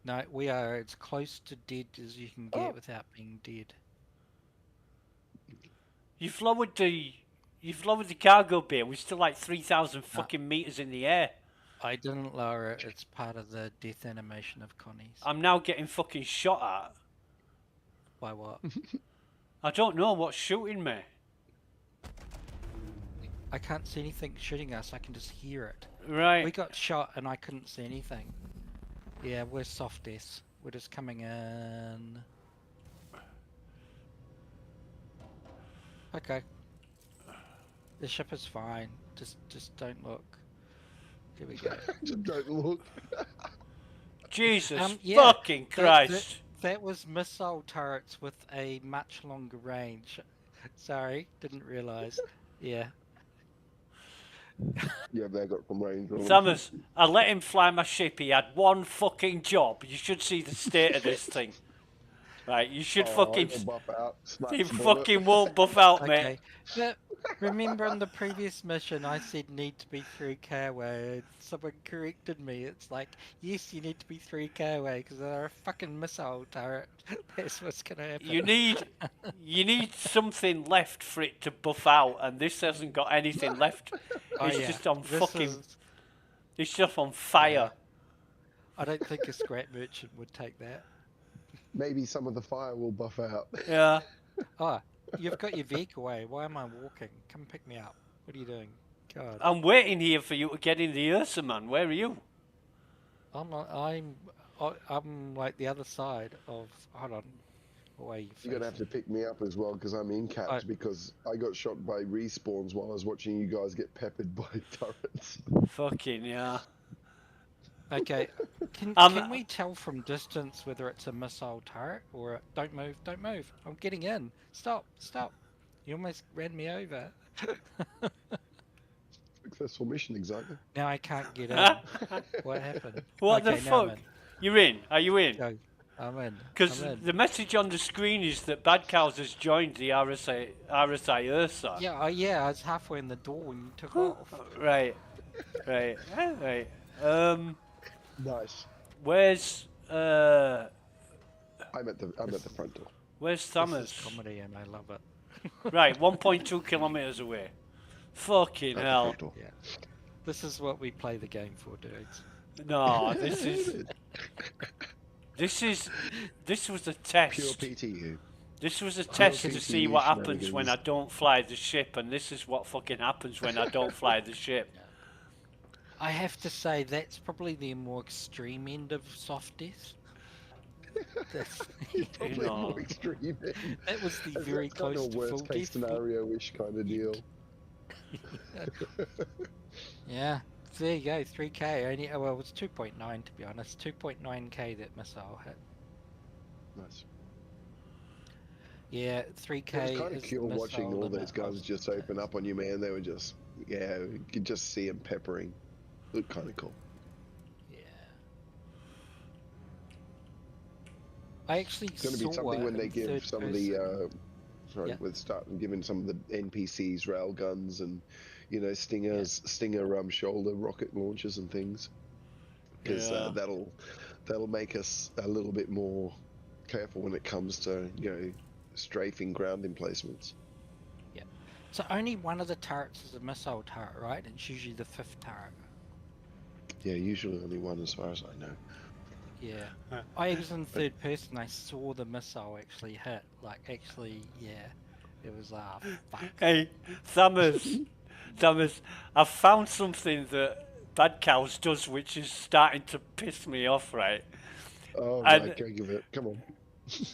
No, we are as close to dead as you can get without being dead. You've lowered the cargo bay. We're still like 3,000 fucking meters in the air. I didn't lower it. It's part of the death animation of Connie's. I'm now getting fucking shot at. By what? I don't know what's shooting me. I can't see anything shooting us. I can just hear it. Right. We got shot and I couldn't see anything. Yeah, we're soft S. We're just coming in. Okay. The ship is fine. Just don't look. Here we go. Just don't look. Jesus yeah, fucking Christ. That was missile turrets with a much longer range. Sorry, didn't realise. Yeah. Yeah, they got from range. Thomas, I let him fly my ship. He had one fucking job. You should see the state of this thing. Right, you should fucking... It'll buff out, He slaps fucking won't buff out, Okay. mate. But remember on the previous mission I said need to be 3K away and someone corrected me. It's like, yes, you need to be 3K away because they're a fucking missile turret. That's what's going to happen. You need something left for it to buff out, and this hasn't got anything left. It's just on it's just on fire. Yeah. I don't think a scrap merchant would take that. Maybe some of the fire will buff out. Yeah. Oh, you've got your vehicle away. Why am I walking? Come pick me up. What are you doing? God. I'm waiting here for you to get in the Ursa, man. Where are you? I'm not, I'm like the other side of. Hold on. Away. You're gonna have to pick me up as well because I'm in caps because I got shot by respawns while I was watching you guys get peppered by turrets. Fucking yeah. Okay. Can Um, we tell from distance whether it's a missile turret or don't move, don't move. I'm getting in. Stop, stop. You almost ran me over. Successful mission, exactly. Now I can't get in. What happened? What Okay, the now I'm fuck? in. You're in? Are you in? Go. I'm in. Because I'm in. the message on the screen is that Bad Cows has joined the RSI Ursa. Yeah, yeah, I was halfway in the door when you took off. Right, right, right. Nice. Where's I'm at the front door. where's This is Summers? comedy and I love it. Right, 1.2 kilometers away. Fucking At the hell. front door. Yeah. This is what we play the game for, dudes. No, this was a test. Pure PTU. This was a test to PTU see what happens when I shenanigans. don't fly the ship, and this is what fucking happens when I don't fly the ship. I have to say that's probably the more extreme end of soft death. That's, Probably know. more extreme. that was the That's very kind close of to full worst case death. scenario-ish kind of deal. Yeah, there you go, 3k. Only, well, it was 2.9 to be honest. 2.9k that missile hit. Nice. Yeah, 3k. It was kind of is cool missile watching all limit those guns of just open up on you, man. They were just, yeah, you could just see them peppering. Looked kind of cool. Yeah. I actually It's going to be saw something when it they in give third some of the, person. sorry, Yeah. with starting giving some of the NPCs rail guns and, you know, Stinger shoulder rocket launchers and things, because Yeah. that'll make us a little bit more careful when it comes to, you know, strafing ground emplacements. Yeah. So only one of the turrets is a missile turret, right? It's usually the 5th turret. Yeah, usually only one as far as I know. Yeah. I was in third person. I saw the missile actually hit. Like, actually, yeah. It was, fuck. Hey, Summers, I've found something that Bad Cows does, which is starting to piss me off, right? Oh, And- right, go give it. Come on.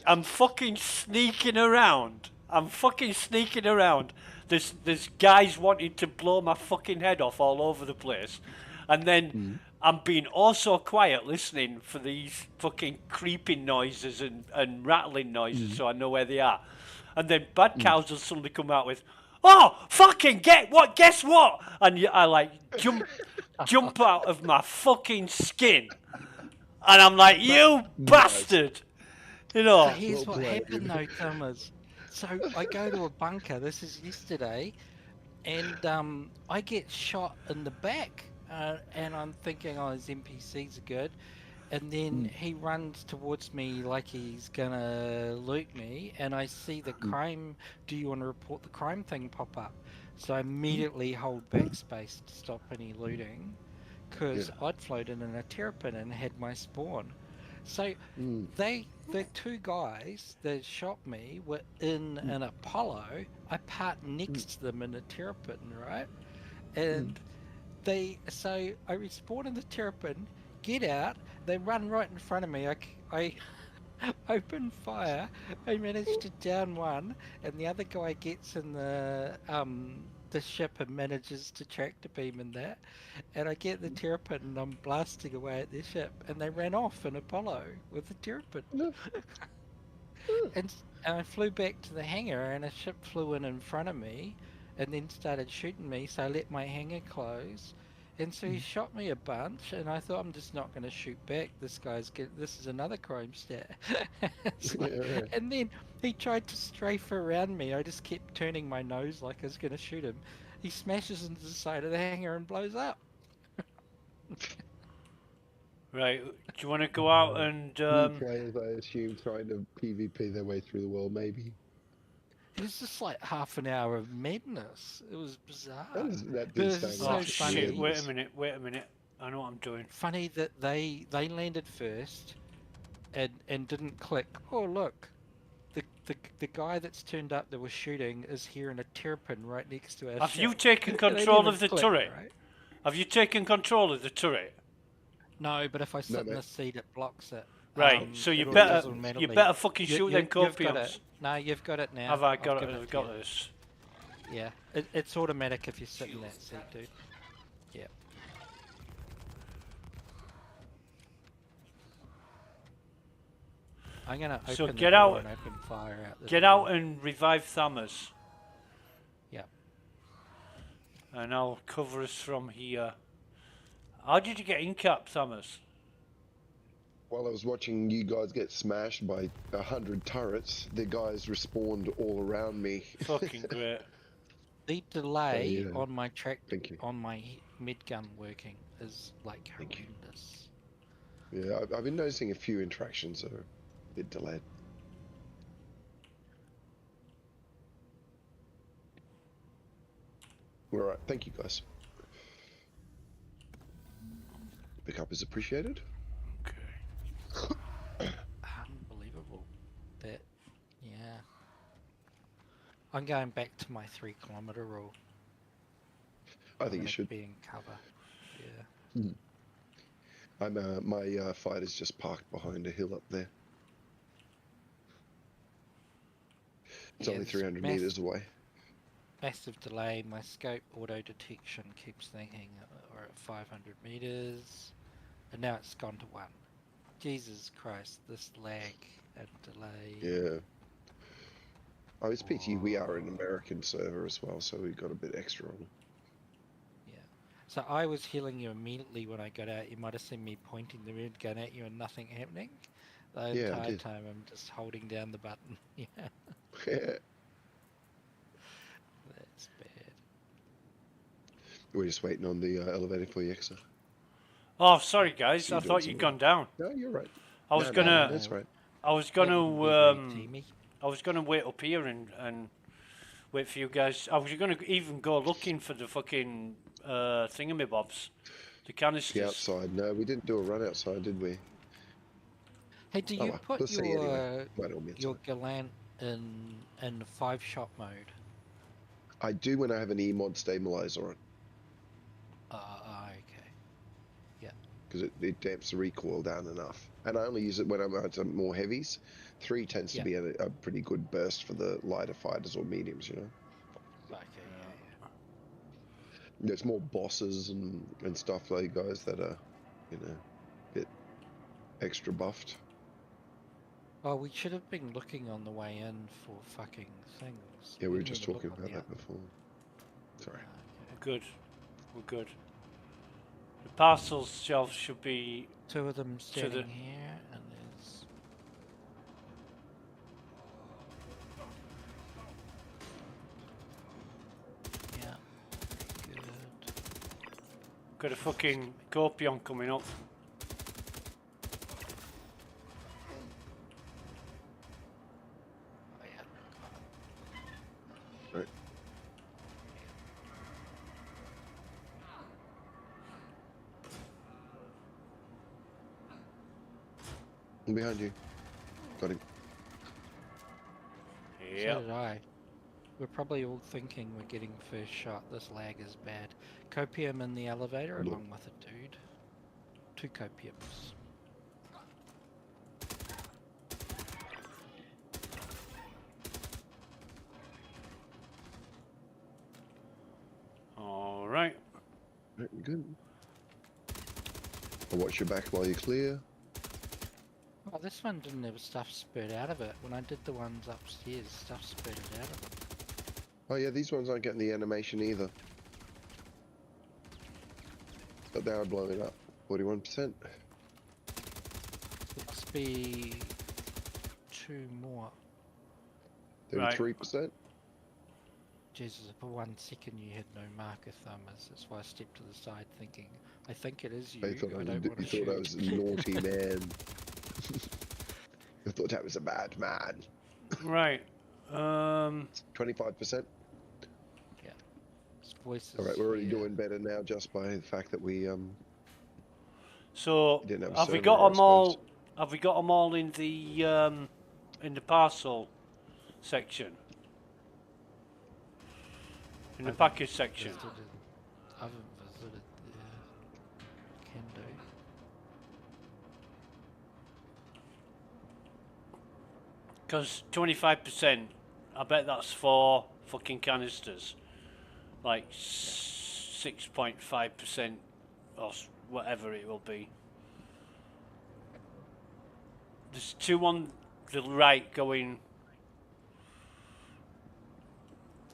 I'm fucking sneaking around. There's guys wanting to blow my fucking head off all over the place. And then I'm being also quiet listening for these fucking creeping noises and rattling noises so I know where they are. And then Bad Cows will suddenly come out with, "Oh, fucking guess what?" And I like jump out of my fucking skin. And I'm like, "You bastard!" You know. So here's Well what played. happened though, Thomas. So I go to a bunker, this is yesterday, and I get shot in the back. And I'm thinking, oh, his NPCs are good. And then he runs towards me like he's gonna loot me, and I see the crime, do you want to report the crime thing pop up? So I immediately hold backspace to stop any looting, because I'd floated in a terrapin and had my spawn. So the two guys that shot me were in an Apollo. I parked next to them in a terrapin, right? And so I respawn in the terrapin, get out, they run right in front of me. I open fire, I manage to down one, and the other guy gets in the ship and manages to tractor beam in that, and I get the terrapin and I'm blasting away at their ship, and they ran off in Apollo with the terrapin. And I flew back to the hangar, and a ship flew in front of me and then started shooting me, so I let my hangar close. And so he shot me a bunch, and I thought, I'm just not going to shoot back. This is another crime stat. And then he tried to strafe around me. I just kept turning my nose like I was going to shoot him. He smashes into the side of the hangar and blows up. Right, do you want to go out and Players, I assume, trying to PvP their way through the world, maybe. It was just like half an hour of madness. It was bizarre. That But did it was sound so like funny. shit, wait a minute, I know what I'm doing. Funny that they landed first and didn't click. Oh look, the guy that's turned up that was shooting is here in a terrapin right next to us. Have you taken control of the turret? Right? Have you taken control of the turret? No, but if I sit in mate. the seat, it blocks it. Right, so you it better automatically- fucking shoot them you've got copions. it. No, you've got it now. Have I I've got it? given I've to got you. this. Yeah, it's automatic if you sit in that seat, dude. Yeah. I'm gonna open So the get door out- and open fire out the Get door. out and revive Thammers. Yep. And I'll cover us from here. How did you get in cap, Thammers? While I was watching you guys get smashed by 100 turrets, the guys respawned all around me. Fucking great. The delay yeah. on my track Thank you. on my mid gun working is like Thank you. horrendous. Yeah, I've been noticing a few interactions that are a bit delayed. All right, thank you guys. Pickup is appreciated. Unbelievable. That, yeah. I'm going back to my 3 kilometer rule. I I'm think you gonna should. be in cover. Yeah. I'm my fighter's just parked behind a hill up there. It's Yeah, only this 300 meters away. Massive delay. My scope auto detection keeps thinking we're at 500 meters, and now it's gone to 1. Jesus Christ, this lag and delay. Yeah. Oh, it's PTU. We are an American server as well, so we got a bit extra on it. Yeah. So I was healing you immediately when I got out. You might have seen me pointing the red gun at you and nothing happening. The Yeah, I entire did. time I'm just holding down the button. Yeah. Yeah. That's bad. We're just waiting on the elevator for you, Exeter. Oh, sorry guys. So I you're doing thought you'd something. gone down. No, you're right. I was No, gonna. that's right. I was That wouldn't be very gonna. teamy. I was gonna wait up here and wait for you guys. I was gonna even go looking for the fucking thingamybobs, the canisters. The outside. No, we didn't do a run outside, did we? Hey, do Oh, you well, put we'll see anyway. Might all be your outside. Gallant in 5-shot mode? I do when I have an E-mod stabilizer on, Okay. because it damps the recoil down enough. And I only use it when I'm out on more heavies. 3 tends to be a pretty good burst for the lighter fighters or mediums, you know. Okay, There's more bosses and stuff like guys that are, you know, a bit extra buffed. Oh, we should have been looking on the way in for fucking things. Yeah, we were didn't just even look talking on about the that before. Sorry. We're good. We're good. The parcel shelf should be 2 of them to standing the. here, and there's... Yeah. Good. Got a fucking Corpion coming up. Oh, yeah. Right. I'm behind you. Got him. Yeah. So did I. We're probably all thinking we're getting first shot. This lag is bad. Copium in the elevator Look. along with a dude. 2 copiums. All right. Right, we're good. I'll watch your back while you clear. Oh, this one didn't have stuff spurred out of it. When I did the ones upstairs, stuff spurred out of it. Oh yeah, these ones aren't getting the animation either. But they are blowing up. 41%. Must be 2 more. Right. 33%. Jesus, for 1 second you had no marker thumbers. That's why I stepped to the side thinking, I think it is you. They thought I don't want to you thought I was a shoot. naughty man. I thought I was a bad man. Right. 25%. His voice is All right, we're already doing better now just by the fact that we So didn't have a have we server, got I them all? suppose. Have we got them all in the parcel section? In the package section. I haven't visited there. Can do. Because 25%, I bet that's 4 fucking canisters. Like 6.5% or whatever it will be. There's 2 on the right going.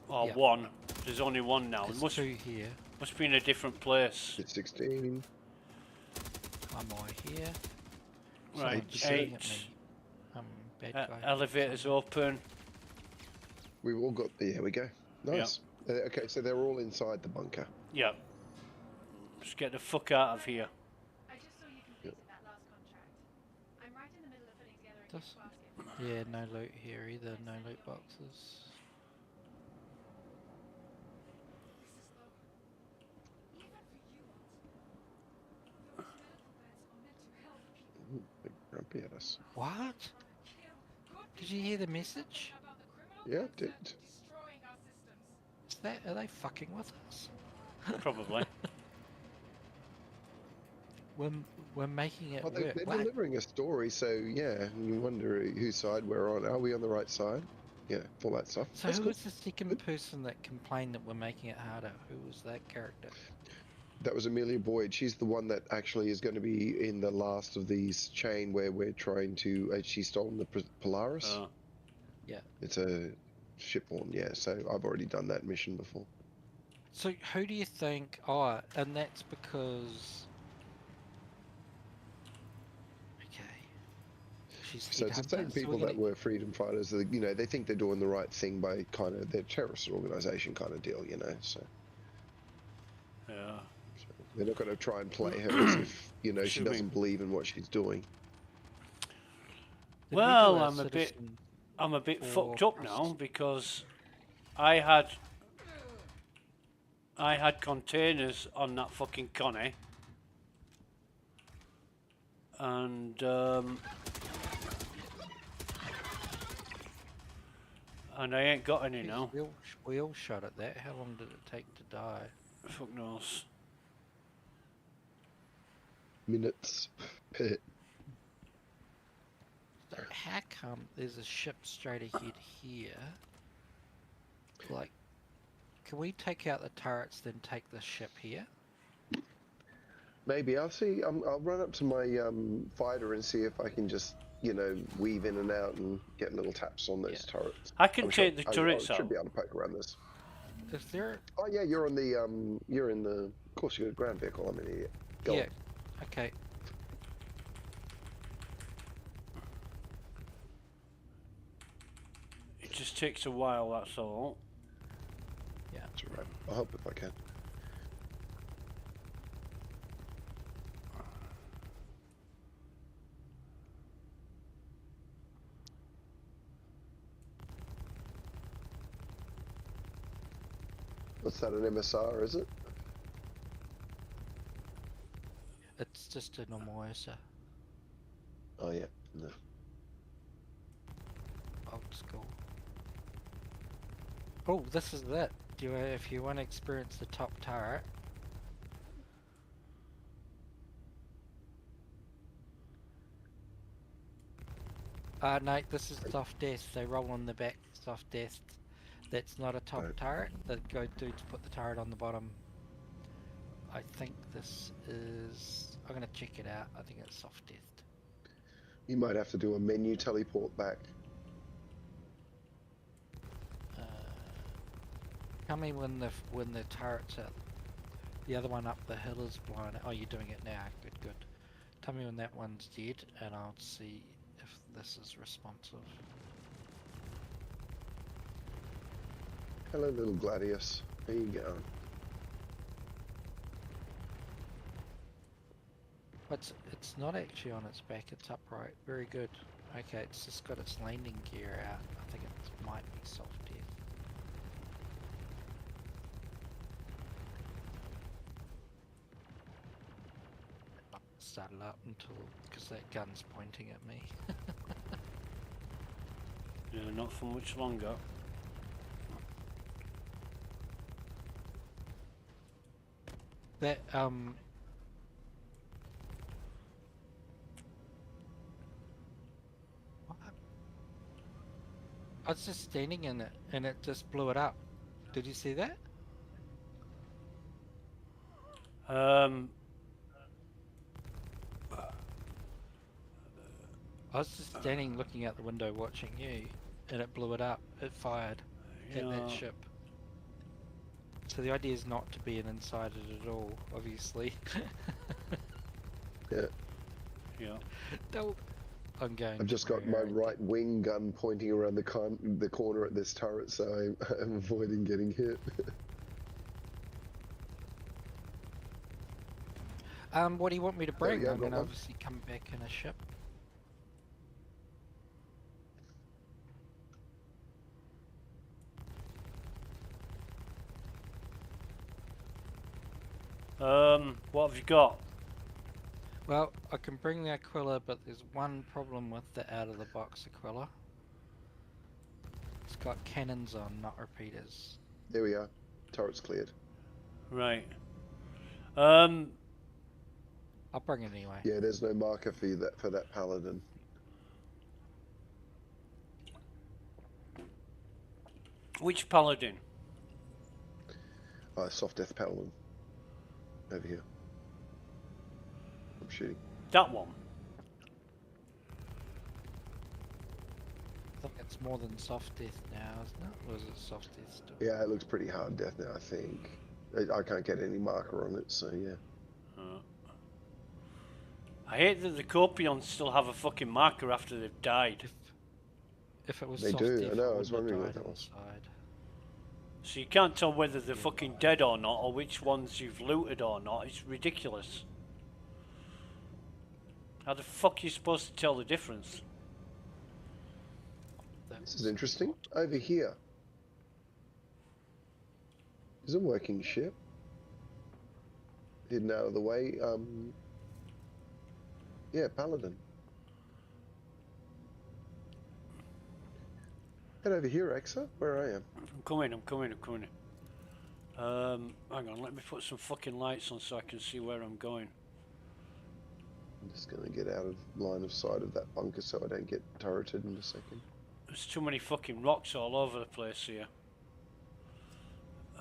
Or Yep. one. There's only one now. It There's must two here. must be in a different place. It's 16. One more here. Right, Someone's shooting at 8. me. Bad guy. Elevators open. We've all got the. Here we go. Nice. Okay, so they're all inside the bunker. Yeah. Let's get the fuck out of here. I just saw you completed that last contract. I'm right in the middle of putting together a This- gift basket. Yeah, no loot here either. No loot boxes. This is low. Even for you lot. Those medical beds are meant to help people. Ooh, they're grumpy at us. What? Kill good Did you hear the message? about the criminal Yeah, I did. concept destroying our systems. Is that? Are they fucking with us? Probably. We're making it Oh, work. they're What? delivering a story, so yeah, you wonder whose side we're on. Are we on the right side? Yeah, all that stuff. So That's who cool. was the second person that complained that we're making it harder? Who was that character? That was Amelia Boyd. She's the one that actually is going to be in the last of these chain where we're trying to. She's stolen the Polaris. Oh. Yeah. It's a shipborne, yeah. So I've already done that mission before. So who do you think? Oh, and that's because. Okay. She's So it's the same headhunter, people we're that gonna- were freedom fighters. That, you know, they think they're doing the right thing by kind of they're terrorist organization kind of deal, you know. So Yeah. they're not going to try and play her as if you know she Should we- doesn't believe in what she's doing. Did we do Well, our I'm a bit citizen fucked for up now us? because I had containers on that fucking Connie, and I ain't got any Jeez, now. we all shot at that. How long did it take to die? Fuck knows. Minutes. So how come there's a ship straight ahead here? Like, can we take out the turrets then take the ship here? Maybe I'll see. I'll run up to my fighter and see if I can just weave in and out and get little taps on those turrets. I can I'm take sure- the turrets I should out. be able to poke around this. Is there? Oh yeah, you're on the you're in the. Of course, you're a ground vehicle. I'm an idiot. Go Yeah. on. Okay. It just takes a while, that's all. Yeah. That's all right. I'll help if I can. What's that, an MSR, is it? It's just a normal ESA. Oh, yeah. No. Old school. Oh, this is it. If you want to experience the top turret. No, this is soft death. They roll on the back, soft death. That's not a top Right. turret. That go dudes put the turret on the bottom. I think this is. I'm gonna check it out. I think it's soft death. You might have to do a menu teleport back. Tell me when the turret's up. The other one up the hill is blown. Oh, you're doing it now. Good, good. Tell me when that one's dead, and I'll see if this is responsive. Hello, little Gladius. How you going? It's not actually on its back. It's upright. Very good. Okay, it's just got its landing gear out. I think it might be soft death. Start it up until because that gun's pointing at me. Yeah, not for much longer. That what? I was just standing in it and it just blew it up. Did you see that? I was just standing looking out the window watching you, and it blew it up. It fired at that Yeah. ship. So the idea is not to be an insider at all, obviously. Yeah. Yeah. Don't. I'm going. I've just got my right wing gun pointing around the corner at this turret, so I'm avoiding getting hit. What do you want me to There we bring? go, I'm got gonna one. obviously come back in a ship. What have you got? Well, I can bring the Aquila, but there's one problem with the out-of-the-box Aquila. It's got cannons on, not repeaters. There we are. Turret's cleared. Right. I'll bring it anyway. Yeah, there's no marker for that paladin. Which paladin? Soft death paladin. Over here. I'm shooting. That one. I think it's more than soft death now, isn't it? Or is it soft death still? Yeah, it looks pretty hard death now, I think. I can't get any marker on it, so yeah. I hate that the Copions still have a fucking marker after they've died. If it was They soft do, death, I know, I would was have wondering what died that was. inside. So you can't tell whether they're fucking dead or not, or which ones you've looted or not. It's ridiculous. How the fuck are you supposed to tell the difference? This is interesting. Over here is a working ship. Hidden out of the way. Yeah, paladin. Head over here, Exa. Where I am. I'm coming. Hang on, let me put some fucking lights on so I can see where I'm going. I'm just gonna get out of line of sight of that bunker so I don't get turreted in a second. There's too many fucking rocks all over the place here.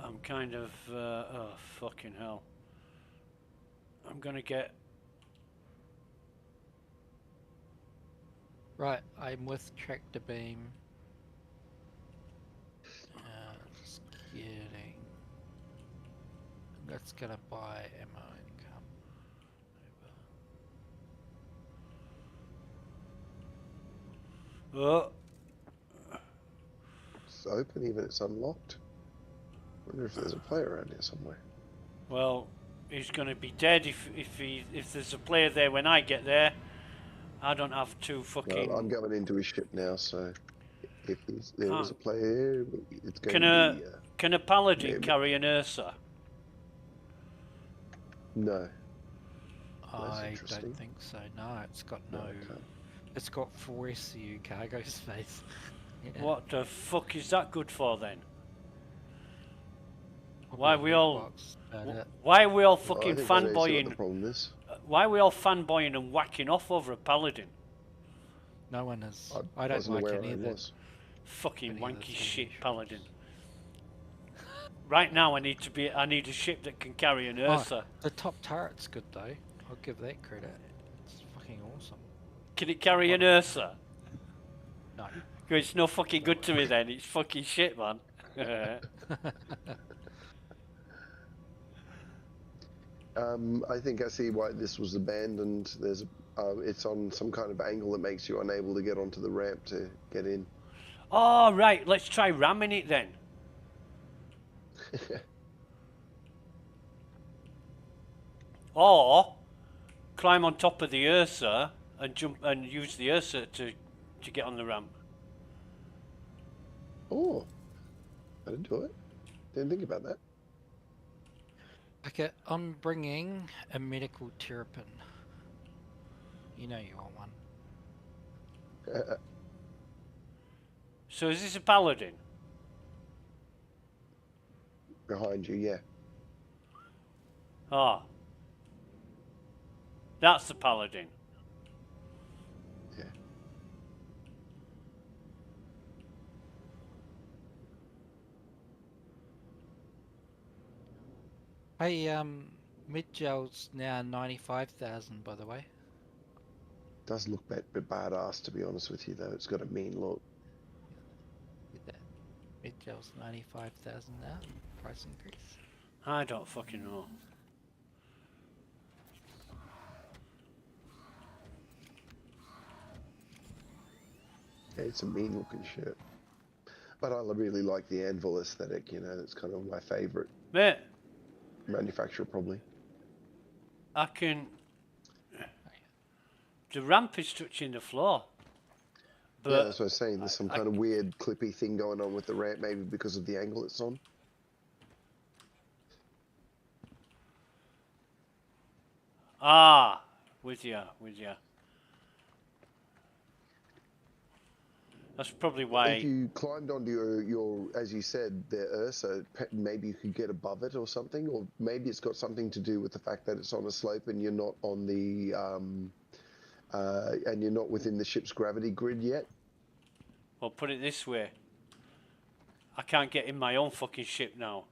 I'm kind of, oh fucking hell. I'm gonna get... Right, I'm with tractor beam. Just getting... That's gonna buy ammo and come over. Oh, It's open, even it's unlocked. Wonder if there's a player around here somewhere. well, he's gonna be dead if there's a player there when I get there. I don't have two fucking... Well, I'm going into his ship now, so if there was a player here, it's going Can to be... can a paladin maybe. carry an Ursa? No. I don't think so. No, it's got no. It's got 4 SCU cargo space. Yeah. What the fuck is that good for then? Probably Why a are we big all... box, but, Why are we all Well, I fucking think I know what the fanboying? problem is. Why are we all fanboying and whacking off over a paladin? no one is. I I don't wasn't like aware it I either. was. Fucking Any of wanky this shit English. paladin. Right now I need a ship that can carry an Oh, Ursa. the top turret's good though. I'll give that credit. It's fucking awesome. Can it carry an Ursa? No. It's no fucking good to me then. It's fucking shit, man. I think I see why this was abandoned. There's it's on some kind of angle that makes you unable to get onto the ramp to get in. Oh, right. Let's try ramming it then. Or climb on top of the Ursa and jump and use the Ursa to get on the ramp. Oh, I didn't do it. Didn't think about that. Okay, I'm bringing a medical terrapin. You know you want one. So is this a paladin? Behind you, yeah. Ah. That's the paladin. Yeah. Hey, Midgel's now 95,000, by the way. does look a bit badass, to be honest with you, though. It's got a mean look. Get that. Retail's 95,000 now. Price increase. I don't fucking know. Yeah, it's a mean looking shirt. But I really like the anvil aesthetic, you know, it's kind of my favourite Mate, manufacturer, probably. I can... The ramp is touching the floor. But Yeah, that's what I was saying. There's some kind of weird clippy thing going on with the ramp, maybe because of the angle it's on. Ah, with you. That's probably why. If you climbed onto your as you said, the Ursa, maybe you could get above it or something, or maybe it's got something to do with the fact that it's on a slope and you're not on the and you're not within the ship's gravity grid yet. Well, put it this way. I can't get in my own fucking ship now.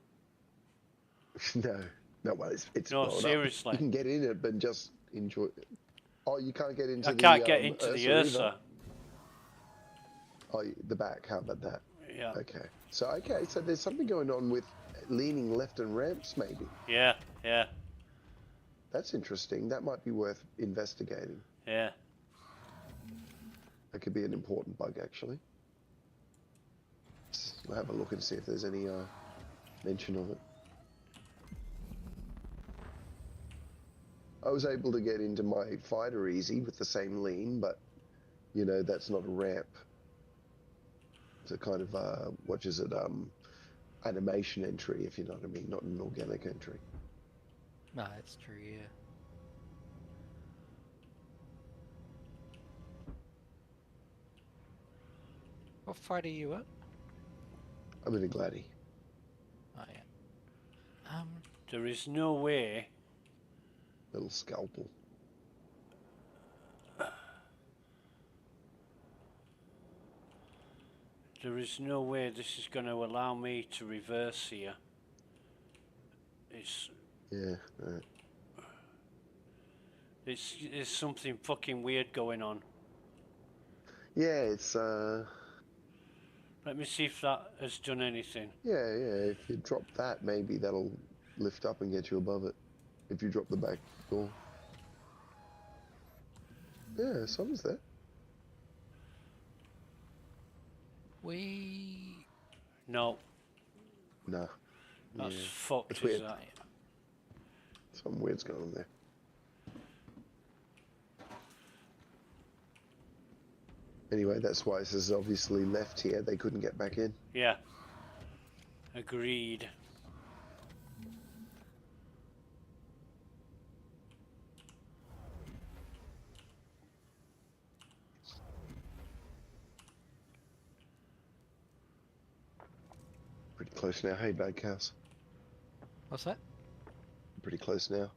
No, well, it's No, blown seriously. Up. You can get in it, but just enjoy it. Oh, you can't get into I the can't get into the Ursa. Either? Oh, the back. How about that? Yeah. Okay. So there's something going on with leaning left and ramps, maybe. Yeah. That's interesting. That might be worth investigating. Yeah. That could be an important bug, actually. I'll have a look and see if there's any mention of it. I was able to get into my fighter easy with the same lean, but, you know, that's not a ramp. It's a kind of, animation entry, if you know what I mean, not an organic entry. No, it's true, yeah. What fight are you at? I'm in a Gladdy. Oh, yeah. There is no way. Little scalpel. There is no way this is going to allow me to reverse here. Yeah. There's something fucking weird going on. Yeah, it's Let me see if that has done anything. Yeah, if you drop that, maybe that'll lift up and get you above it. If you drop the back door. Yeah, someone's there. No. Nah. That's Yeah. fucked, It's is weird. that? Something weird's going on there. Anyway, that's why this is obviously left here. They couldn't get back in. Yeah. Agreed. Pretty close now. Hey, bad cows. What's that? Pretty close now.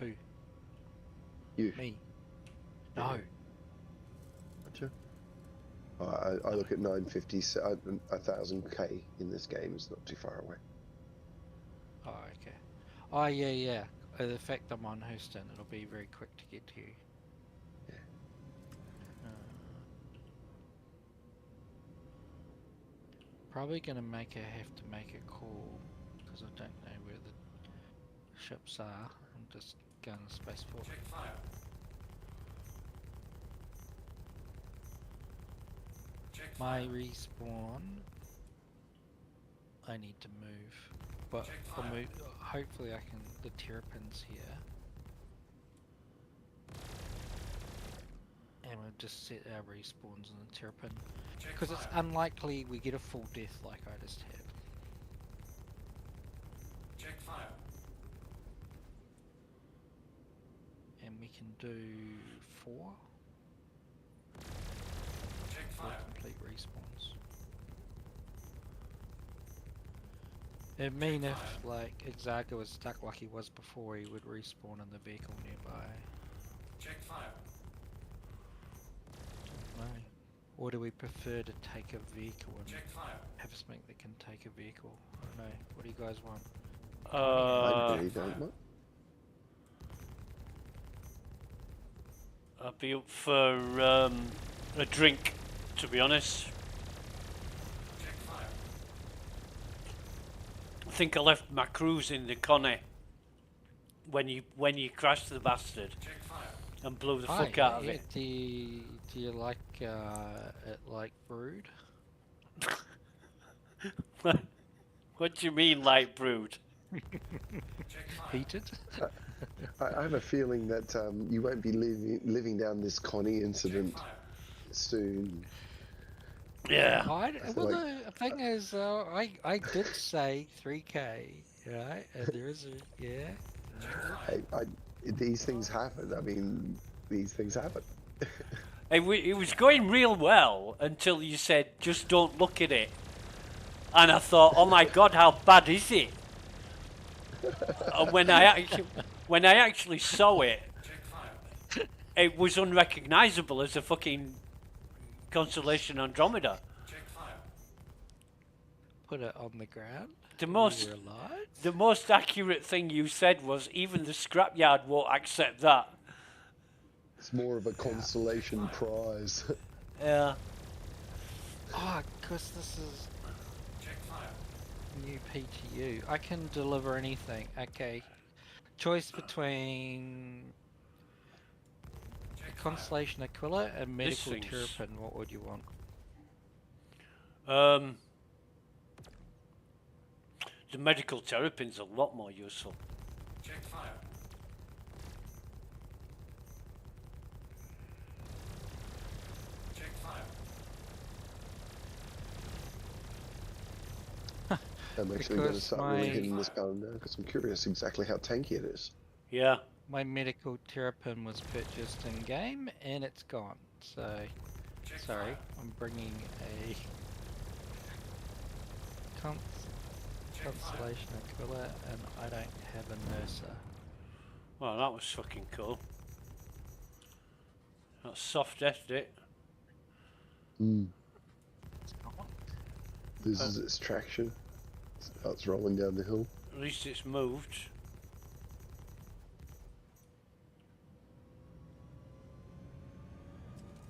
Who? You. Me? No. Gotcha. I look at 950, 1,000k in this game. It's not too far away. Oh, okay. Oh, yeah. The fact I'm on Houston, it'll be very quick to get to you. Yeah. Probably gonna have to make a call because I don't know where the ships are. I'm just going to spaceport. Check fire. Check My fire. respawn. I need to move, but Check I'll fire. move. Hopefully, I can. The terrapins here, and we'll just set our respawns in the terrapin Check because it's fire. unlikely we get a full death like I just had. Check fire. And we can do four Check fire. complete respawns. It'd mean if, like, Exarga was stuck like he was before, he would respawn in the vehicle nearby. Check fire. No. Or do we prefer to take a vehicle and Check fire. have something that can take a vehicle? I don't know. What do you guys want? I really don't know. I'd be up for a drink, to be honest. Check fire. I think I left my cruise in the Connie when you crashed the bastard Check fire. and blew the Oh, fuck yeah, out of yeah. it. Do you like it like brewed? What do you mean, light brewed? Check fire. Heated? I have a feeling that you won't be living down this Connie incident soon. Yeah. I, I feel well, like- the thing is, I did say 3K, right? And there is a, yeah. These things happen. I mean, these things happen. It was going real well until you said, just don't look at it. And I thought, oh my God, how bad is it? And when I actually saw it, Check fire. it was unrecognizable as a fucking Constellation Andromeda. Check fire. Put it on the ground. The We most were alive. the most accurate thing you said was even the scrapyard won't accept that. It's more of a consolation prize. Yeah. Oh, because this is Check fire. new PTU. I can deliver anything. Okay. Choice between Check fire. Constellation Aquila and Medical thing's- Terrapin. What would you want? The medical terrapin's a lot more useful. Check fire. Check fire. I'm actually going to Because start really my- hitting this button now because I'm curious exactly how tanky it is. Yeah. My Medical Terrapin was purchased in game and it's gone. So, Check sorry, fire. I'm bringing a Check fire. Constellation Aquila and I don't have a Nurser. Well, that was fucking cool. That soft F'd it. Mm. It's gone. Loses its traction. Starts rolling down the hill. At least it's moved.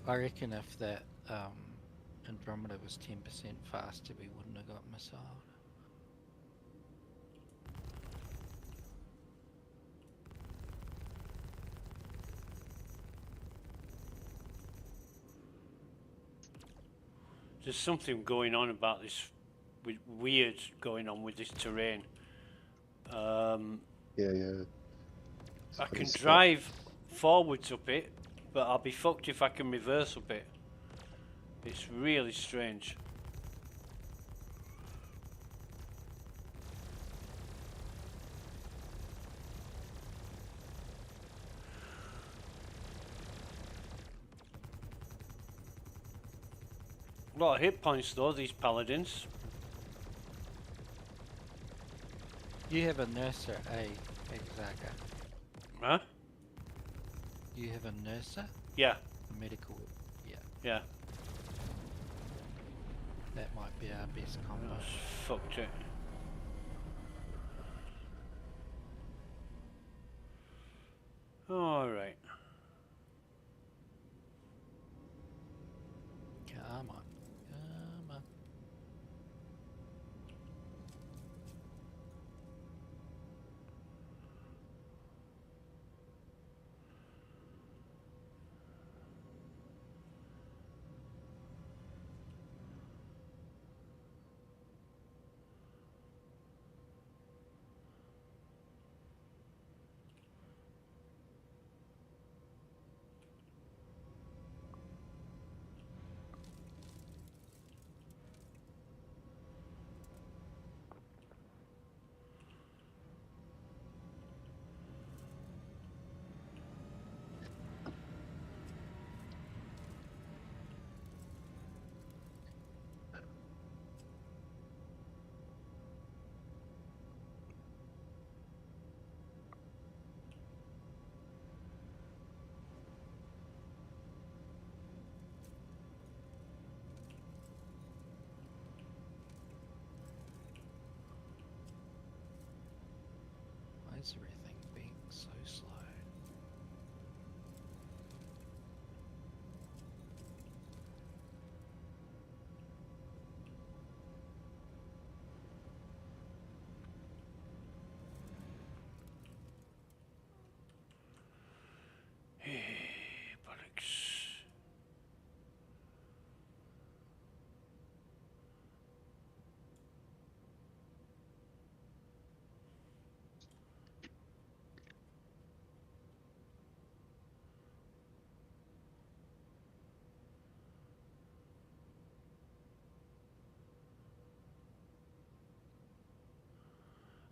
I reckon if that Andromeda was 10% faster, we wouldn't have got missiled. There's something going on about this, weird going on with this terrain. Yeah, yeah. It's I funny can stuff. drive forwards up it, but I'll be fucked if I can reverse up it. It's really strange. A lot of hit points though, these paladins. You have a Nurser, Exaka. Huh? You have a Nurser? Yeah, A medical. Yeah, yeah. that might be our best combo. That's fucked it. Alright. Come on. Come on. Why is everything being so slow?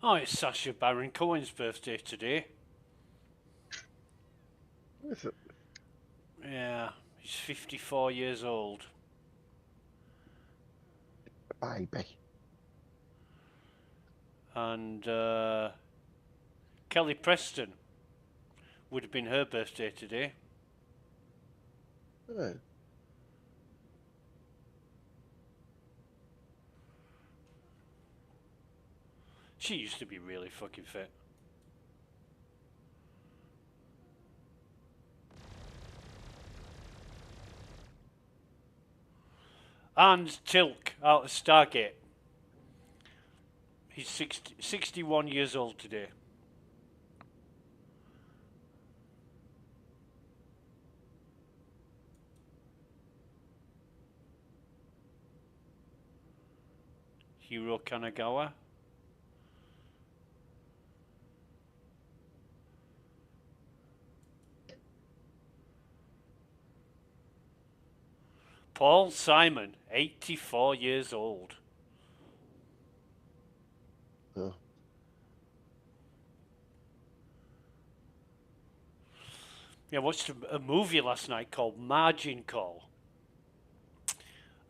Oh, it's Sacha Baron Cohen's birthday today. Is it? Yeah, he's 54 years old. Baby. And Kelly Preston would have been her birthday today. Oh. She used to be really fucking fit. And Tilk out of Stargate. He's 61 years old today. Hiro Kanagawa. Paul Simon, 84 years old. Oh. Yeah, I watched a movie last night called Margin Call.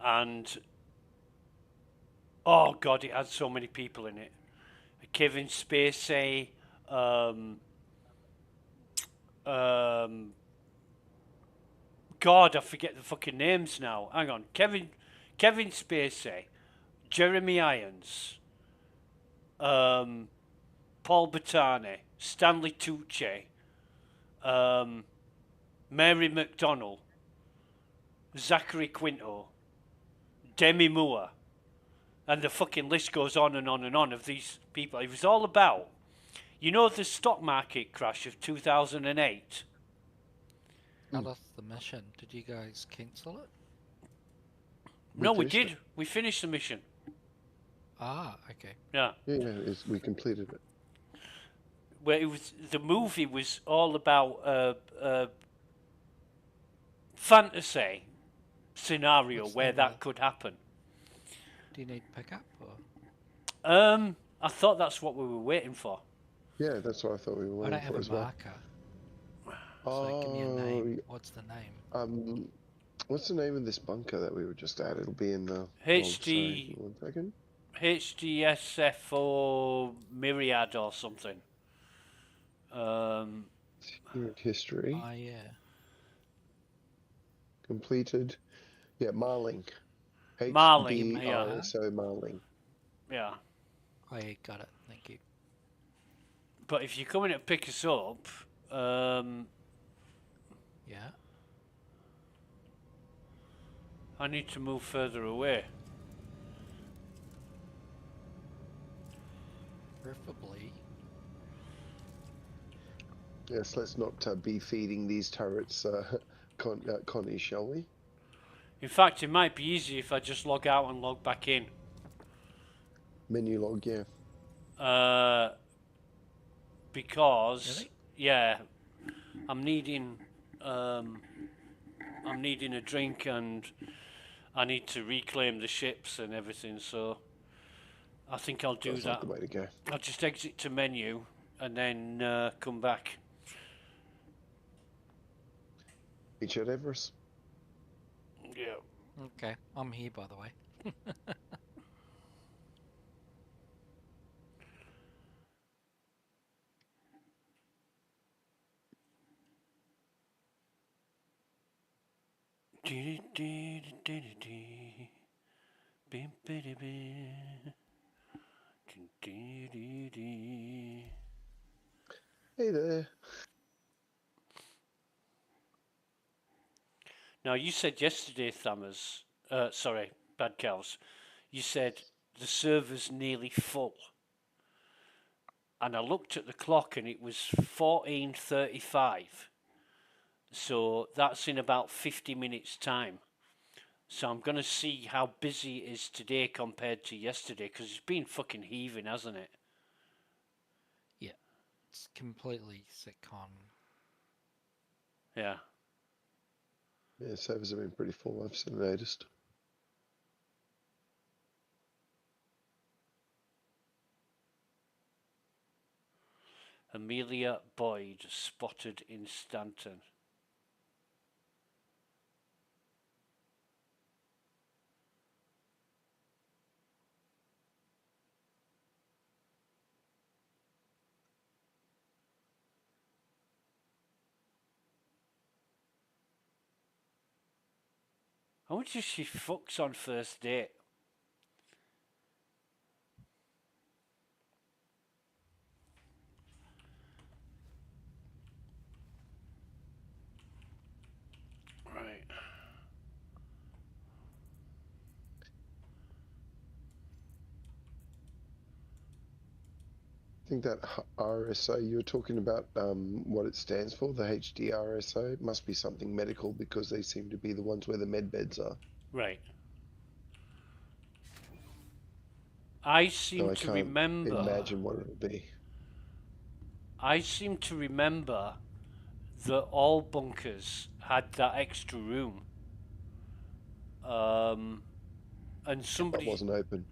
And, oh God, it had so many people in it. Kevin Spacey, God, I forget the fucking names now. Hang on. Kevin Spacey, Jeremy Irons, Paul Bettany, Stanley Tucci, Mary McDonnell, Zachary Quinto, Demi Moore, and the fucking list goes on and on and on of these people. It was all about, you know, the stock market crash of 2008. Tell us the mission. Did you guys cancel it? No, we finished did. We finished the mission. Ah, okay. Yeah. Yeah, we completed it. Where it was, the movie was all about fantasy scenario What's where the that name? could happen. Do you need pickup or? I thought that's what we were waiting for. Yeah, that's what I thought we were I waiting don't have for a as well. marker. So give me a name. What's the name? What's the name of this bunker that we were just at? It'll be in the HD 1 second. HDSFO Myriad or something. Here at history. Oh yeah. Completed. Yeah, Marling. Marling, yeah. HDRSO Marling. Yeah. I got it. Thank you. But if you're coming to pick us up, Yeah. I need to move further away. Preferably. Yes, let's not be feeding these turrets, Connie, shall we? In fact, it might be easier if I just log out and log back in. Menu log, yeah. Because Really? yeah, I'm needing a drink and I need to reclaim the ships and everything. So I think I'll do That's that. not the way to go. I'll just exit to menu and then come back. Richard Everest. Yeah. Okay. I'm here, by the way. Hey there. Now you said yesterday, Thammers, sorry, Bad Cows, you said the server's nearly full. And I looked at the clock and it was 14:35. So that's in about 50 minutes time. So I'm going to see how busy it is today compared to yesterday, because it's been fucking heaving, hasn't it? Yeah. It's completely sitcom. Yeah. Yeah, servers have been pretty full, I've noticed. Amelia Boyd spotted in Stanton. I wonder if she fucks on first date. Right. I think that RSO you were talking about, what it stands for, the HDRSO, must be something medical because they seem to be the ones where the med beds are. Right. I So seem I to can't remember. imagine what it'll be. I seem to remember that all bunkers had that extra room. And That somebody wasn't open.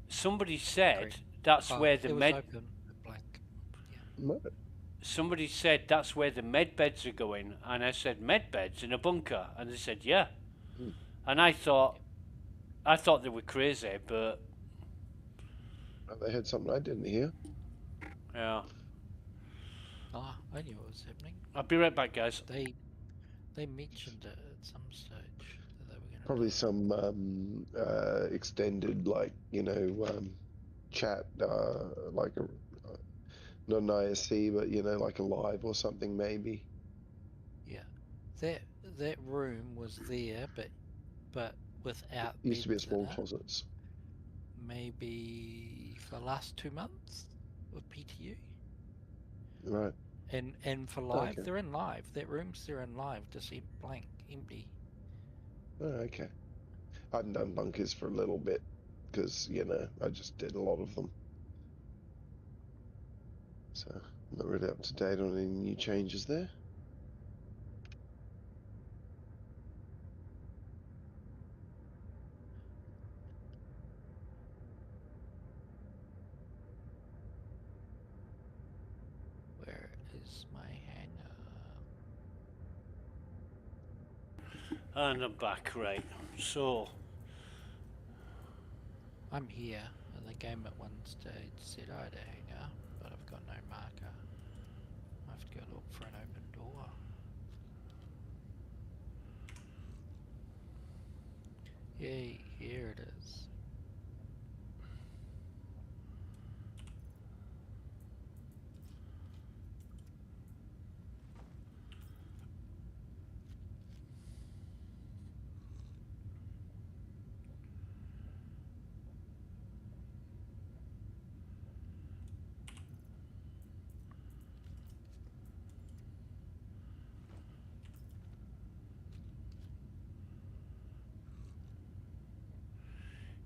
said Correct. that's Oh, where the it was med. open, blank. No. Somebody said that's where the med beds are going, and I said med beds in a bunker, and they said yeah, Hmm. and I thought they were crazy, but Oh, they had something I didn't hear. yeah. Ah, I knew what was happening. I'll be right back, guys. They mentioned it at some stage that they were going to Probably do it. some extended, like, chat, like a not an ISC, but like a live or something maybe. Yeah, that room was there, but without Used to be a beds in small it. closets. Maybe for the last 2 months with PTU. Right. And for live, Okay. they're in live. That room's there in live, just blank, empty. Oh, okay. I hadn't done bunkers for a little bit because, I just did a lot of them. So I'm not really up to date on any new changes there. Where is my hanger? And I'm back, right. So I'm here, and the game at one stage said I had a hanger, but I've got no marker. I have to go look for an open door. Yay, here it is.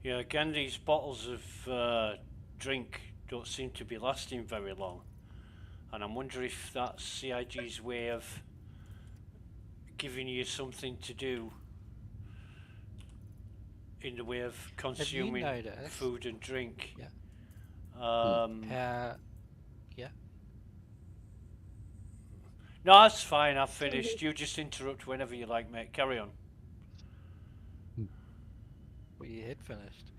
yeah, again, these bottles of drink don't seem to be lasting very long, and I'm wondering if that's CIG's way of giving you something to do in the way of consuming noticed? food and drink. Yeah. Yeah. Yeah. No, that's fine. I've finished. You just interrupt whenever you like, mate. Carry on. Well, you had finished.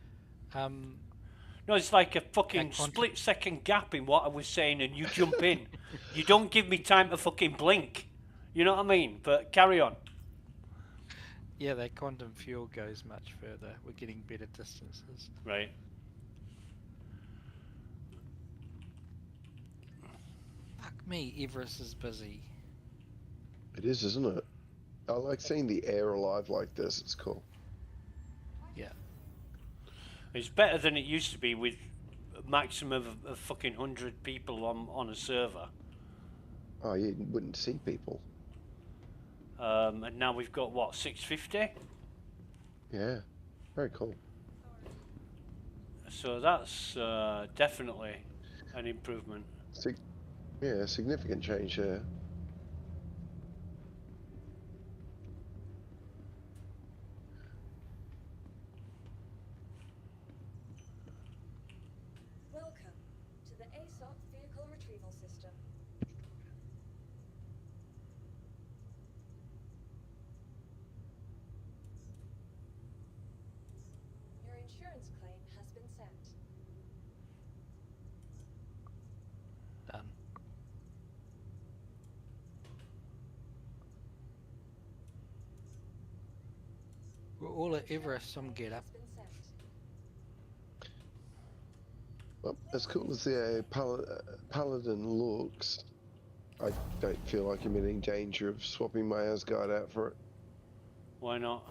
No, it's like a fucking split-second gap in what I was saying, and you jump in. You don't give me time to fucking blink. You know what I mean? But carry on. Yeah, that quantum fuel goes much further. We're getting better distances. Right. Fuck me, Everest is busy. It is, isn't it? I like seeing the air alive like this. It's cool. Yeah. It's better than it used to be with a maximum of fucking 100 people on a server. Oh, you wouldn't see people. And now we've got, what, 650? Yeah, very cool. So that's definitely an improvement. Yeah, significant change there. Welcome to the ASOP vehicle retrieval system. insurance claim has been sent. Done. We're all at Everest, some get up. Has been sent. Well, as cool as the paladin looks, I don't feel like I'm in any danger of swapping my Asgard out for it. Why not?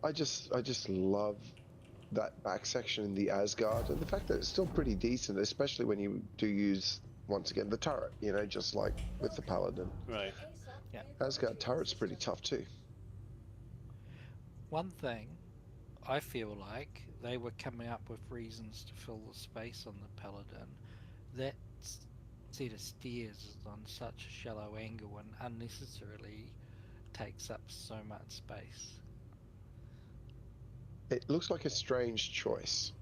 I just love that back section in the Asgard, and the fact that it's still pretty decent, especially when you do use, once again, the turret, you know, just like with the paladin. Right. ASOP Yeah. vehicle Asgard retrieval turret's pretty system. tough too. One thing I feel like they were coming up with reasons to fill the space on the Paladin. That set of stairs is on such a shallow angle and unnecessarily takes up so much space. It looks like a strange choice.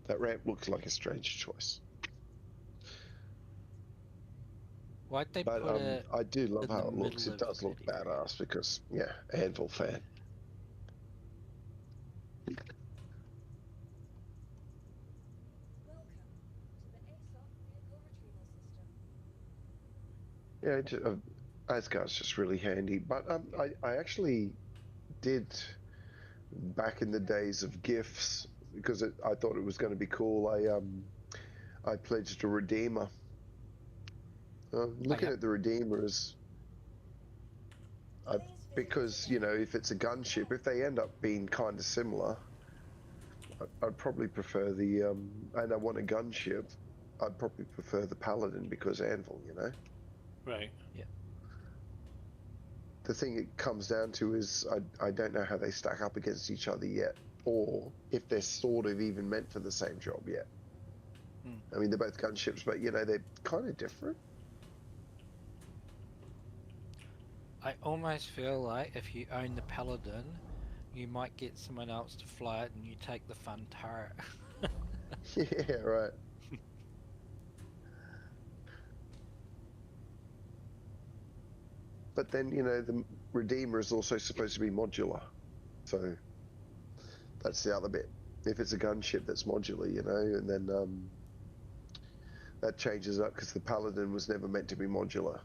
That ramp looks like a strange choice. Why'd they But put it I do love in how the it looks. middle It of does look that area? badass because, yeah, Anvil fan. Welcome to the ASOP vehicle retrieval system. Yeah, Asgard's just really handy. But I actually did, back in the days of GIFs, because I thought it was going to be cool. I pledged a Redeemer. Looking yep. at the Redeemers, because, you know, if it's a gunship, if they end up being kind of similar, I'd probably prefer the, and I want a gunship, I'd probably prefer the Paladin because Anvil, you know? Right. Yeah. The thing it comes down to is I don't know how they stack up against each other yet, or if they're sort of even meant for the same job yet. I mean, they're both gunships, but, you know, they're kind of different. I almost feel like if you own the Paladin, you might get someone else to fly it and you take the fun turret. Yeah, right. But then, you know, the Redeemer is also supposed to be modular. So that's the other bit. If it's a gunship that's modular, you know, and then that changes up because the Paladin was never meant to be modular.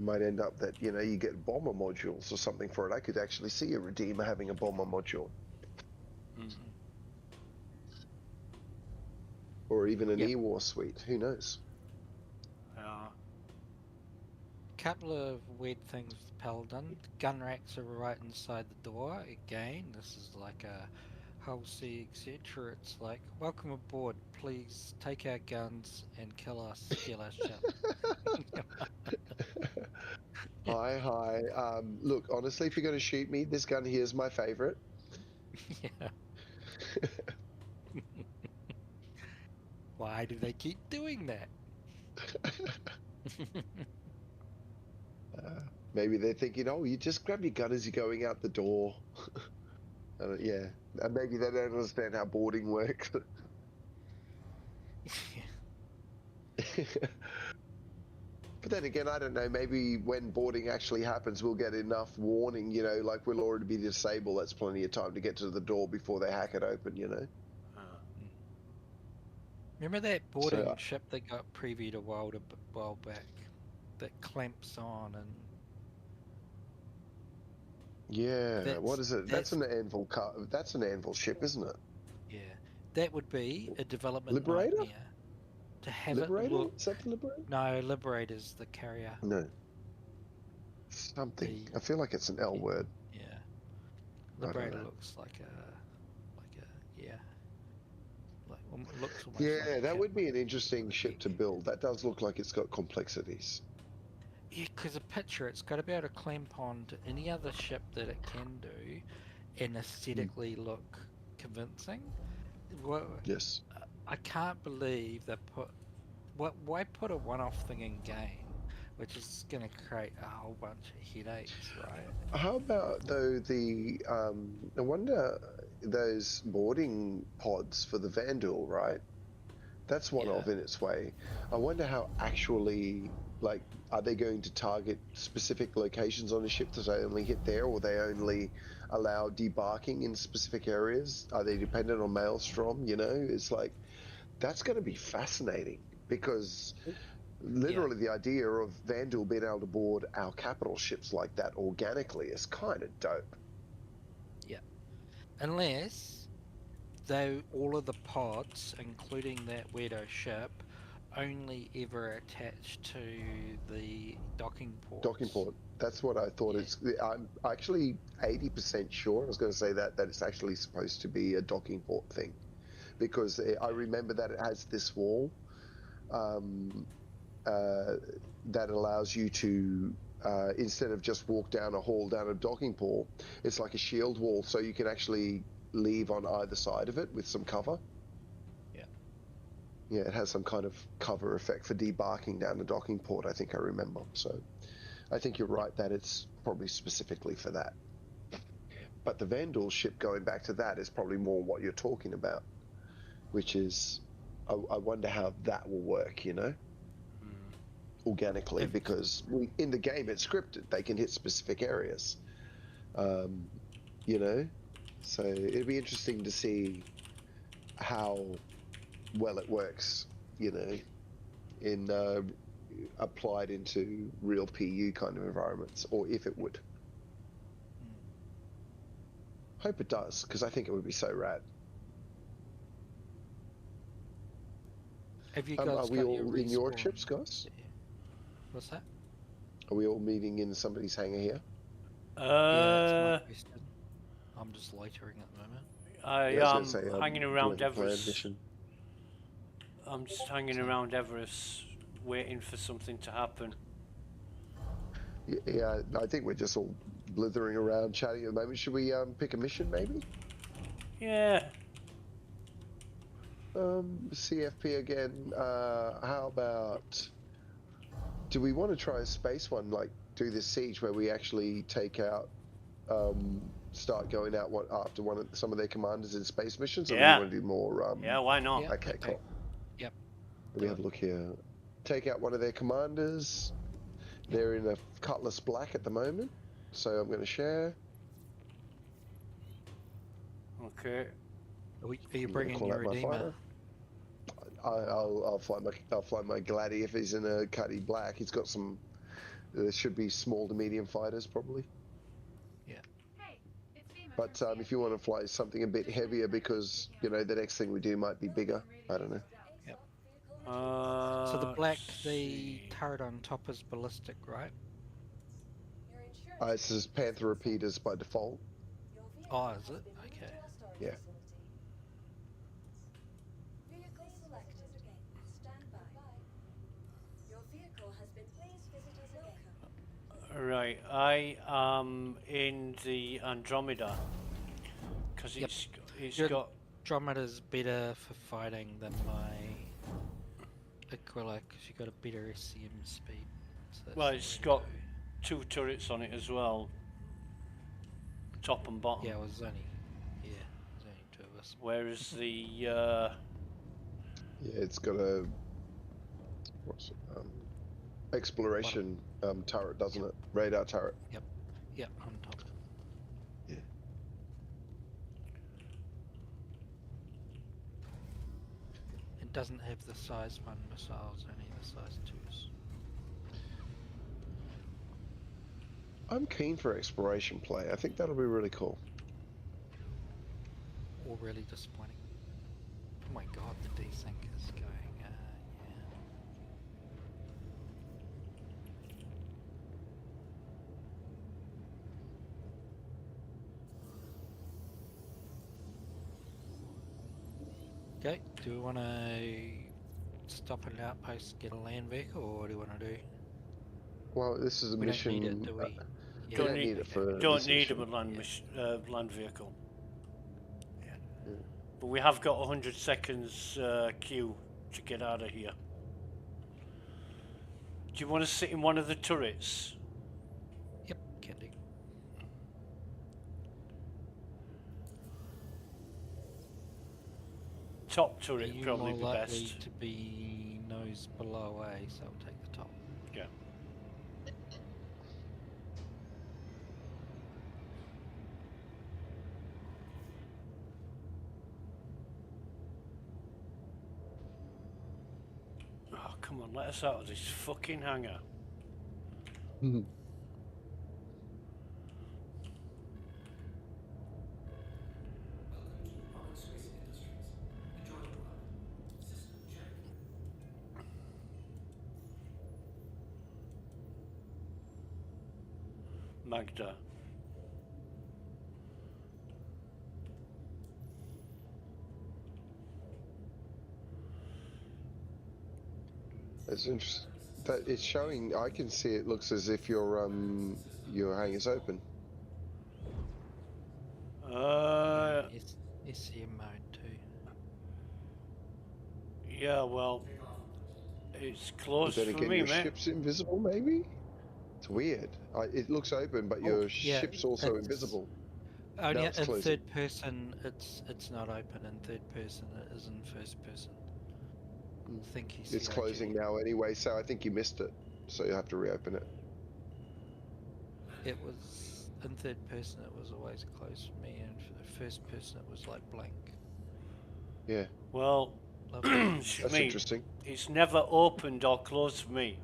Might end up that, you know, you get bomber modules or something for it. I could actually see a Redeemer having a bomber module. Or even an E-War suite. Who knows? Couple of weird things with Paladin. Gun racks are right inside the door. Again, this is like a hull C, etc. It's like, welcome aboard. Please take our guns and kill us, steal our ship. Hi. Look, honestly, if you're going to shoot me, this gun here is my favorite. Yeah. Why do they keep doing that? Maybe they're thinking, oh, you just grab your gun as you're going out the door. Yeah, and maybe they don't understand how boarding works. But then again, I don't know, maybe when boarding actually happens, we'll get enough warning, you know, like we'll already be disabled. That's plenty of time to get to the door before they hack it open, you know? Remember that boarding ship that got previewed a while back? That clamps on and... Yeah, what is it? That's an Anvil car. That's an Anvil ship, isn't it? Yeah, that would be a development Liberator? nightmare. To have Liberator? it look... Is that the Liberator? No, Liberator's the carrier. No. Something. I feel like it's an L word. Yeah. Liberator looks like looks almost like that would be an interesting ship to build. That does look like it's got complexities. Yeah, because a picture, it's got to be able to clamp on to any other ship that it can do and aesthetically look convincing. Well, yes. I can't believe they put... Why put a one-off thing in game, which is going to create a whole bunch of headaches, right? How about, though, I wonder those boarding pods for the Vandal, right? That's one of in its way. I wonder how actually, like, are they going to target specific locations on the ship to say only hit there, or they only allow debarking in specific areas? Are they dependent on Maelstrom? You know, it's like, that's going to be fascinating because literally the idea of Vandal being able to board our capital ships like that organically is kind of dope. Yeah. Unless, though, all of the pods, including that weirdo ship, only ever attach to the docking ports. Docking port. That's what I thought. It's. I'm actually 80% sure. I was going to say that it's actually supposed to be a docking port thing, because I remember that it has this wall that allows you to instead of just walk down a hall down a docking port, it's like a shield wall, so you can actually leave on either side of it with some cover. Yeah, it has some kind of cover effect for debarking down the docking port, I think I remember. So I think you're right that it's probably specifically for that. But the Vandal ship, going back to that, is probably more what you're talking about, which is, I wonder how that will work, you know, organically, because in the game it's scripted. They can hit specific areas, you know, so it'd be interesting to see how well it works, you know, in applied into real PU kind of environments, or if it would. Hope it does, because I think it would be so rad. Have you guys are we got all your in your respawn? ships, guys? What's that? Are we all meeting in somebody's hangar here? Yeah, it's my question. I'm just loitering at the moment. I'm hanging around doing a planned Everest. mission. I'm just hanging around Everest, waiting for something to happen. Yeah, I think we're just all blithering around chatting at the moment. Should we pick a mission, maybe? Yeah. CFP again. How about... Do we want to try a space one, like do this siege where we actually take out... start going out after some of their commanders in space missions? Or do we want to do more... yeah, why not? Yeah, okay, cool. Yep. Let me have a look here. Take out one of their commanders. They're in a Cutlass Black at the moment, so I'm going to share. Okay. Are you bringing your Redeemer? I'll fly my Gladi if he's in a Cuddy Black. He's got some. There should be small to medium fighters probably. Yeah. But if you want to fly something a bit heavier, because you know the next thing we do might be bigger. I don't know. Yep. So the black, the turret on top is ballistic, right? This is Panther repeaters by default. Oh, is it? Okay. Yeah. Vehicle selected. Stand by. Your vehicle has been. Please visit us again. Right, I am in the Andromeda because it's got. Andromeda's better for fighting than my Aquila because you got a better SCM speed. So Well, it's got two turrets on it as well, top and bottom. Yeah, it was only two of us. Whereas the yeah, it's got a exploration turret, doesn't it? Radar turret. Yep, on top. Yeah. It doesn't have the size 1 missiles, only the size 2s. I'm keen for exploration play. I think that'll be really cool. Or really disappointing. Oh my god, the desync is going, Okay, do we want to stop at an outpost, get a land vehicle, or what do you want to do? Well, this is a mission. Don't need it, do we? Yeah, don't need it for. Don't need a land vehicle. Yeah. But we have got 100 seconds queue to get out of here. Do you want to sit in one of the turrets? Yep, can do. top Are turret you probably more be likely best. to be nose below A, so I'll take the top. Yeah. Oh, come on, let us out of this fucking hangar. Welcome to Robert Space Industries. Enjoy the ride. System check. Magda. It's interesting that it's showing. I can see it looks as if your hangar's open. SCM mode too. Yeah, well, it's But closed then for again, me, your mate. ship's invisible. Maybe it's weird. It looks open, but your Yeah, ship's also it's invisible. only Now it's in closing. third person. It's not open. In third person, it is in first person. I think he's It's closing now anyway, so I think you missed it. So you have to reopen it. It was in third person. It was always closed for me, and for first person, it was like blank. Yeah. Well, Lovely. That's Shmi, interesting. it's never opened or closed for me.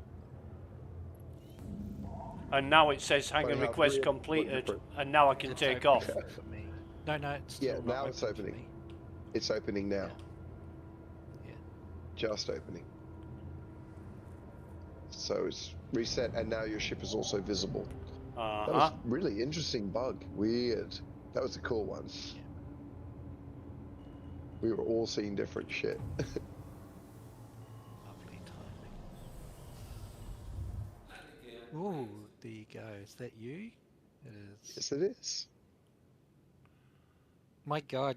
And now it says hangar Funny how request 3 of them look completed, different. and now I can It's take opening off. for me. No, it's Yeah, still not now it's open for opening. me. It's opening now. Yeah. Just opening. So it's reset, and now your ship is also visible. That was really interesting bug. Weird. That was a cool one. Yeah. We were all seeing different shit. Lovely timing. Ooh, there you go. Is that you? It is. Yes, it is. My God,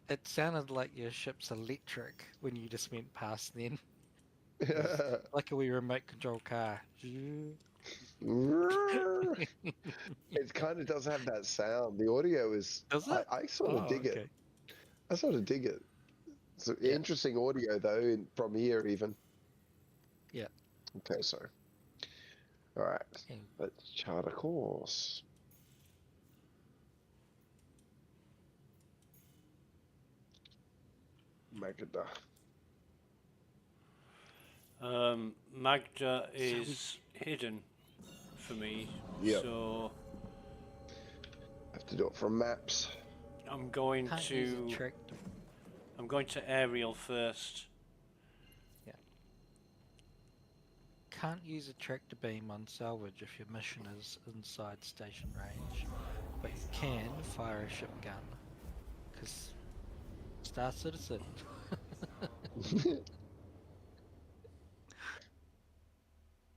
it sounded like your ship's electric when you just went past then. Like a wee remote control car. It kind of does have that sound. The audio is. Does it? I sort of dig it. I sort of dig it. It's interesting audio though, from here even. Yeah. Okay, so. All right. Let's chart a course. Magda. Magda is hidden for me. Yep. So have to do it from maps. I'm going to aerial first. Yeah. Can't use a tractor beam on salvage if your mission is inside station range, but you can fire a ship gun. Because Star Citizen.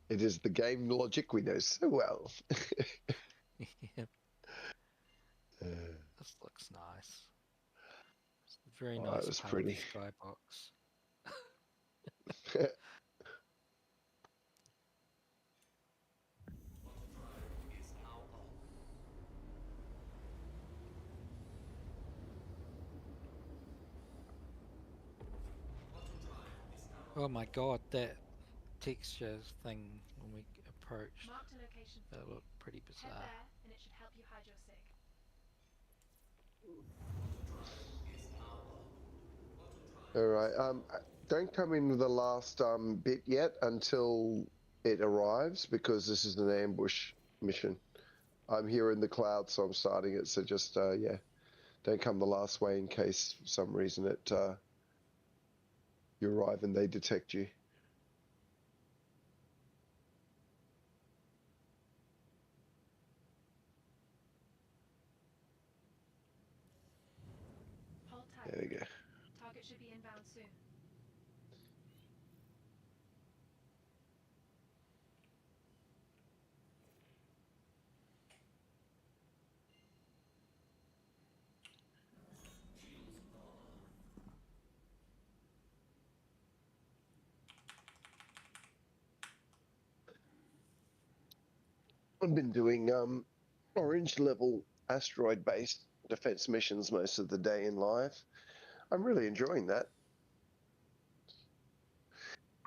It is the game logic we know so well. Yep. This looks nice. It's a very nice It was part pretty. of the skybox. Oh my God, that texture thing when we approached, that looked pretty bizarre. Head there, and it should help you hide your sig. All right. Don't come in with the last bit yet until it arrives, because this is an ambush mission. I'm here in the cloud, so I'm starting it. So just yeah, don't come the last way in case for some reason you arrive and they detect you. Hold tight. There we go. Target should be inbound soon. I've been doing orange level asteroid based defense missions most of the day in live. I'm really enjoying that.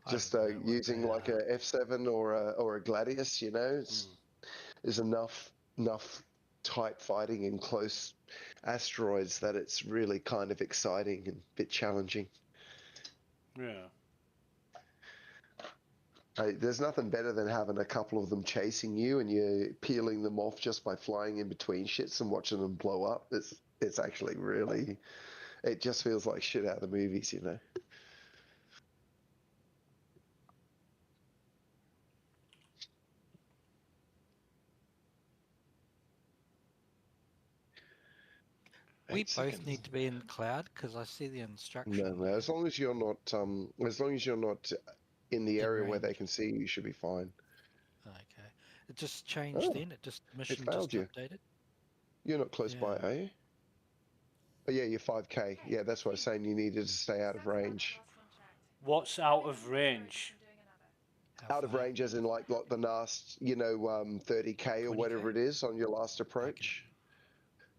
I Just don't know what using they like are. a F7 or a Gladius, you know, there's enough tight fighting in close asteroids that it's really kind of exciting and a bit challenging. Yeah. There's nothing better than having a couple of them chasing you and you're peeling them off just by flying in between shits and watching them blow up. It's actually really, it just feels like shit out of the movies, you know. We 8 both seconds. need to be in the cloud because I see the instruction. No, as long as you're not in the In area where they range. can see you, you should be fine. Okay. It just changed Oh, then. it Mission failed just you. updated. You're not close by, Yeah. are you? Oh yeah, you're 5K. Yeah, that's what I was saying. You needed to stay out of range. What's out of range? How Out of far? range, as in like the last, 30K or 20K? whatever it is on your last approach.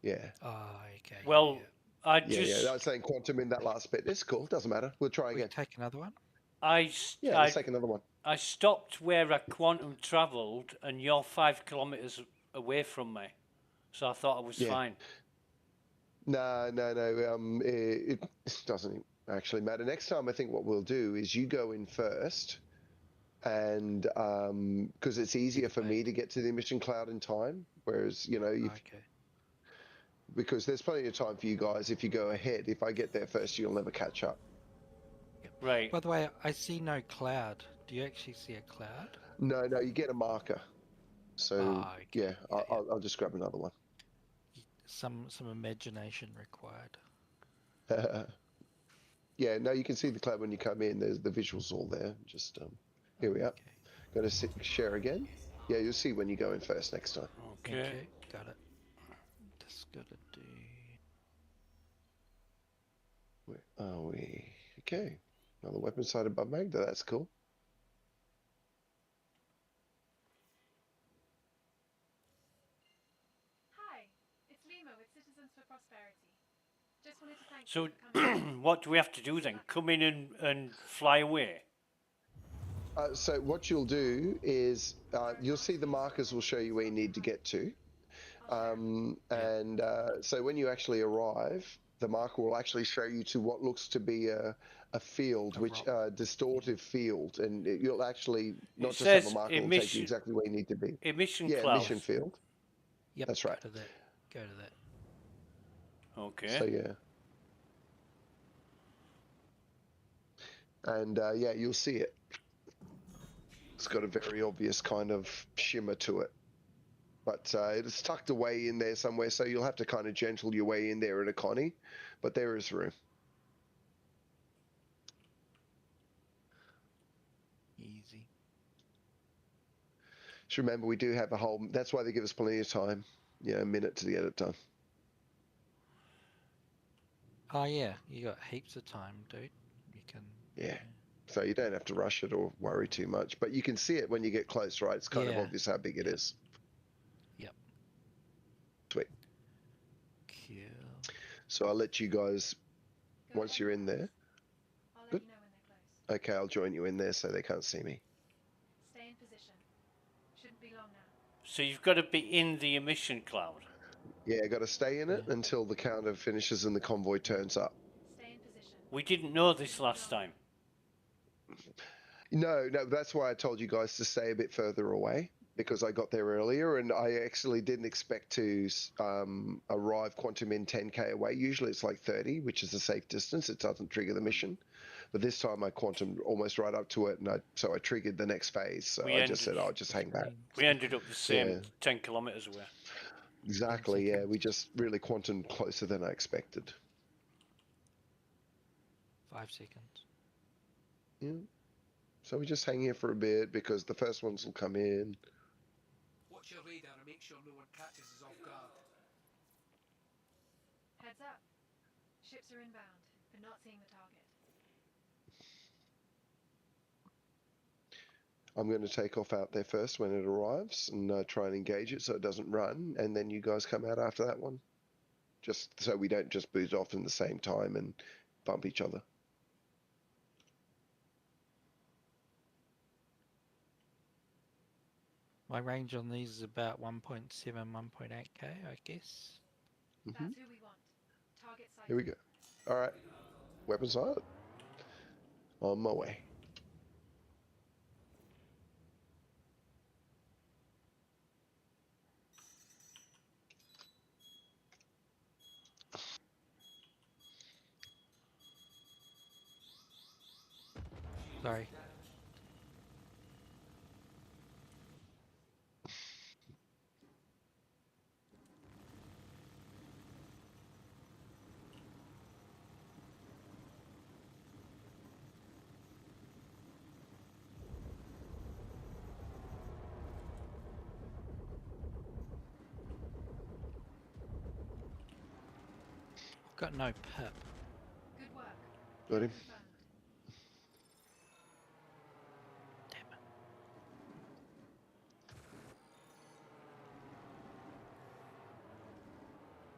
Yeah, Oh, okay. Well, yeah. I yeah. I just was saying quantum in that last bit. It's cool. Doesn't matter. We'll try We again. take another one. Yeah, let's take another one. I stopped where I quantum travelled, and you're 5 kilometres away from me, so I thought I was Yeah. fine. No. It doesn't actually matter. Next time, I think what we'll do is you go in first, and because it's easier for me to get to the emission cloud in time, whereas Okay. because there's plenty of time for you guys if you go ahead. If I get there first, you'll never catch up. Right. By the way, I see no cloud. Do you actually see a cloud? No, you get a marker. So Ah, okay. yeah, I'll just grab another one. Some imagination required. Yeah, no, you can see the cloud when you come in. There's the visuals all there. Just here we are. Go to share again. Yeah, you'll see when you go in first next time. Okay. Okay, got it. Just gotta do. Where are we? Okay, another weapon sighted by Magda. That's cool. Hi, it's Lima with Citizens for Prosperity. Just wanted to thank So, you for coming. what do we have to do then? Come in and fly away? So what you'll do is you'll see the markers will show you where you need to get to. So when you actually arrive, the marker will actually show you to what looks to be a field, distortive field, and you'll actually not just have a marker, it'll take you exactly where you need to be. Emission Yeah, cloud. emission field. Yep, That's right. Go to that. Okay. So yeah. And yeah, you'll see it. It's got a very obvious kind of shimmer to it. But it's tucked away in there somewhere, so you'll have to kind of gentle your way in there in a connie, but there is room. Easy. Just remember, we do have a whole, that's why they give us plenty of time, a minute to get it done. Oh yeah, you got heaps of time, dude. You can. Yeah. So you don't have to rush it or worry too much, but you can see it when you get close, right? It's kind of obvious how big it is. Yep. Sweet. Cool. So I'll let you guys, once you're in there. Good. Okay, I'll join you in there so they can't see me. Stay in position. Shouldn't be long now. So you've got to be in the emission cloud. Yeah, got to stay in it until the counter finishes and the convoy turns up. Stay in position. We didn't know this last time. No, that's why I told you guys to stay a bit further away, because I got there earlier and I actually didn't expect to arrive quantum in 10K away. Usually it's like 30, which is a safe distance. It doesn't trigger the mission. But this time I quantumed almost right up to it, and so I triggered the next phase. So I just said, I'll just hang back. We ended up the same 10 kilometres away. Exactly, yeah. We just really quantumed closer than I expected. 5 seconds. Yeah. So we just hang here for a bit because the first ones will come in. Watch your radar and make sure no one catches us off guard. Heads up. Ships are inbound, but not seeing the target. I'm going to take off out there first when it arrives and try and engage it so it doesn't run, and then you guys come out after that one. Just so we don't just boot off in the same time and bump each other. My range on these is about 1.7, 1.8k, I guess. That's who we want. Target sighted. Here we go. All right, weapons sighted. On my way. Sorry. I've got no pip. Good work. Got him. Confirmed. Damn it.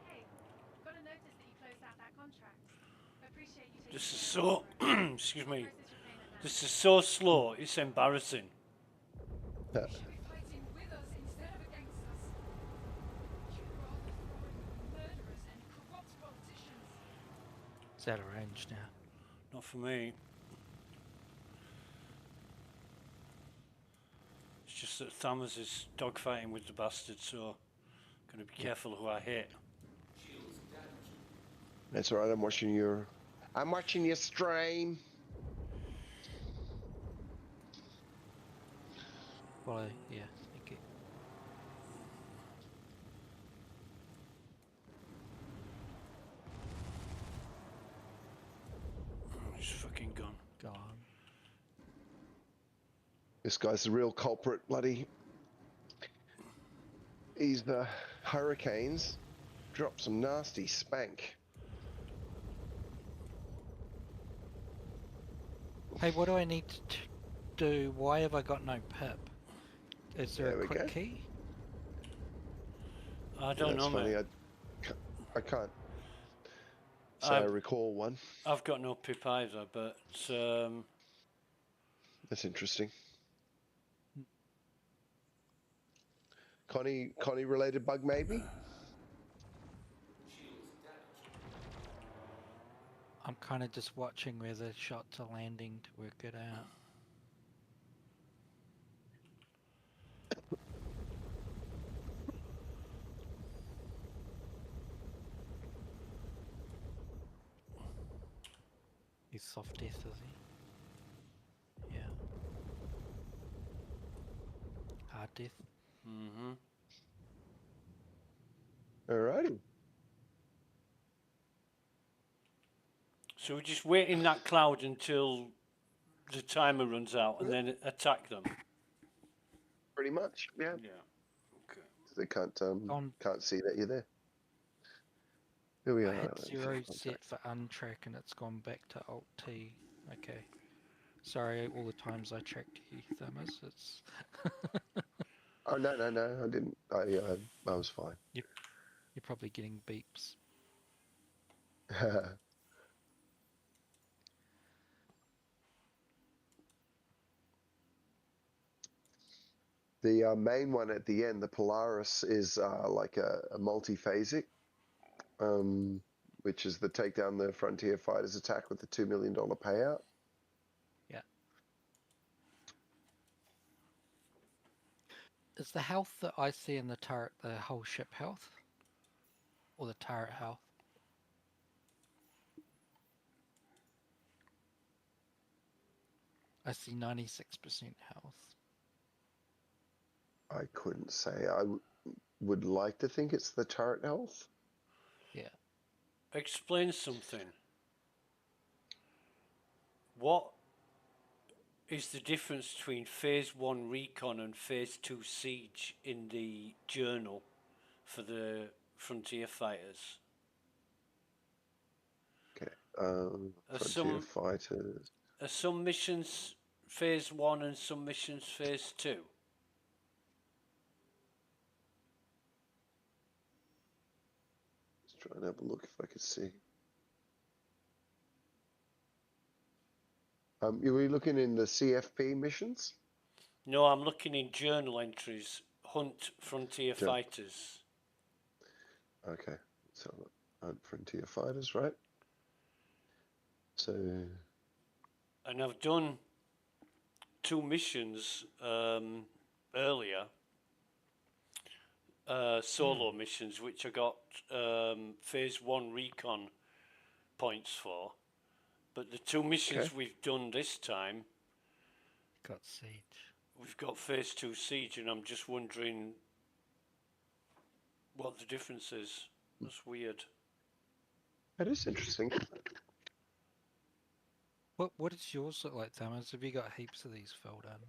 Hey, got a notice that you closed out that contract. Appreciate you taking This is care so, of excuse me, Process your payment now. this is so slow, it's embarrassing. You should be fighting with us instead of against us. You'd rather throw in murderers and corrupt politicians. It's out of range now. Not for me. It's just that Thammers is dogfighting with the bastard, so gotta be careful who I hit. That's all right. I'm watching your stream. Well, yeah, thank you. Oh, he's fucking gone. Gone. This guy's the real culprit, bloody. He's the Hurricanes. Dropped some nasty spank. Hey, what do I need to do? Why have I got no pip? Is there There a we quick go. key? I don't know, funny. mate. I can't say I recall one. I've got no pip either, but That's interesting. Connie related bug maybe? I'm kind of just watching where the shots are landing to work it out. He's soft death, is he? Yeah. Hard death. mm-hmm. Alrighty. So we're just wait in that cloud until the timer runs out and then attack them. Pretty much, yeah. Yeah. Okay. They can't see that you're there. Here we I are. had Let me 0 finish set contact. for untrack and it's gone back to Alt T. Okay. Sorry, all the times I tracked you, Thammers. It's Oh no, I didn't. I was fine. you're probably getting beeps. The main one at the end, the Polaris, is like a multi-phasic, which is the take down the frontier fighters attack with the $2 million payout. Yeah. Is the health that I see in the turret the whole ship health? Or the turret health? I see 96% health. I couldn't say. I would like to think it's the turret health. Yeah. Explain something. What is the difference between Phase 1 Recon and Phase 2 Siege in the journal for the Frontier Fighters? Okay. Are Frontier fighters. Are some missions Phase 1 and some missions Phase 2? Let's try and have a look if I can see. You were looking in the CFP missions? No, I'm looking in journal entries. Hunt frontier Journal. fighters. Okay, so Hunt Frontier Fighters, right? So, And I've done 2 missions earlier, solo missions, which I got phase 1 recon points for. But the 2 missions okay. we've done this time, Got siege. we've got phase 2 siege, and I'm just wondering what the difference is. That's weird. That is interesting. What does yours look like, Thomas? Have you got heaps of these filled in?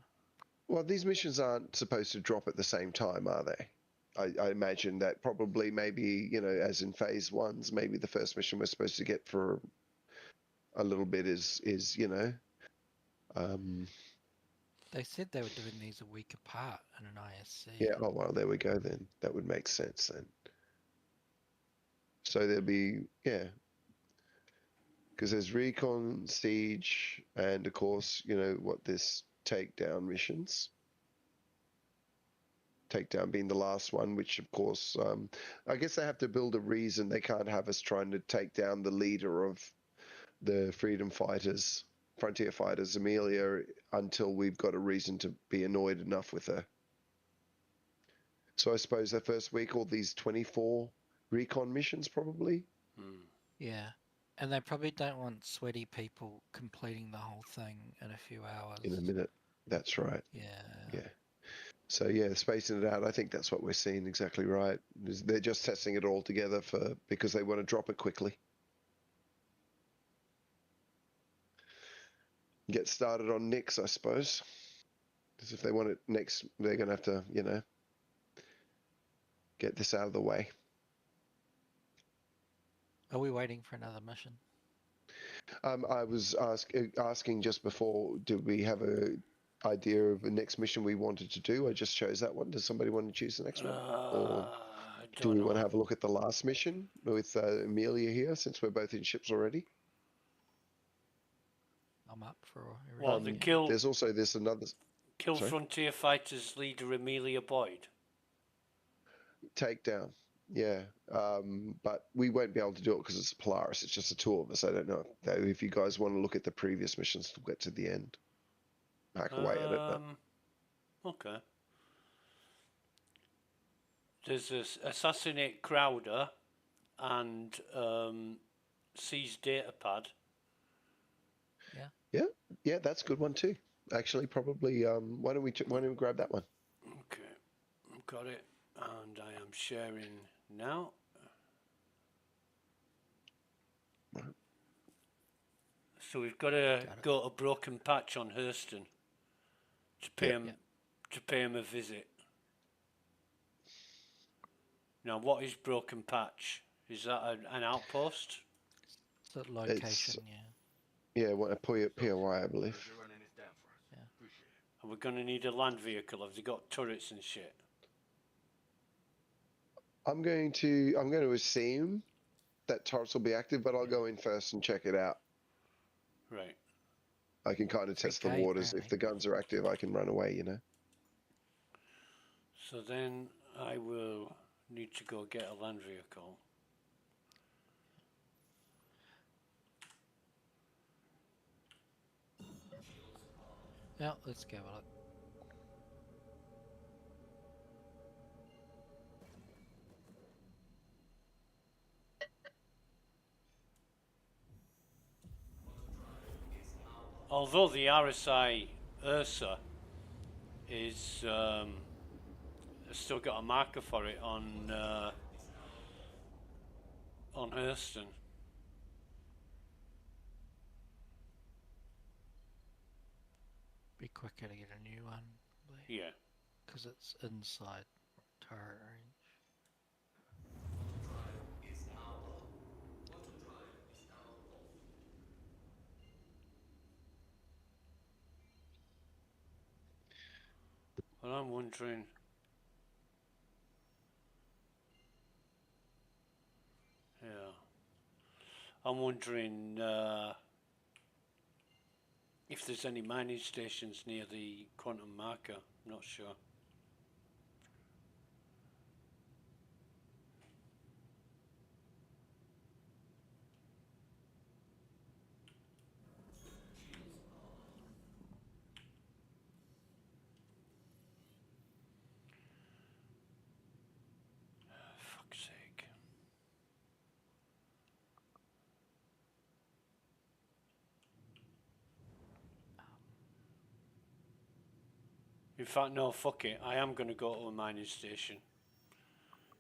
Well, these missions aren't supposed to drop at the same time, are they? I imagine that probably maybe, you know, as in phase 1s, maybe the first mission we're supposed to get for a little bit is you know, They said they were doing these a week apart in an ISC. yeah, oh, well, there we go then. That would make sense then. So there'll be, yeah, because there's recon, siege, and of course, you know, what this takedown missions. Takedown being the last one, which of course, I guess they have to build a reason. They can't have us trying to take down the leader of the freedom fighters, frontier fighters, Amelia, until we've got a reason to be annoyed enough with her. So I suppose the first week, all these 24 recon missions probably. Yeah. And they probably don't want sweaty people completing the whole thing in a few hours. In a minute. That's right. Yeah. Yeah. So yeah, spacing it out. I think that's what we're seeing. Exactly right. They're just testing it all together because they want to drop it quickly. Get started on Nix, I suppose. Because if they want it next, they're going to have to, you know, get this out of the way. Are we waiting for another mission? I was asking just before, do we have a idea of the next mission we wanted to do? I just chose that one. Does somebody want to choose the next one? Or do we want to have a look at the last mission with Amelia here, since we're both in ships already? I'm up for everything. Well, the kill. There's also this another. Kill Sorry? frontier fighters leader Amelia Boyd. Takedown. Yeah, but we won't be able to do it because it's Polaris. It's just the 2 of us. I don't know if you guys want to look at the previous missions to get to the end. Hack away at it. But. Okay. There's assassinate Crowder and seize datapad. Yeah, that's a good one too. Actually, probably. Why don't we grab that one? Okay, I've got it, and I am sharing now. So we've got to go to Broken Patch on Hurston to pay him a visit. Now, what is Broken Patch? Is that an outpost? It's a location, Yeah, what a POI, I believe. Yeah. And we're going to need a land vehicle. Have they got turrets and shit? I'm going to assume that turrets will be active, but I'll go in first and check it out. Right. I can kind of test the waters. If the guns are active, I can run away, you know. So then I will need to go get a land vehicle. Yeah, let's go with it. Although the RSI Ursa is has still got a marker for it on Hurston. Be quicker to get a new one. Probably. Yeah. Because it's inside turret range. Well, I'm wondering. Yeah. I'm wondering If there's any mining stations near the quantum marker, I'm not sure. Fuck's sake. In fact, no, fuck it. I am going to go to a mining station.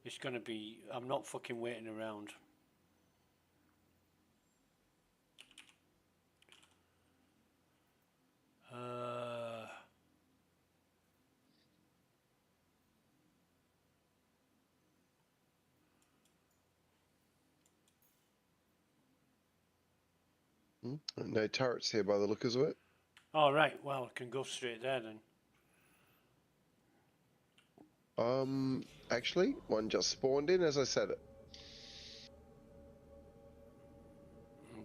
It's going to be... I'm not fucking waiting around. No turrets here by the look of it. All right, well, I can go straight there then. Actually, one just spawned in as I said it.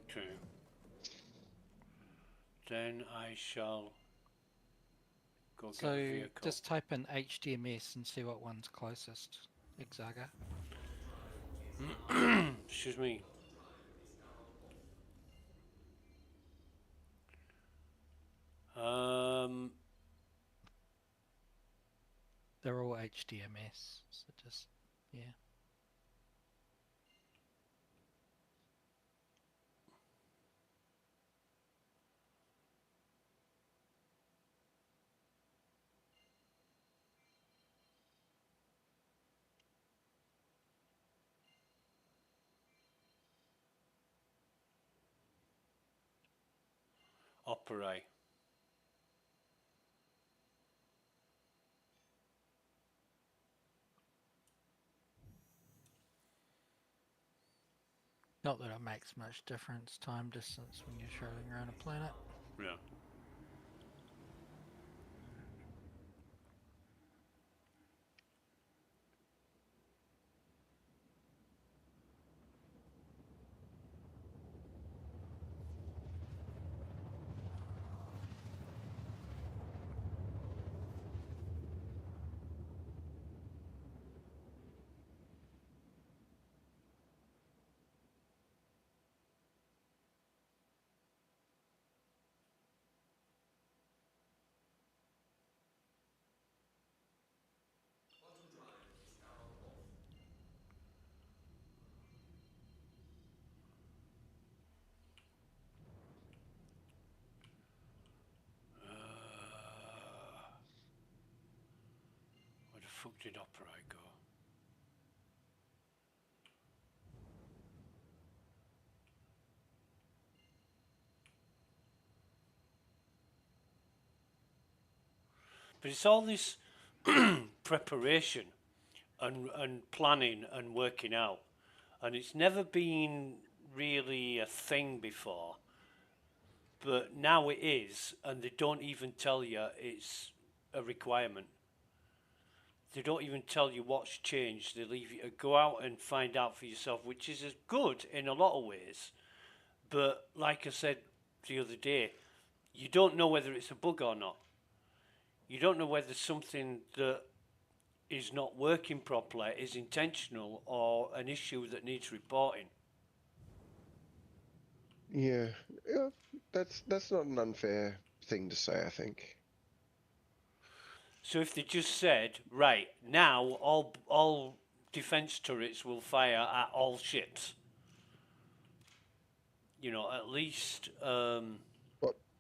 Okay. Then I shall go get So a vehicle. just type in HDMS and see what one's closest. Exaga. Excuse me. They're all HDMS, so just, yeah. Operate. Not that it makes much difference time distance when you're traveling around a planet. Yeah. Where the fuck did Operate go? But it's all this preparation and planning and working out. And it's never been really a thing before. But now it is, and they don't even tell you it's a requirement. They don't even tell you what's changed. They leave you to go out and find out for yourself, which is as good in a lot of ways. But like I said the other day, you don't know whether it's a bug or not. You don't know whether something that is not working properly is intentional or an issue that needs reporting. Yeah, that's not an unfair thing to say, I think. So if they just said, right, now all defence turrets will fire at all ships, you know, at least...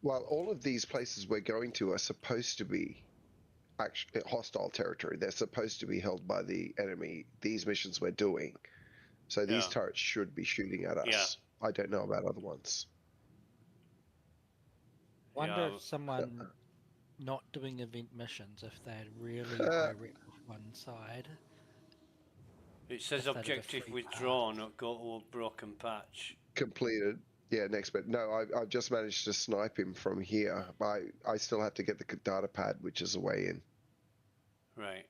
Well, all of these places we're going to are supposed to be actually hostile territory. They're supposed to be held by the enemy, these missions we're doing. So these turrets should be shooting at us. Yeah. I don't know about other ones. Wonder if someone not doing event missions, if they had really high rep with one side. It says objective withdrawn or go to a broken patch. Completed. Yeah, next bit. No, I've just managed to snipe him from here. I still have to get the data pad, which is a way in. Right.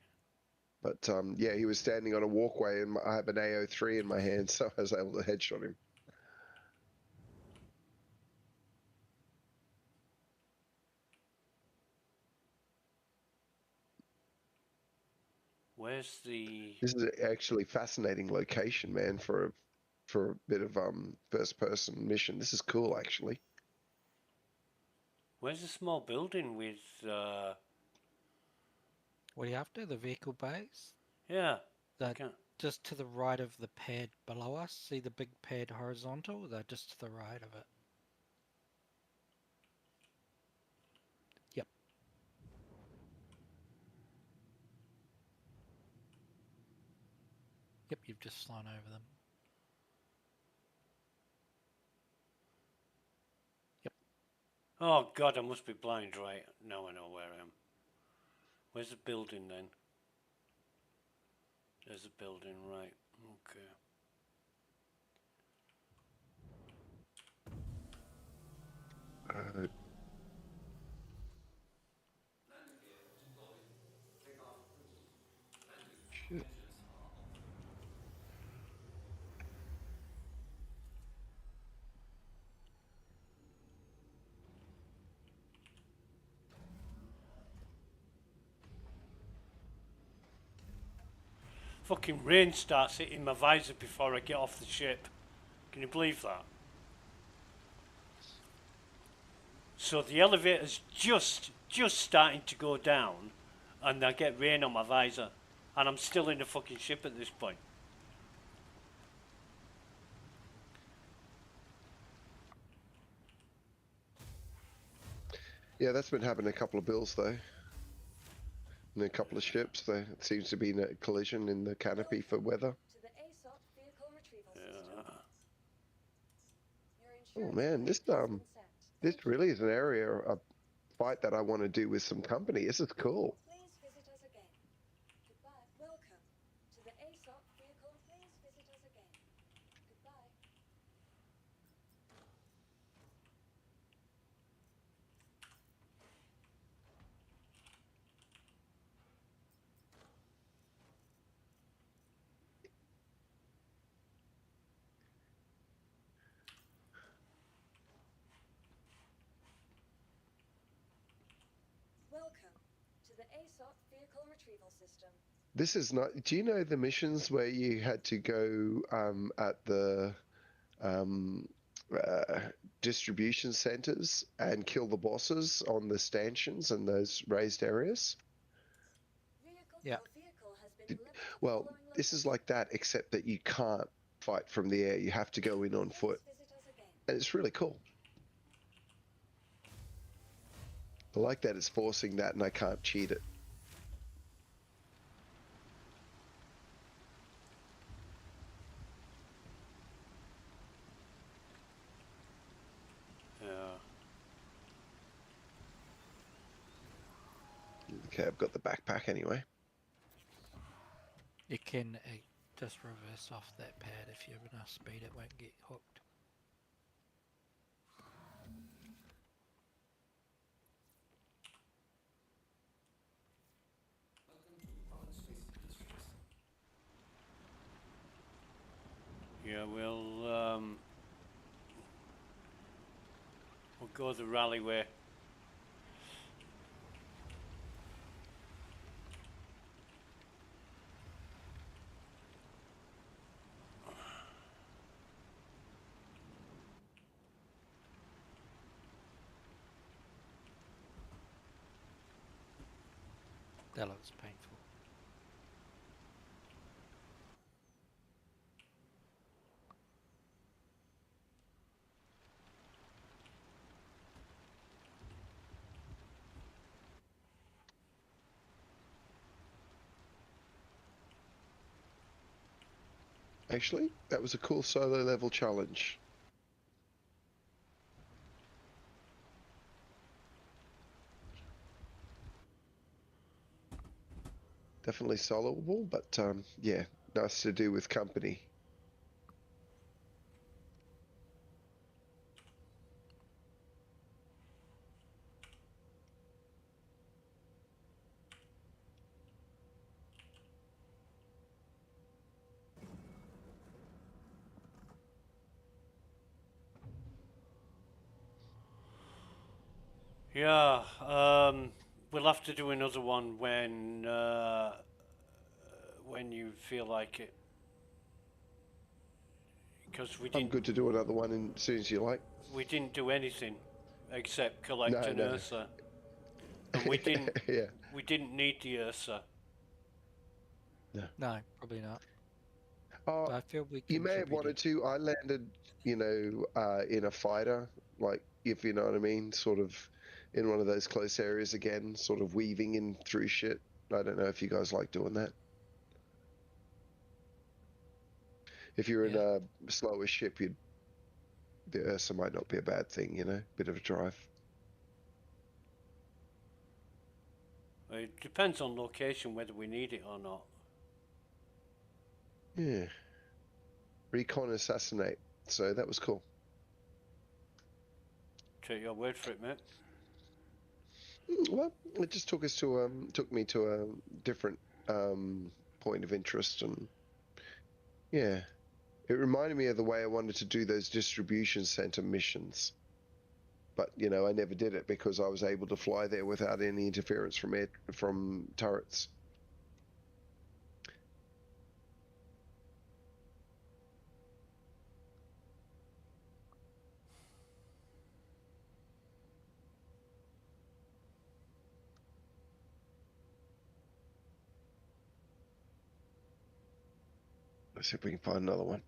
But yeah, he was standing on a walkway, and I have an AO3 in my hand, so I was able to headshot him. Where's the... This is actually fascinating location, man, for a bit of first person mission. This is cool, actually. Where's the small building with... What are you after? The vehicle base? Yeah. They're Can't... just to the right of the pad below us. See the big pad horizontal? They're just to the right of it. Yep. Yep, you've just flown over them. Yep. Oh, God, I must be blind, right? Now I know where I am. Where's the building, then? There's a building, right. Okay. Shit. Fucking rain starts hitting my visor before I get off the ship. Can you believe that? So the elevator's just starting to go down, and I get rain on my visor, and I'm still in the fucking ship at this point. Yeah, that's been happening a couple of bills though. And a couple of ships. There seems to be a collision in the canopy for weather. To the ASOP vehicle retrieval system. Your Oh insurance man, claim this has been sent. this really is an area, a fight that I want to do with some company. This is cool. Please visit us again. Goodbye. Welcome to the ASOP vehicle. Please visit us again. Goodbye. Welcome to the ASOP vehicle retrieval system. This is not. Do you know the missions where you had to go at the um, uh, distribution centers and kill the bosses on the stanchions and those raised areas? Vehicle, Yeah. your vehicle has been delivered to the Well, following this is location. like that, except that you can't fight from the air. You have to go in on Please foot, visit us again. and it's really cool. I like that it's forcing that, and I can't cheat it. Yeah. Okay, I've got the backpack anyway. You can just reverse off that pad if you have enough speed, it won't get hooked. Yeah, we'll go the rally way. That looks painful. Actually, that was a cool solo level challenge. Definitely soloable, but yeah, nice to do with company. Yeah, we'll have to do another one when when you feel like it. Because I'm good to do another one as soon as you like. we didn't do anything except collect an No. Ursa, and we didn't Yeah. we didn't need the Ursa. No, probably not. Oh, But I feel we you may have wanted to. I landed, in a fighter, like, if you know what I mean, sort of in one of those close areas again, sort of weaving in through shit. I don't know if you guys like doing that. If you're in a slower ship, the Ursa might not be a bad thing, bit of a drive. It depends on location whether we need it or not. Yeah. Recon assassinate. So that was cool. Take your word for it, mate. Well, it just took me to a different point of interest, and yeah, it reminded me of the way I wanted to do those distribution center missions. But I never did it because I was able to fly there without any interference from turrets. Let's see if we can find another one.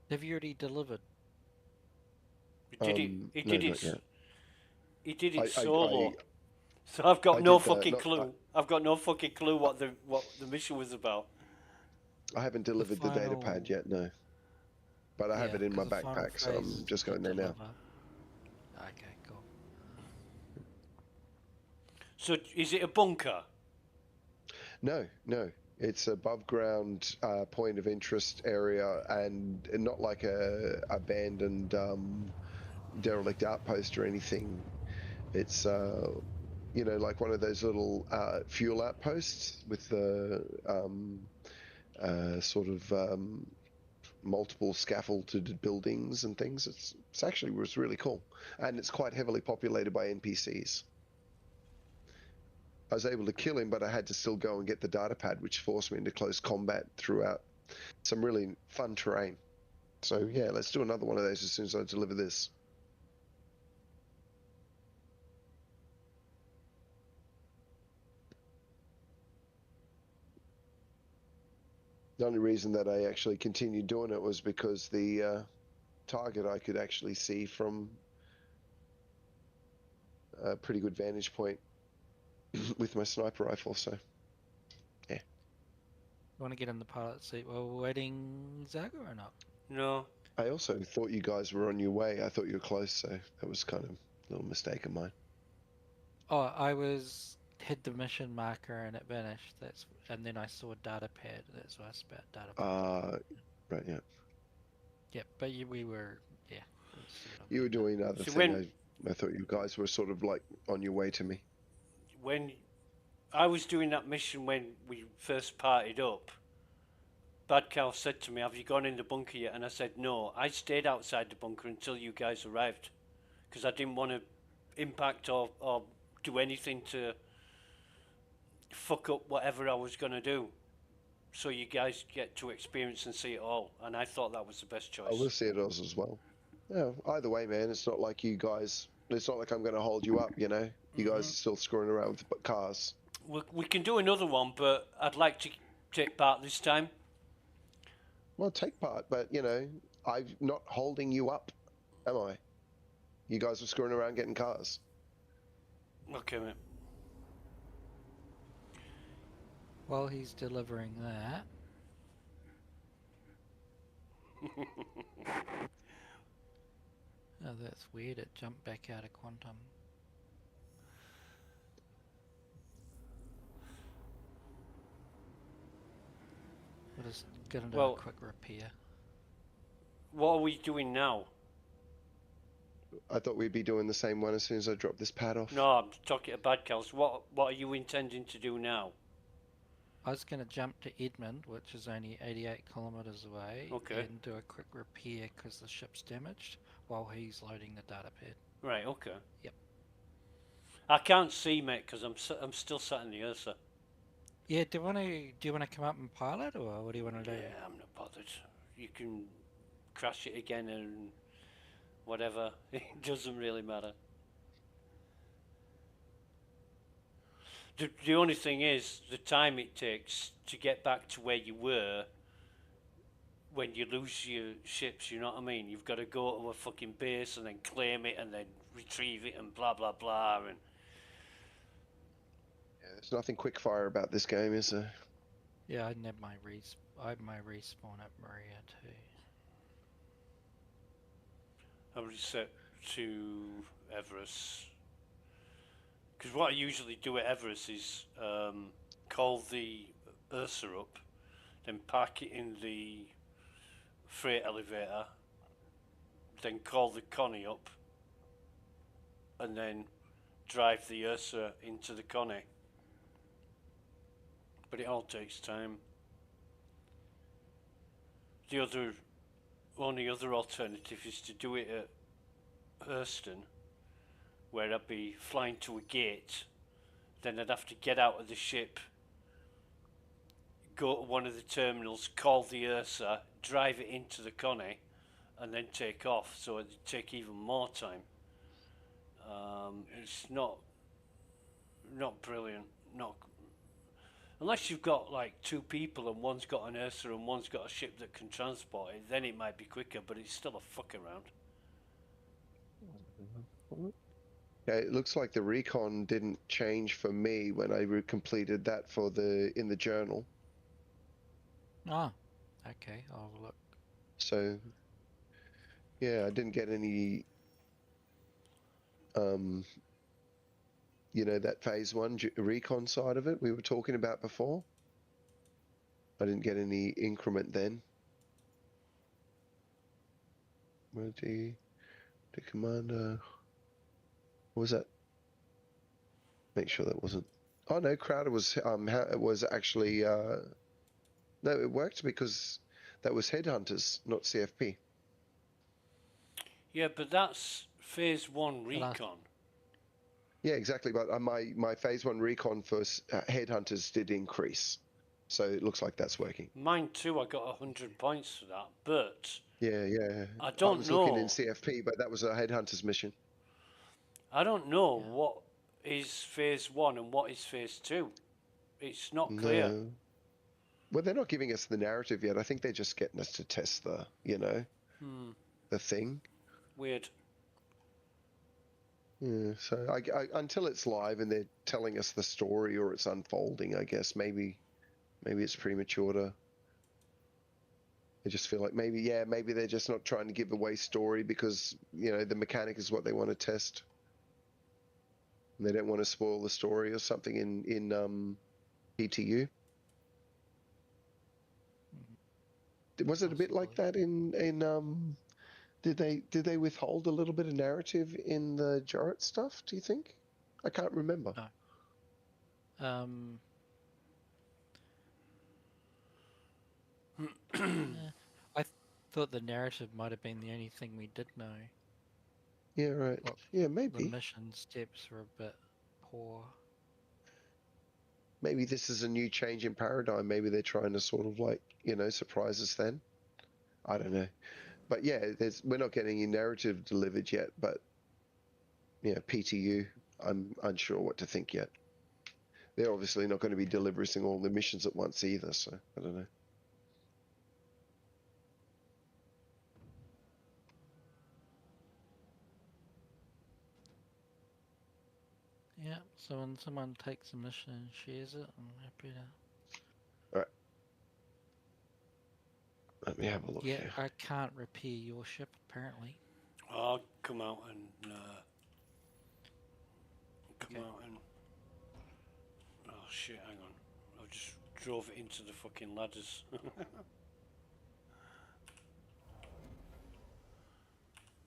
Have you already delivered? He did it. He did not yet. He did it I- solo. So I've got I no did the- fucking not- clue. I've got no fucking clue what the mission was about. I haven't delivered the data pad yet, no. But I have it in my 'cause the final backpack, so I'm phase just to going there now. deliver. Okay, cool. So is it a bunker? No. It's above ground point of interest area, and not like a abandoned derelict outpost or anything. It's like one of those little fuel outposts with the sort of multiple scaffolded buildings and things. It's actually was really cool, and it's quite heavily populated by NPCs. I was able to kill him, but I had to still go and get the data pad, which forced me into close combat throughout some really fun terrain. So yeah, let's do another one of those as soon as I deliver this. The only reason that I actually continued doing it was because the target I could actually see from a pretty good vantage point with my sniper rifle, so yeah. You want to get in the pilot seat while we're waiting Zaga or not? No. I also thought you guys were on your way. I thought you were close, so that was kind of a little mistake of mine. Oh, I hit the mission marker and it vanished. And then I saw data pad. That's why I spat data pad. Right, yeah. Yeah, but we were, yeah. You were doing other So thing. I thought you guys were sort of like on your way to me. When I was doing that mission when we first partied up, Bad Cal said to me, "Have you gone in the bunker yet?" And I said, "No." I stayed outside the bunker until you guys arrived, because I didn't want to impact or do anything to fuck up whatever I was going to do. So you guys get to experience and see it all. And I thought that was the best choice. I will see it as well. Yeah, either way, man, it's not like you guys, it's not like I'm going to hold you up, You guys are still screwing around with cars. We can do another one, but I'd like to take part this time. Well, take part, but, I'm not holding you up, am I? You guys are screwing around getting cars. Okay, mate. While he's delivering that... Oh, that's weird. It jumped back out of quantum. We're just gonna do a quick repair. What are we doing now? I thought we'd be doing the same one as soon as I drop this pad off. No, I'm talking to Bad Cals. What are you intending to do now? I was going to jump to Edmund, which is only 88 kilometers away, and do a quick repair because the ship's damaged while he's loading the data pad. Right, okay. Yep. I can't see, mate, because I'm still sat in the Ursa. Yeah, do you wanna come up and pilot, or what do you wanna do? Yeah, I'm not bothered. You can crash it again and whatever. It doesn't really matter. The only thing is the time it takes to get back to where you were when you lose your ships, you know what I mean? You've got to go to a fucking base and then claim it and then retrieve it and blah blah blah and Yeah, there's nothing quick fire about this game, is there? Yeah, I have my respawn at Maria too. I'm reset to Everest. Because what I usually do at Everest is call the Ursa up, then park it in the freight elevator, then call the Connie up, and then drive the Ursa into the Connie. But it all takes time. The only other alternative is to do it at Hurston, where I'd be flying to a gate, then I'd have to get out of the ship, go to one of the terminals, call the Ursa, drive it into the Connie, and then take off, so it'd take even more time. It's not brilliant, unless you've got like two people and one's got an Ursa and one's got a ship that can transport it, then it might be quicker, but it's still a fuck around. Yeah, it looks like the recon didn't change for me when I completed that for in the journal. Ah, okay, I'll look. So, yeah, I didn't get any, you know, that phase 1 recon side of it we were talking about before. I didn't get any increment then. Where's the commander? What was that? Make sure that wasn't. Oh no, Crowder was actually no, it worked because that was Headhunters, not CFP. Yeah, but that's phase 1 recon. Yeah, exactly. But my phase 1 recon for Headhunters did increase, so it looks like that's working. Mine too. I got 100 points for that, but yeah. I don't was know. looking in CFP, but that was a Headhunters mission. I don't know what is phase 1 and what is phase 2. It's not clear. No. Well, they're not giving us the narrative yet. I think they're just getting us to test the, you know, the thing. Weird. Yeah, so I until it's live and they're telling us the story or it's unfolding, I guess maybe it's premature to. I just feel like maybe they're just not trying to give away story because, you know, the mechanic is what they want to test. And they don't want to spoil the story or something in PTU. Was it a bit like that in Did they withhold a little bit of narrative in the Jarrett stuff, do you think? I can't remember. No. I thought the narrative might have been the only thing we did know. Yeah, right. Well, yeah, maybe. The mission steps were a bit poor. Maybe this is a new change in paradigm. Maybe they're trying to sort of like, you know, surprise us then. I don't know. But yeah, we're not getting any narrative delivered yet, but yeah, PTU, I'm unsure what to think yet. They're obviously not going to be delivering all the missions at once either, so I don't know. Yeah, so when someone takes a mission and shares it, I'm happy to. Alright. Let me have a look here. I can't repair your ship, apparently. I'll come out and oh shit, hang on. I just drove it into the fucking ladders.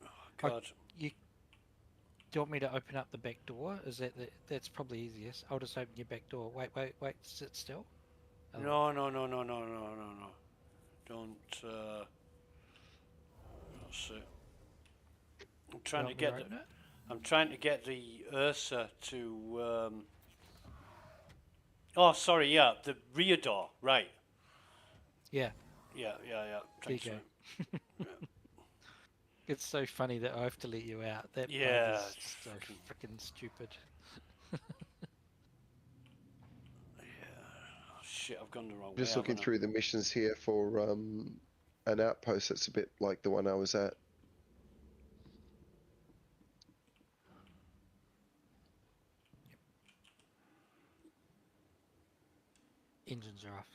Oh god. Do you want me to open up the back door? That's probably easiest. I'll just open your back door. Wait, sit still. No. Don't that's it. I'm trying to get the Ursa to Oh, sorry, yeah, the rear door, right. Yeah, Yeah. there you Thanks, go. mate. It's so funny that I have to let you out. That bug Yeah, is it's so fucking- freaking stupid. Oh, shit, I've gone the wrong way, Just looking haven't I? through the missions here for an outpost that's a bit like the one I was at. Engines are off.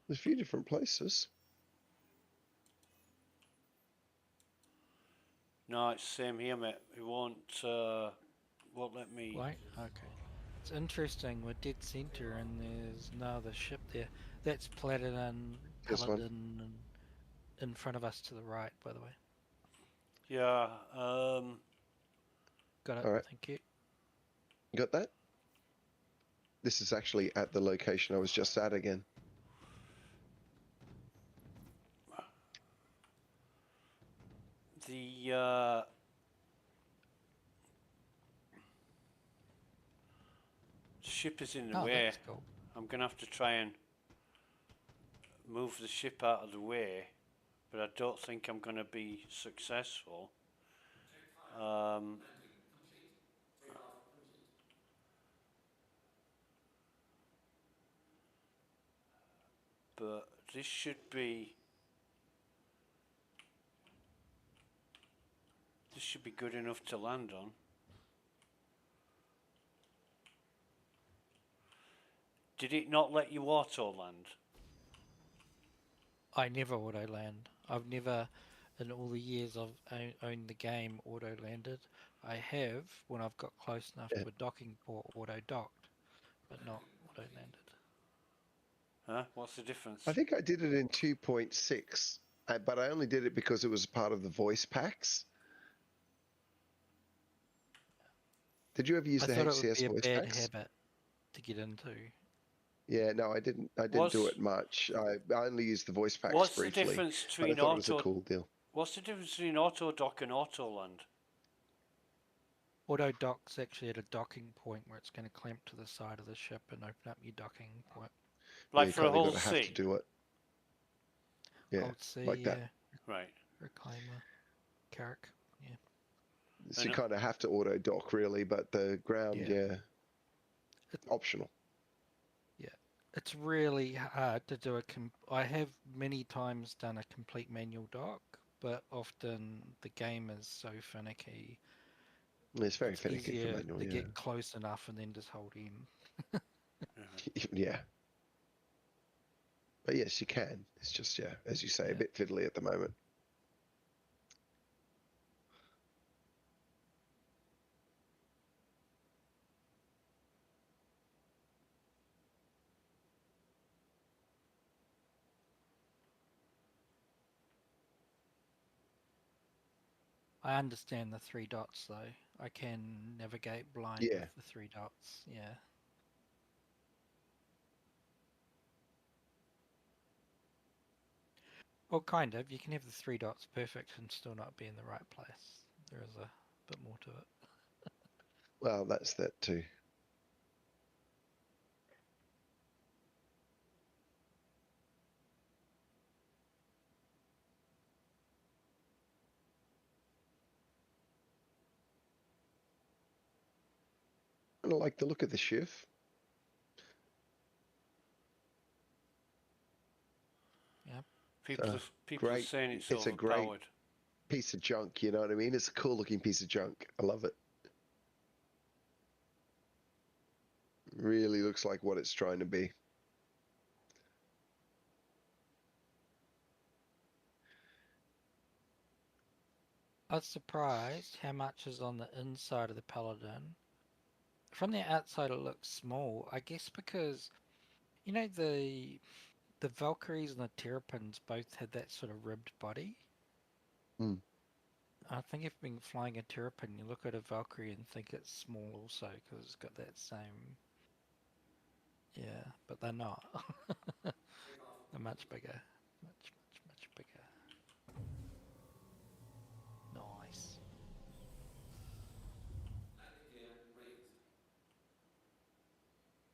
There's a few different places. No, it's same here, mate. It won't let me... Right? Okay. It's interesting. We're dead center and there's no other ship there. That's Paladin Here's one. and in front of us to the right, by the way. Yeah, Got it. All right. Thank you. You got that? This is actually at the location I was just at again. the ship is in the Oh, way. that's cool. I'm going to have to try and move the ship out of the way, but I don't think I'm going to be successful. But this should be good enough to land on. Did it not let you auto land? I never auto land. I've never, in all the years I've owned the game, auto landed. I have, when I've got close enough to a docking port, auto docked, but not auto landed. Huh? What's the difference? I think I did it in 2.6, but I only did it because it was part of the voice packs. Did you ever use I the thought it would HCS be a voice bad packs? habit to get into. Yeah, no, I didn't. I didn't do it much. I only used the voice packs What's briefly. the difference But I between thought it was a cool deal. What's the difference between auto dock and auto land? Auto dock's actually at a docking point where it's going to clamp to the side of the ship and open up your docking point. Like you for a whole gotta have to do it. Yeah, Hold C, like that. Right. Reclaimer, Carrick, yeah. So you kind of have to auto dock really, but the ground, optional. Yeah, it's really hard to do I have many times done a complete manual dock, but often the game is so finicky. It's very finicky for easier manual, to yeah. get close enough and then just hold in. Yeah. But yes, you can. It's just, as you say, a bit fiddly at the moment. I understand the 3 dots though. I can navigate blind with the 3 dots, yeah. Well, kind of. You can have the 3 dots perfect and still not be in the right place. There is a bit more to it. Well, that's that too. I like the look of the Shiv. Yeah. People are saying it's a great overpowered. piece of junk, you know what I mean? It's a cool looking piece of junk. I love it. Really looks like what it's trying to be. I was surprised how much is on the inside of the Paladin. From the outside it looks small, I guess because, you know, the Valkyries and the Terrapins both had that sort of ribbed body. Mm. I think if you've been flying a Terrapin, you look at a Valkyrie and think it's small also because it's got that same... Yeah, but they're not. They're much bigger. Much bigger. Nice.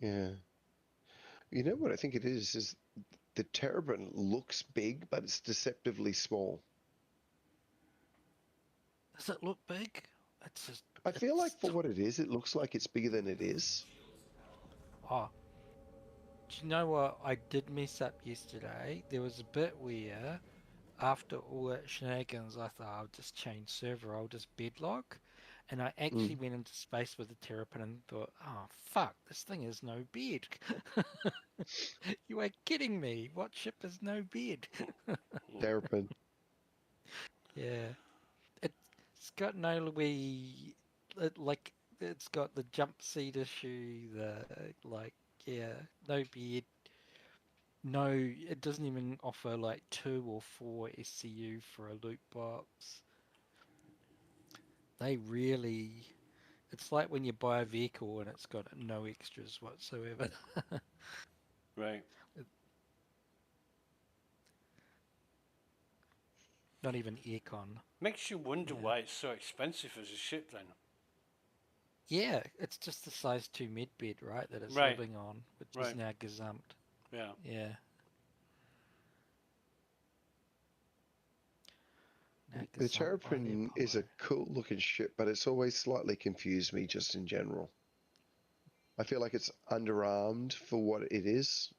Yeah. You know what I think it is the Terrapin looks big, but it's deceptively small. Does it look big? It's just. I feel like It's. for what it is, it looks like it's bigger than it is. Oh. Do you know what I did mess up yesterday? There was a bit where, after all that shenanigans, I thought I'll just change server, I'll just bedlock. And I actually went into space with the Terrapin and thought, oh fuck, this thing has no bed. You are kidding me. What ship has no bed? Terrapin. Yeah. It's got no wee, like, it's got the jump seat issue, like, yeah, no bed. No, it doesn't even offer like 2 or 4 SCU for a loot box. They really, it's like when you buy a vehicle and it's got no extras whatsoever. Right. Not even aircon. Makes you wonder Yeah. why it's so expensive as a ship then. Yeah, it's just the size 2 med bed, right, that it's Right. living on, which is Right. now gazumped. Yeah. Yeah. Now The gazumped by the Terrapin is a Apollo. cool looking ship, but it's always slightly confused me just in general. I feel like it's underarmed for what it is.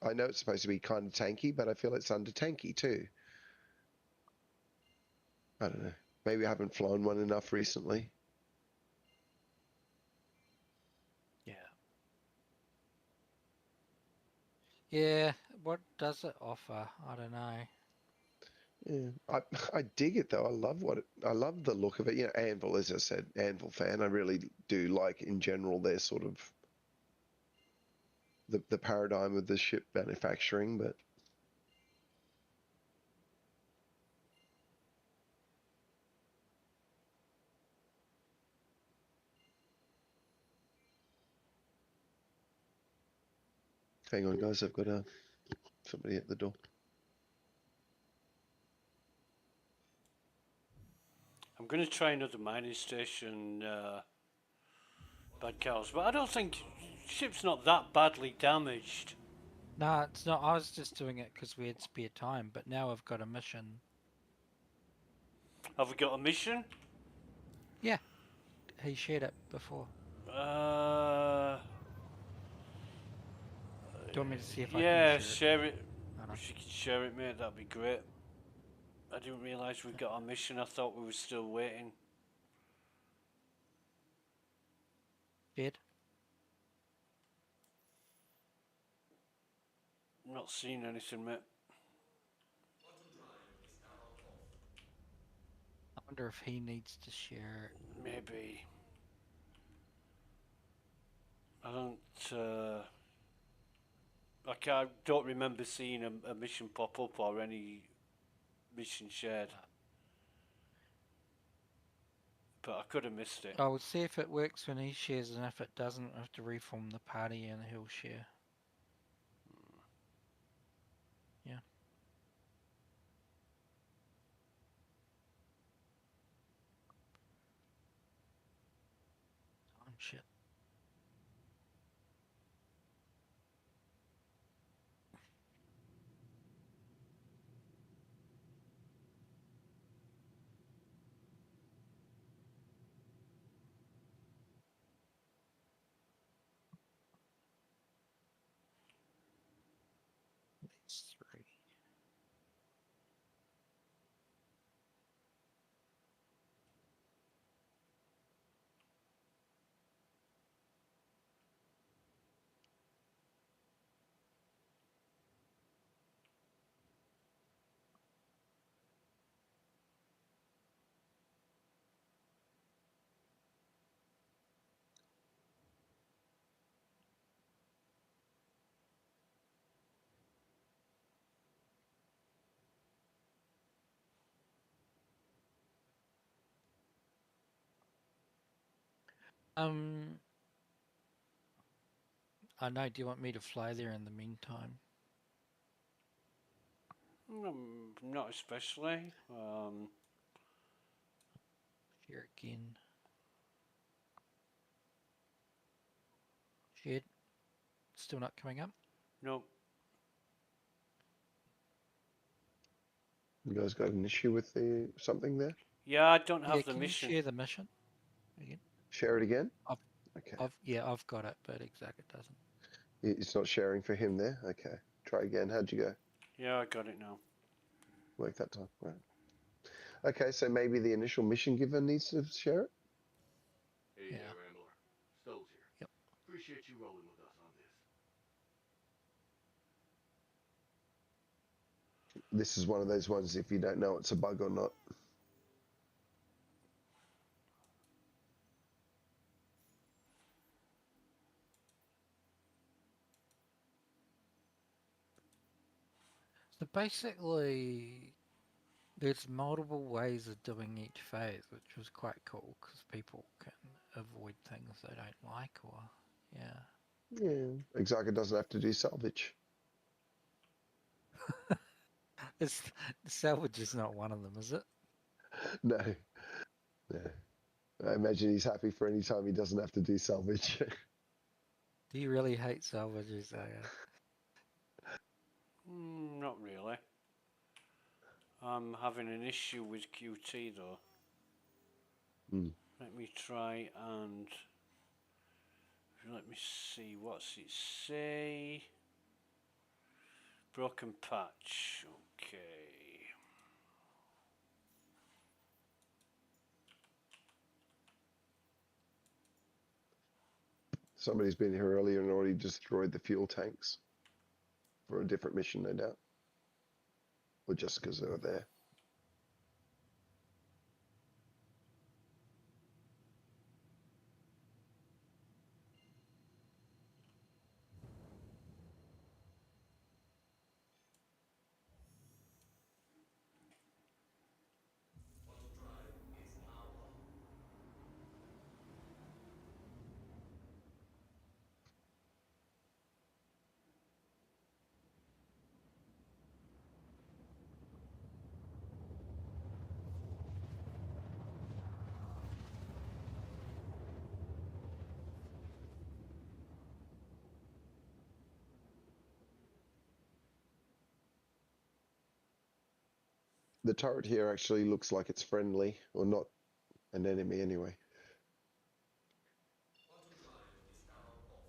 I know it's supposed to be kind of tanky, but I feel it's under tanky too. I don't know. Maybe I haven't flown one enough recently. Yeah. Yeah, what does it offer? I don't know. Yeah, I dig it though. I love the look of it. You know, Anvil, as I said, Anvil fan. I really do like in general their sort of the paradigm of the ship manufacturing, but hang on guys, I've got somebody at the door. I'm going to try another mining station, Bad Cows, but I don't think ship's not that badly damaged. No, it's not. I was just doing it because we had spare time, but now I've got a mission. Have we got a mission? Yeah, he shared it before. Uh, Do you want me to see if I can yeah, share it? share it. I know. If you could share it, mate, that'd be great. I didn't realise we got our mission. I thought we were still waiting. Shared? Not seeing anything, mate. I wonder if he needs to share it. Maybe. I don't. Like I don't remember seeing a mission pop up or any mission shared. But I could have missed it. I will see if it works when he shares, and if it doesn't, I have to reform the party and he'll share. Yeah. Oh, shit. These 3. I know. Do you want me to fly there in the meantime? Not especially. Share again. Shared. still not coming up? No. You guys got an issue with the something there? Yeah, I don't have Yeah, the can mission. you share the mission again? Share it again? I've, Okay. I've got it, but Exact doesn't. It's not sharing for him there? Okay. Try again. How'd you go? Yeah, I got it now. Work that time. Right. Okay, so maybe the initial mission giver needs to share it? Hey Yeah. there, Rambler. Stoves here. Yep. Appreciate you rolling with us on this. This is one of those ones if you don't know it's a bug or not. So basically, there's multiple ways of doing each phase, which was quite cool because people can avoid things they don't like, or yeah. Yeah. Exaka doesn't have to do salvage. It's salvage is not one of them, is it? No. No. I imagine he's happy for any time he doesn't have to do salvage. Do you really hate salvage, Isaiah? Not really. I'm having an issue with QT though. Let me try and let me see, what's it say? Broken patch. Okay. Somebody's been here earlier and already destroyed the fuel tanks for a different mission, no doubt. Or just because they were there. Quantum drive is now on. The turret here actually looks like it's friendly, or not an enemy anyway. Quantum drive is now off.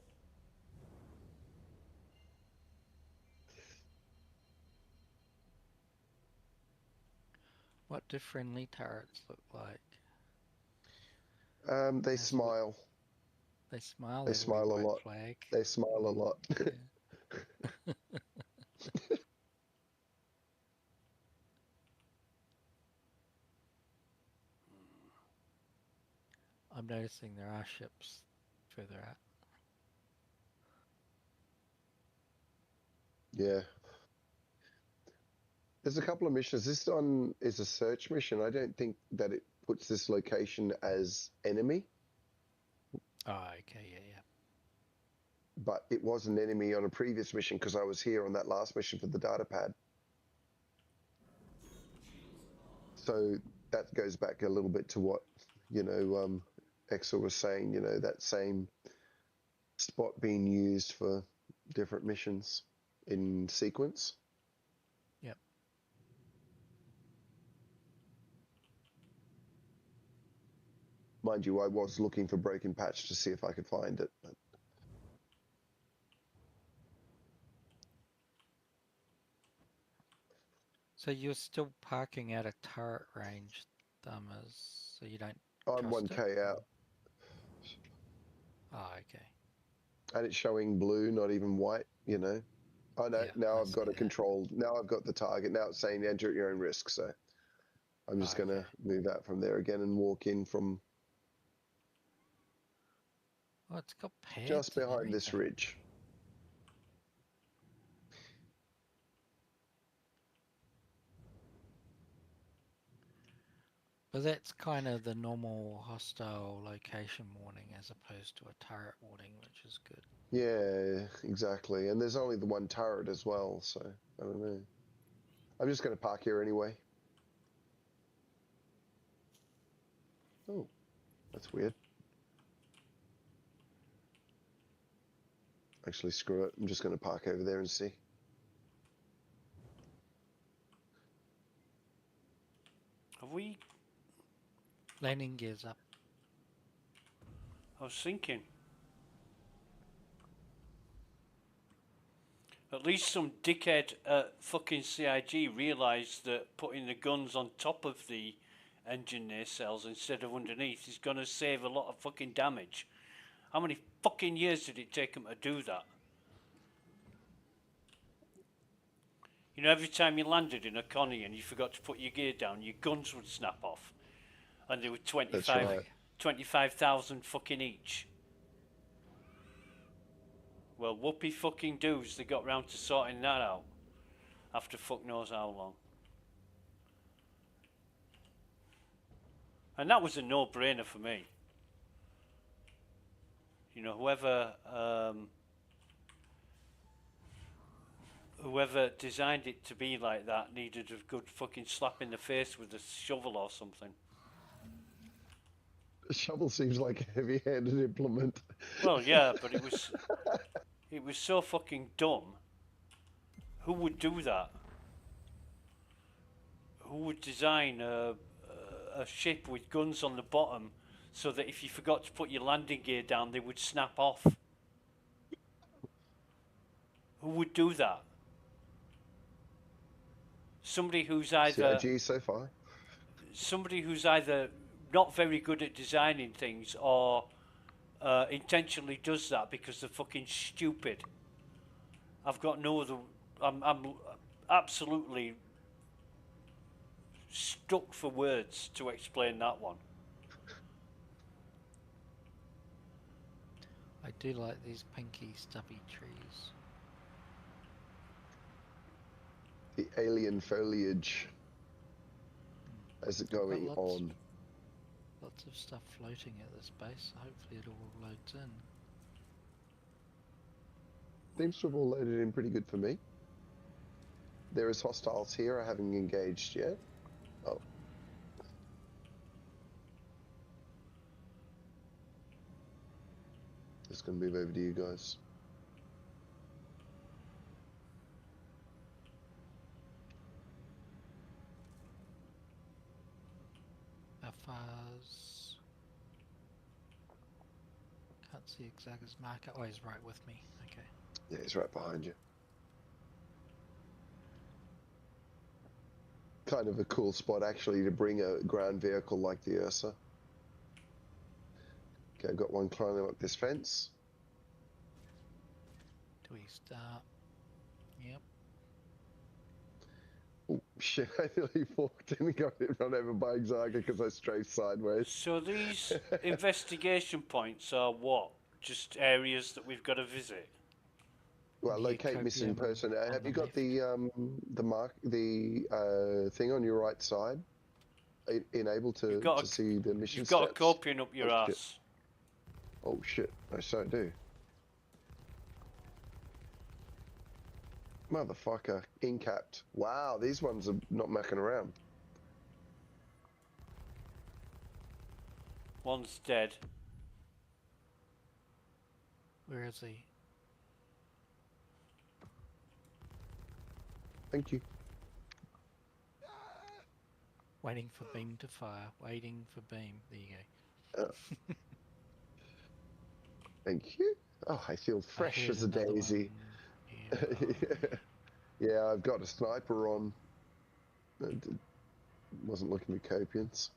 What do friendly turrets look like? They Has we- smile. They smile. They They have a wee smile a white lot. flag. They smile a lot. Yeah. I'm noticing there are ships further out. Yeah. There's a couple of missions. This one is a search mission. I don't think that it puts this location as enemy, Oh, okay, yeah. but it was an enemy on a previous mission because I was here on that last mission for the data pad. So that goes back a little bit to what, Exor was saying, that same spot being used for different missions in sequence. Yep. Mind you, I was looking for Broken Patch to see if I could find it. But So you're still parking at a turret range, Dummers, so you don't I'm trust 1K it? out, Oh, okay. and it's showing blue, not even white, I know, Yeah, now I I've got see a that. control, now I've got the target, now it's saying enter at your own risk, so I'm just going to Okay. move out from there again and walk in from Oh, it's got pads just and behind this everything. ridge. But that's kind of the normal hostile location warning as opposed to a turret warning, which is good. Yeah, exactly. And there's only the one turret as well, so I don't know. I'm just going to park here anyway. Oh, that's weird. Actually, screw it. I'm just going to park over there and see. Have we? Landing gears up. I was thinking. At least some dickhead at fucking CIG realised that putting the guns on top of the engine nacelles instead of underneath is going to save a lot of fucking damage. How many fucking years did it take them to do that? You know, every time you landed in a Connie and you forgot to put your gear down, your guns would snap off. And they were 25,000 fucking each. Well, whoopee fucking doos, they got round to sorting that out. After fuck knows how long. And that was a no-brainer for me. You know, whoever designed it to be like that needed a good fucking slap in the face with a shovel or something. A shovel seems like a heavy-handed implement. Well, yeah, but it was so fucking dumb. Who would do that? Who would design a ship with guns on the bottom so that if you forgot to put your landing gear down, they would snap off? Who would do that? Somebody who's either CIG so far. Somebody who's either not very good at designing things or intentionally does that because they're fucking stupid. I've got no other. I'm absolutely stuck for words to explain that one. I do like these pinky stubby trees. The alien foliage. As it going on? Lots of stuff floating at this base. Hopefully it all loads in. Seems to have all loaded in pretty good for me. There is hostiles here I haven't engaged yet. Oh. Just gonna move over to you guys. How far's... Can't see Xaga's marker. Oh, he's right with me. Okay. Yeah, he's right behind you. Kind of a cool spot actually to bring a ground vehicle like the Ursa. Okay, I've got one climbing up this fence. Do we start? Yep. Oh shit, I nearly walked in and got run over by Xaga because I strafed sideways. So these investigation points are what? Just areas that we've got to visit? Well, locate missing person. Have you got the thing on your right side? Enabled to see the mission You've got steps? a copian up your ass. Shit. Oh shit, I so do. Motherfucker, incapped. Wow, these ones are not mucking around. One's dead. Where is he? Thank you. Waiting for beam to fire. Waiting for beam. There you go. Thank you. Oh, I feel fresh as a daisy. Yeah, I've got a sniper on. Wasn't looking for copians.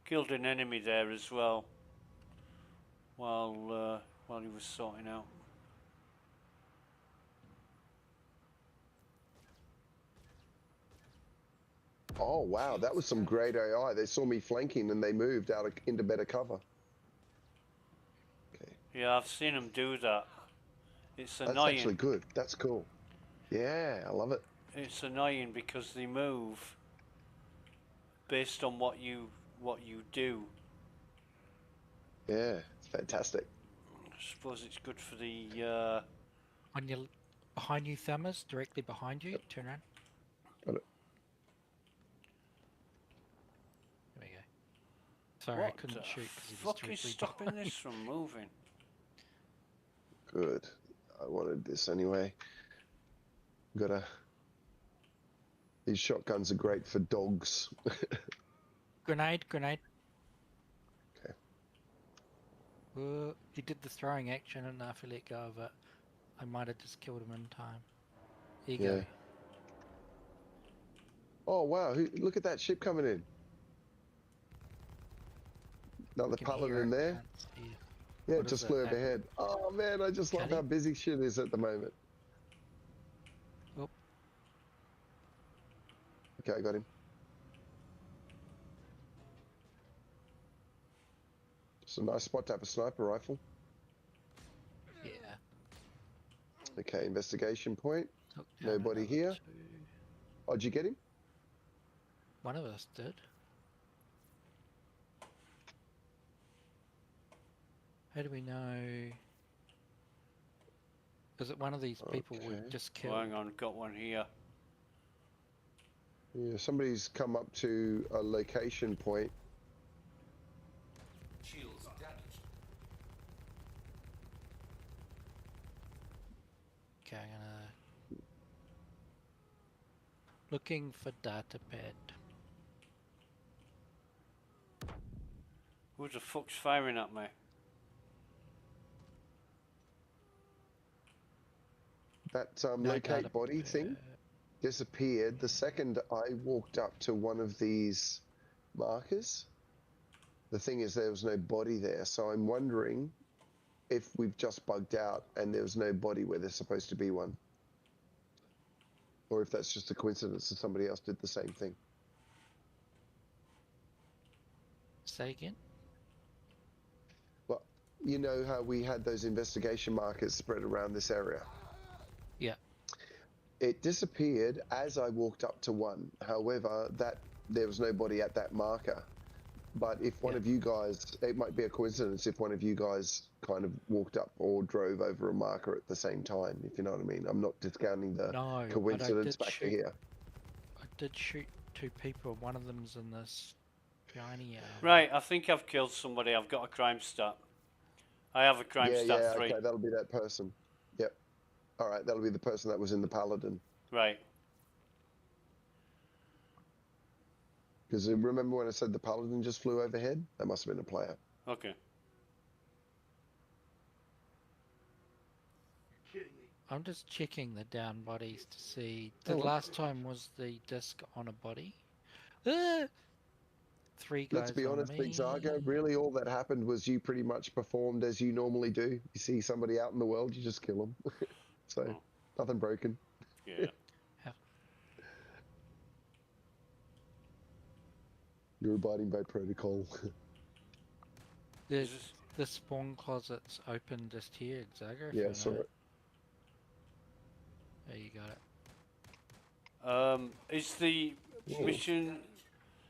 Killed an enemy there as well. While he was sorting out. Oh wow, that was some great AI. They saw me flanking and they moved out into better cover. Okay. Yeah, I've seen them do that. It's annoying. That's actually good. That's cool. Yeah, I love it. It's annoying because they move based on what you do. Yeah, it's fantastic. I suppose it's good for the. On your behind you, Thammers, directly behind you. Turn around. Got it. There we go. Sorry, I What couldn't the shoot because he was fuck is directly stopping behind. this from moving? Good. I wanted this anyway. Gotta. These shotguns are great for dogs. Grenade, grenade. Okay. He did the throwing action, and after he let go of it, I might have just killed him in time. Here you Yeah. go. Oh wow! Look at that ship coming in. Another Can hear paladin it, there. can't see it. Yeah, What it just is flew it? overhead. Oh man, I just love Cuddy? how busy shit is at the moment. Oh. Okay, I got him. It's a nice spot to have a sniper rifle. Yeah. Okay, investigation point. Took down Nobody another here. 2. Oh, did you get him? One of us did. How do we know? Is it one of these people we Okay. just Oh, killed? hang on, got one here. Yeah, somebody's come up to a location point. Shields damaged. Okay, I'm gonna... Looking for data pad. Who the fuck's firing at me? That No locate data body thing disappeared the second I walked up to one of these markers. The thing is, there was no body there, so I'm wondering if we've just bugged out and there was no body where there's supposed to be one. Or if that's just a coincidence that somebody else did the same thing. Say again? Well, you know how we had those investigation markers spread around this area? Yeah. It disappeared as I walked up to one. However, there was nobody at that marker. But if one of you guys, it might be a coincidence if one of you guys kind of walked up or drove over a marker at the same time, if you know what I mean. I'm not discounting the No, coincidence but I factor here. did shoot 2 people. One of them's in this shiny Right, I think I've killed somebody. I've got a crime stat. I have a crime stat 3. Okay, that'll be that person. Yep. All right, that'll be the person that was in the Paladin. Right. Because remember when I said the Paladin just flew overhead? That must have been a player. Okay. Kidding me. I'm just checking the down bodies to see. The last time was the disc on a body. Ah! 3 guys Let's be on honest, me. Big Zargo, really all that happened was you pretty much performed as you normally do. You see somebody out in the world, you just kill them. So, nothing broken. Yeah. You're abiding by protocol. The spawn closet's open just here, Zaga. if Yeah, you saw know. it. There you got it. Is the mission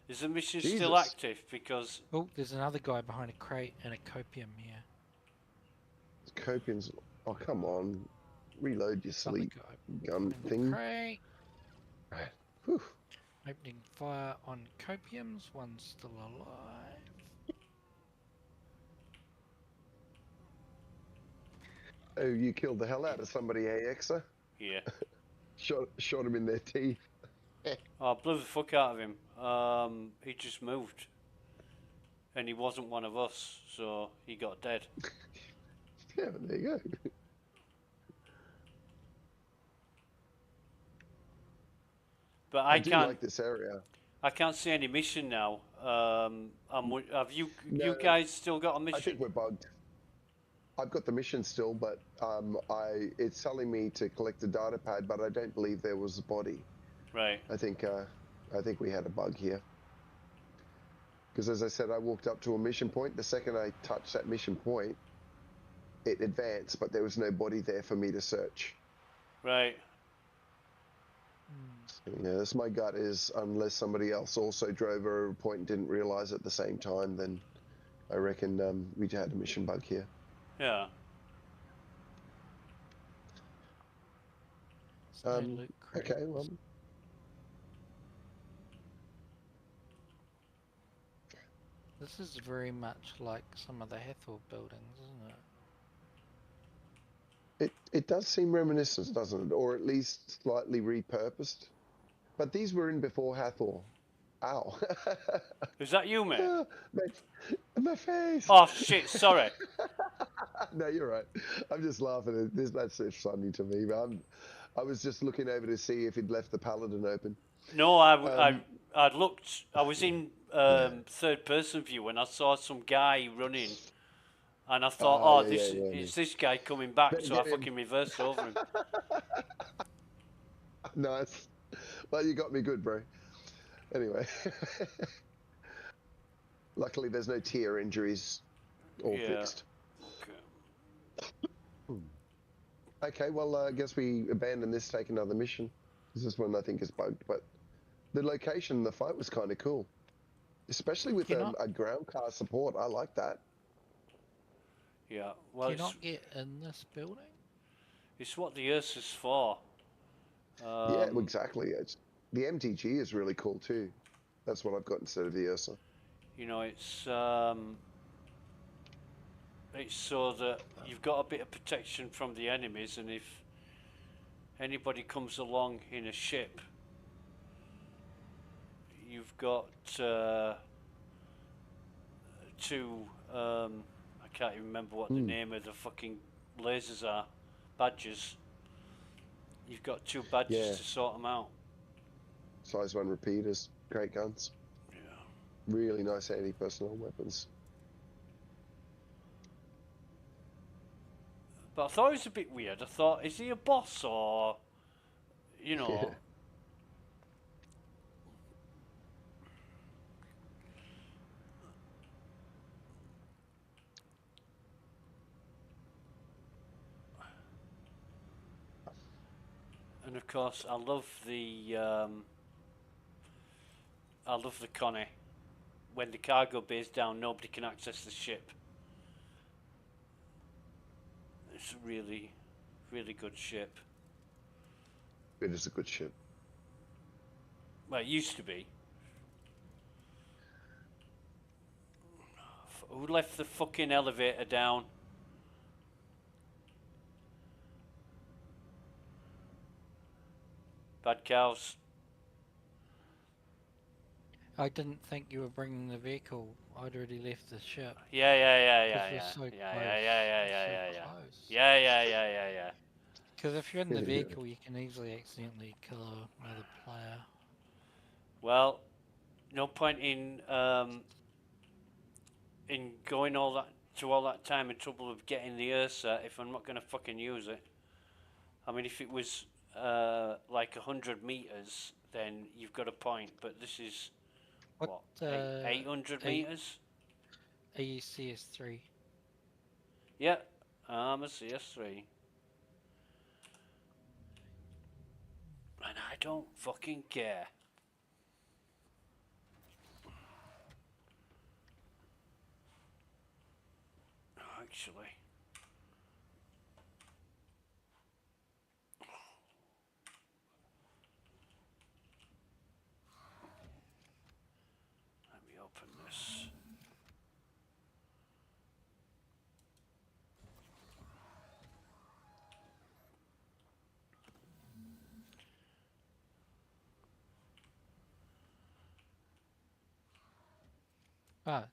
still Jesus. active? Because Oh, there's another guy behind a crate and a copium here. Copians. Oh, come on. Reload your Another sleep guy gun behind the thing. crate. Right. Whew. Opening fire on copiums. One's still alive. Oh, you killed the hell out of somebody, AXer? yeah. Shot him in their teeth. I blew the fuck out of him. He just moved. And he wasn't one of us, so he got dead. Yeah, there you go. But I I do can't. like this area. I can't see any mission now. Have you No, guys still got a I mission? think we're bugged. I've got the mission still, but it's telling me to collect a data pad, but I don't believe there was a body. Right. I think we had a bug here. Because as I said, I walked up to a mission point. The second I touched that mission point, it advanced, but there was no body there for me to search. Right. So, yeah, that's my gut is unless somebody else also drove over a point and didn't realize at the same time, then I reckon we had a mission bug here. Yeah. Okay, well. This is very much like some of the Hathor buildings, isn't it? It does seem reminiscent, doesn't it? Or at least slightly repurposed. But these were in before Hathor. Ow. Is that you, mate? Ah, my face. Oh shit! Sorry. No, you're right. I'm just laughing at this. That's so funny to me. But I was just looking over to see if he'd left the paladin open. No, Um, I looked. I was in Yeah. third person view and I saw some guy running, and I thought, oh, Yeah, it's this guy coming back. But So I again- fucking reversed over him. Nice. Well, you got me good, bro. Anyway. Luckily, there's no tear injuries. All Yeah. fixed. Okay. Okay, well, I guess we abandon this, take another mission. This one I think is bugged, but the location, the fight was kind of cool. Especially with Do you not- a ground car support. I like that. Yeah. Well, Do you not get in this building? it's what the Ursa's for. Yeah, exactly. The MTG is really cool too. That's what I've got instead of the Ursa. You know, it's so that you've got a bit of protection from the enemies, and if anybody comes along in a ship, you've got two. I can't even remember what the name of the fucking lasers are. Badges. You've got two badges Yeah. to sort them out. Size 1 repeaters, great guns. Yeah. Really nice anti-personnel weapons. But I thought it was a bit weird. I thought, is he a boss or, you know? Yeah. And of course, I love the Connie. When the cargo bay's down, nobody can access the ship. It's a really, really good ship. It is a good ship. Well, it used to be. Who left the fucking elevator down? Bad cows. I didn't think you were bringing the vehicle. I'd already left the ship. Yeah. This was so close. Yeah. Because if you're in the Yeah. vehicle, you can easily accidentally kill another player. Well, no point in going all that time and trouble of getting the Ursa if I'm not gonna fucking use it. I mean, if it was like 100 meters, then you've got a point. But this is what 800 meters. aUEC is 3. Yeah, I'm a CS3. And I don't fucking care. Actually. Let me open this.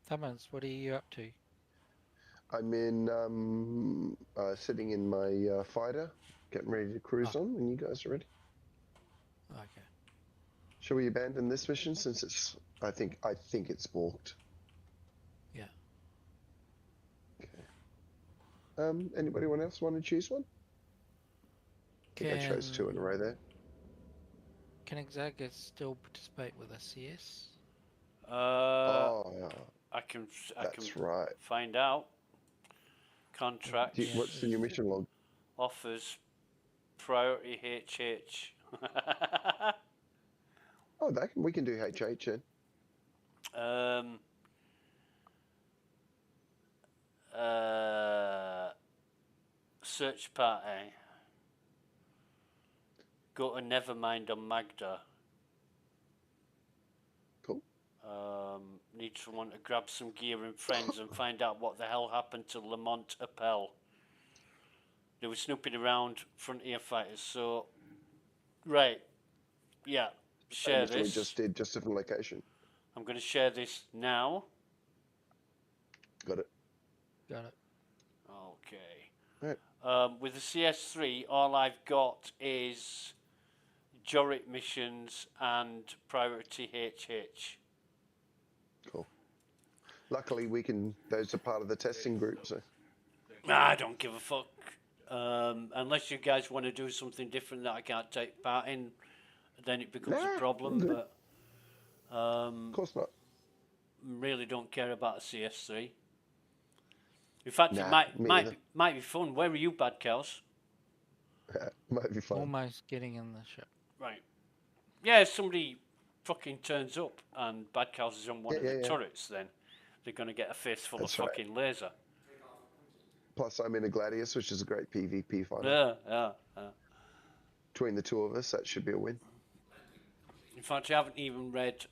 Thummins, what are you up to? I'm in, sitting in my fighter, getting ready to cruise on, and you guys are ready. Okay. Shall we abandon this mission since it's? I think it's balked. Yeah. Okay. Anybody else want to choose one? I think I chose 2 in a row there. Can Exaga still participate with a CS? Oh, yeah. I can That's right. find out. Contracts. What's the new mission log? Offers priority HH. Oh, we can do HH then. Search party. Go to Nevermind on Magda. Cool. need someone to grab some gear and friends and find out what the hell happened to Lamont Appel. They were snooping around frontier fighters, so... Right. Yeah. Share Which we this. just did, just different location. I'm going to share this now. Got it. Got it. Okay. Right. With the CS3, all I've got is Jorit missions and priority HH. Cool. Luckily, we can. Those are part of the testing group, so. I don't give a fuck. Unless you guys want to do something different that I can't take part in, then it becomes a problem. But of course not. Really don't care about a CS3. In fact, it might be fun. Where are you, Bad Cows? Might be fun. Almost getting in the ship. Right. Yeah, if somebody fucking turns up and Bad Cows is on one of the turrets, then they're going to get a face full of fucking laser. Plus, I'm in a Gladius, which is a great PvP fighter. Yeah. Between the two of us, that should be a win. In fact, I haven't even read...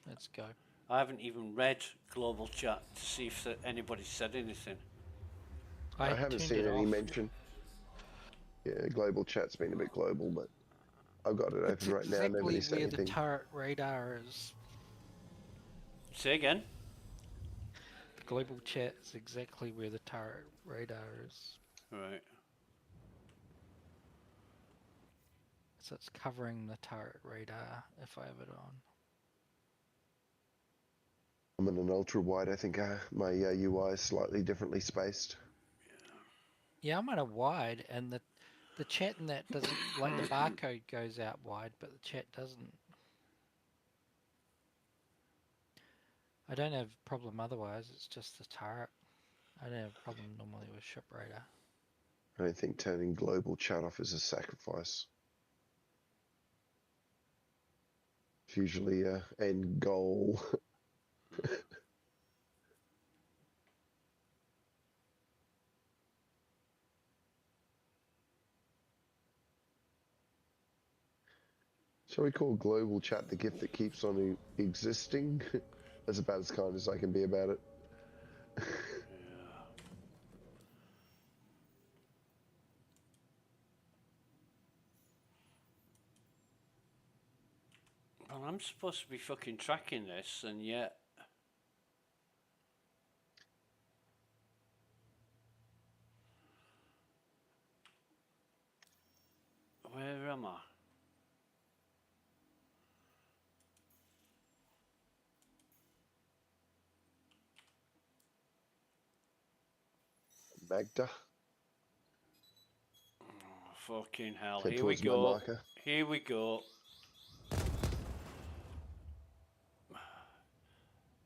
Let's go. I haven't even read Global Chat to see if anybody said anything. I haven't seen any mention. Yeah, Global Chat's been a bit global, but I've got it open right now. Nobody said anything. Where the turret radar is. Say again? The Global Chat is exactly where the turret radar is. Right. So it's covering the turret radar if I have it on. I'm in an ultra wide. I think my UI is slightly differently spaced. Yeah, I'm at a wide, and the chat in that doesn't, like the barcode goes out wide, but the chat doesn't. I don't have a problem otherwise, it's just the turret. I don't have a problem normally with ship radar. I don't think turning Global Chat off is a sacrifice. It's usually a end goal. Shall we call Global Chat the gift that keeps on existing? That's about as kind as I can be about it. Well, I'm supposed to be fucking tracking this, and yet... Where am I? Magda. Oh, fucking hell. Head Here we towards my go. marker. Here we go.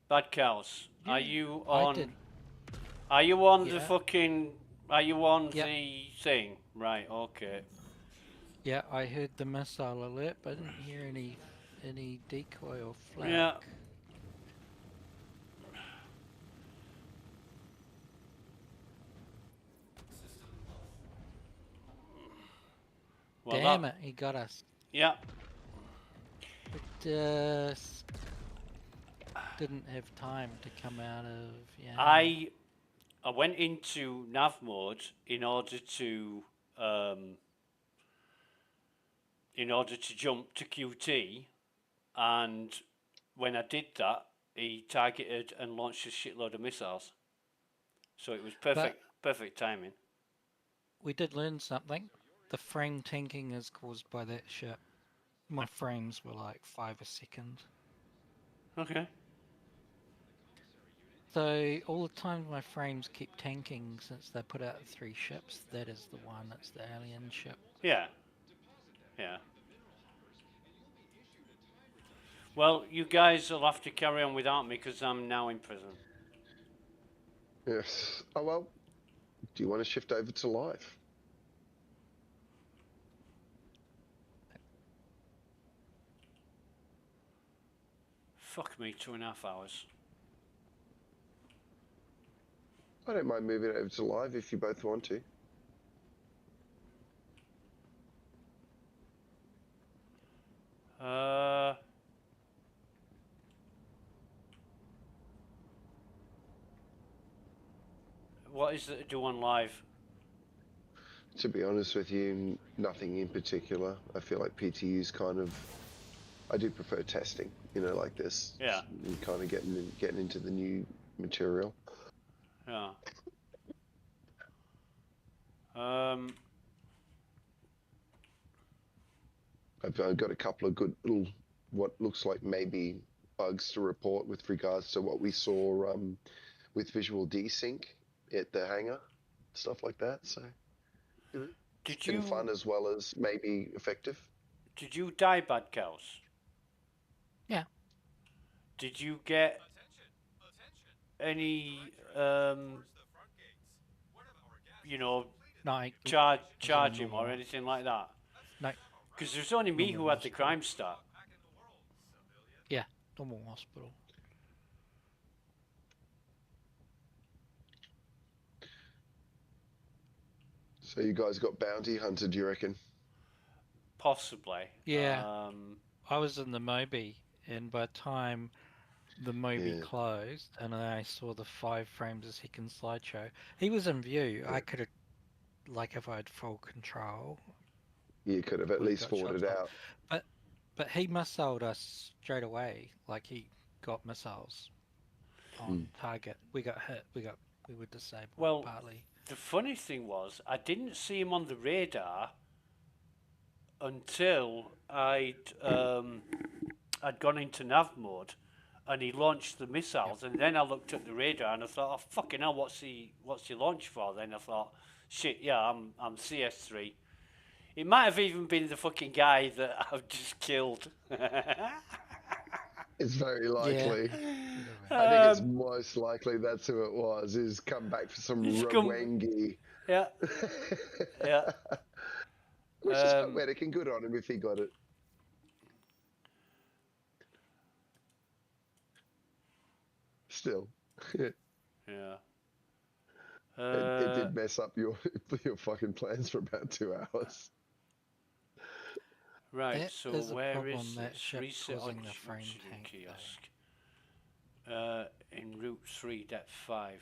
Bad Cows. Are you on... Are you on the fucking... Are you on the thing? Right, okay. Yeah, I heard the missile alert, but I didn't hear any decoy or flak. Yeah. Well, damn it, he got us. Yeah. It just didn't have time to come out of... Yeah. I went into nav mode in order to jump to QT, and when I did that, he targeted and launched a shitload of missiles. So it was perfect timing. We did learn something. The frame tanking is caused by that ship. My frames were like 5 a second. Okay. So all the times my frames keep tanking since they put out 3 ships, that is the one. It's the alien ship. Yeah. Yeah. Well, you guys will have to carry on without me because I'm now in prison. Yes. Oh well. Do you want to shift over to live? Fuck me, 2.5 hours. I don't mind moving over to live if you both want to. What is it to do on live? To be honest with you, nothing in particular. I feel like PTU's kind of. I do prefer testing, like this. Yeah. And kind of getting into the new material. Yeah. I've got a couple of good little, what looks like maybe bugs to report with regards to what we saw with visual desync at the hangar, stuff like that. So it's been fun as well as maybe effective. Did you die, bad cows? Yeah. Did you get any No, charge him or anything like that? No. Because there's only me Normal who had the hospital. crime stat. Yeah, normal hospital. So you guys got bounty hunted, do you reckon? Possibly. Yeah. I was in the Moby, and by the time the Moby closed, and I saw the 5 frames a second slideshow, he was in view. I could have, like, if I had full control. You could have at least forwarded out. But he missiled us straight away. Like, he got missiles on target. We got hit. We were disabled partly. The funny thing was, I didn't see him on the radar until I'd gone into nav mode, and he launched the missiles. And then I looked at the radar and I thought, oh fucking hell, what's he launched for? Then I thought, shit, yeah, I'm CS3. It might have even been the fucking guy that I've just killed. It's very likely. Yeah. I think it's most likely that's who it was. He's come back for some Rwangi. Yeah. Yeah. Which is poetic and good on him if he got it. Still. Yeah. It did mess up your fucking plans for about 2 hours. Right, so where is this? Reset causing the frame tank kiosk. In route 3, depth 5.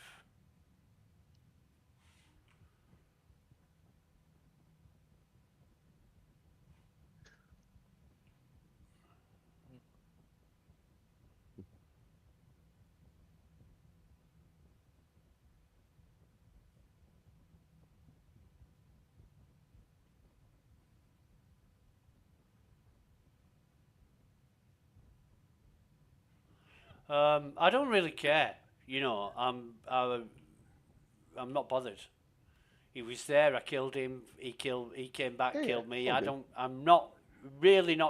I don't really care. I'm not bothered. He was there. I killed him. He came back, killed me. Okay. I'm not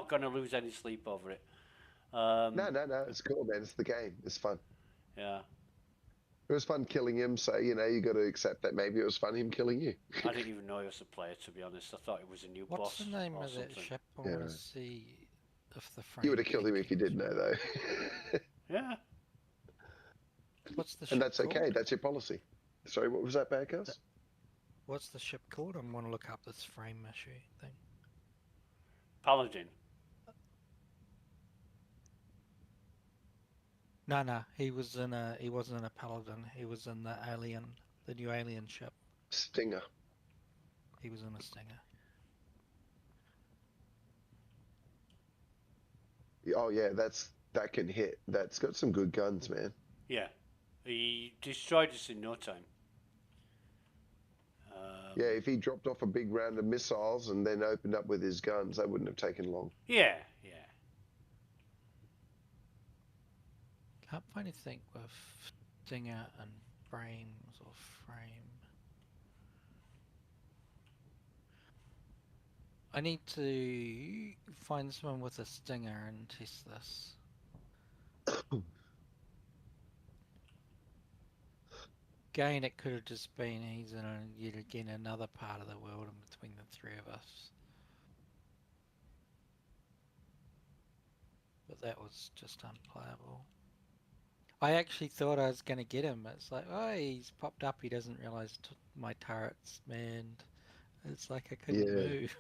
going to lose any sleep over it. No. It's cool, man. It's the game. It's fun. Yeah. It was fun killing him, so you got to accept that maybe it was fun him killing you. I didn't even know he was a player, to be honest. I thought it was a new boss. What's the name of something. that ship? I want to see if the frame. You would have killed him if you did know, though. Yeah. What's the ship And that's called? okay. That's your policy. Sorry, what was that, Badcast? What's the ship called? I'm going to look up this frame issue thing. Paladin. No, he wasn't in a Paladin. He was in the new alien ship. Stinger. He was in a Stinger. Oh yeah, that can hit. That's got some good guns, man. Yeah, he destroyed us in no time. Yeah, if he dropped off a big round of missiles and then opened up with his guns, that wouldn't have taken long. Yeah. Can't find anything with Stinger and frames or frame. I need to find someone with a Stinger and test this. Again, it could have just been he's in yet again another part of the world in between the 3 of us. But that was just unplayable. I actually thought I was going to get him. It's like, oh, he's popped up. He doesn't realize my turret's manned. It's like I couldn't move.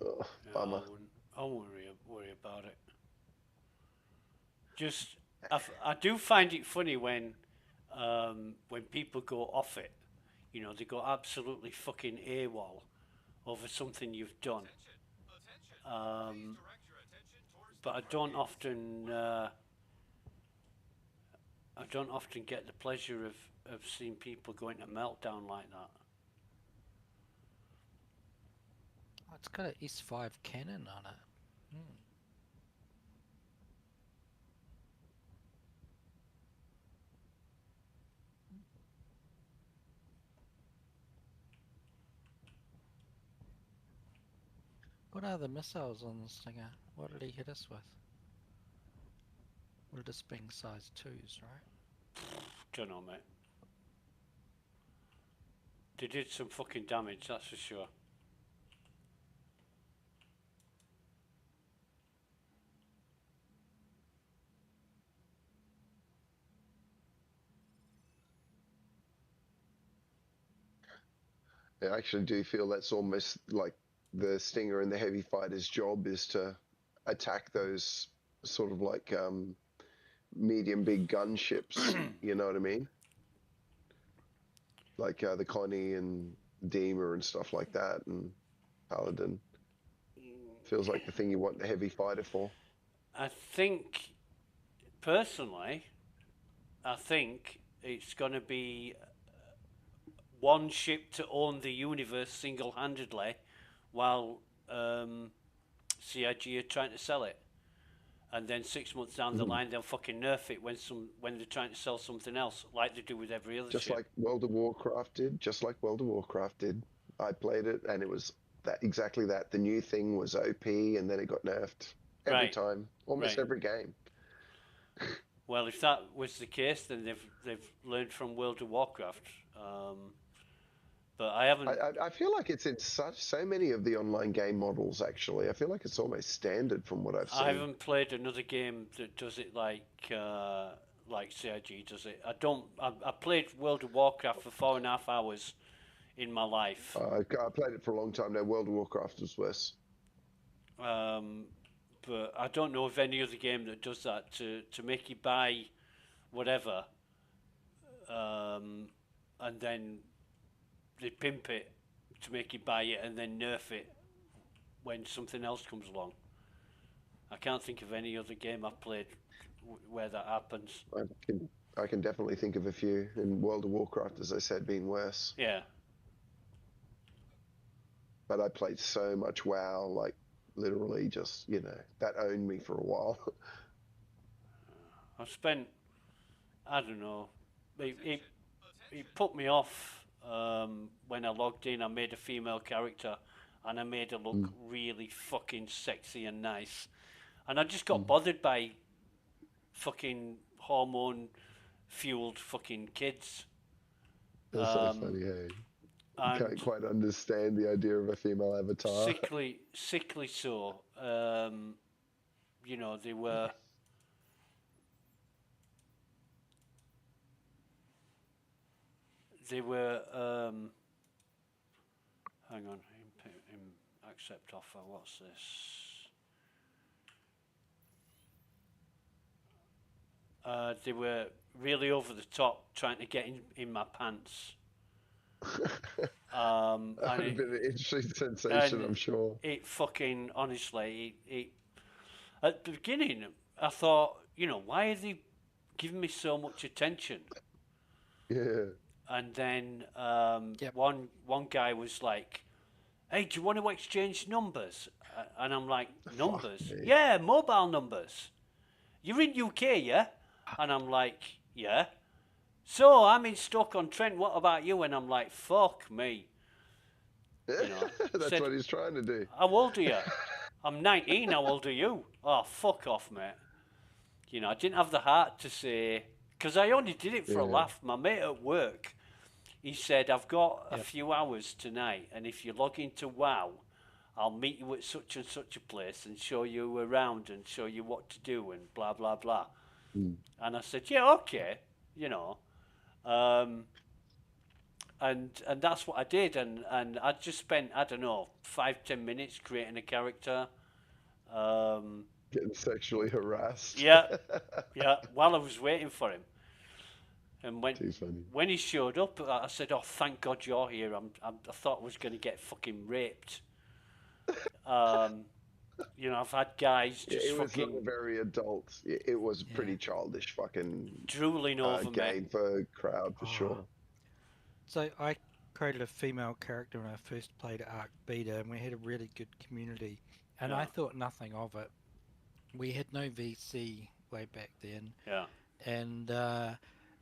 Oh, bummer. I won't worry about it. Just, I do find it funny when when people go off it, you know, they go absolutely fucking AWOL over something you've done. But I don't often get the pleasure of seeing people go into meltdown like that. Oh, it's got an S5 cannon on it. What are the missiles on this Stinger? What did he hit us with? Would have just been size 2s, right? Don't know, mate. They did some fucking damage, that's for sure. I actually do feel that's almost like the Stinger and the heavy fighter's job is to attack those sort of like medium big gunships. You know what I mean? Like the Connie and Deemer and stuff like that, and Paladin. Feels like the thing you want the heavy fighter for. I think, personally, it's going to be one ship to own the universe single-handedly, while CIG are trying to sell it, and then 6 months down the line they'll fucking nerf it when they're trying to sell something else, like they do with every other Just ship. like World of Warcraft did. Just like World of Warcraft did. I played it, and it was exactly that. The new thing was OP, and then it got nerfed every time, almost every game. Well, if that was the case, then they've learned from World of Warcraft. But I haven't. I feel like it's in so many of the online game models. Actually, I feel like it's almost standard from what I've seen. I haven't played another game that does it like CIG does it. I played World of Warcraft for 4.5 hours in my life. I played it for a long time now. World of Warcraft was worse. But I don't know of any other game that does that to make you buy whatever, and then they pimp it to make you buy it and then nerf it when something else comes along. I can't think of any other game I've played where that happens. I can definitely think of a few, in World of Warcraft, as I said, being worse. Yeah. But I played so much WoW, like literally just, you know, that owned me for a while. I've spent, I don't know, it put me off when I logged in. I made a female character and I made her look really fucking sexy and nice. And I just got bothered by fucking hormone-fueled fucking kids. That's so funny, hey? I can't quite understand the idea of a female avatar. Sickly so. You know, they were... hang on, accept offer, what's this? They were really over the top, trying to get in my pants. That would have been an interesting sensation, I'm sure. It fucking, honestly, at the beginning, I thought, you know, why are they giving me so much attention? Yeah. And then one guy was like, hey, do you want to exchange numbers? And I'm like, numbers? Yeah, mobile numbers. You're in UK, yeah? And I'm like, yeah. So I'm in Stoke-on-Trent, what about you? And I'm like, fuck me. You know, That's what he's trying to do. How old are you? I'm 19, how old are you? Oh, fuck off, mate. You know, I didn't have the heart to say, because I only did it for a laugh. My mate at work, he said, I've got a few hours tonight, and if you log into WoW, I'll meet you at such and such a place and show you around and show you what to do and blah, blah, blah. And I said, yeah, okay, you know. And that's what I did, and I just spent, I don't know, 5-10 minutes creating a character. Getting sexually harassed. Yeah, while I was waiting for him. And Too funny. when he showed up, I said, "Oh, thank God you're here." I thought I was going to get fucking raped. You know, I've had guys Yeah, just it was not fucking a very adult. It was Yeah. pretty childish fucking drooling over me. game for crowd for Oh. sure. So I created a female character when I first played Arc Beta, and we had a really good community. And I Yeah. thought nothing of it. We had no VC way back then, Yeah. and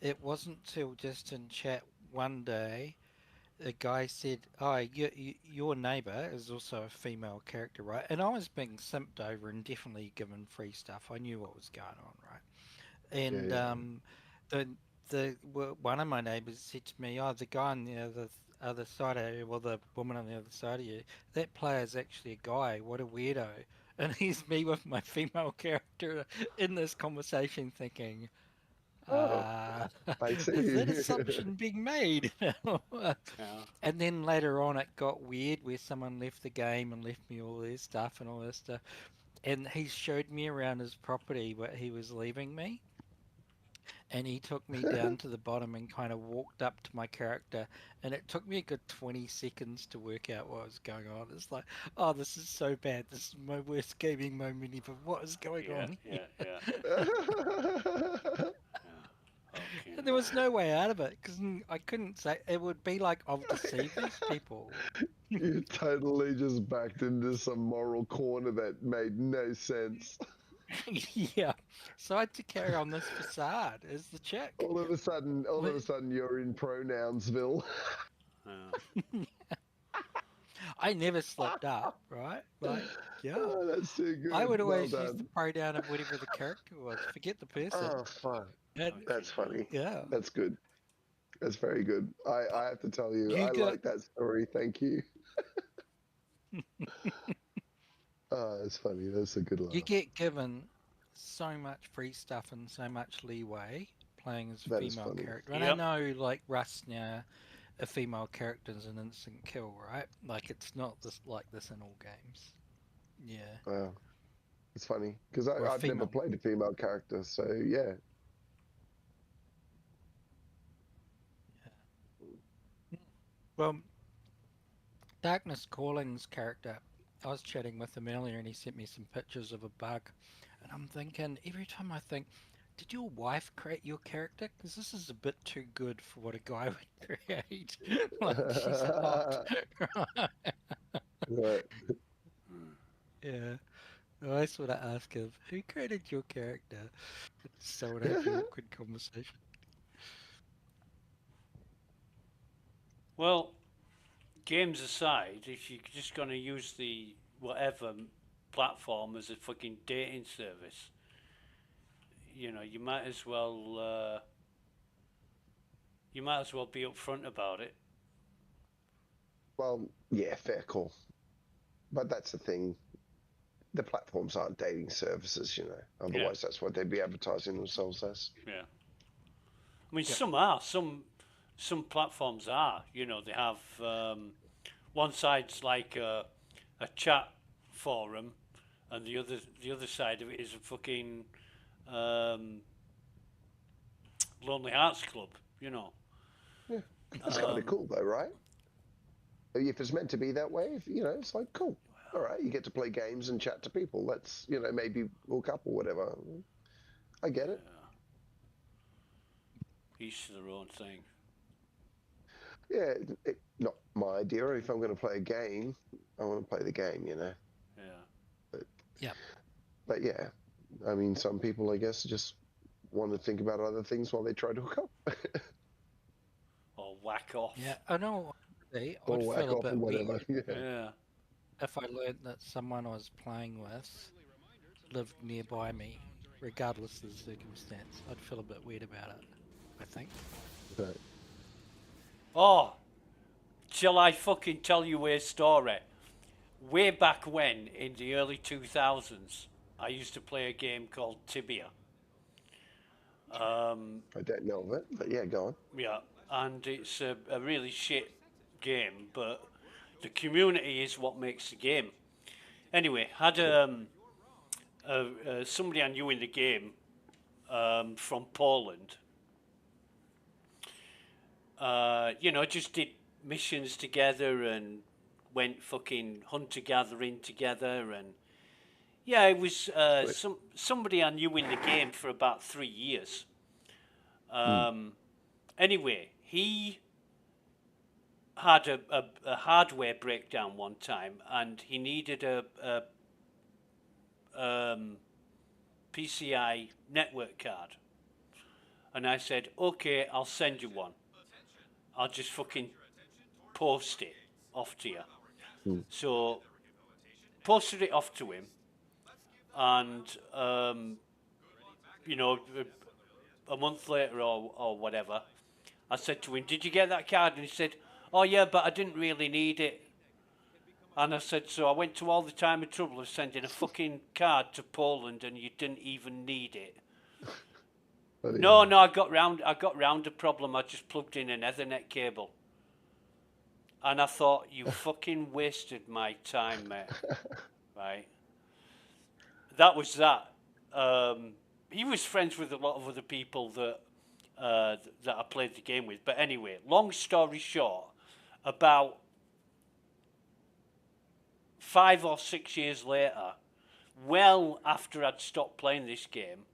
it wasn't till just in chat one day, a guy said, "Oh, your neighbor is also a female character, right?" And I was being simped over and definitely given free stuff. I knew what was going on, right? And Yeah. one of my neighbors said to me, "Oh, the guy on the other side of you, well, the woman on the other side of you, that player's actually a guy. What a weirdo!" And he's me with my female character in this conversation, thinking, Oh, I see. "Is that assumption being made?" Yeah. And then later on, it got weird where someone left the game and left me all their stuff and all this stuff. And he showed me around his property, but he was leaving me. And he took me down to the bottom and kind of walked up to my character, and it took me a good 20 seconds to work out what was going on. It's like, oh, this is so bad. This is my worst gaming moment ever. What is going on here? Okay. And there was no way out of it because I couldn't say it would be like I've deceived these people. You totally just backed into some moral corner that made no sense. Yeah, so I had to carry on this facade as the chick. All of a sudden, you're in pronounsville. I never slipped up, right? Like, yeah. Oh, that's too good. I would Well always use done. the pronoun of whatever the character was. Forget the person. Oh, fuck. And- That's funny. yeah. That's good. That's very good. I have to tell you, You I got- like that story. Thank you. Oh, it's funny. That's a good laugh. You get given so much free stuff and so much leeway playing as a That is female funny. character. And Yep. I know, like, Rust now, a female character is an instant kill, right? Like, it's not like this in all games. Yeah. Wow. It's funny because Or a I've never female. played a female character, so yeah. Well, Darkness Calling's character, I was chatting with him earlier and he sent me some pictures of a bug. And I'm thinking, every time I think, did your wife create your character? Because this is a bit too good for what a guy would create. Like, she's hot. Right. Yeah. I always want to ask him, who created your character? So would have an awkward conversation. Well, games aside, if you're just going to use the whatever platform as a fucking dating service, you know, you might as well be upfront about it. Well, yeah, fair call. But that's the thing. The platforms aren't dating services, you know. Otherwise, that's what they'd be advertising themselves as. Yeah. I mean, some are. Some platforms are. You know, they have one side's like a chat forum, and the other side of it is a fucking Lonely Hearts Club. You know. Yeah, that's kind of cool, though, right? If it's meant to be that way, you know, it's like cool. All right, you get to play games and chat to people. Let's, you know, maybe hook up or whatever. I get it. Each to their own thing. Yeah, not my idea. If I'm going to play a game, I want to play the game, you know. Yeah. But yeah, I mean, some people, I guess, just want to think about other things while they try to hook up. Or whack off. Yeah, I know. I Or would whack feel a off bit or whatever. weird Yeah. if I learned that someone I was playing with lived nearby me, regardless of the circumstance. I'd feel a bit weird about it, I think. Right. Oh, shall I fucking tell you a story? Way back when, in the early 2000s, I used to play a game called Tibia. I don't know of it, but yeah, go on. Yeah, and it's a really shit game, but the community is what makes the game. Anyway, had somebody I knew in the game from Poland, you know, just did missions together and went fucking hunter gathering together, and yeah, it was somebody I knew in the game for about 3 years. Anyway, he had a hardware breakdown one time, and he needed a PCI network card. And I said, okay, I'll send you one. I'll just fucking post it off to you. So, posted it off to him, and, you know, a month later or whatever, I said to him, did you get that card? And he said, oh yeah, but I didn't really need it. And I said, so I went to all the time and trouble of sending a fucking card to Poland and you didn't even need it. No, I got round the problem. I just plugged in an Ethernet cable. And I thought, you fucking wasted my time, mate. Right? That was that. He was friends with a lot of other people that I played the game with. But anyway, long story short, about 5 or 6 years later, well after I'd stopped playing this game,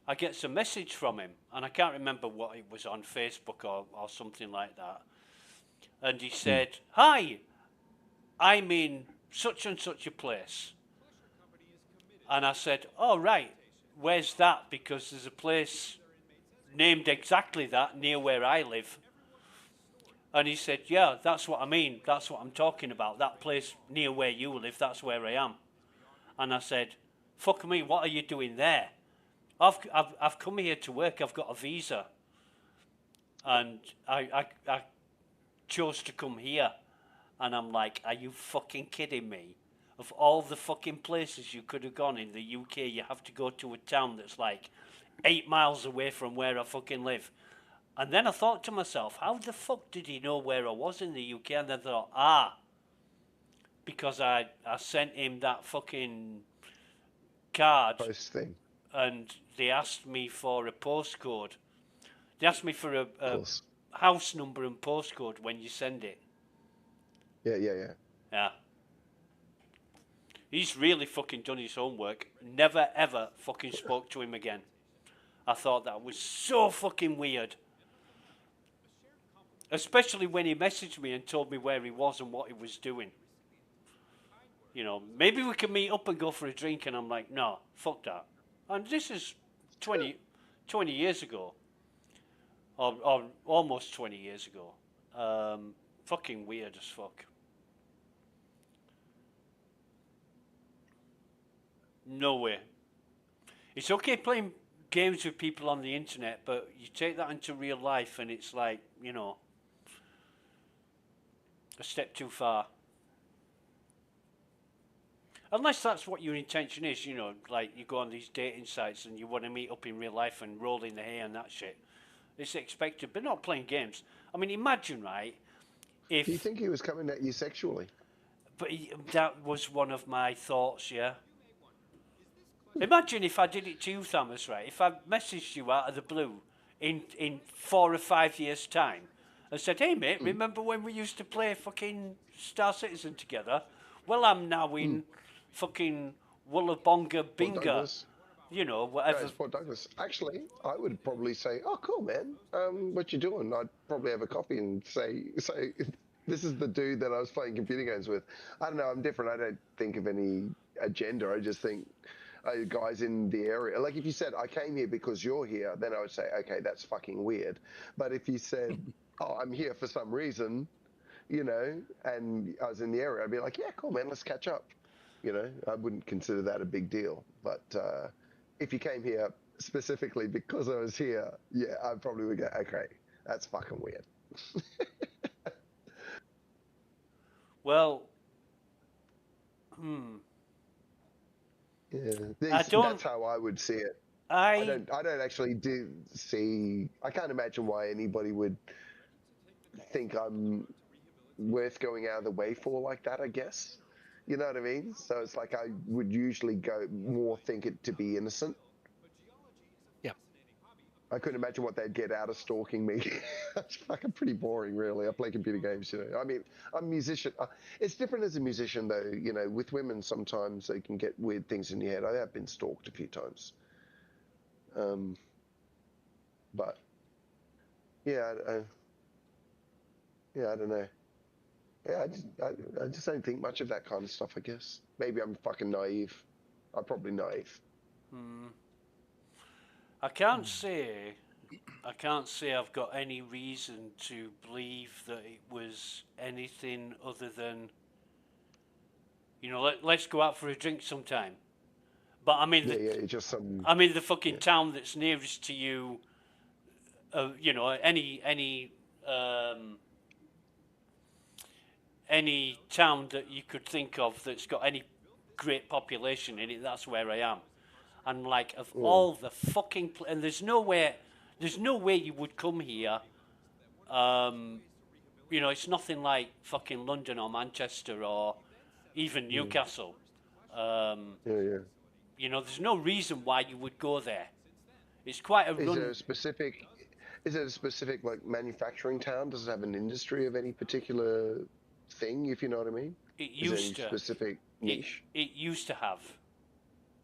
I get some message from him, and I can't remember what it was on Facebook or something like that. And he said, hi, I'm in such and such a place. And I said, oh, right, where's that? Because there's a place named exactly that near where I live. And he said, yeah, that's what I mean. That's what I'm talking about. That place near where you live, that's where I am. And I said, fuck me, what are you doing there? I've come here to work. I've got a visa. And I chose to come here. And I'm like, are you fucking kidding me? Of all the fucking places you could have gone in the UK, you have to go to a town that's like 8 miles away from where I fucking live. And then I thought to myself, how the fuck did he know where I was in the UK? And then I thought, because I sent him that fucking card. Post thing. And they asked me for a postcode. They asked me for a house number and postcode when you send it. Yeah. He's really fucking done his homework. Never ever fucking spoke to him again. I thought that was so fucking weird. Especially when he messaged me and told me where he was and what he was doing. You know, maybe we can meet up and go for a drink, and I'm like, no, fuck that. And this is 20 years ago. Or almost 20 years ago. Fucking weird as fuck. No way. It's okay playing games with people on the internet, but you take that into real life and it's like, you know, a step too far. Unless that's what your intention is, you know, like you go on these dating sites and you want to meet up in real life and roll in the hay and that shit. It's expected, but not playing games. I mean, imagine, right, if... Do you think he was coming at you sexually? But that was one of my thoughts, yeah. Imagine if I did it to you, Thomas, right? If I messaged you out of the blue in 4 or 5 years' time and said, hey, mate, remember when we used to play fucking Star Citizen together? Well, I'm now in fucking Wollabonga Binga. You know, whatever. No, Port Douglas. Actually, I would probably say, oh, cool, man. What you doing? I'd probably have a coffee and say, this is the dude that I was playing computer games with. I don't know, I'm different. I don't think of any agenda. I just think... guys in the area. Like if you said, I came here because you're here, then I would say, okay, that's fucking weird. But if you said, oh, I'm here for some reason, you know, and I was in the area, I'd be like, yeah, cool, man, let's catch up. You know, I wouldn't consider that a big deal. But if you came here specifically because I was here, yeah, I probably would go, okay, that's fucking weird. Well, Yeah, that's how I would see it. I don't actually see. I can't imagine why anybody would think I'm worth going out of the way for like that. I guess, you know what I mean. So it's like I would usually think it to be innocent. Yeah. I couldn't imagine what they'd get out of stalking me. That's fucking pretty boring, really. I play computer games, you know. I mean, I'm a musician. It's different as a musician, though. You know, with women, sometimes they can get weird things in your head. I have been stalked a few times. But yeah, yeah, I don't know. Yeah, I just don't think much of that kind of stuff. I guess maybe I'm fucking naive. I'm probably naive. I can't say I've got any reason to believe that it was anything other than, you know, let's go out for a drink sometime. But I mean, Yeah, just some. I mean the fucking town that's nearest to you. You know, any town that you could think of that's got any great population in it, that's where I am. And like of all the fucking and there's no way you would come here. You know, it's nothing like fucking London or Manchester or even Newcastle. Yeah. You know, there's no reason why you would go there. It's quite a Is run. there a specific? Is it a specific like manufacturing town? Does it have an industry of any particular thing? If you know what I mean. It Is there used any to. specific niche It used to have,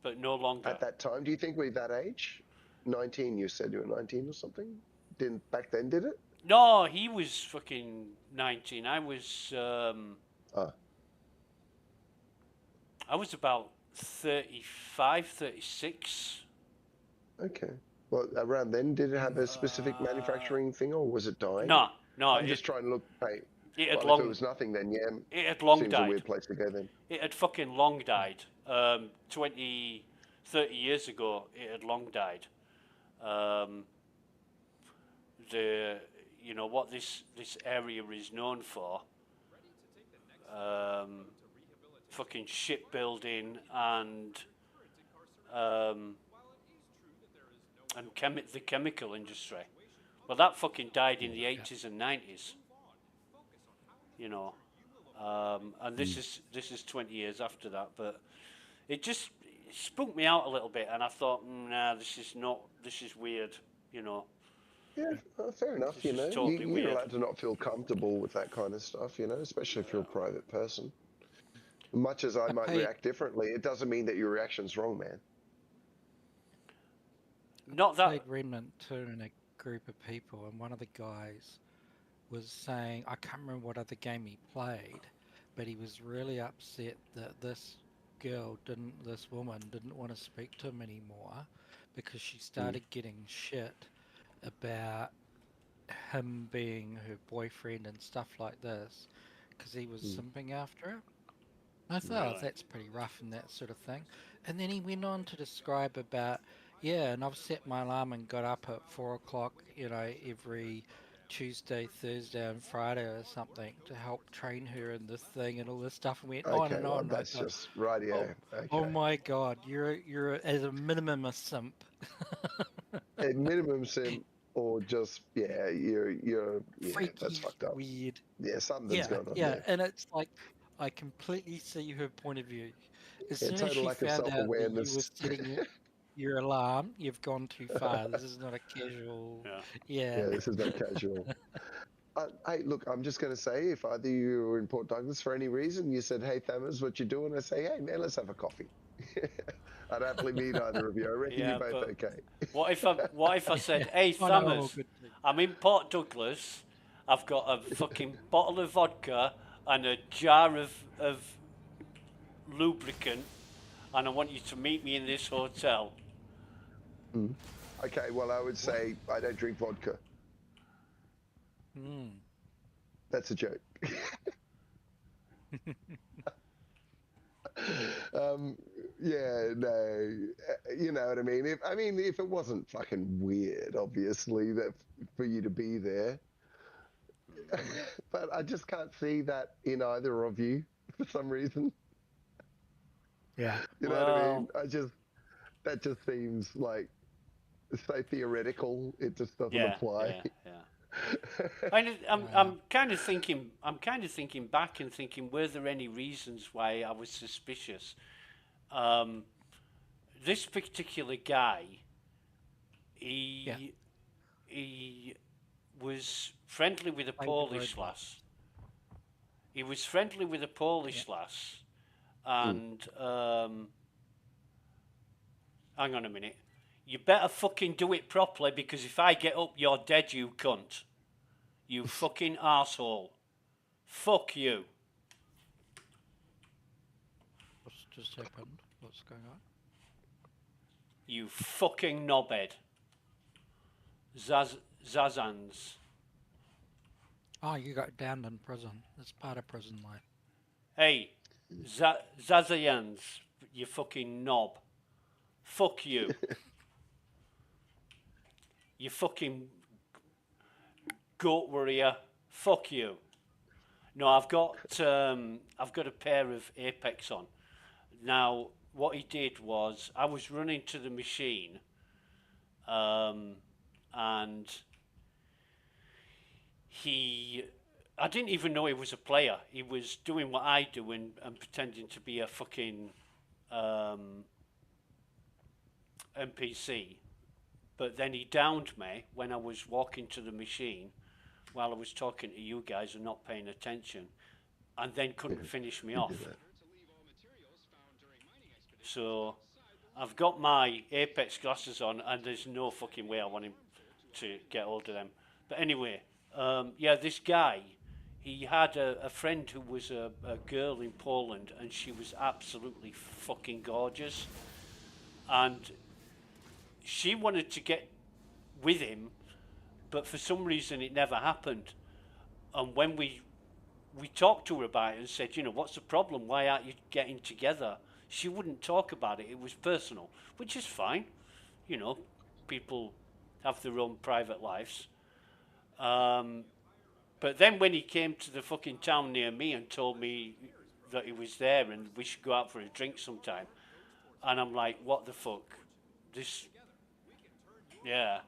but no longer. at that time? Do you think we're that age? 19. You said you were 19 or something. Didn't back then? Did it? No, he was fucking 19. I was about 35, 36. Okay. Well, around then, did it have a specific manufacturing thing, or was it dying? No. I'm just trying to look. Hey, It had well, long. if it was nothing, then yeah. It had long seems died. a weird place to go then. It had fucking long died. 20, 30 years ago, it had long died. You know what this area is known for. Fucking shipbuilding and the chemical industry. Well, that fucking died in the 80s and 90s. You know, and this is 20 years after that, but it spooked me out a little bit, and I thought, nah, this is weird, you know. Yeah, fair enough. This You is know, totally you're weird. allowed to not feel comfortable with that kind of stuff. You know, especially if you're a private person. Much as I might react differently, it doesn't mean that your reaction's wrong, man. Not I that. played Remnant 2 in a group of people, and one of the guys was saying, I can't remember what other game he played, but he was really upset that this woman didn't want to speak to him anymore because she started getting shit about him being her boyfriend and stuff like this because he was simping after her. I thought, Really? that's pretty rough and that sort of thing. And then he went on to describe about, and I've set my alarm and got up at 4 o'clock, you know, every Tuesday, Thursday and Friday or something to help train her in this thing and all this stuff, and went on and well, on. that's just radio. Oh my God, you're as a minimum a simp. A minimum simp, or just you're Freaky, that's fucked up. weird. Yeah, something's going on. Yeah, and it's like I completely see her point of view. As soon as total she lack of found out that you self-awareness. were setting your alarm, you've gone too far. This is not a casual. Yeah, this is not casual. Hey, look, I'm just going to say, if either you were in Port Douglas for any reason, you said, hey, Thammers, what you doing? I say, hey, man, let's have a coffee. I'd happily meet either of you. I reckon you're both okay. What if I said, hey, Oh, no, Thammers, good. I'm in Port Douglas, I've got a fucking bottle of vodka and a jar of lubricant, and I want you to meet me in this hotel. Okay, well, I would say I don't drink vodka. That's a joke. Yeah, no, you know what I mean. If it wasn't fucking weird, obviously, that for you to be there, but I just can't see that in either of you for some reason. Yeah, you know what I mean. That just seems like so theoretical. It just doesn't apply. I'm kind of thinking back and thinking, were there any reasons why I was suspicious? This particular guy, he he was friendly with a Played the Polish roadblock. lass. He was friendly with a Polish lass, and hang on a minute. You better fucking do it properly, because if I get up, you're dead, you cunt. You fucking arsehole. Fuck you. What's just happened? What's going on? You fucking knobhead. Zazans. Oh, you got downed in prison. It's part of prison life. Hey, Zazayans, you fucking knob. Fuck you. You fucking goat warrior. Fuck you. No, I've got a pair of Apex on. Now, what he did was, I was running to the machine, and I didn't even know he was a player. He was doing what I do and pretending to be a fucking NPC. But then he downed me when I was walking to the machine while I was talking to you guys and not paying attention, and then couldn't finish me off. So I've got my Apex glasses on, and there's no fucking way I want him to get hold of them. But anyway, yeah, this guy, he had a friend who was a girl in Poland, and she was absolutely fucking gorgeous. And she wanted to get with him, but for some reason it never happened. And when we talked to her about it and said, you know, what's the problem? Why aren't you getting together? She wouldn't talk about it. It was personal, which is fine. You know, people have their own private lives. But then when he came to the fucking town near me and told me that he was there and we should go out for a drink sometime, and I'm like, what the fuck? This, yeah.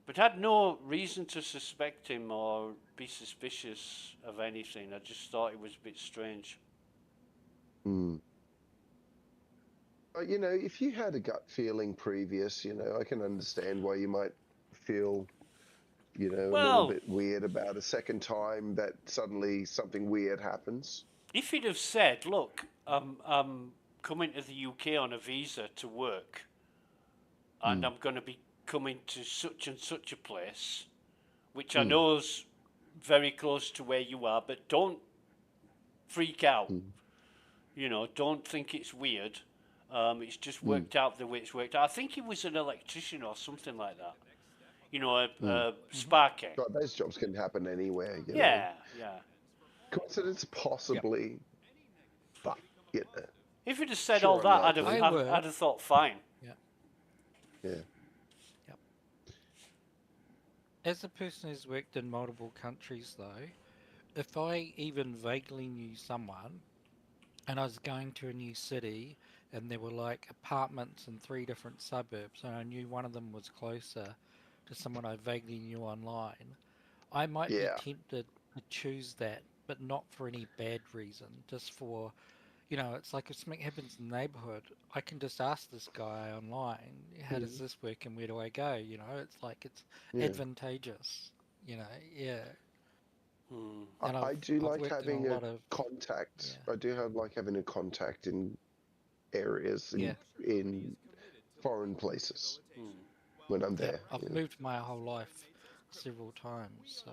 But had no reason to suspect him or be suspicious of anything. I just thought it was a bit strange. You know, if you had a gut feeling previous, you know, I can understand why you might feel, you know, a little bit weird about a second time that suddenly something weird happens. If he'd have said, look, I'm coming to the UK on a visa to work, and I'm going to be coming to such and such a place, which I know is very close to where you are, but don't freak out. You know, don't think it's weird. It's just worked out the way it's worked out. I think he was an electrician or something like that. You know, a sparky. God, those jobs can happen anywhere. You know? Yeah. Coincidence, possibly, but you know. If he'd have said all that, I'd have thought fine. Yeah. As a person who's worked in multiple countries, though, if I even vaguely knew someone and I was going to a new city and there were like apartments in 3 different suburbs and I knew one of them was closer to someone I vaguely knew online, I might be tempted to choose that, but not for any bad reason, just for, you know, it's like if something happens in the neighborhood, I can just ask this guy online, how does this work and where do I go? You know, it's like it's advantageous, you know, And I do I've like worked in having a a lot of contact. I do like having a contact in areas in foreign places when I'm there. I've moved my whole life several times, so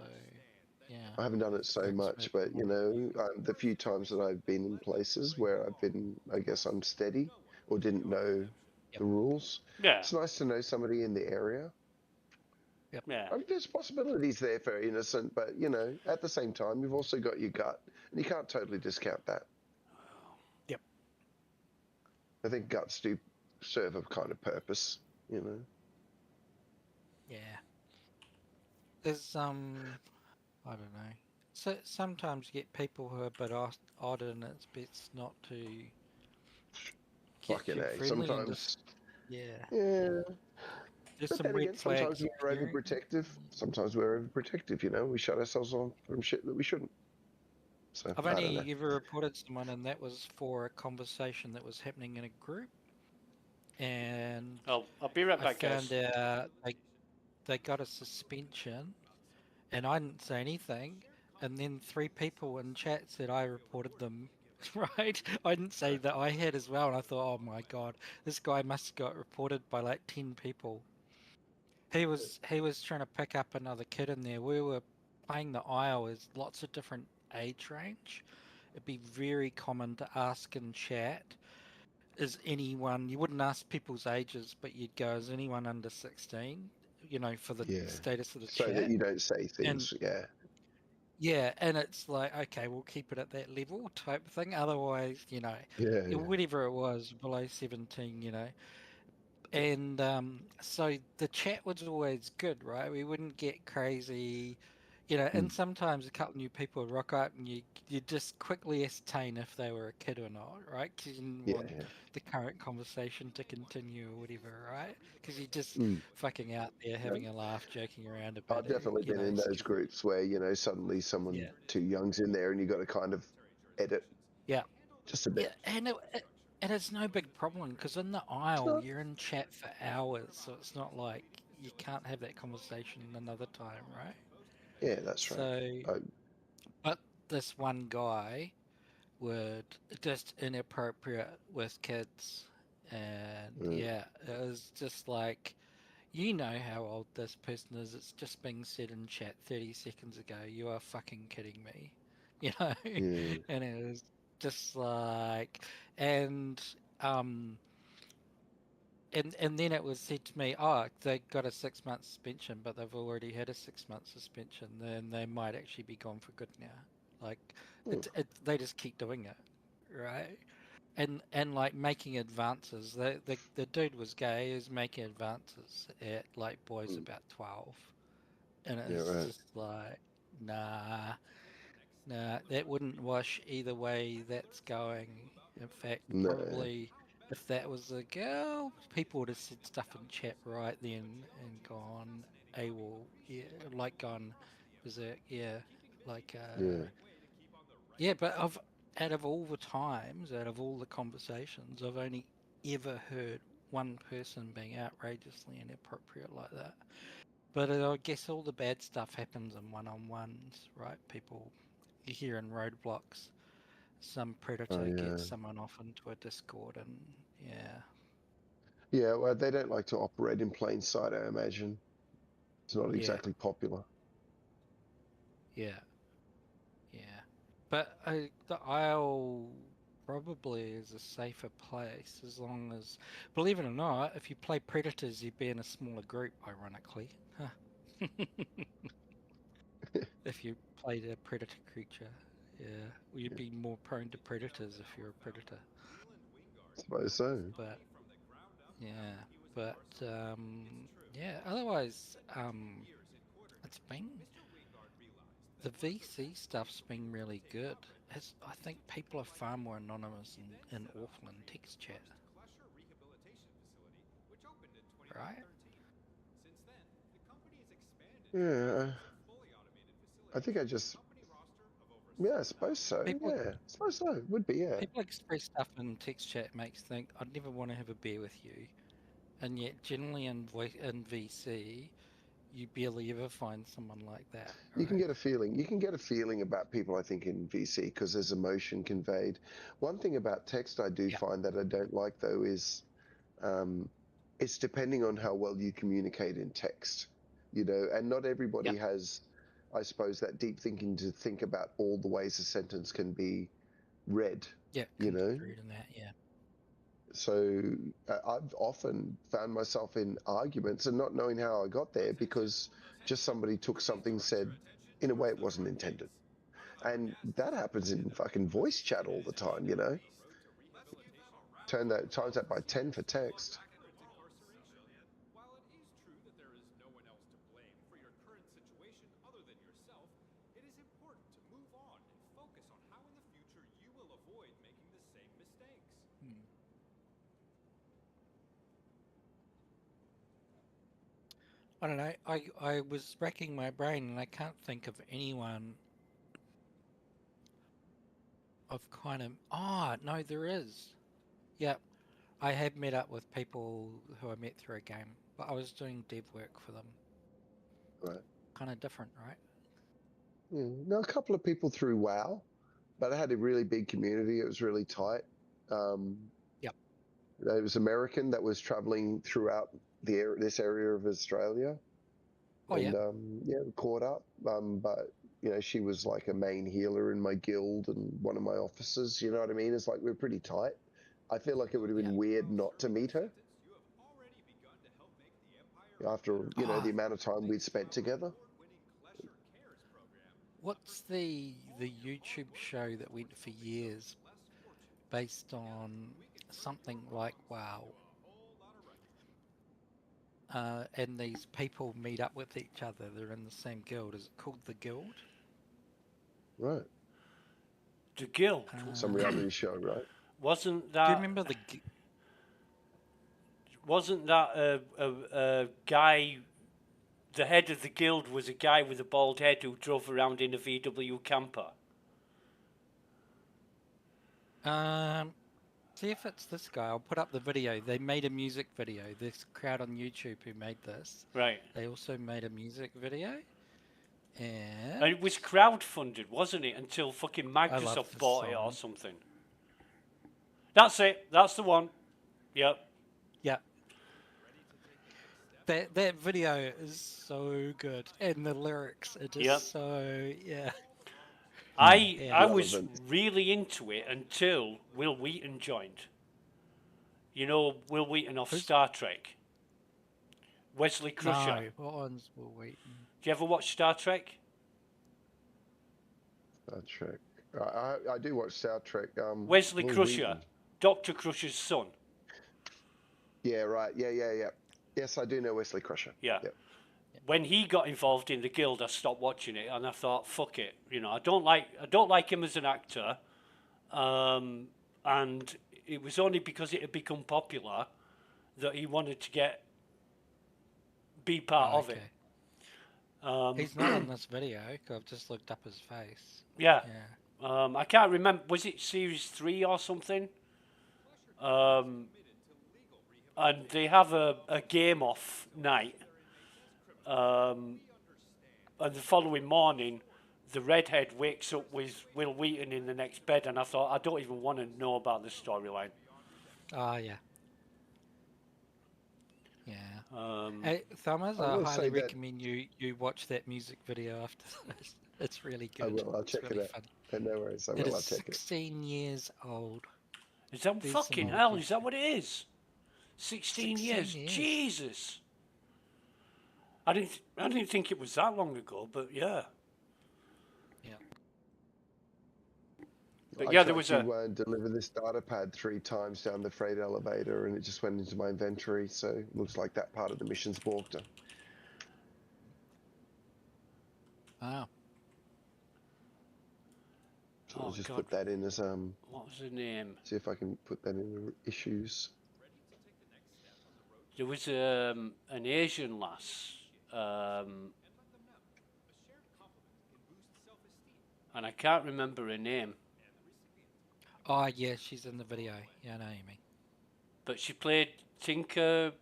I haven't done it so much, but you know, the few times that I've been in places where I've been, I guess, unsteady or didn't know the rules. It's nice to know somebody in the area. I mean, there's possibilities there for innocent, but you know, at the same time, you've also got your gut, and you can't totally discount that. I think guts do serve a kind of purpose, you know. There's I don't know. So sometimes you get people who are a bit odd, and it's best not to get too friendly. Sometimes. There's But some then red again, flags. sometimes we're overprotective. Sometimes we're overprotective. You know, we shut ourselves on from shit that we shouldn't. So I've only ever reported someone, and that was for a conversation that was happening in a group. and I'll be right I back, found guys. out they got a suspension, and I didn't say anything, and then 3 people in chat said I reported them. Right? I didn't say that I had as well, and I thought, oh my god, this guy must have got reported by like 10 people. He was trying to pick up another kid in there. We were playing the aisle. There's lots of different age range. It'd be very common to ask in chat, is anyone, you wouldn't ask people's ages, but you'd go, is anyone under 16? You know, for the Yeah. status of the So that chat. you don't say And things. Yeah. yeah, and it's like, okay, we'll keep it at that level type thing. Otherwise, you know, Yeah. Yeah. whatever it was, below 17, you know. And so the chat was always good, right? We wouldn't get crazy, you know. And Mm. sometimes a couple new people would rock up, and you just quickly ascertain if they were a kid or not, right? Because you didn't Yeah. want Yeah. the current conversation to continue or whatever, right? Because you're just Mm. fucking out there Yeah. having a laugh, joking around I've about it, definitely you been know. in those groups where, suddenly someone Yeah, too young's in there and you got to kind of edit yeah. just a bit. Yeah, and it's no big problem because in the It's aisle not. you're in chat for hours, so it's not like you can't have that conversation another time, right? Yeah, that's right. So, I, but this one guy would just inappropriate with kids, and mm, yeah, it was just like, you know how old this person is. It's just being said in chat 30 seconds ago. You are fucking kidding me, you know? yeah. And it was just like, and um, and then it was said to me, oh, they got a 6 month suspension, but they've already had a 6 month suspension. Then they might actually be gone for good now. Like, Mm, they just keep doing it, right? And like making advances. The dude was gay. He was making advances at like boys mm, about 12, and yeah, it's right. just like, nah, nah, that wouldn't wash either way that's going. In fact, No. probably if that was a girl, people would have said stuff in chat right then and gone AWOL, yeah, like gone berserk, yeah, like Yeah. yeah, but out of all the times, out of all the conversations, I've only ever heard one person being outrageously inappropriate like that. But I guess all the bad stuff happens in one-on-ones, right? People you hear in roadblocks, some Oh, predator gets yeah. someone off into a Discord, and yeah, Yeah, well, they don't like to operate in plain sight, I imagine. It's not yeah, exactly popular. yeah, yeah. But the Isle probably is a safer place as long as, believe it or not, if you play Predators, you'd be in a smaller group, ironically. Huh. If you played a Predator creature, yeah, you'd Yeah, be more prone to Predators if you're a Predator. I suppose so. But yeah, but yeah, otherwise, it's been the VC stuff's been really good. I think people are far more anonymous in Auckland text chat, right? Yeah, I think I just, yeah, I suppose so. People Yeah, I suppose so. Would be, yeah. people express stuff in text chat makes think I'd never want to have a beer with you, and yet generally in VC you barely ever find someone like that, You can right? get a feeling. You can get a feeling about people, I think, in VC because there's emotion conveyed. One thing about text I do Yeah, find that I don't like, though, is um, it's depending on how well you communicate in text, and not yeah, everybody has, I suppose, that deep thinking to think about all the ways a sentence can be read, yeah, you know? construed in that, yeah, So I've often found myself in arguments and not knowing how I got there because just somebody took something said in a way it wasn't intended. And that happens in fucking voice chat all the time. Turn that times that by 10 for text. hmm. I don't know. I was racking my brain and I can't think of anyone of kind of. Ah, no, there is. Yeah, I have met up with people who I met through a game, but I was doing dev work for them. Right. Kind of different, right? Yeah. No, a couple of people through WoW, but I had a really big community. It was really tight. Yep. It was American that was traveling throughout this area of Australia. Oh, and yeah. yeah, we caught up. But she was like a main healer in my guild and one of my officers. You know what I mean? It's like we're pretty tight. I feel like it would have been Yeah. weird not to meet her after the amount of time we'd spent together. What's the YouTube show that went for years based on something like WoW? And these people meet up with each other. They're in the same guild. Is it called The Guild? Right. The Guild. Some reality show, right? Wasn't Do you that? remember Wasn't that a guy? The head of the guild was a guy with a bald head who drove around in a VW camper. See if it's this guy. I'll put up the video. They made a music video. This crowd on YouTube who made this. Right. They also made a music video. And it was crowdfunded, wasn't it? Until fucking Microsoft bought it or something. That's it. That's the one. Yep. Yep. That video is so good, and the lyrics are just so I was really into it until Will Wheaton joined. You know Will Wheaton off Star Trek? Wesley Crusher. No, what one's Will Wheaton? Do you ever watch Star Trek? Star Trek. I do watch Star Trek. Wesley Will Crusher, Wheaton. Dr. Crusher's son. Yeah, right. Yeah. Yes, I do know Wesley Crusher. Yeah. Yep. When he got involved in the guild, I stopped watching it, and I thought, "Fuck it," I don't like him as an actor, and it was only because it had become popular that he wanted to be part of it. He's not in this video. I've just looked up his face. Yeah. I can't remember. Was it series 3 or something? And they have a game off night. And the following morning, the redhead wakes up with Will Wheaton in the next bed, and I thought, I don't even want to know about the storyline. Yeah. Yeah. Hey, Thomas, I highly recommend you watch that music video after this. It's really good. I will. I'll check really it out. No worries. I'll check it. 16 years old. Is that fucking hell? Is that what it is? 16 years. Jesus. I didn't think it was that long ago, but yeah. Yeah. But I there was to deliver this data pad 3 times down the freight elevator, and it just went into my inventory. So it looks like that part of the mission's balked. Wow. So I'll just put that in as What was the name? See if I can put that in issues. There was an Asian lass, and I can't remember her name. Oh yeah, she's in the video. Yeah, I know you mean. But she played Tinker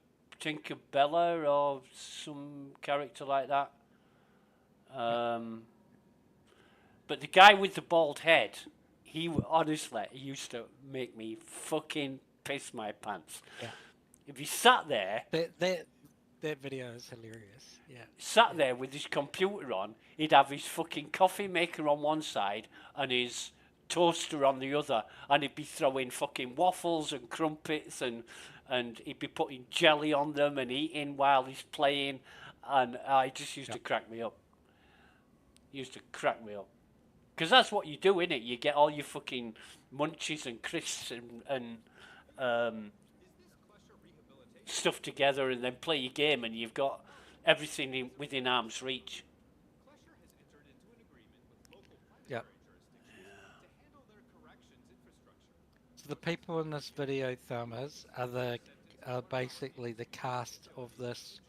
Bella or some character like that. But the guy with the bald head, he used to make me fucking piss my pants. Yeah. If he sat there, that video is hilarious. Yeah. Sat there with his computer on, he'd have his fucking coffee maker on one side and his toaster on the other, and he'd be throwing fucking waffles and crumpets and he'd be putting jelly on them and eating while he's playing, and it just used to crack me up. Because that's what you do, innit? You get all your fucking munchies and crisps and stuff together and then play your game, and you've got everything within arm's reach. Yeah. So the people in this video, Thomas, are basically the cast of this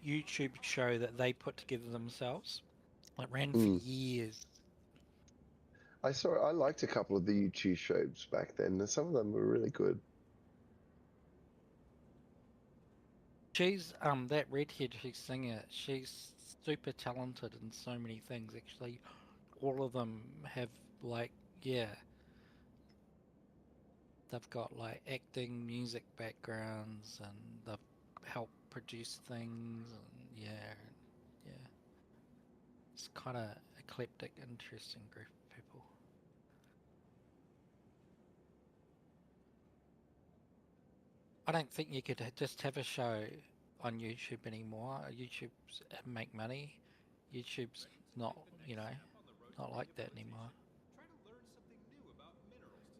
YouTube show that they put together themselves. It ran for years. I liked a couple of the YouTube shows back then, and some of them were really good. She's that redhead who's singing it. She's super talented in so many things. Actually, all of them have like yeah, they've got like acting, music backgrounds, and they've helped produce things. And yeah, it's kind of eclectic, interesting group of people. I don't think you could just have a show on YouTube anymore. YouTube's make money. YouTube's not, not like that anymore.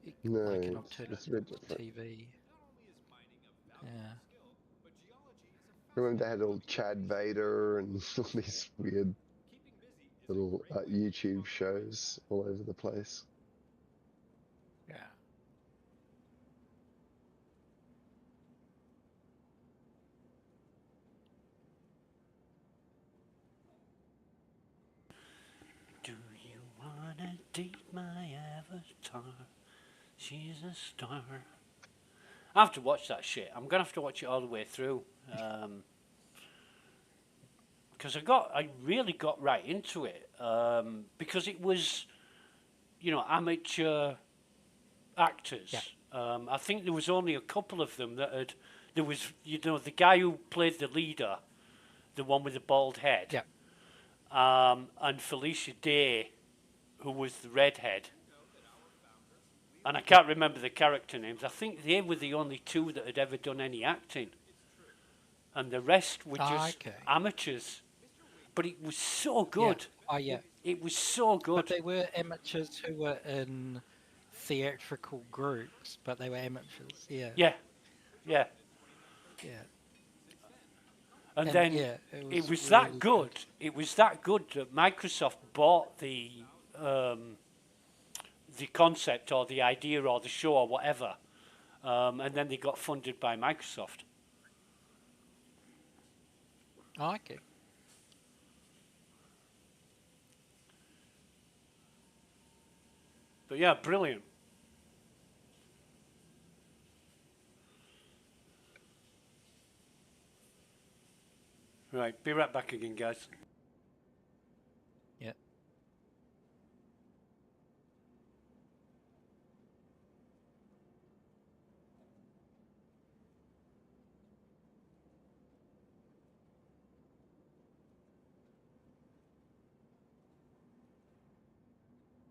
Like an No, it's a bit alternative different. TV. Yeah. Remember they had all Chad Vader and all these weird little YouTube shows all over the place. Yeah. Do you wanna date my avatar? She's a star. I have to watch that shit. I'm gonna have to watch it all the way through. Because I really got right into it. Because it was, amateur actors. Yeah. I think there was only a couple of them there was, the guy who played the leader, the one with the bald head. Yeah. And Felicia Day, who was the redhead. And I can't remember the character names. I think they were the only two that had ever done any acting. And the rest were just amateurs. But it was so good. Yeah. Oh, yeah. It was so good. But they were amateurs who were in theatrical groups, but they were amateurs. Yeah. Yeah. Yeah. Yeah. And then yeah, it was really that good. It was that good that Microsoft bought the concept or the idea or the show or whatever, and then they got funded by Microsoft. Oh, okay. But yeah, brilliant. Right, be right back again, guys. Yeah.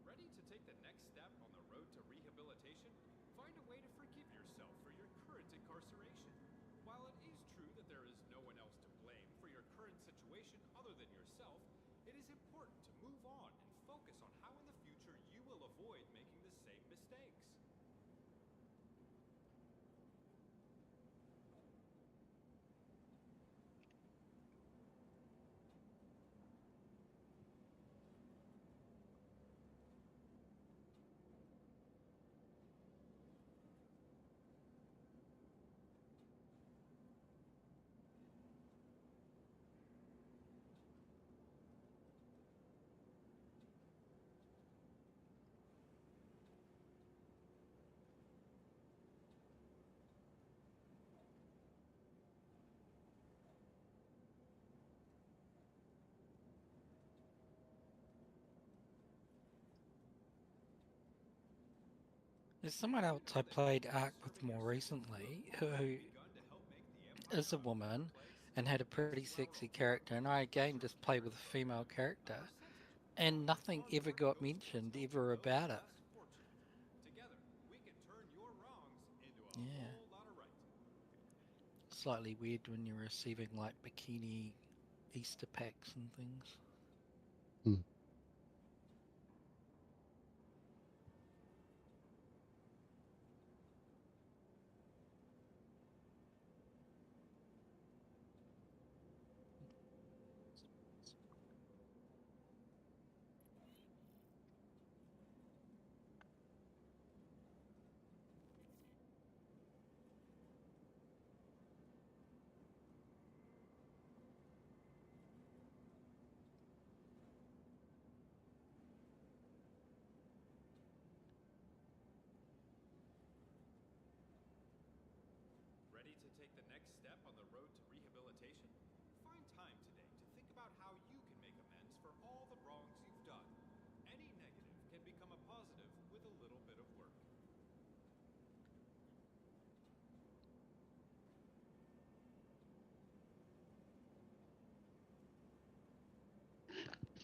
Ready to take the next step on the road to rehabilitation? Find a way to forgive yourself for your current incarceration. While it is true that there is no one else to blame for your current situation other than yourself, it is important to move on and focus on how in the future you will avoid making the same mistakes. There's someone else I played Ark with more recently who is a woman and had a pretty sexy character, and I again just played with a female character, and nothing ever got mentioned ever about it. Together, we can turn your wrongs into a Yeah. whole lot of right. Slightly weird when you're receiving like bikini Easter packs and things. Hmm.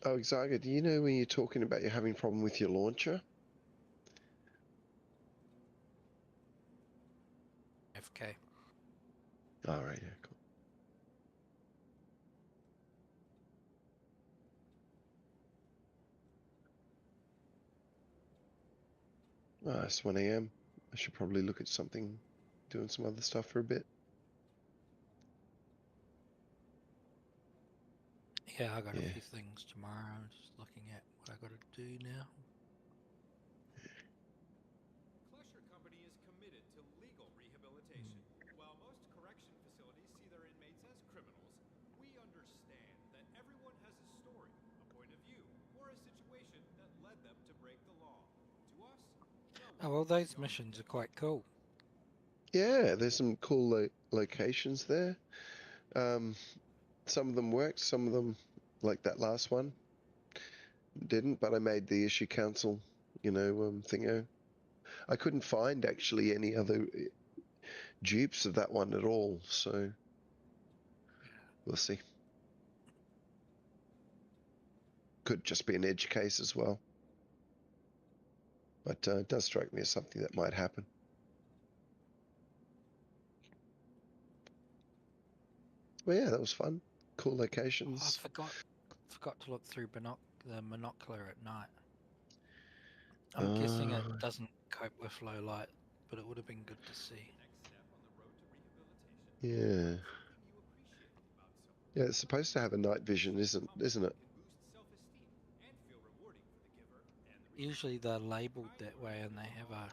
Oh, Xaga, do you know when you're talking about you're having a problem with your launcher? FK. All right, yeah, cool. Ah, it's 1 a.m. I should probably look at something, doing some other stuff for a bit. Yeah, I got Yeah. a few things tomorrow. I'm just looking at what I got to do now. Klesher Company is committed to legal rehabilitation. While most correction facilities see their inmates as criminals, we understand that everyone has a story, a point of view, or a situation that led them to break the law. To us, no Oh, well, those missions are quite cool. Yeah, there's some cool locations there. Some of them worked, some of them, like that last one, didn't. But I made the issue council, thingo. I couldn't find actually any other dupes of that one at all, so we'll see. Could just be an edge case as well, but it does strike me as something that might happen. Well, yeah, that was fun. Cool Oh, I locations. forgot to look through the monocular at night. I'm guessing it doesn't cope with low light, but it would have been good to see. Yeah. Yeah, it's supposed to have a night vision, isn't it? Usually they're labelled that way, and they have a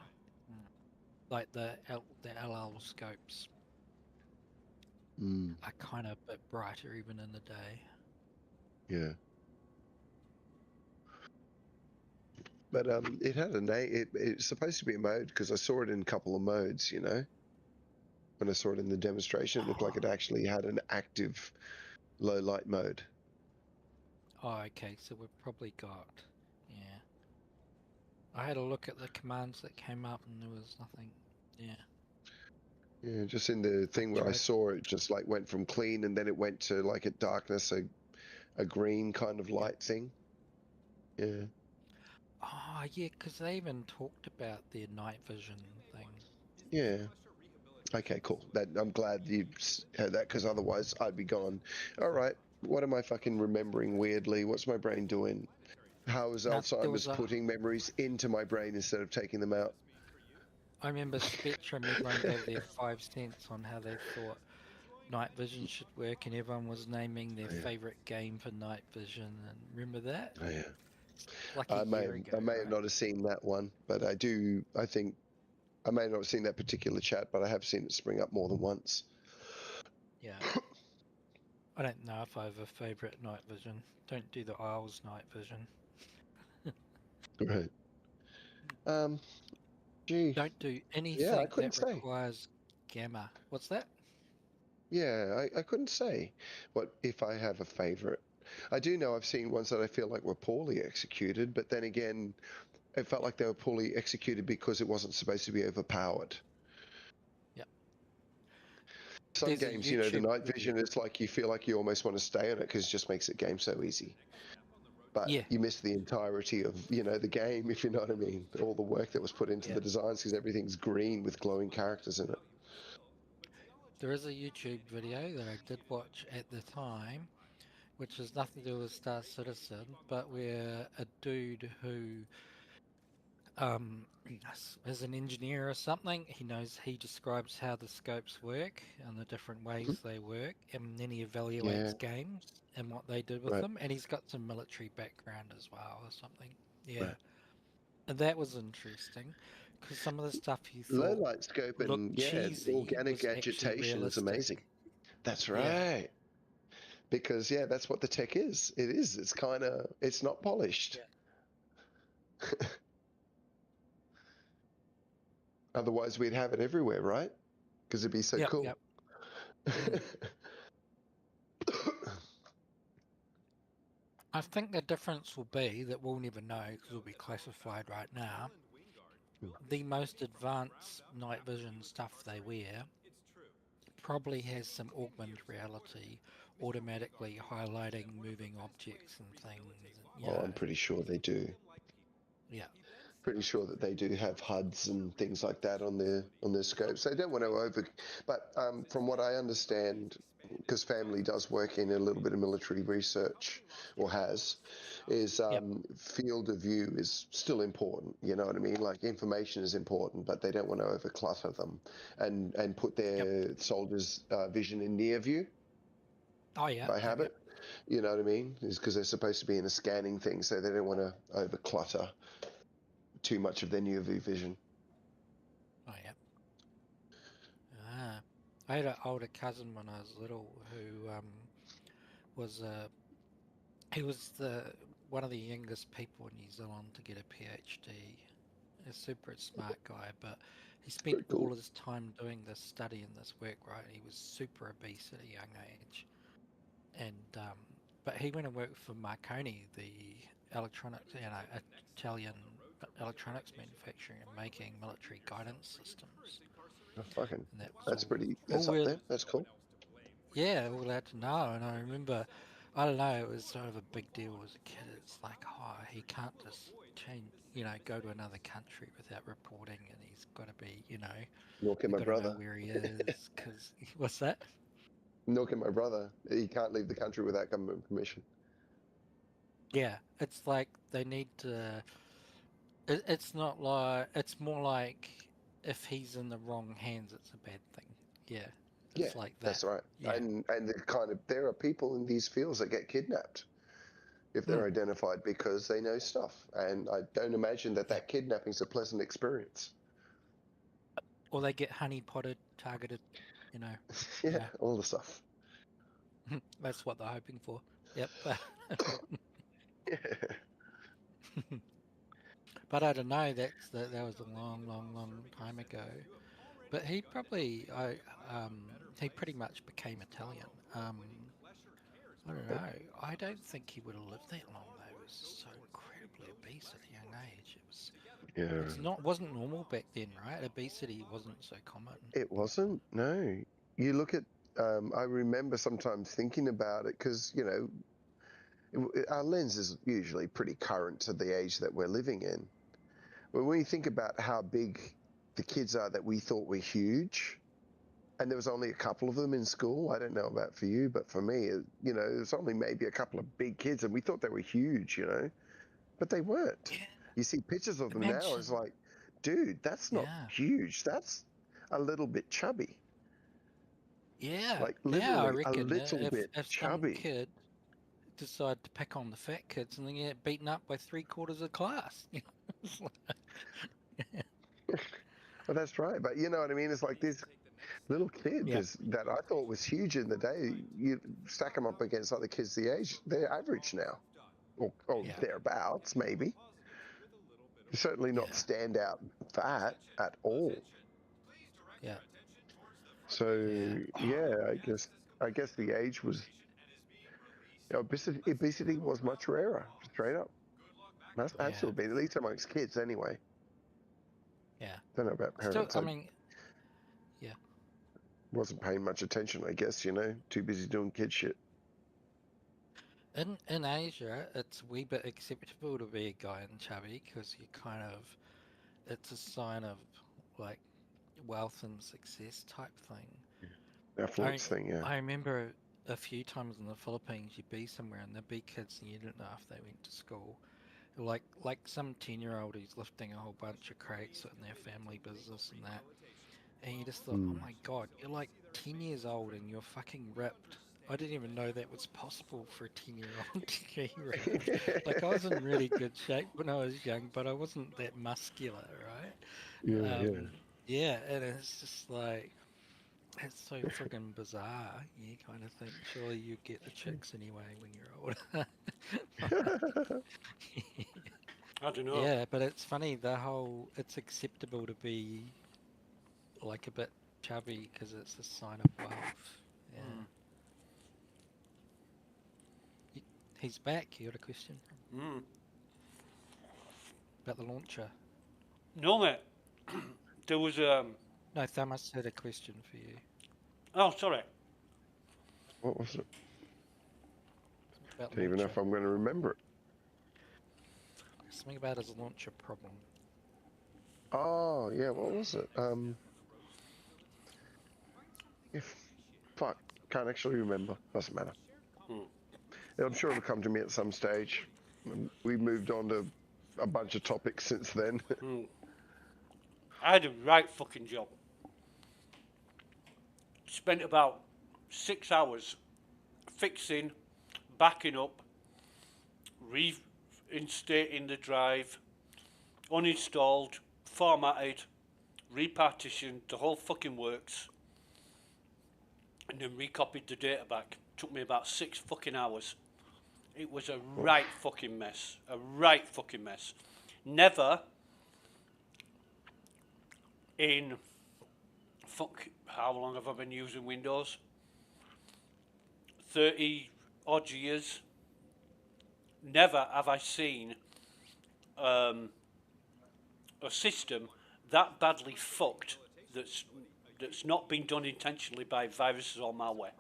like the LL scopes are kind of a bit brighter even in the day. Yeah. But it had a name. It's supposed to be a mode because I saw it in a couple of modes. When I saw it in the demonstration, it looked like it actually had an active low light mode. Oh, okay. So we've probably got, yeah. I had a look at the commands that came up, and there was nothing. Yeah. Yeah, just in the thing where I saw it, just like went from clean and then it went to like a darkness, a green kind of light thing. Yeah. Oh, yeah, because they even talked about their night vision thing. Yeah. Okay, cool. I'm glad you heard that because otherwise I'd be gone. All right, what am I fucking remembering weirdly? What's my brain doing? How is Alzheimer's putting memories into my brain instead of taking them out? I remember Spectrum, everyone gave their 5 cents on how they thought night vision should work, and everyone was naming their favourite game for night vision. And remember that? Oh, yeah. Like a year ago. I may not have seen that one, but I think I may not have seen that particular chat, but I have seen it spring up more than once. Yeah. I don't know if I have a favourite night vision. Don't do the Isles night vision. Right. Gee. Don't do anything that requires gamma. What's that? Yeah, I couldn't say what if I have a favorite. I do know I've seen ones that I feel like were poorly executed, but then again, it felt like they were poorly executed because it wasn't supposed to be overpowered. Yeah. Some games, the night vision is like you feel like you almost want to stay on it because it just makes the game so easy. But you miss the entirety of, the game, if you know what I mean. All the work that was put into the designs because everything's green with glowing characters in it. There is a YouTube video that I did watch at the time, which has nothing to do with Star Citizen, but where a dude who is an engineer or something, he describes how the scopes work and the different ways they work, and then he evaluates games and what they did with them, and he's got some military background as well or something. Yeah. And that was interesting because some of the stuff you thought low light scope and cheesy organic agitation is amazing. That's right. Yeah. Because that's what the tech is. It is. It's it's not polished. Yeah. Otherwise, we'd have it everywhere, right? Because it'd be so cool. Yep. I think the difference will be that we'll never know because it'll be classified right now. The most advanced night vision stuff they wear probably has some augmented reality automatically highlighting moving objects and things. You Oh, know, I'm pretty sure they do. yeah, Pretty sure that they do have HUDs and things like that on their scopes. They don't want to but from what I understand, because family does work in a little bit of military research, or has, is Yep. field of view is still important. You know what I mean? Like information is important, but they don't want to overclutter them and put their soldiers' vision in near view Oh yeah. by habit. You know what I mean? Is because they're supposed to be in a scanning thing, so they don't want to overclutter too much of their near view vision. Oh yeah. Ah, I had an older cousin when I was little who was he was one of the youngest people in New Zealand to get a PhD. A super smart guy, but he spent Very cool. all his time doing this study and this work. Right, he was super obese at a young age, and but he went and worked for Marconi, the electronics, Italian electronics manufacturing and making military guidance systems. Oh, fucking, And that was that's pretty. all That's up there. That's cool. yeah, all that to know. And I remember, I don't know, it was sort of a big deal as a kid. It's like, oh, he can't just change, go to another country without reporting, and he's got to be, Nor can we've my got to know brother. where he is. Because what's that? Nor can my brother. He can't leave the country without government permission. Yeah, it's like they need to. It's not like, it's more like if he's in the wrong hands, it's a bad thing. Yeah, Yeah, it's like that. that's right. Yeah. And there are people in these fields that get kidnapped if they're identified because they know stuff. And I don't imagine that kidnapping's a pleasant experience. Or they get honey potted, targeted, Yeah, all the stuff. That's what they're hoping for. Yep. But I don't know. That was a long, long, long time ago. But he probably, he pretty much became Italian. I don't know. I don't think he would have lived that long though. He was so incredibly obese at a young age. Wasn't normal back then, right? Obesity wasn't so common. It wasn't. No. You look at. I remember sometimes thinking about it because our lens is usually pretty current to the age that we're living in. But when you think about how big the kids are that we thought were huge, and there was only a couple of them in school. I don't know about for you, but for me, there's only maybe a couple of big kids, and we thought they were huge, but they weren't. Yeah. You see pictures of them now, it's like, dude, that's not huge. That's a little bit chubby. Yeah. Like Now I literally a reckon little bit if some chubby. kid decide to pick on the fat kids and then get beaten up by 3/4 of class. Well, that's right. But you know what I mean? It's like this little kid that I thought was huge in the day. You stack them up against other kids the age, they're average now. Or thereabouts, maybe. Certainly not standout fat at all. Yeah. So I guess the age was obesity was much rarer, straight up. That's to have been, at least amongst kids anyway. Yeah. Don't know about parents. Still, I mean, yeah. Wasn't paying much attention, I guess, too busy doing kid shit. In Asia, it's a wee bit acceptable to be a guy and chubby because you it's a sign of like wealth and success type thing. Affluence thing, yeah. I remember a few times in the Philippines, you'd be somewhere and there'd be kids and you didn't know if they went to school. Like some 10-year-old who's lifting a whole bunch of crates in their family business and that. And you just thought, oh my God, you're like 10 years old and you're fucking ripped. I didn't even know that was possible for a 10-year-old to be ripped. Like, I was in really good shape when I was young, but I wasn't that muscular, right? Yeah, and it's just like, it's so friggin' bizarre. You kind of think, surely you get the chicks anyway when you're older. I don't know. Yeah, but it's funny, it's acceptable to be like a bit chubby because it's a sign of wealth. Yeah. He's back. You got a question? About the launcher? No, mate. There was No, Thomas had a question for you. Oh, sorry. What was it? About Don't even know launcher. if I'm going to remember it. Something about his launcher problem. Oh, yeah, what was it? If fuck, can't actually remember. Doesn't matter. I'm sure it'll come to me at some stage. We moved on to a bunch of topics since then. I had a right fucking job. Spent about 6 hours fixing, backing up, reinstating the drive, uninstalled, formatted, repartitioned, the whole fucking works, and then recopied the data back. Took me about 6 fucking hours. It was a right fucking mess. A right fucking mess. Never in fuck, how long have I been using Windows? 30 odd years. Never have I seen a system that badly fucked that's not been done intentionally by viruses or malware.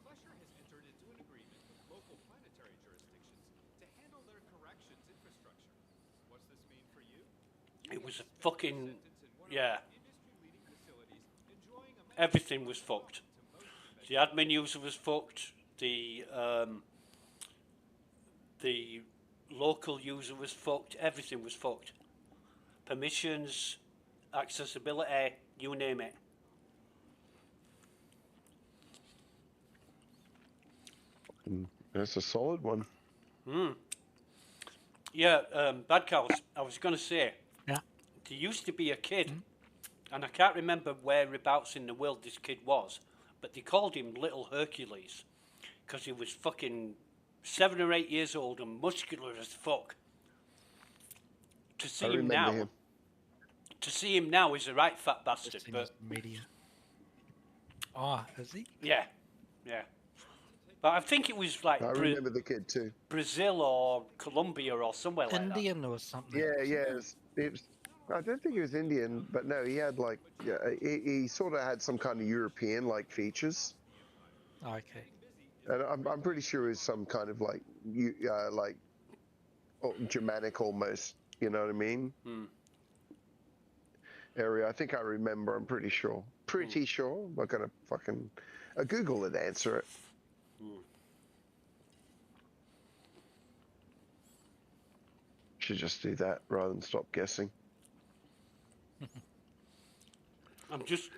Flesher has entered into an agreement with local planetary jurisdictions to handle their corrections infrastructure. What's this mean for you? It was a fucking, yeah. Everything was fucked. The admin user was fucked. The local user was fucked. Everything was fucked. Permissions, accessibility, you name it. That's a solid one. Yeah, Bad Cows, I was going to say, Yeah. there used to be a kid, and I can't remember whereabouts in the world this kid was, but they called him Little Hercules, because he was fucking 7 or 8 years old and muscular as fuck. To see him now, to see him now is a right fat bastard, but media. Ah, is he? yeah, yeah. But I think it was like I remember the kid too. Brazil or Colombia or somewhere like that. Indian or something. Yeah. It was, I don't think he was Indian, but no, he had like, yeah, he sort of had some kind of European-like features. Okay. And I'm pretty sure it was some kind of like Germanic almost, you know what I mean? Area. I think I remember. I'm pretty sure. Pretty sure. I'm not gonna fucking Google would answer it. Should just do that rather than stop guessing. I'm just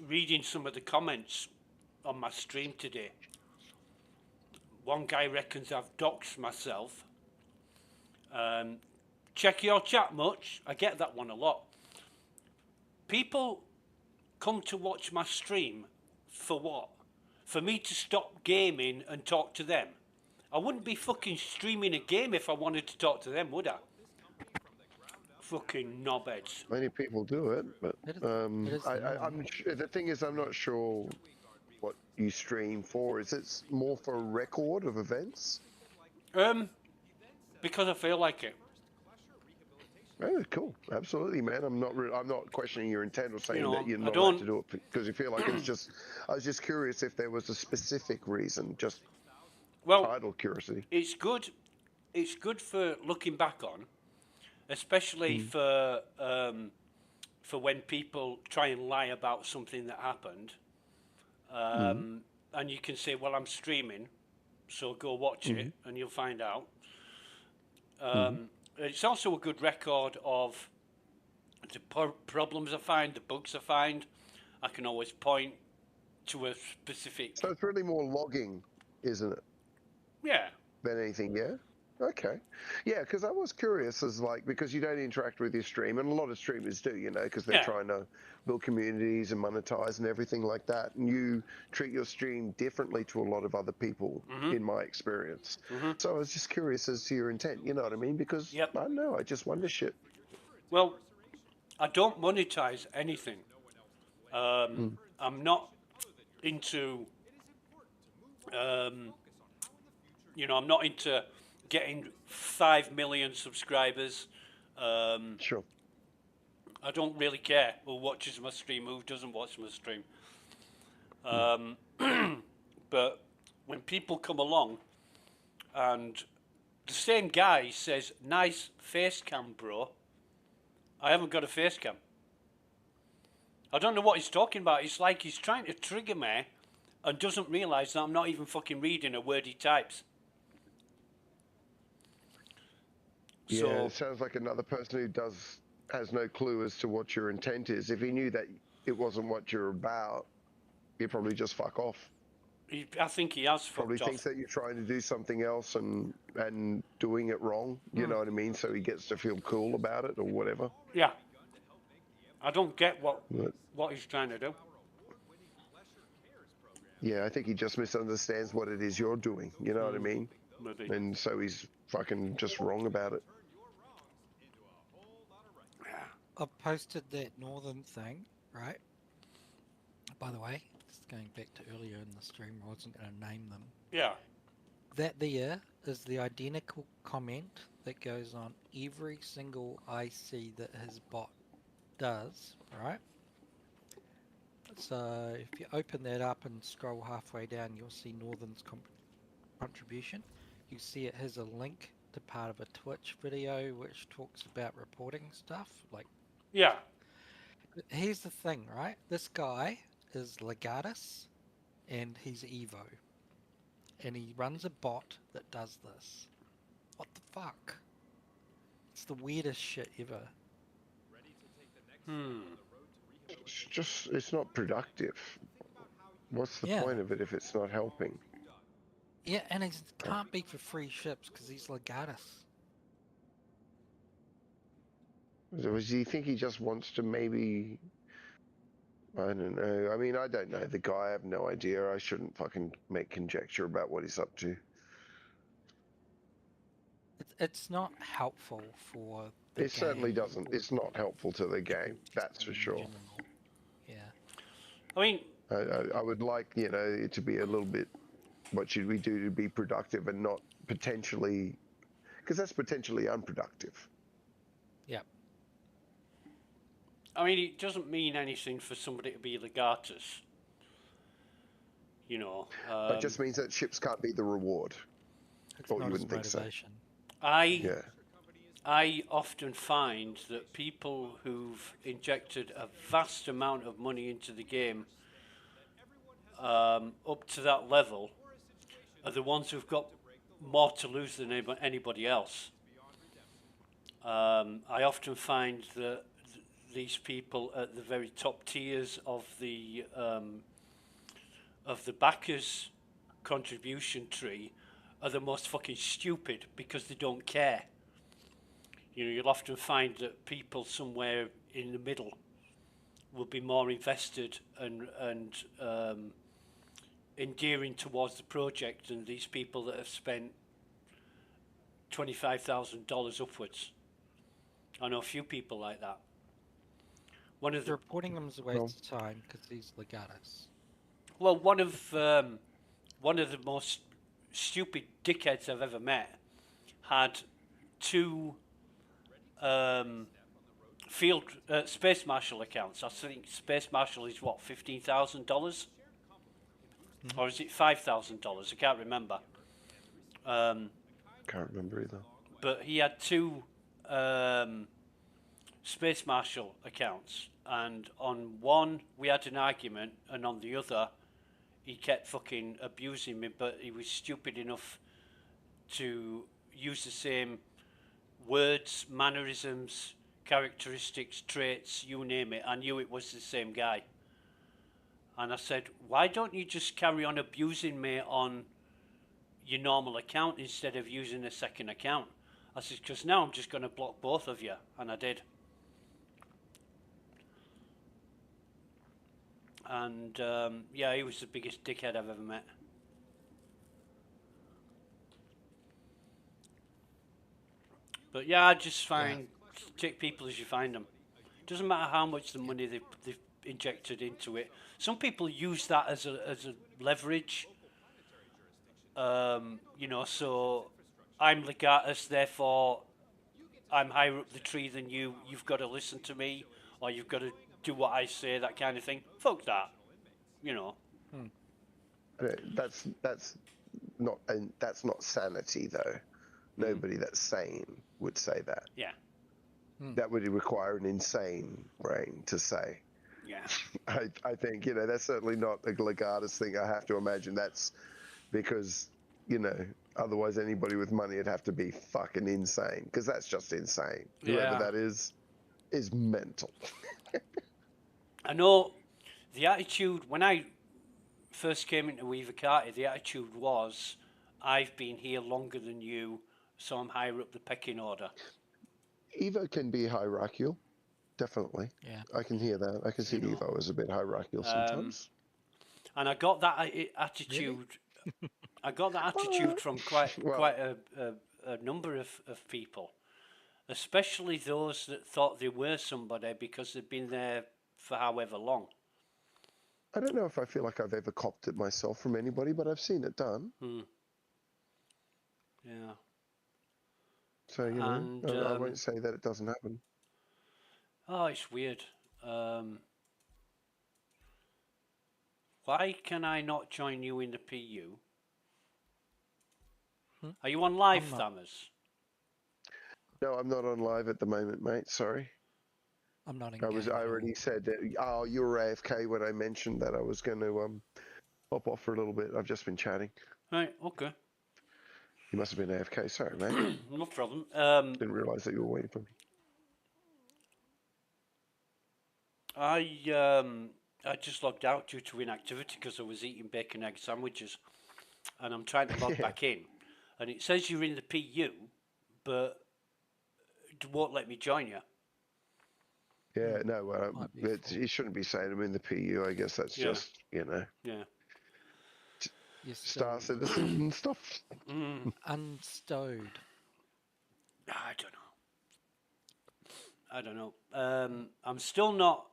reading some of the comments on my stream today. One guy reckons I've doxed myself. Check your chat much? I get that one a lot. People come to watch my stream for what? For me to stop gaming and talk to them? I wouldn't be fucking streaming a game if I wanted to talk to them, would I? Fucking knobheads. Many people do it, but the thing is, I'm not sure what you stream for. Is it more for a record of events? Because I feel like it. Oh, cool! Absolutely, man. I'm not questioning your intent or saying that you're not don't- allowed to do it because you feel like it's just. I was just curious if there was a specific reason, just idle curiosity. It's good. It's good for looking back on, especially for when people try and lie about something that happened. And you can say, "Well, I'm streaming, so go watch it, and you'll find out." It's also a good record of the problems I find, the bugs I find. I can always point to a specific. So it's really more logging, isn't it? Yeah. Than anything, yeah. Okay, yeah, because I was curious, as like because you don't interact with your stream, and a lot of streamers do, you know, because they're trying to build communities and monetize and everything like that, and you treat your stream differently to a lot of other people, in my experience. So I was just curious as to your intent, you know what I mean? Because I don't know, I just wonder shit. Well, I don't monetize anything. I'm not into, you know, I'm not into getting 5 million subscribers. Sure. I don't really care who watches my stream, who doesn't watch my stream. But when people come along and the same guy says, "Nice face cam, bro." I haven't got a face cam. I don't know what he's talking about. It's like he's trying to trigger me and doesn't realise that I'm not even fucking reading a word he types. Yeah, So, it sounds like another person who has no clue as to what your intent is. If he knew that it wasn't what you're about, he'd probably just fuck off. I think he has Probably fucked thinks off. that you're trying to do something else and doing it wrong. You know what I mean? So he gets to feel cool about it or whatever. Yeah. I don't get But, what he's trying to do. yeah, I think he just misunderstands what it is you're doing. You know what I mean? Maybe. And so he's fucking just wrong about it. I've posted that Northern thing, right? By the way, just going back to earlier in the stream, I wasn't going to name them. Yeah. That there is the identical comment that goes on every single IC that his bot does, right? So if you open that up and scroll halfway down, you'll see Northern's contribution. You see it has a link to part of a Twitch video which talks about reporting stuff. Like, yeah. Here's the thing, right? This guy is Legatus and he's Evo. And he runs a bot that does this. What the fuck? It's the weirdest shit ever. It's not productive. What's the point of it if it's not helping? Yeah, and it can't be for free ships because he's Legatus. Does he think he just wants to maybe... I don't know. I mean, I don't know the guy. I have no idea. I shouldn't fucking make conjecture about what he's up to. It's not helpful for the It certainly doesn't. It's not helpful to the game. That's for sure. Yeah. I mean... I would like, you know, it to be a little bit... What should we do to be productive and not potentially... Because that's potentially unproductive. Yep. I mean, it doesn't mean anything for somebody to be Legatus. You know. It just means that ships can't be the reward. Or you wouldn't think so. I often find that people who've injected a vast amount of money into the game up to that level are the ones who've got more to lose than anybody else. I often find that these people at the very top tiers of the backers' contribution tree are the most fucking stupid because they don't care. You know, you'll often find that people somewhere in the middle will be more invested and endearing towards the project than these people that have spent $25,000 upwards. I know a few people like that. One of the reporting him is a waste of time because he's Legatus. Well, one of the most stupid dickheads I've ever met had two field Space Marshal accounts. I think Space Marshal is what, $15,000, or is it $5,000? I can't remember. Can't remember either. But he had two Space Marshal accounts, and on one we had an argument, and on the other he kept fucking abusing me, but he was stupid enough to use the same words, mannerisms, characteristics, traits, you name it. I knew it was the same guy. And I said, why don't you just carry on abusing me on your normal account instead of using a second account? I said, because now I'm just going to block both of you. And I did. And yeah, he was the biggest dickhead I've ever met. But yeah, I just find, take people as you find them. Doesn't matter how much the money they've injected into it. Some people use that as a leverage. You know, so I'm Legatus, therefore I'm higher up the tree than you. You've got to listen to me, or you've got to do what I say, that kind of thing. Fuck that. You know. That's not, and that's not sanity though. Nobody that's sane would say that. Yeah. That would require an insane brain to say. Yeah. I think, that's certainly not a legatus thing. I have to imagine that's because, otherwise anybody with money would have to be fucking insane, because that's just insane. Whoever Yeah. that is mental. I know the attitude when I first came into Weaver Carty, the attitude was, I've been here longer than you, so I'm higher up the pecking order. Evo can be hierarchical, definitely. Yeah. I can hear that. I can see Evo as a bit hierarchical sometimes. And I got that attitude. I got that attitude from quite a number of people, especially those that thought they were somebody because they'd been there for however long. I don't know if I feel like I've ever copped it myself from anybody, but I've seen it done. Yeah. So, I won't say that it doesn't happen. Oh, it's weird. Why can I not join you in the PU? Are you on live, Thammers? No, I'm not on live at the moment, mate. Sorry. I'm not in. I already said that. Oh, you were AFK when I mentioned that I was going to hop off for a little bit. I've just been chatting. Right. Okay. You must have been AFK. Sorry, mate. No problem. Didn't realise that you were waiting for me. I just logged out due to inactivity because I was eating bacon egg sandwiches, and I'm trying to log back in, and it says you're in the PU, but it won't let me join you. Yeah, no, you shouldn't be saying I'm in the PU. I guess that's just, Yeah. Star Citizen and stuff. Unstowed. I don't know. I'm still not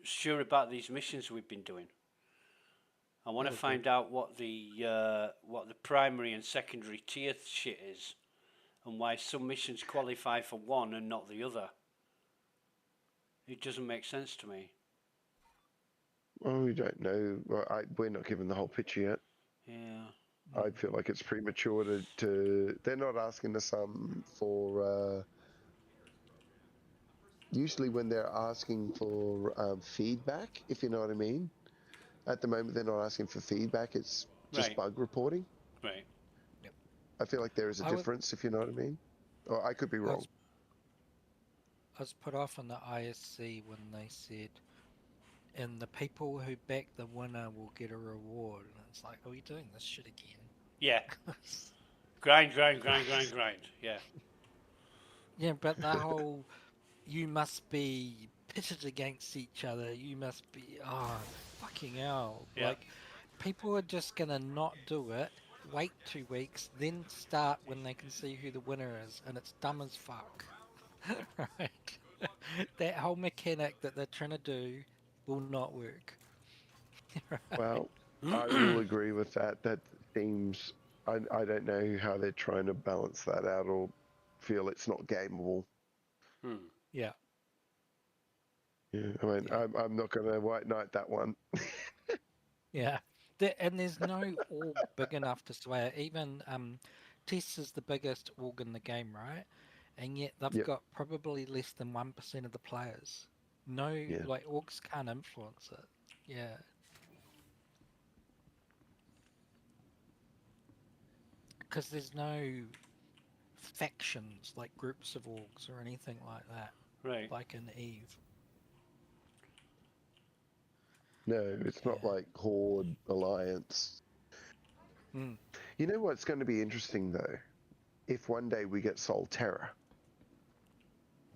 sure about these missions we've been doing. I want to find out what the primary and secondary tier shit is, and why some missions qualify for one and not the other. It doesn't make sense to me. Well, we don't know. Well, we're not given the whole picture yet. Yeah. I feel like it's premature to. They're not asking us for. Usually, when they're asking for feedback, if you know what I mean. At the moment, they're not asking for feedback. It's just bug reporting. Right. Yep. I feel like there is a difference, if you know what I mean. Or I could be wrong. I was put off on the ISC when they said, and the people who back the winner will get a reward. And it's like, are we doing this shit again? Yeah. grind. Yeah. Yeah, but the whole, you must be pitted against each other. You must be, fucking hell. Yeah. Like, people are just going to not do it, wait 2 weeks, then start when they can see who the winner is. And it's dumb as fuck. Right? That whole mechanic that they're trying to do will not work. Right? Well, I will agree with that. That seems. I don't know how they're trying to balance that out or feel it's not gameable. Yeah. Yeah, I mean, I'm not going to white knight that one. Yeah. And there's no org big enough to sway it. Even Tess is the biggest org in the game, right? And yet they've got probably less than 1% of the players. No, like, orgs can't influence it. Yeah. Because there's no factions, like groups of orgs or anything like that. Right. Like in EVE. No, it's not like Horde, Alliance. You know what's going to be interesting, though? If one day we get Solterra.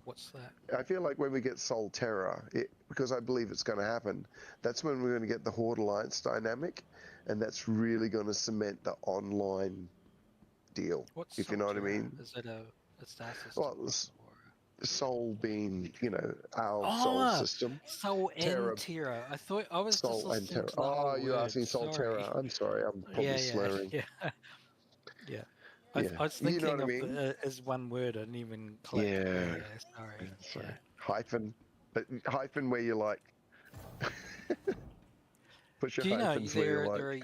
What's that? I feel like when we get Solterra, because I believe it's going to happen, that's when we're going to get the Horde Alliance dynamic, and that's really going to cement the online deal, if you know what I mean. Is it a star system? Well, Sol being, our Sol system. Sol and Terra. I thought I was Sol just listening and Terra. to the whole You're word. asking Solterra. I'm sorry, I'm probably slurring. Yeah. I was thinking you know what of I mean? as one word and even click. Yeah. Sorry. Yeah. Hyphen. But hyphen where you like. Push your Do you know hyphens where you like. there are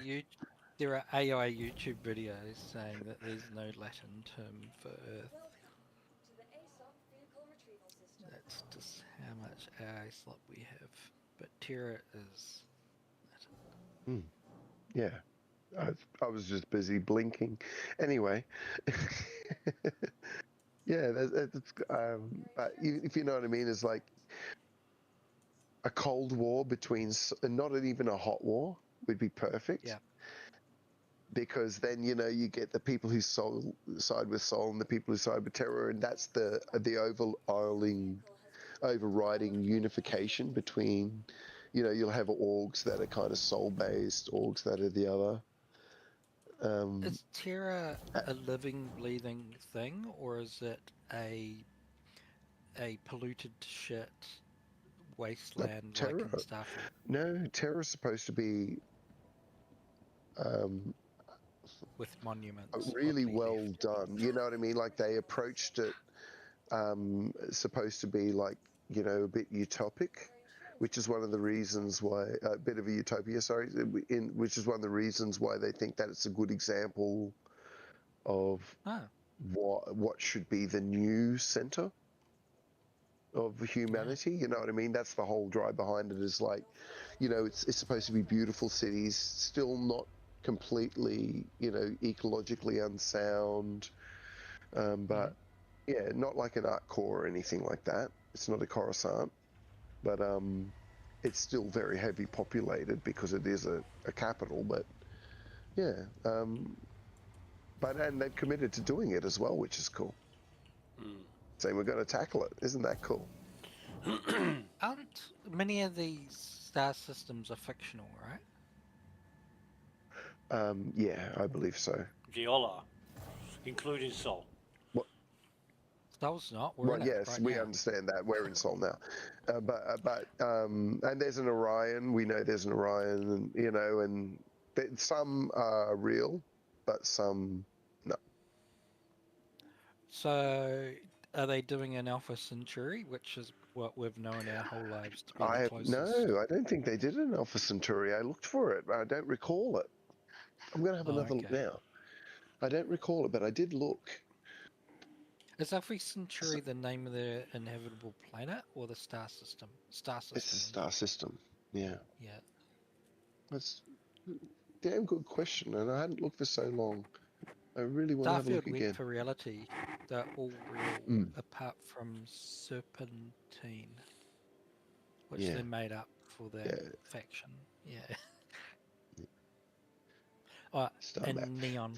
There are AI YouTube videos saying that there's no Latin term for Earth. Welcome to the ASOC vehicle retrieval system. That's just how much AI slop we have. But Terra is Latin. Yeah. I was just busy blinking. Anyway. Yeah, that's but if you know what I mean, it's like a cold war between, not even a hot war would be perfect. Yeah. Because then you get the people who side with Sol and the people who side with Terror, and that's the overriding unification between. You'll have orgs that are kind of Sol based, orgs that are the other. Is Terra a living, breathing thing, or is it a polluted shit wasteland like in Starfield? No, Terra's supposed to be with monuments. really well done. You know what I mean? Like they approached it supposed to be like, a bit utopic, which is one of the reasons why a bit of a utopia, sorry, which is one of the reasons why they think that it's a good example of what should be the new center of humanity. You know what I mean? That's the whole drive behind it, is like, it's supposed to be beautiful cities, still not completely, ecologically unsound, but yeah, not like an art core or anything like that. It's not a Coruscant, but it's still very heavy populated because it is a capital. But yeah, and they've committed to doing it as well, which is cool. Saying we're going to tackle it, isn't that cool? Aren't many of these star systems are fictional, right? Yeah, I believe so. They all are, including Sol. What? Sol's not. We're Well, in yes, it right we now. understand that. We're in Sol now, but and there's an Orion. We know there's an Orion, and and some are real, but some no. So, are they doing an Alpha Centauri, which is what we've known our whole lives to be the closest? No, I don't think they did an Alpha Centauri. I looked for it, but I don't recall it. I'm going to have another look now. I don't recall it, but I did look. Is Alpha Centauri the name of the inhabitable planet or the star system? Star system. It's a star system. Yeah. Yeah. That's a damn good question, and I hadn't looked for so long. I really want to have a look Starfield again. went for reality. They're all real, apart from Serpentine, which they made up for their faction. Yeah. And Neon,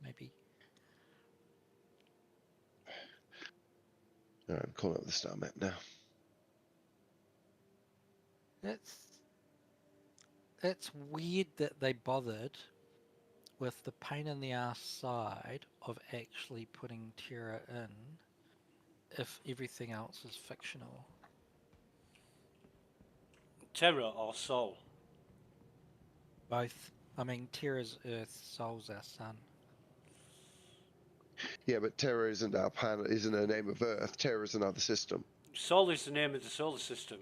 maybe. All right, I'm calling up the star map now. It's weird that they bothered with the pain in the ass side of actually putting Terra in if everything else is fictional. Terra or Sol? Both. I mean, Terra's Earth, Sol's our sun. Yeah, but Terra isn't our planet, isn't a name of Earth. Terra is another system. Sol is the name of the solar system.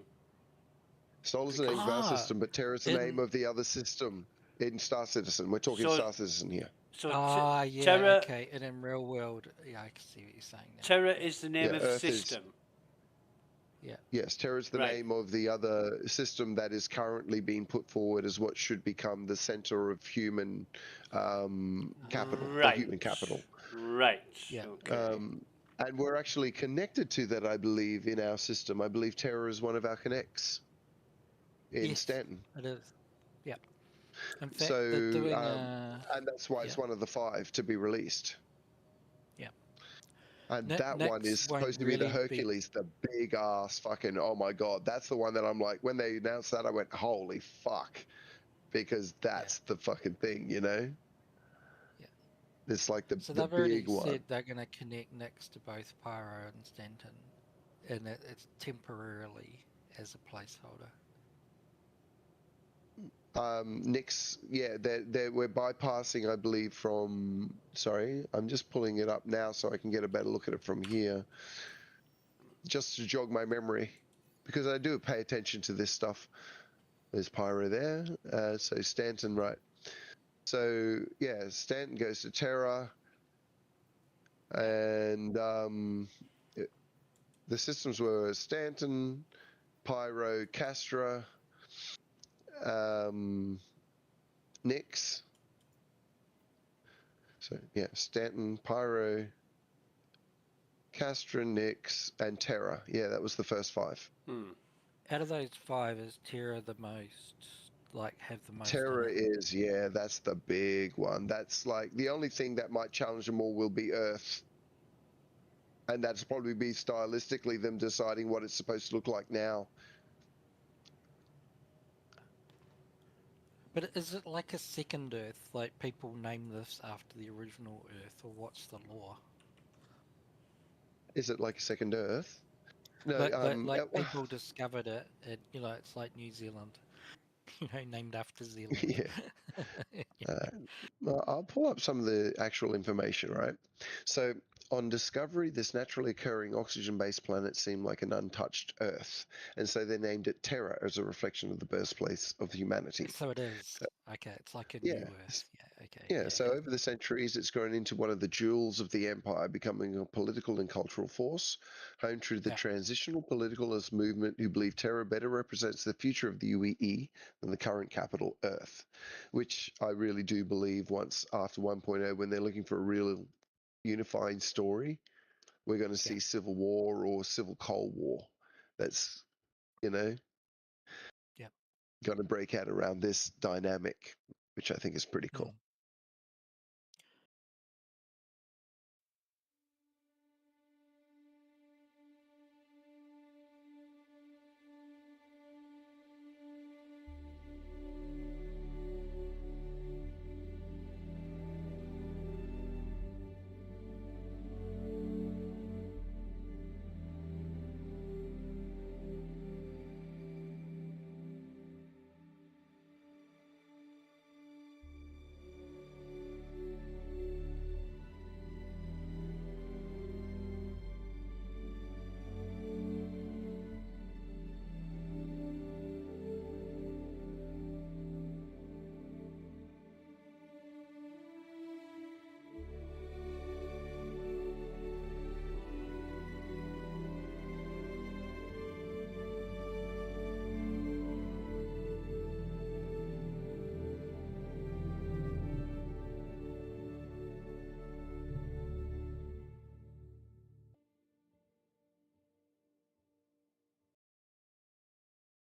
Sol is the name of our system, but Terra is the name of the other system in Star Citizen. We're talking Star Citizen here. So yeah, Terra, okay. And in real world, yeah, I can see what you're saying now. Terra is the name of the Earth system. Yeah. Yes, Terra is the name of the other system that is currently being put forward as what should become the center of human capital, or human capital. Right. Yeah. Okay. And we're actually connected to that, I believe, in our system. I believe Terra is one of our connects in Stanton. It is. Yeah. In fact, So, they're doing and that's why it's one of the 5 to be released. Yeah. And that one is supposed to be the Hercules, the big ass fucking, oh my God. That's the one that I'm like, when they announced that, I went, holy fuck. Because that's the fucking thing, Yeah. It's like the big one. So they've already said they're going to connect next to both Pyro and Stanton. And it's temporarily as a placeholder. Nix, yeah, we're bypassing, I believe, from, sorry, I'm just pulling it up now so I can get a better look at it from here, just to jog my memory, because I do pay attention to this stuff. There's Pyro there, so Stanton, right. So yeah, Stanton goes to Terra, and the systems were Stanton, Pyro, Castra, Nyx. So yeah, Stanton, Pyro, Castra, Nyx, and Terra. Yeah, that was the first 5. Out of those 5, is Terra the most, like, have the most in Terra it? is, yeah, that's the big one. That's like the only thing that might challenge them all will be Earth. And that's probably be stylistically them deciding what it's supposed to look like now. But is it like a second Earth? Like, people name this after the original Earth, or what's the lore? Is it like a second Earth? No, Like people discovered it, and it's like New Zealand, named after Zealand. Yeah. I'll pull up some of the actual information, right? So, on discovery, this naturally occurring oxygen-based planet seemed like an untouched Earth, and so they named it Terra as a reflection of the birthplace of humanity. So it is. Okay, it's like a Yeah. new Earth. Yeah, okay. Yeah, so over the centuries, it's grown into one of the jewels of the empire, becoming a political and cultural force, home to the transitional politicalist movement who believe Terra better represents the future of the UEE than the current capital, Earth, which I really do believe once after 1.0, when they're looking for a real unifying story, we're going to see Civil War or Civil Cold War. That's, going to break out around this dynamic, which I think is pretty cool.